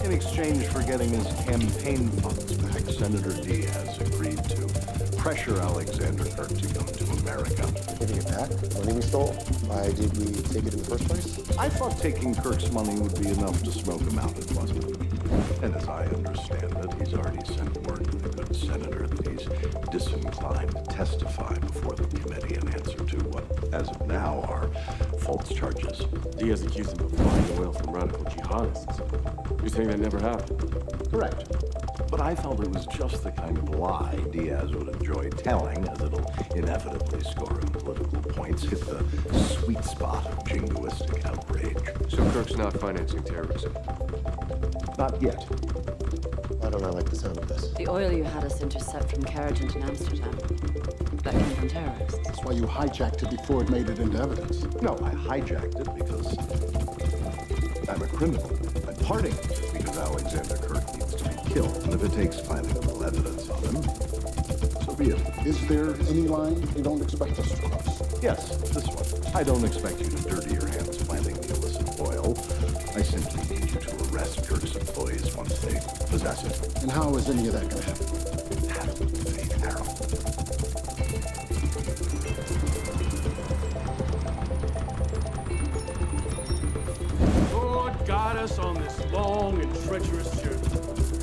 In exchange for getting his campaign funds back, Senator Diaz agreed to pressure Alexander Kirk to come to America. Giving it back? Money we stole? Why did we take it in the first place? I thought taking Kirk's money would be enough to smoke him out. It wasn't. And as I understand it, he's already sent word to the good senator that he's disinclined to testify before the committee in answer to what, as of now, are false charges. Diaz accused him of buying oil from radical jihadists. You're saying that never happened? Correct. But I felt it was just the kind of lie Diaz would enjoy telling, as it'll inevitably score him political points, hit the sweet spot of jingoistic outrage. So Kirk's not financing terrorism? Not yet. Why don't I like the sound of this? The oil you had us intercept from Carrington in Amsterdam. That came from terrorists. That's why you hijacked it before it made it into evidence. No, I hijacked it because I'm a criminal. I'm parting with it because Alexander Kirk needs to be killed. And if it takes finding a little evidence on him, so be it. Is there any line you don't expect us to cross? Yes, this one. I don't expect you to dirty your hands finding the illicit oil. I simply need you to arrest Kirk's employees once they possess it. And how is any of that going to happen? Harold, Faith, Harold. Lord, guide us on this long and treacherous journey.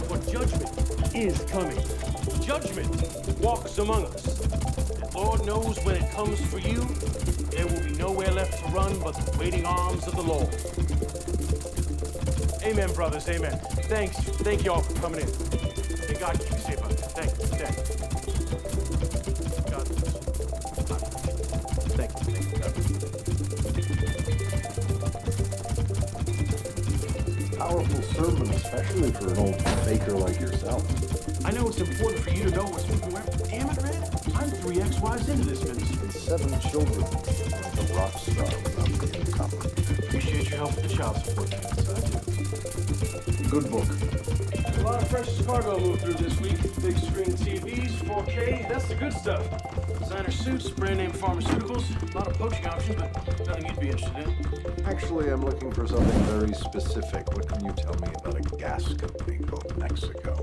For judgment is coming. Judgment walks among us. And Lord knows when it comes for you, there will be nowhere left to run but the waiting arms of the Lord. Amen, brothers, amen. Thank you all for coming in. May God keep you safe out there. Thank you. God bless. Thank you. God bless. Powerful sermon, especially for an old faker like yourself. I know it's important for you to know what's moving around. Damn it, Red. I'm 3 ex-wives into this ministry. And 7 children. Like a rock star without the income. Appreciate your help with the child support payments. I do. Good book. A lot of precious cargo moved through this week. Big screen TVs, 4K, that's the good stuff. Designer suits, brand name pharmaceuticals, a lot of poaching options, but nothing you'd be interested in. Actually, I'm looking for something very specific. What can you tell me about a gas company called Mexico?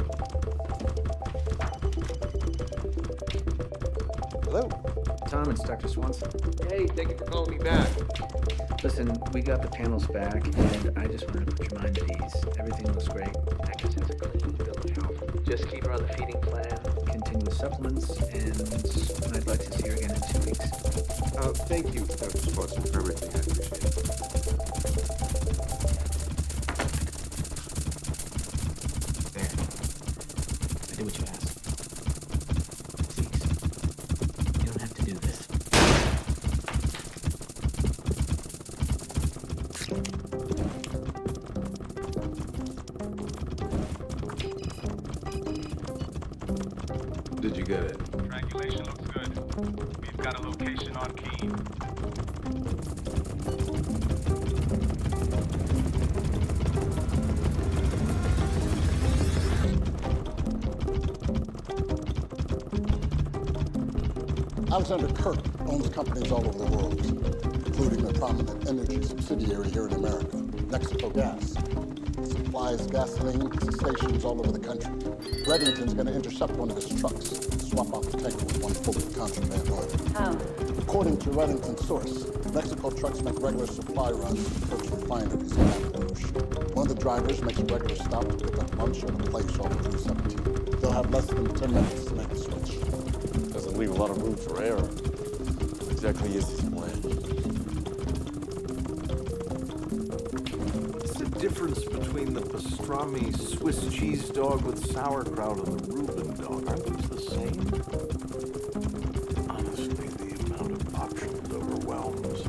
Hello? Tom, it's Dr. Swanson. Hey, thank you for calling me back. Listen, we got the panels back, and I just wanted to put your mind at ease. Everything looks great. Atkins has a clean bill of health. Just keep her on the feeding plan. Continue with supplements, and I'd like to see her again in 2 weeks. Thank you, Dr. Swanson, for everything. I appreciate it. There. I did what you asked. Please. You don't have to do this. Did you get it? Triangulation looks good. We've got a location on Keene. Alexander Kirk owns companies all over the world, including a prominent energy subsidiary here in America, Mexico Gas. It supplies gasoline to stations all over the country. Reddington's going to intercept one of his trucks and swap out the tanker with one full of contraband oil. How? According to Reddington's source, Mexico trucks make regular supply runs to Kirk's refineries in Baton Rouge. One of the drivers makes a regular stop to pick up lunch at a place off Route 17. They'll have less than 10 minutes to make the switch. Doesn't leave a lot of room for error. What exactly is his plan? What's the difference between the pastrami Swiss cheese dog with sauerkraut and the Reuben dog? Aren't these the same? Honestly, the amount of options overwhelms.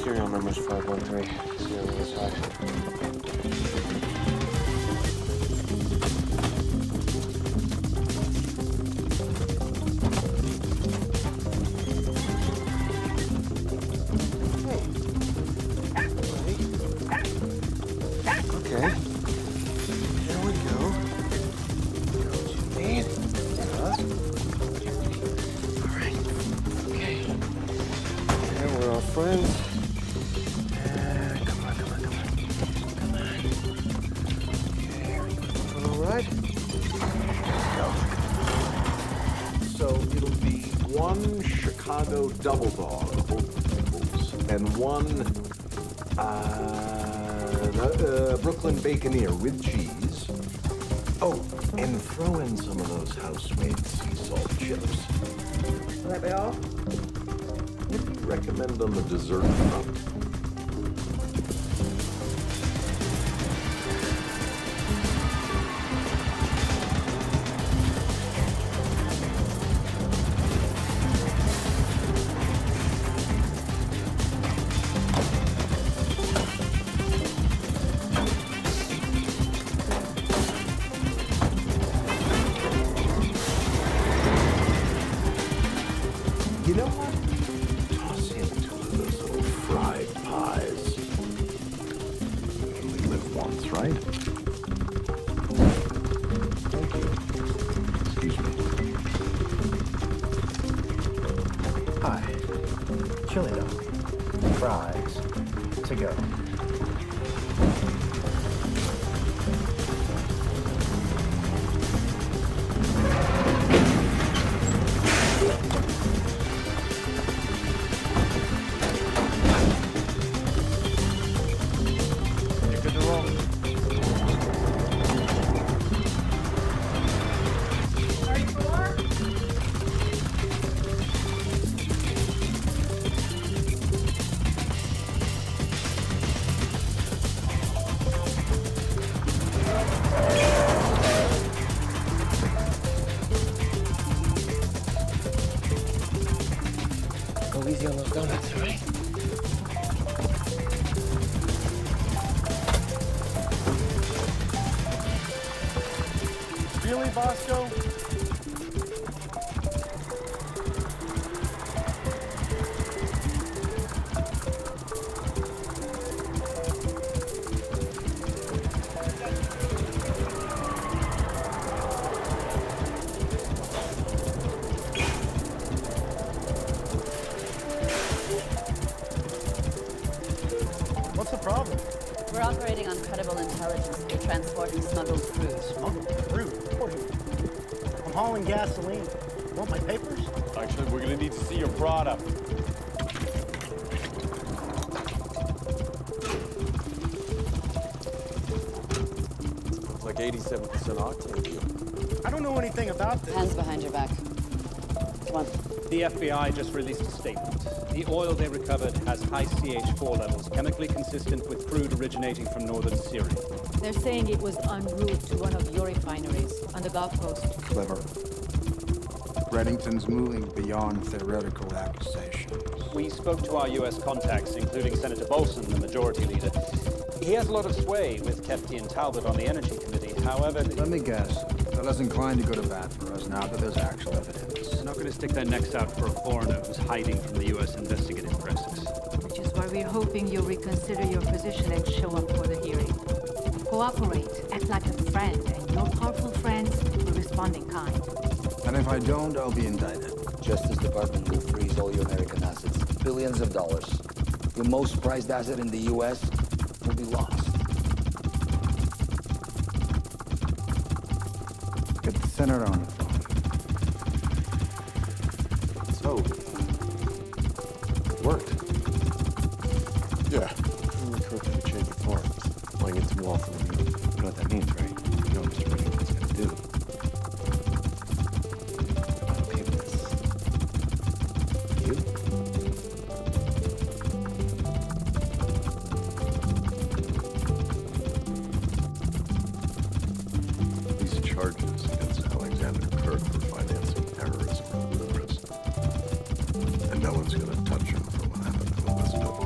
Serial number's 513. Serial number's 5. Okay. Here we go. What you need. All right. Okay. And we're all friends. Come on. Okay. All right. Go. So it'll be 1 Chicago double dog, pickles, and 1 Brooklyn Baconeer with cheese. Oh, and throw in some of those house-made sea salt chips. Will that be all? What do you recommend on the dessert front? You know what? Toss in 2 of those little fried pies. You only live once, right? Thank you. Excuse me. Hi. Chili dog. Fries. To go. You're good to roll. Easy on those donuts, all right? Really, Bosco? What's the problem? We're operating on credible intelligence. We're transporting smuggled crude. Smuggled crude? I'm hauling gasoline. You want my papers? Actually, we're gonna need to see your product. Looks like 87% octane to you. I don't know anything about this. Hands behind your back. Come on. The FBI just released a statement. The oil they recovered has high CH4 levels, chemically consistent with crude originating from northern Syria. They're saying it was en route to one of your refineries on the Gulf Coast. Clever. Reddington's moving beyond theoretical accusations. We spoke to our U.S. contacts, including Senator Bolson, the majority leader. He has a lot of sway with Kefty and Talbot on the Energy Committee. However, Let me guess. They're less inclined to go to bat for us now that there's actual evidence. they're not going to stick their necks out for a foreigner who's hiding from the U.S. investigative process. Which is why we're hoping you'll reconsider your position and show up for the hearing. Cooperate, act like a friend, and your powerful friends will respond in kind. And if I don't, I'll be indicted. Justice Department will freeze all your American assets. Billions of dollars. Your most prized asset in the U.S. will be lost. Get the senator on the phone. So, it worked. Yeah. We encouraged you to change your forms, lying into wall from you. You know what that means, right? You know what Mr. Reddington's gonna do. Okay with this. You? These charges against Alexander Kirk for financing terrorism are ludicrous. And no one's gonna touch him for what happened to Elizabeth.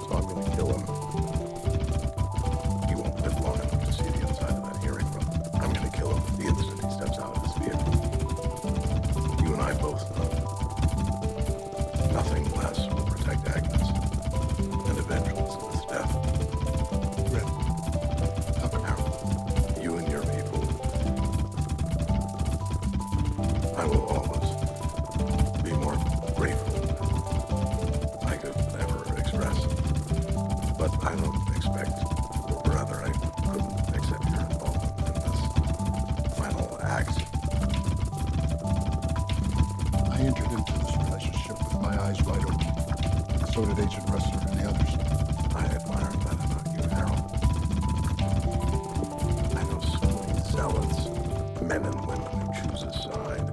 So I'm gonna kill him. He won't live long enough to see the inside of that hearing room. I'm gonna kill him the instant he steps out of his vehicle. You and I both know. Nothing less will protect Agnes and avenge Elizabeth's death. Red, Harold, you and your people, I will always be more grateful than I could ever express. But I don't expect, or rather I couldn't accept your involvement in this final act. I entered into this relationship with my eyes wide open. So did Agent Ressler and the others. I admire that about you, Harold. I know so many zealots, men and women who choose a side,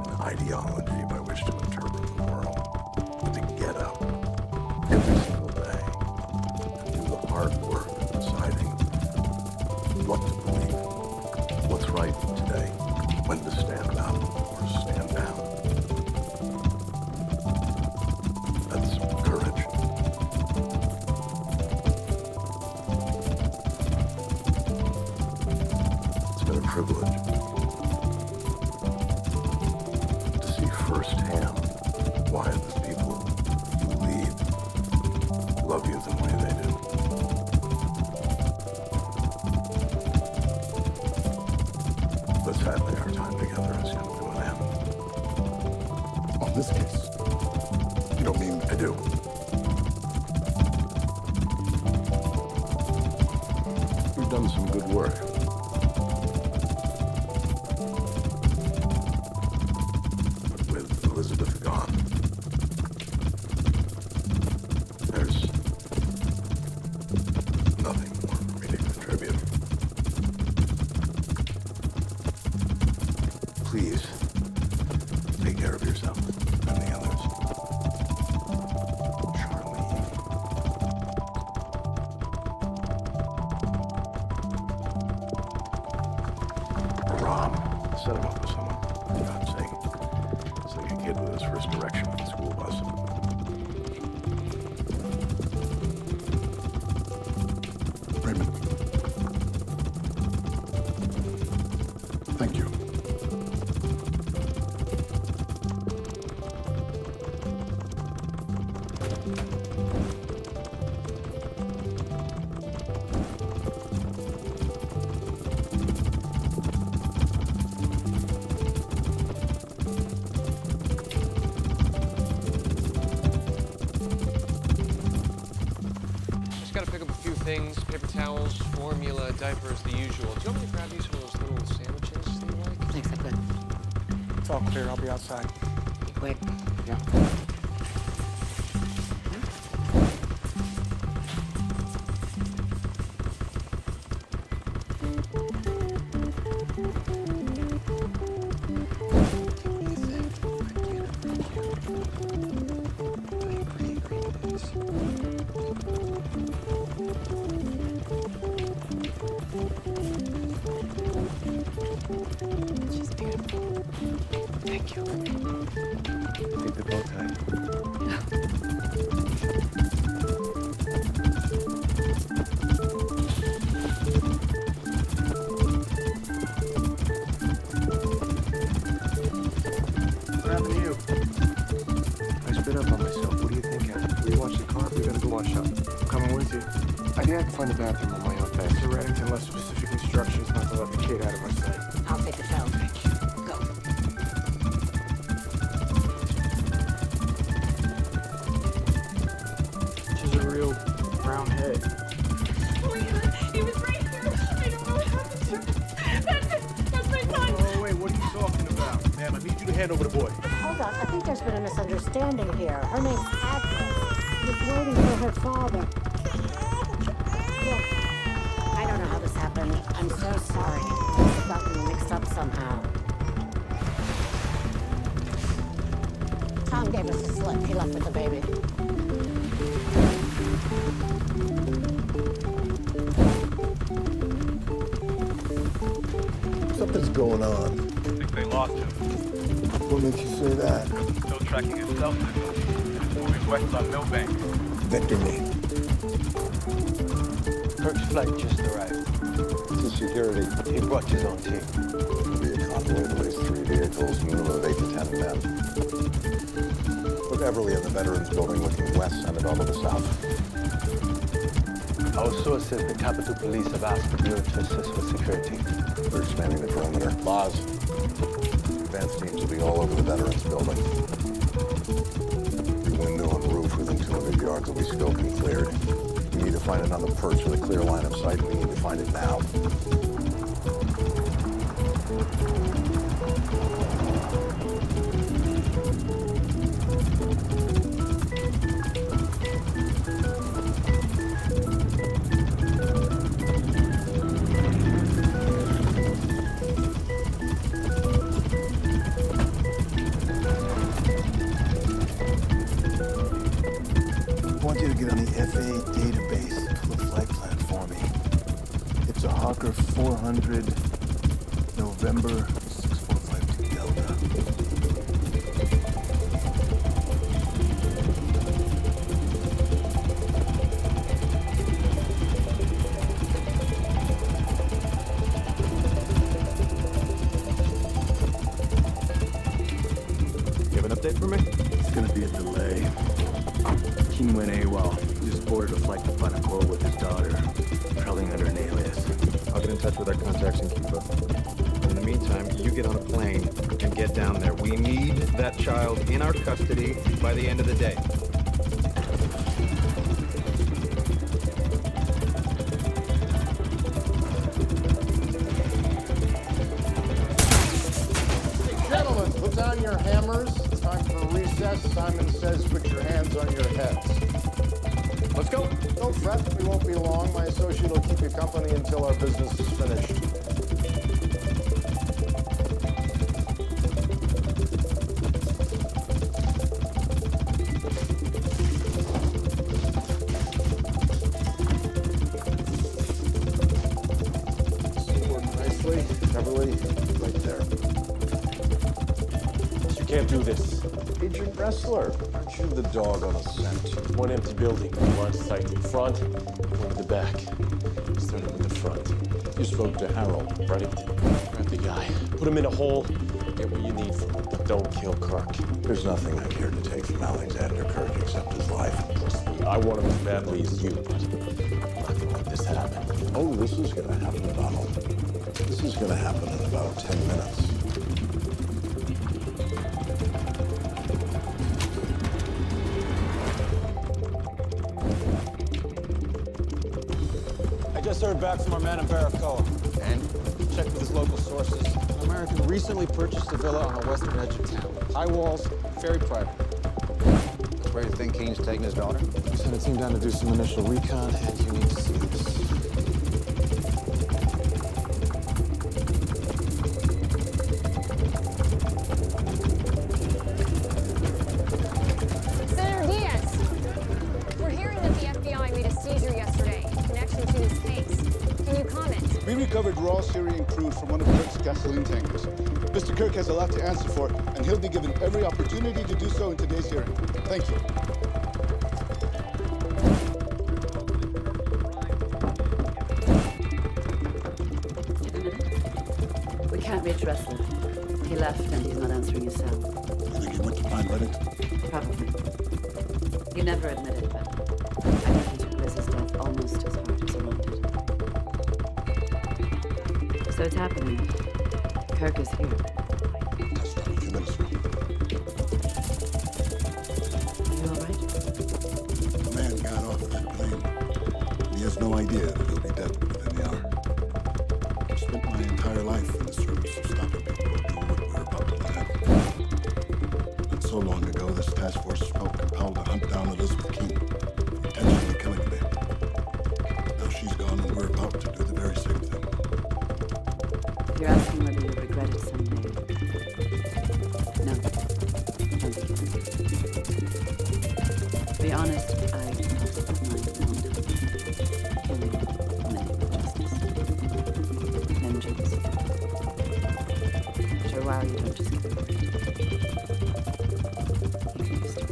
an ideology by which to interpret the world. But to get up every single day and do the hard work of deciding what to believe, what's right today, when to stand up or stand down. That's courage. It's been a privilege to see firsthand why the people you lead love you the way they do. But sadly, our time together has come to an end. On this case, you don't mean... I do. You've done some good work. But with Elizabeth gone, there's nothing more for me to contribute. Please, take care of yourself and the others. Rob, set him up with someone. For God's sake. It's like a kid with his first direction on the school bus. things, paper towels, formula, diapers, the usual. Do you want me to grab you some of those little sandwiches that you like? Thanks, I'm good. It's all clear. I'll be outside. Be quick. Yeah. She's beautiful. Thank you. Take the bow tie. What happened to you? I spit up on myself. What do you think happened? We watched the car. We gotta go wash up. I'm coming with you. I think I can find the bathroom on my own. Thanks. Mr. Reddington left specific instructions not to let the kid out of our sight. I'll take the towel. Go. She's a real brown head. He was right here. I don't know what happened to him. That's my son. Oh, wait, what are you talking about? Ma'am, I need you to hand over the boy. Hold on, I think there's been a misunderstanding here. Her name's Agnes. She's waiting for her father. Look, I don't know how this happened. I'm so sorry. It's gotten mixed up somehow. Tom gave us a slip. He left with the baby. Something's going on. I think they lost him. What makes you say that? Still tracking his cell signal. It's moving west on Millbank. Vector me. Kirk's flight just arrived. To security. He brought his own team. It'll be a convoy of at least 3 vehicles, minimum of 8 to 10 men. Put Everly in the Veterans Building looking west, send it all to the south. Our sources, the Capitol Police, have asked the Bureau to assist with security. We're expanding the perimeter. Laws. Advance teams will be all over the Veterans Building. Every window and roof within 200 yards will be scoped and cleared. We need to find it on the perch with a clear line of sight. We need to find it now. I want you to get on the FAA database, pull a flight plan for me. It's a Hawker 400, November 6452 Delta. You have an update for me? It's gonna be a delay. Keen went AWOL. He just boarded a flight to Banacoa with his daughter, traveling under an alias. I'll get in touch with our contacts in Cuba. In the meantime, you get on a plane and get down there. We need that child in our custody by the end of the day. Gentlemen, put down your hammers. Time for recess. Simon says put your hands on your heads. Let's go. Don't fret, we won't be long. My associate will keep you company until our business is finished. Work nicely. Everly, right there. You can't do this. Agent Wrestler, aren't you the dog on a scent? One empty building, line of sight in front, one in the back. Starting with the front. You spoke to Harold. Reddington. Grab the guy. Put him in a hole. Get what you need from him, but don't kill Kirk. There's nothing I care to take from Alexander Kirk except his life. Trust me, I want him as badly as you, but I'm not gonna let this happen. Oh, this is gonna happen, Donald. This is gonna happen in about 10 minutes. just heard back from our man in Baracoa. And? Checked with his local sources. An American recently purchased a villa on the western edge of town. High walls, very private. That's where you think Keen's taking his daughter? We sent a team down to do some initial recon, and you need to see this. Senator Diaz, we're hearing that the FBI made a seizure yesterday in connection to this case. Can you comment? We recovered raw Syrian crude from one of Kirk's gasoline tankers. Mr. Kirk has a lot to answer for, and he'll be given every opportunity to do so in today's hearing. Thank you. Give a minute. We can't reach Ressler. He left and he's not answering his cell. You think he went to find Reddit? Probably. He never admitted, but I think he took Liz's death almost as hard as he wanted. So it's happening. Kirk is here. Touched down a few minutes ago. Are you all right? The man got off that plane. He has no idea that he'll be dead within the hour. I've spent my entire life in the service of stopping people who do what we're about to let happen. Not so long ago, this task force felt compelled to hunt down Elizabeth Keene for intentionally killing a man. Now she's gone, and we're about to do the very same thing. You're asking whether you'll regret it someday. No. Don't think you will. To be honest, I have spent my own time killing men with justice. Vengeance. After a while, you don't just get over it. You used to.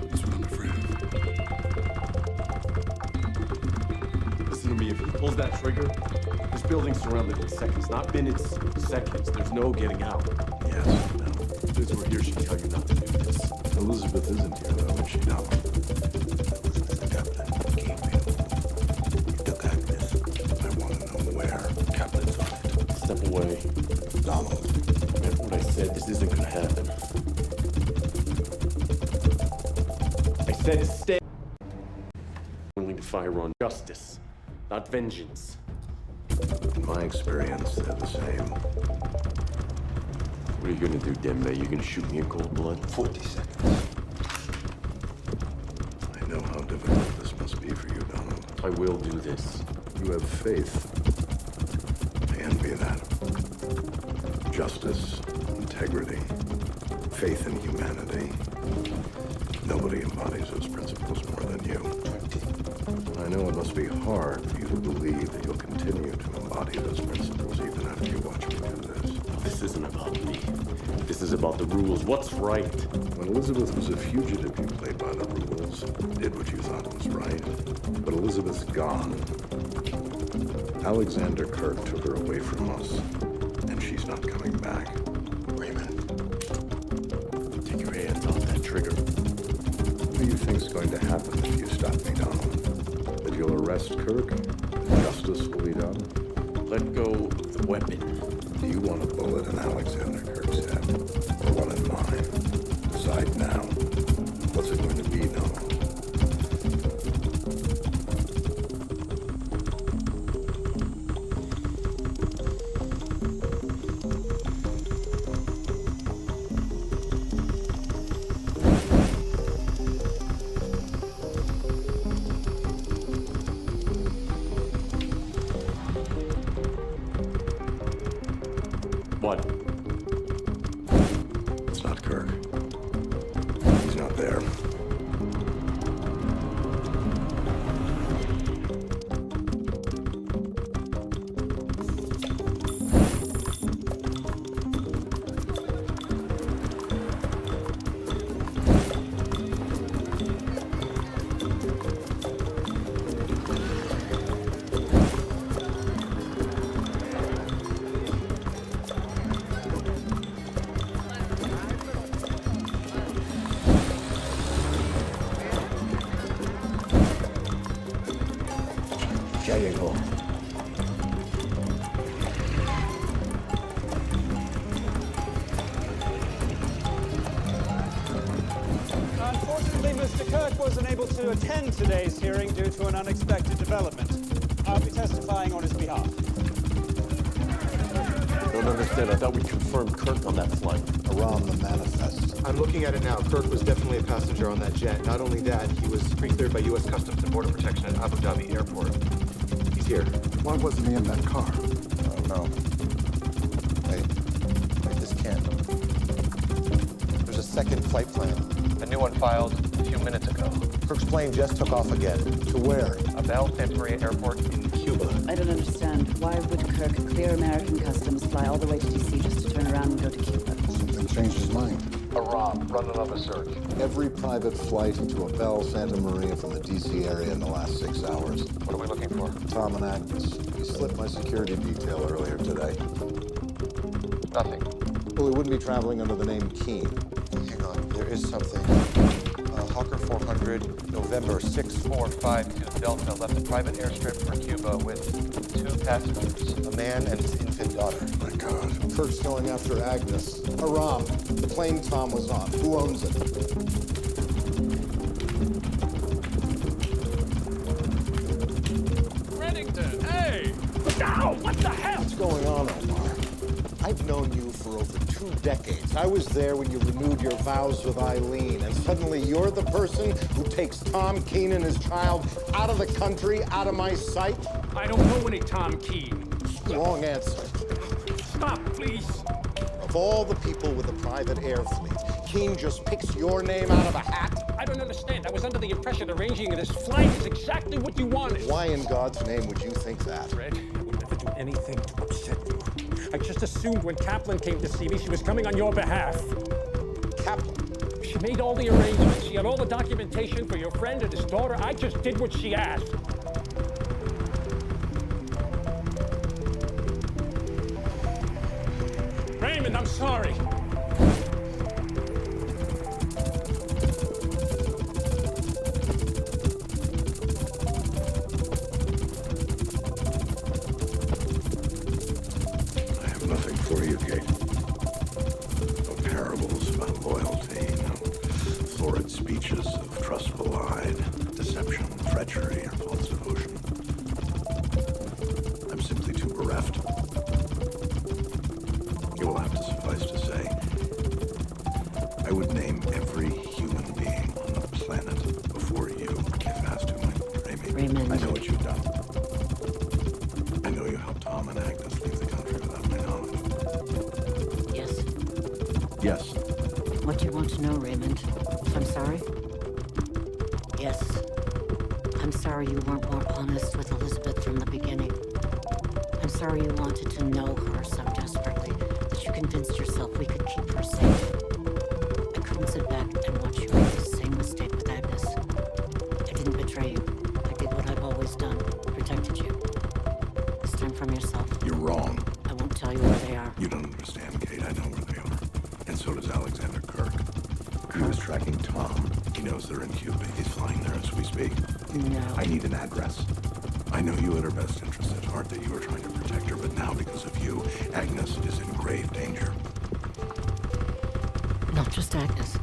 That's what I'm afraid of. Listen to me, if he pulls that trigger, this building's surrounded in seconds. Not minutes, seconds. There's no getting out. Yes, no. If Liz were here, she'd tell you not to do this. Elizabeth isn't here, though, and she don't. Elizabeth, the captain came in. He took Agnes. I want to know where. Captain's on it. Step away. Donald. Remember what I said? This isn't gonna happen. I said stay. Willing to fire on justice, not vengeance. In my experience, they're the same. What are you gonna do, Dembe? You gonna shoot me in cold blood? 40 seconds. I know how difficult this must be for you, Donald. I will do this. You have faith. I envy that. Justice, integrity, faith in humanity. Nobody embodies those principles more than you. I know it must be hard for you to believe that you'll continue to embody those principles even after you watch me do this. This isn't about me. This is about the rules. What's right? When Elizabeth was a fugitive, you played by the rules, did what you thought was right. But Elizabeth's gone. Alexander Kirk took her away from us, and she's not coming back. Raymond, take your hands off that trigger. What do you think's going to happen if you stop me, Donald? That you'll arrest Kirk? That justice will be done? Let go of the weapon. Do you want a bullet in Alexander Kirk's head? Or one in mine? Decide now. What's it going to be, Donald? What? It's not Kirk. He's not there. Mr. Kirk wasn't able to attend today's hearing due to an unexpected development. I'll be testifying on his behalf. I don't understand. I thought we confirmed Kirk on that flight. Around the manifest. I'm looking at it now. Kirk was definitely a passenger on that jet. Not only that, he was pre-cleared by U.S. Customs and Border Protection at Abu Dhabi Airport. He's here. Why wasn't he in that car? Oh, no. Wait, this can't. There's a second flight plan. A new one filed a few minutes ago. Kirk's plane just took off again. To where? Abel Santa Maria Airport in Cuba. I don't understand. Why would Kirk clear American customs, fly all the way to D.C. just to turn around and go to Cuba? Something changed his mind. A Rob, running up a search. Every private flight into Abel Santa Maria from the D.C. area in the last 6 hours. What are we looking for? Tom and Agnes. He slipped my security detail earlier today. Nothing. Well, he wouldn't be traveling under the name Keen. Hang on, there is something. Hawker 400, November 6452 Delta left a private airstrip for Cuba with 2 passengers, a man and his infant daughter. Oh my God. Kirk's going after Agnes. Aram, the plane Tom was on. Who owns it? Reddington, hey! Ow, what the hell? What's going on, Omar? I've known you for over 2 decades. I was there when you renewed your vows with Eileen, and suddenly you're the person who takes Tom Keen and his child out of the country, out of my sight? I don't know any Tom Keen. Wrong answer. Stop, please. Of all the people with a private air fleet, Keen just picks your name out of a hat? I don't understand. I was under the impression arranging this flight is exactly what you wanted. Why in God's name would you think that? Fred, I would never do anything to upset you. I just assumed when Kaplan came to see me, she was coming on your behalf. Kaplan? She made all the arrangements. She had all the documentation for your friend and his daughter. I just did what she asked. Raymond, I'm sorry. Nothing for you, Kate. No parables about loyalty, no florid speeches of trustful lie, deception, treachery, or false devotion. I'm simply too bereft. It will have to suffice to say, I would name every human being on the planet before you, if asked to, Amy. Raymond. I know what you've done. I know you helped Tom and Agnes leave the country without my knowledge. Yes. Yes. What do you want to know, Raymond? I'm sorry? Yes. I'm sorry you weren't more honest with Elizabeth from the beginning. I'm sorry you wanted to know her so desperately that you convinced yourself we could keep her safe. I couldn't sit back and watch you make the same mistake with Agnes. I didn't betray you. I did what I've always done. Protected you. This time from yourself. You're wrong. I won't tell you where they are. You don't understand, Kate. I know where they are. And so does Alexander Kirk. He was tracking Tom. He knows they're in Cuba. He's flying there as we speak. No. I need an address. I know you had her best interest at heart, that you were trying to protect her, but now because of you, Agnes is in grave danger. Not just Agnes.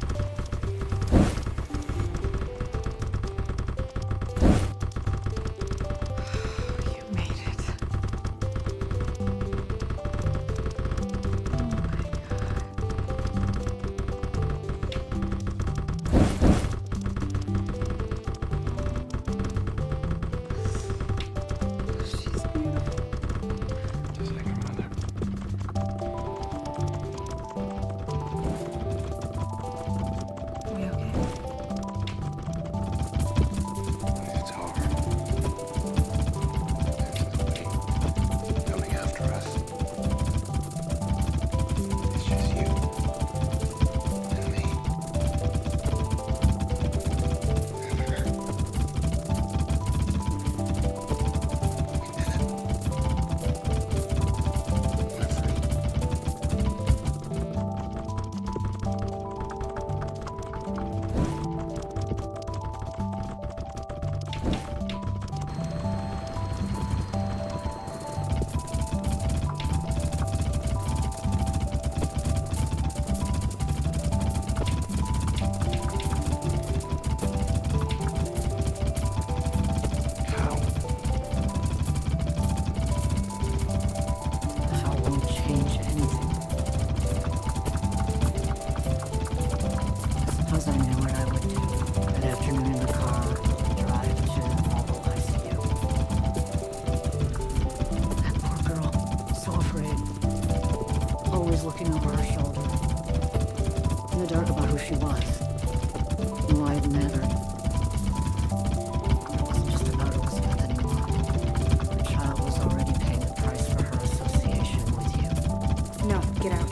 always looking over her shoulder. In the dark about who she was. And why it mattered. It wasn't just about Elizabeth anymore. Her child was already paying the price for her association with you. No, get out.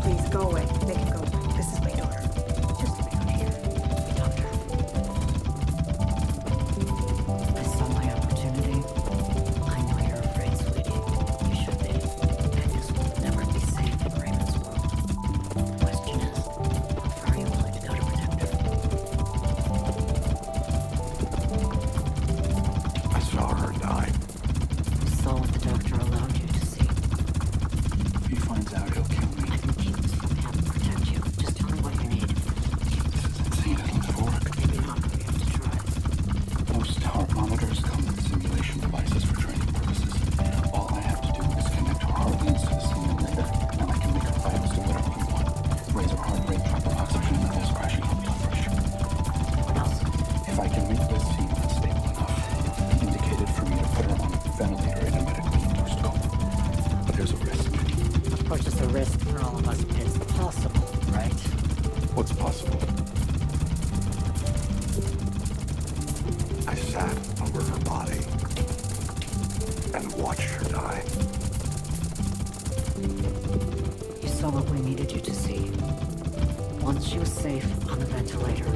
Please, go away. They can go. This is my daughter. Just get out here. Doctor. I saw my opportunity. I know you're afraid, sweetie. You should be. Agnes will never be safe in Raymond's world. The question is, how far are you willing to go to protect her? I saw her die. You saw what the doctor allowed you to see. If he finds out, he'll kill me. I can keep this from him, protect you. Just tell me what you need. Insane, it looks work. Maybe not, but we have to try. Most heart monitors come with simulation devices for training purposes. All I have to do is connect her heart leads to the simulator, and I can make her vitals do whatever you want. Raise her heart rate, drop her oxygen levels, crashing her blood pressure. What else? If I can make this seem unstable enough, it's indicated for me to put her on a ventilator in a medically induced coma. But there's a risk. Of course, it's a risk for all of us, but it's possible, right? What's possible? I sat over her body and watched her die. You saw what we needed you to see. Once she was safe on the ventilator,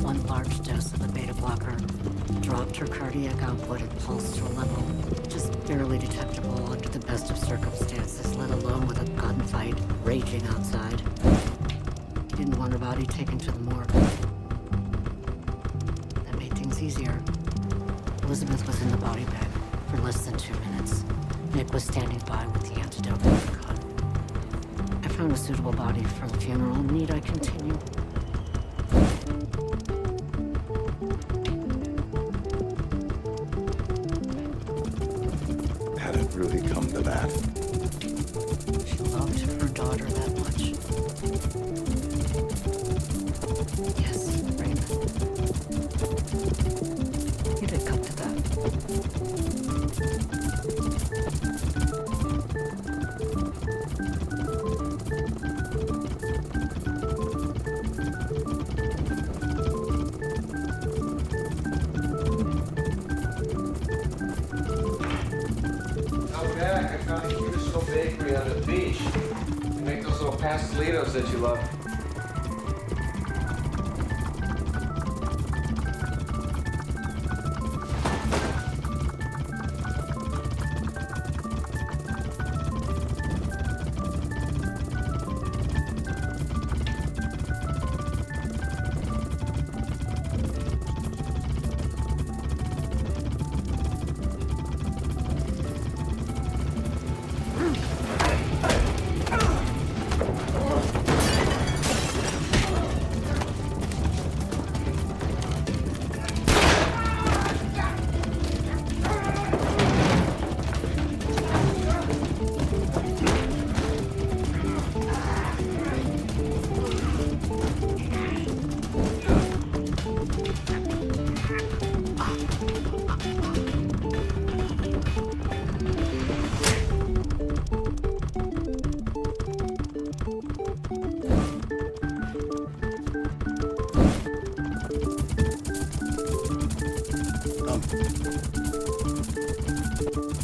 one large dose of the beta blocker dropped her cardiac output and pulse to a level just barely detectable under the best of circumstances, let alone with a gunfight raging outside. You didn't want her body taken to the morgue. That made things easier. Elizabeth was in the body bag for less than 2 minutes. Nick was standing by with the antidote and the gun. I found a suitable body for the funeral. Need I continue? Had it really come to that? She loved her daughter that much. Yes, Raymond. You did come to that. Out back, I found a cute little bakery on the beach. They make those little pastelitos that you love.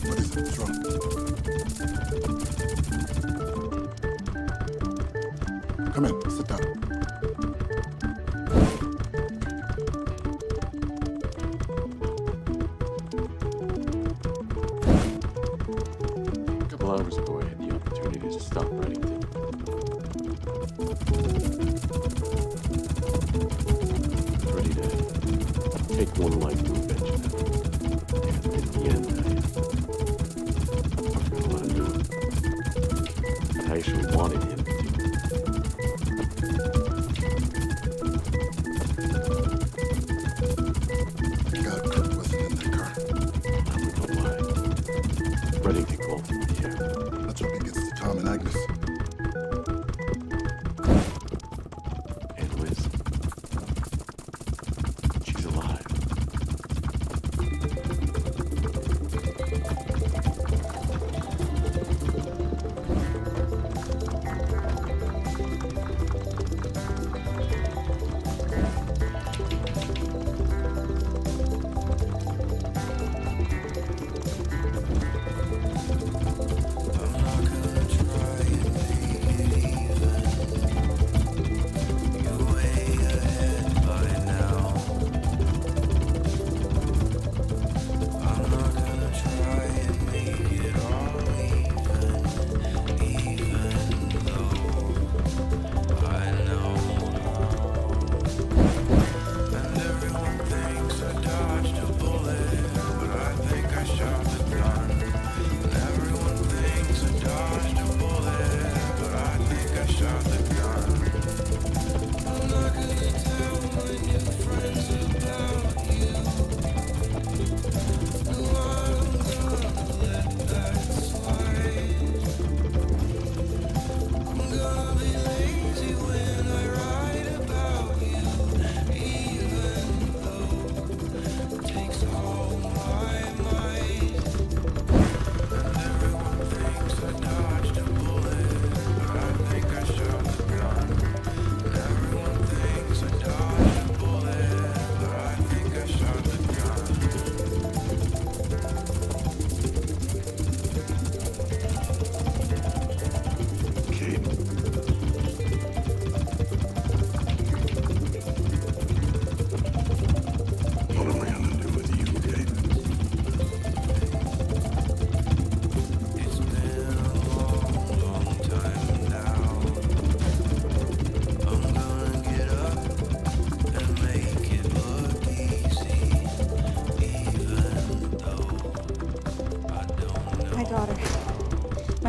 What is it? What's wrong? Come in. Sit down. A couple hours ago, I had the opportunity to stop Reddington. Ready to take one life to avenge them. And in the end, I wasn't going to let him do it. I actually wanted him to. Thank God Kirk wasn't in that car. I would know why. Reddington called from the air. Let's hope he gets to Tom and Agnes. And Liz. She's alive.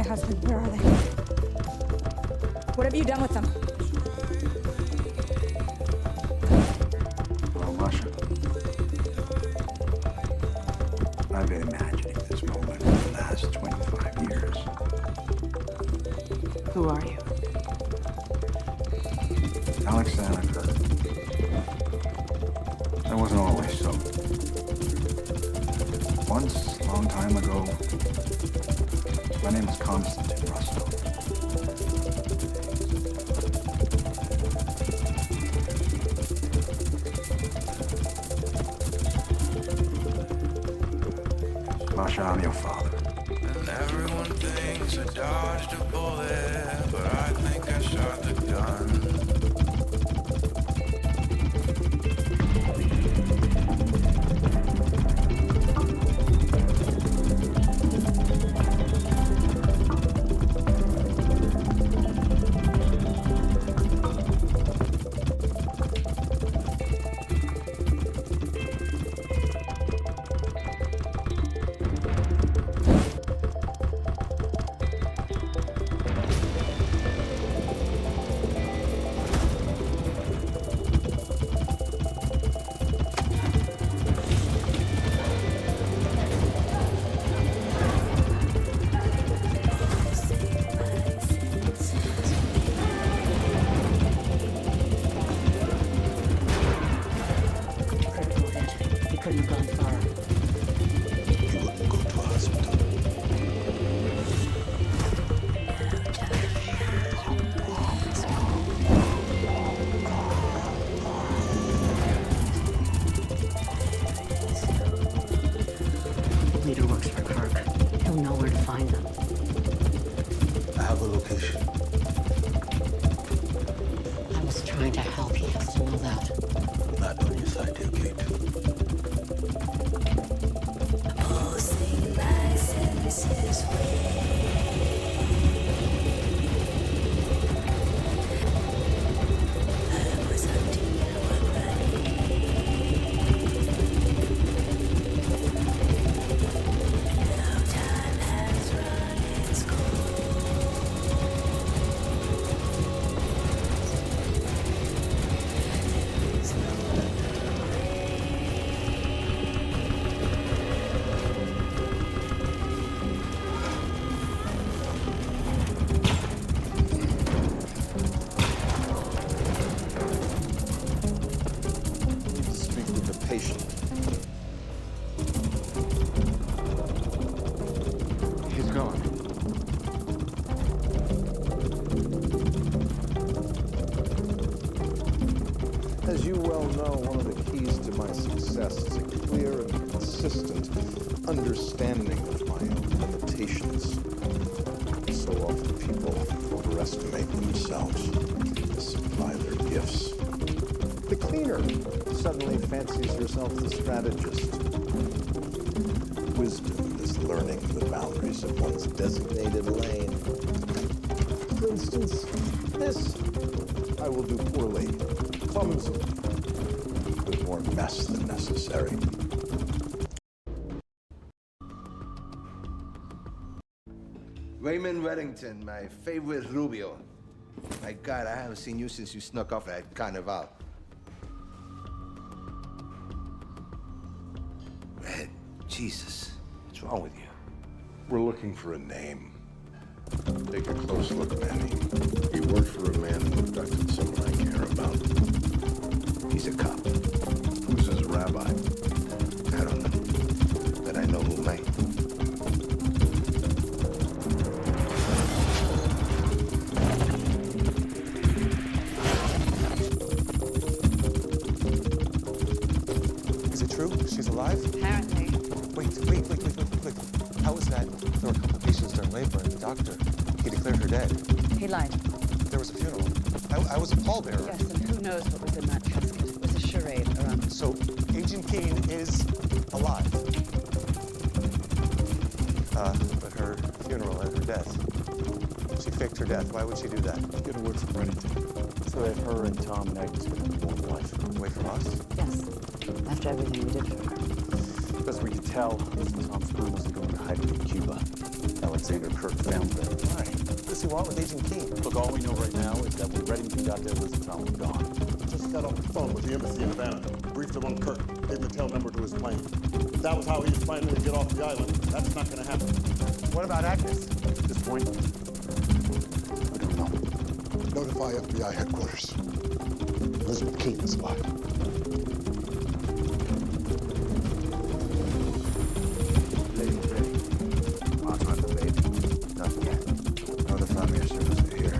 husband. Where are they? What have you done with them? Well, Masha, I've been imagining this moment for the last 25 years. Who are you? Alexander. I wasn't always so. Once, a long time ago, my name was Konstantin Rostov. Masha, I'm your father. And everyone thinks I dodged a bullet, but I think I shot the gun. Leader works for Kirk. He'll know where to find them. I have a location. I was trying to help. He has to know that. Not on your side, dear Kate. Opposing licenses He's gone. As you well know, one of the keys to my success is a clear and consistent understanding of my own limitations. So often people overestimate themselves, misapply their gifts. The cleaner suddenly fancies herself the strategist. Wisdom is learning the boundaries of one's designated lane. For instance, this I will do poorly, clumsily, with more mess than necessary. Raymond Reddington, my favorite Rubio. My God, I haven't seen you since you snuck off at Carnival. Red, Jesus, what's wrong with you? We're looking for a name. Take a close look, Manny. You work for a man who abducted someone I care about. He's a cop. Who's his rabbi? I don't know. But I know who might. Is it true? She's alive? Apparently. Wait. How was that? There were complications during labor, and the doctor, he declared her dead. He lied. There was a funeral. I was a pallbearer. Yes, and who knows what was in that casket? It was a charade around. So, Agent Keene is alive. But her funeral and her death. She faked her death. Why would she do that? Get a word from Reddington. So that her and Tom and Agnes could have a warm life. Away from us? Yes. After everything we did for her. Best we could tell, Tom's crew wasn't going to hide it in Cuba. Alexander Kirk found them. you want with Agent Keene? Look, all we know right now is that when Reddington got there, Elizabeth Solomon gone. Just got off the phone with the embassy in Havana. Briefed them on Kirk. Gave the tail number to his plane. If that was how he was planning to get off the island, that's not going to happen. What about Agnes? At this point, I don't know. Notify FBI headquarters. Elizabeth Keene is alive. Lady's ready. On to the baby. Not yet. Notify me as soon as they're here.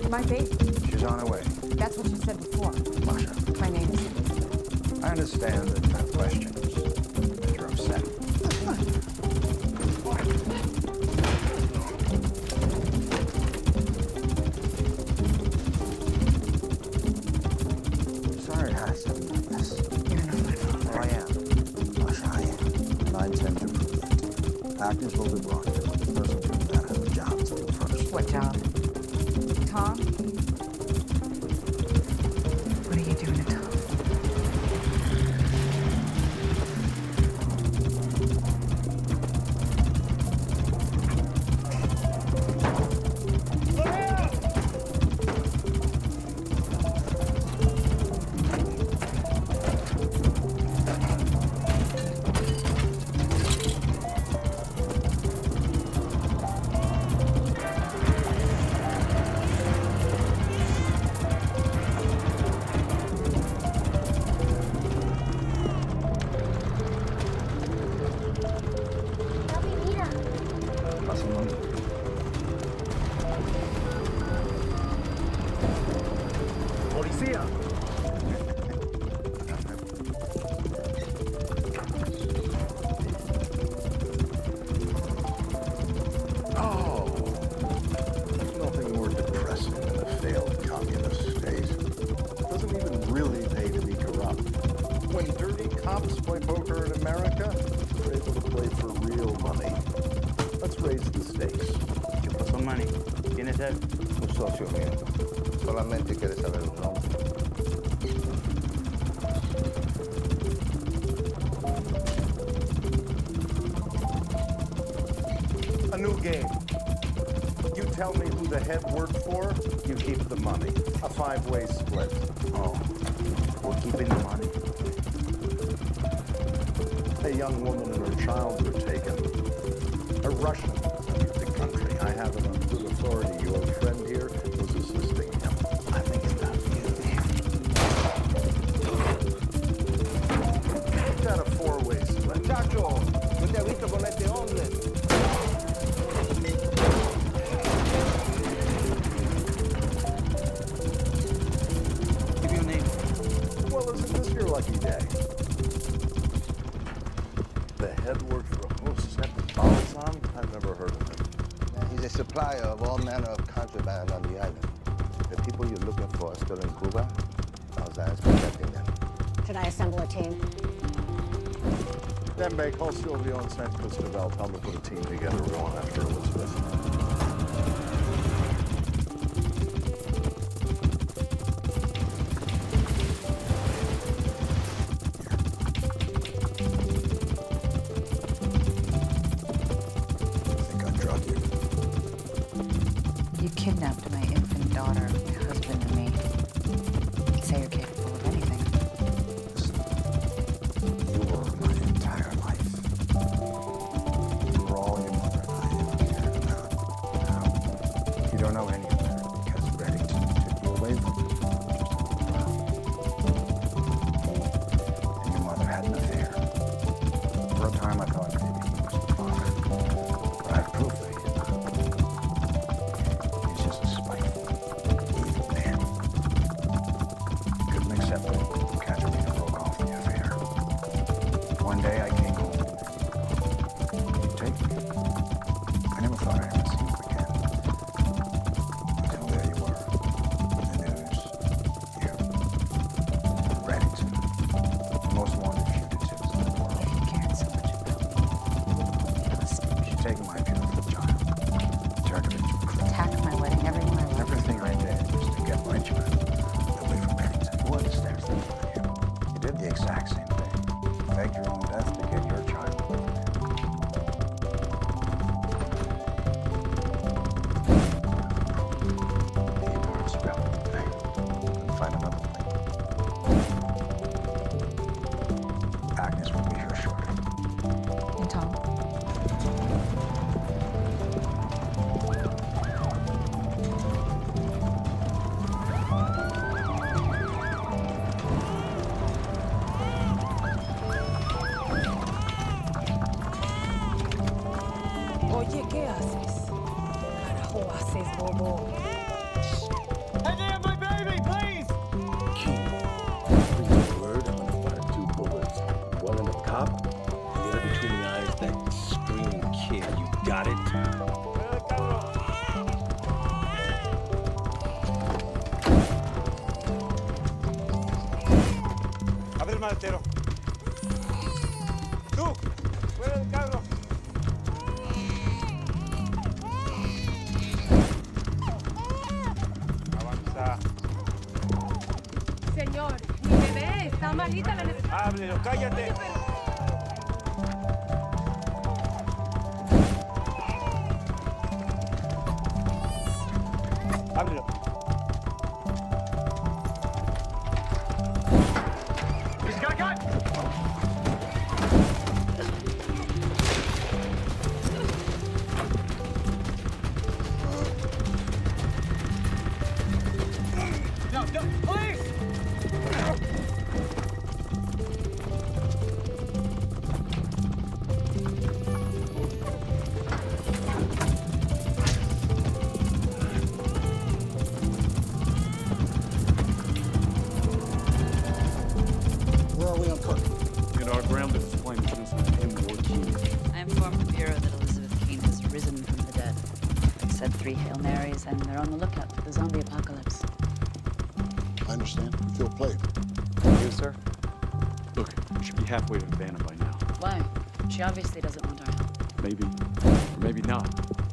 My baby. She's on her way. That's what you said before. Masha, My name is. I understand that you have questions, that you're upset. Sorry it has to be like this. You're not my father. Oh, I am. Masha, I am. And I intend to prove that to you. Agnes will be brought here, but the person doing that has a job to do first. What job? Tom? What are you doing to Tom? Policía! Oh, there's nothing more depressing than a failed communist state. It doesn't even really pay to be corrupt. When dirty cops play poker in America, they're able to play for real money. Let's raise the stakes. ¿Qué pasó, Manny? ¿Quién es él? Un socio mío. Solamente quiere saber un nombre. A new game. You tell me who the head worked for, you keep the money. A 5-way split. Oh, we're keeping the money. A young woman and her child were taken. A Russian entered the country. I have it on good authority. Your friend here was assisting him. I think it's time for you to leave. Make that a 4-way split. Muchacho, yo te he visto con este hombre. Give your name. Well, isn't this your lucky day? The head worked for Josep Balzan? I've never heard of him. He's a supplier of all manner of contraband on the island. The people you're looking for are still in Cuba. Balzan's protecting them. Should I assemble a team? Dembe, call Silvio and San Cristobal. Tell them to put a team together. We're going after Elizabeth. Think I drug you. You kidnapped my infant daughter, my husband, and me. You say you're capable of anything. You were my entire life. You were all your mother and I ever cared about. Now, you don't know any of that because Reddington took you away from me just a little while. And your mother had an affair. For a time, I thought maybe he was the father. But I have proof that he's not. He's just a spiteful, haces, bobo? Hey there, my baby, please! Please, word, I'm gonna fire 2 bullets. One in the cop, and the other between the eyes, that screaming kid. You got it? Abre el maletero. Tú, fuera del carro. Avanza. Señor, mi bebé está malita, la necesito. Ábrelo, cállate. Ábrelo. He's got a gun! No, please! Where are we on Kirk? In our ground deployment with him or Keene. I informed the Bureau that Elizabeth Keene has risen from the dead. I've said 3 Hail Marys, and they're on the lookout for the zombie apocalypse. I understand. You feel played. You, sir? Look, we should be halfway to Havana by now. Why? She obviously doesn't want our help. Maybe, or maybe not,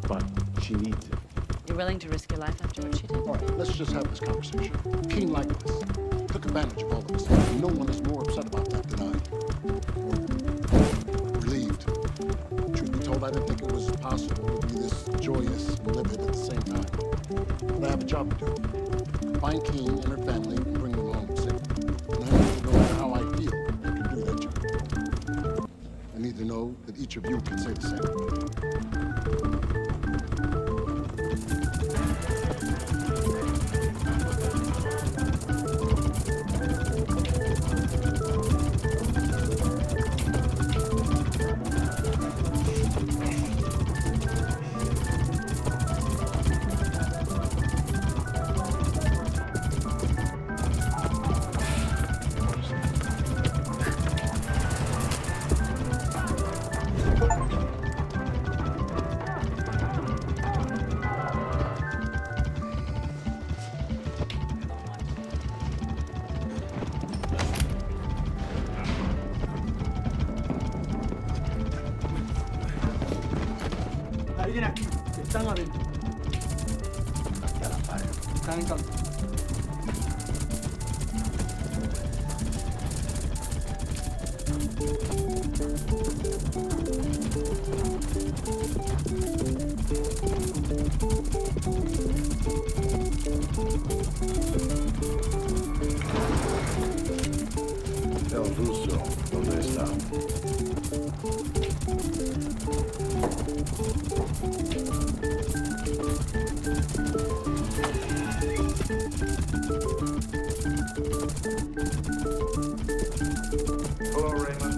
but she needs it. You're willing to risk your life after what she did? All right, let's just have this conversation. King likewise took advantage of all of us. No one is more upset about that than I. Relieved. Truth be told, I didn't think it was possible to be this joyous and livid at the same time. But I have a job to do. Find Keene and her family and bring them home safe. And I need to know how I feel I can do that job. I need to know that each of you can say the same. Alguien aquí. Están adentro. Están en campo. El ruso, ¿dónde está? Hello, Raymond.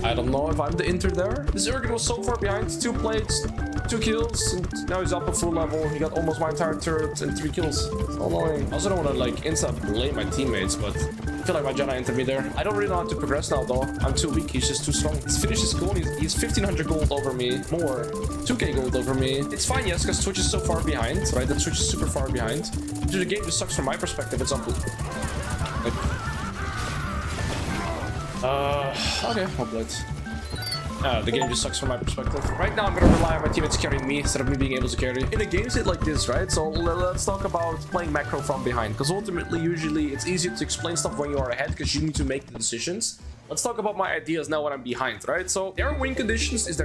I don't know if I'm the inter there. This Urgen was so far behind. 2 plates, 2 kills, and now he's up at full level. He got almost my entire turret and 3 kills. It's so annoying. I also don't want to like insta blame my teammates, but I feel like my Jedi entered me there. I don't really know how to progress now though. I'm too weak. He's just too strong. He's finished his goal. He's 1500 gold over me. More. 2k gold over me. It's fine, yes, because Twitch is so far behind, right? The Twitch is super far behind. Dude, the game just sucks from my perspective. It's unbelievable. Like, okay, I'll blitz. The game just sucks from my perspective. Right now, I'm gonna rely on my teammates carrying me instead of me being able to carry. In a game state like this, right? So let's talk about playing macro from behind. Because ultimately, usually, it's easier to explain stuff when you are ahead because you need to make the decisions. Let's talk about my ideas now when I'm behind, right? So there are win conditions. Is there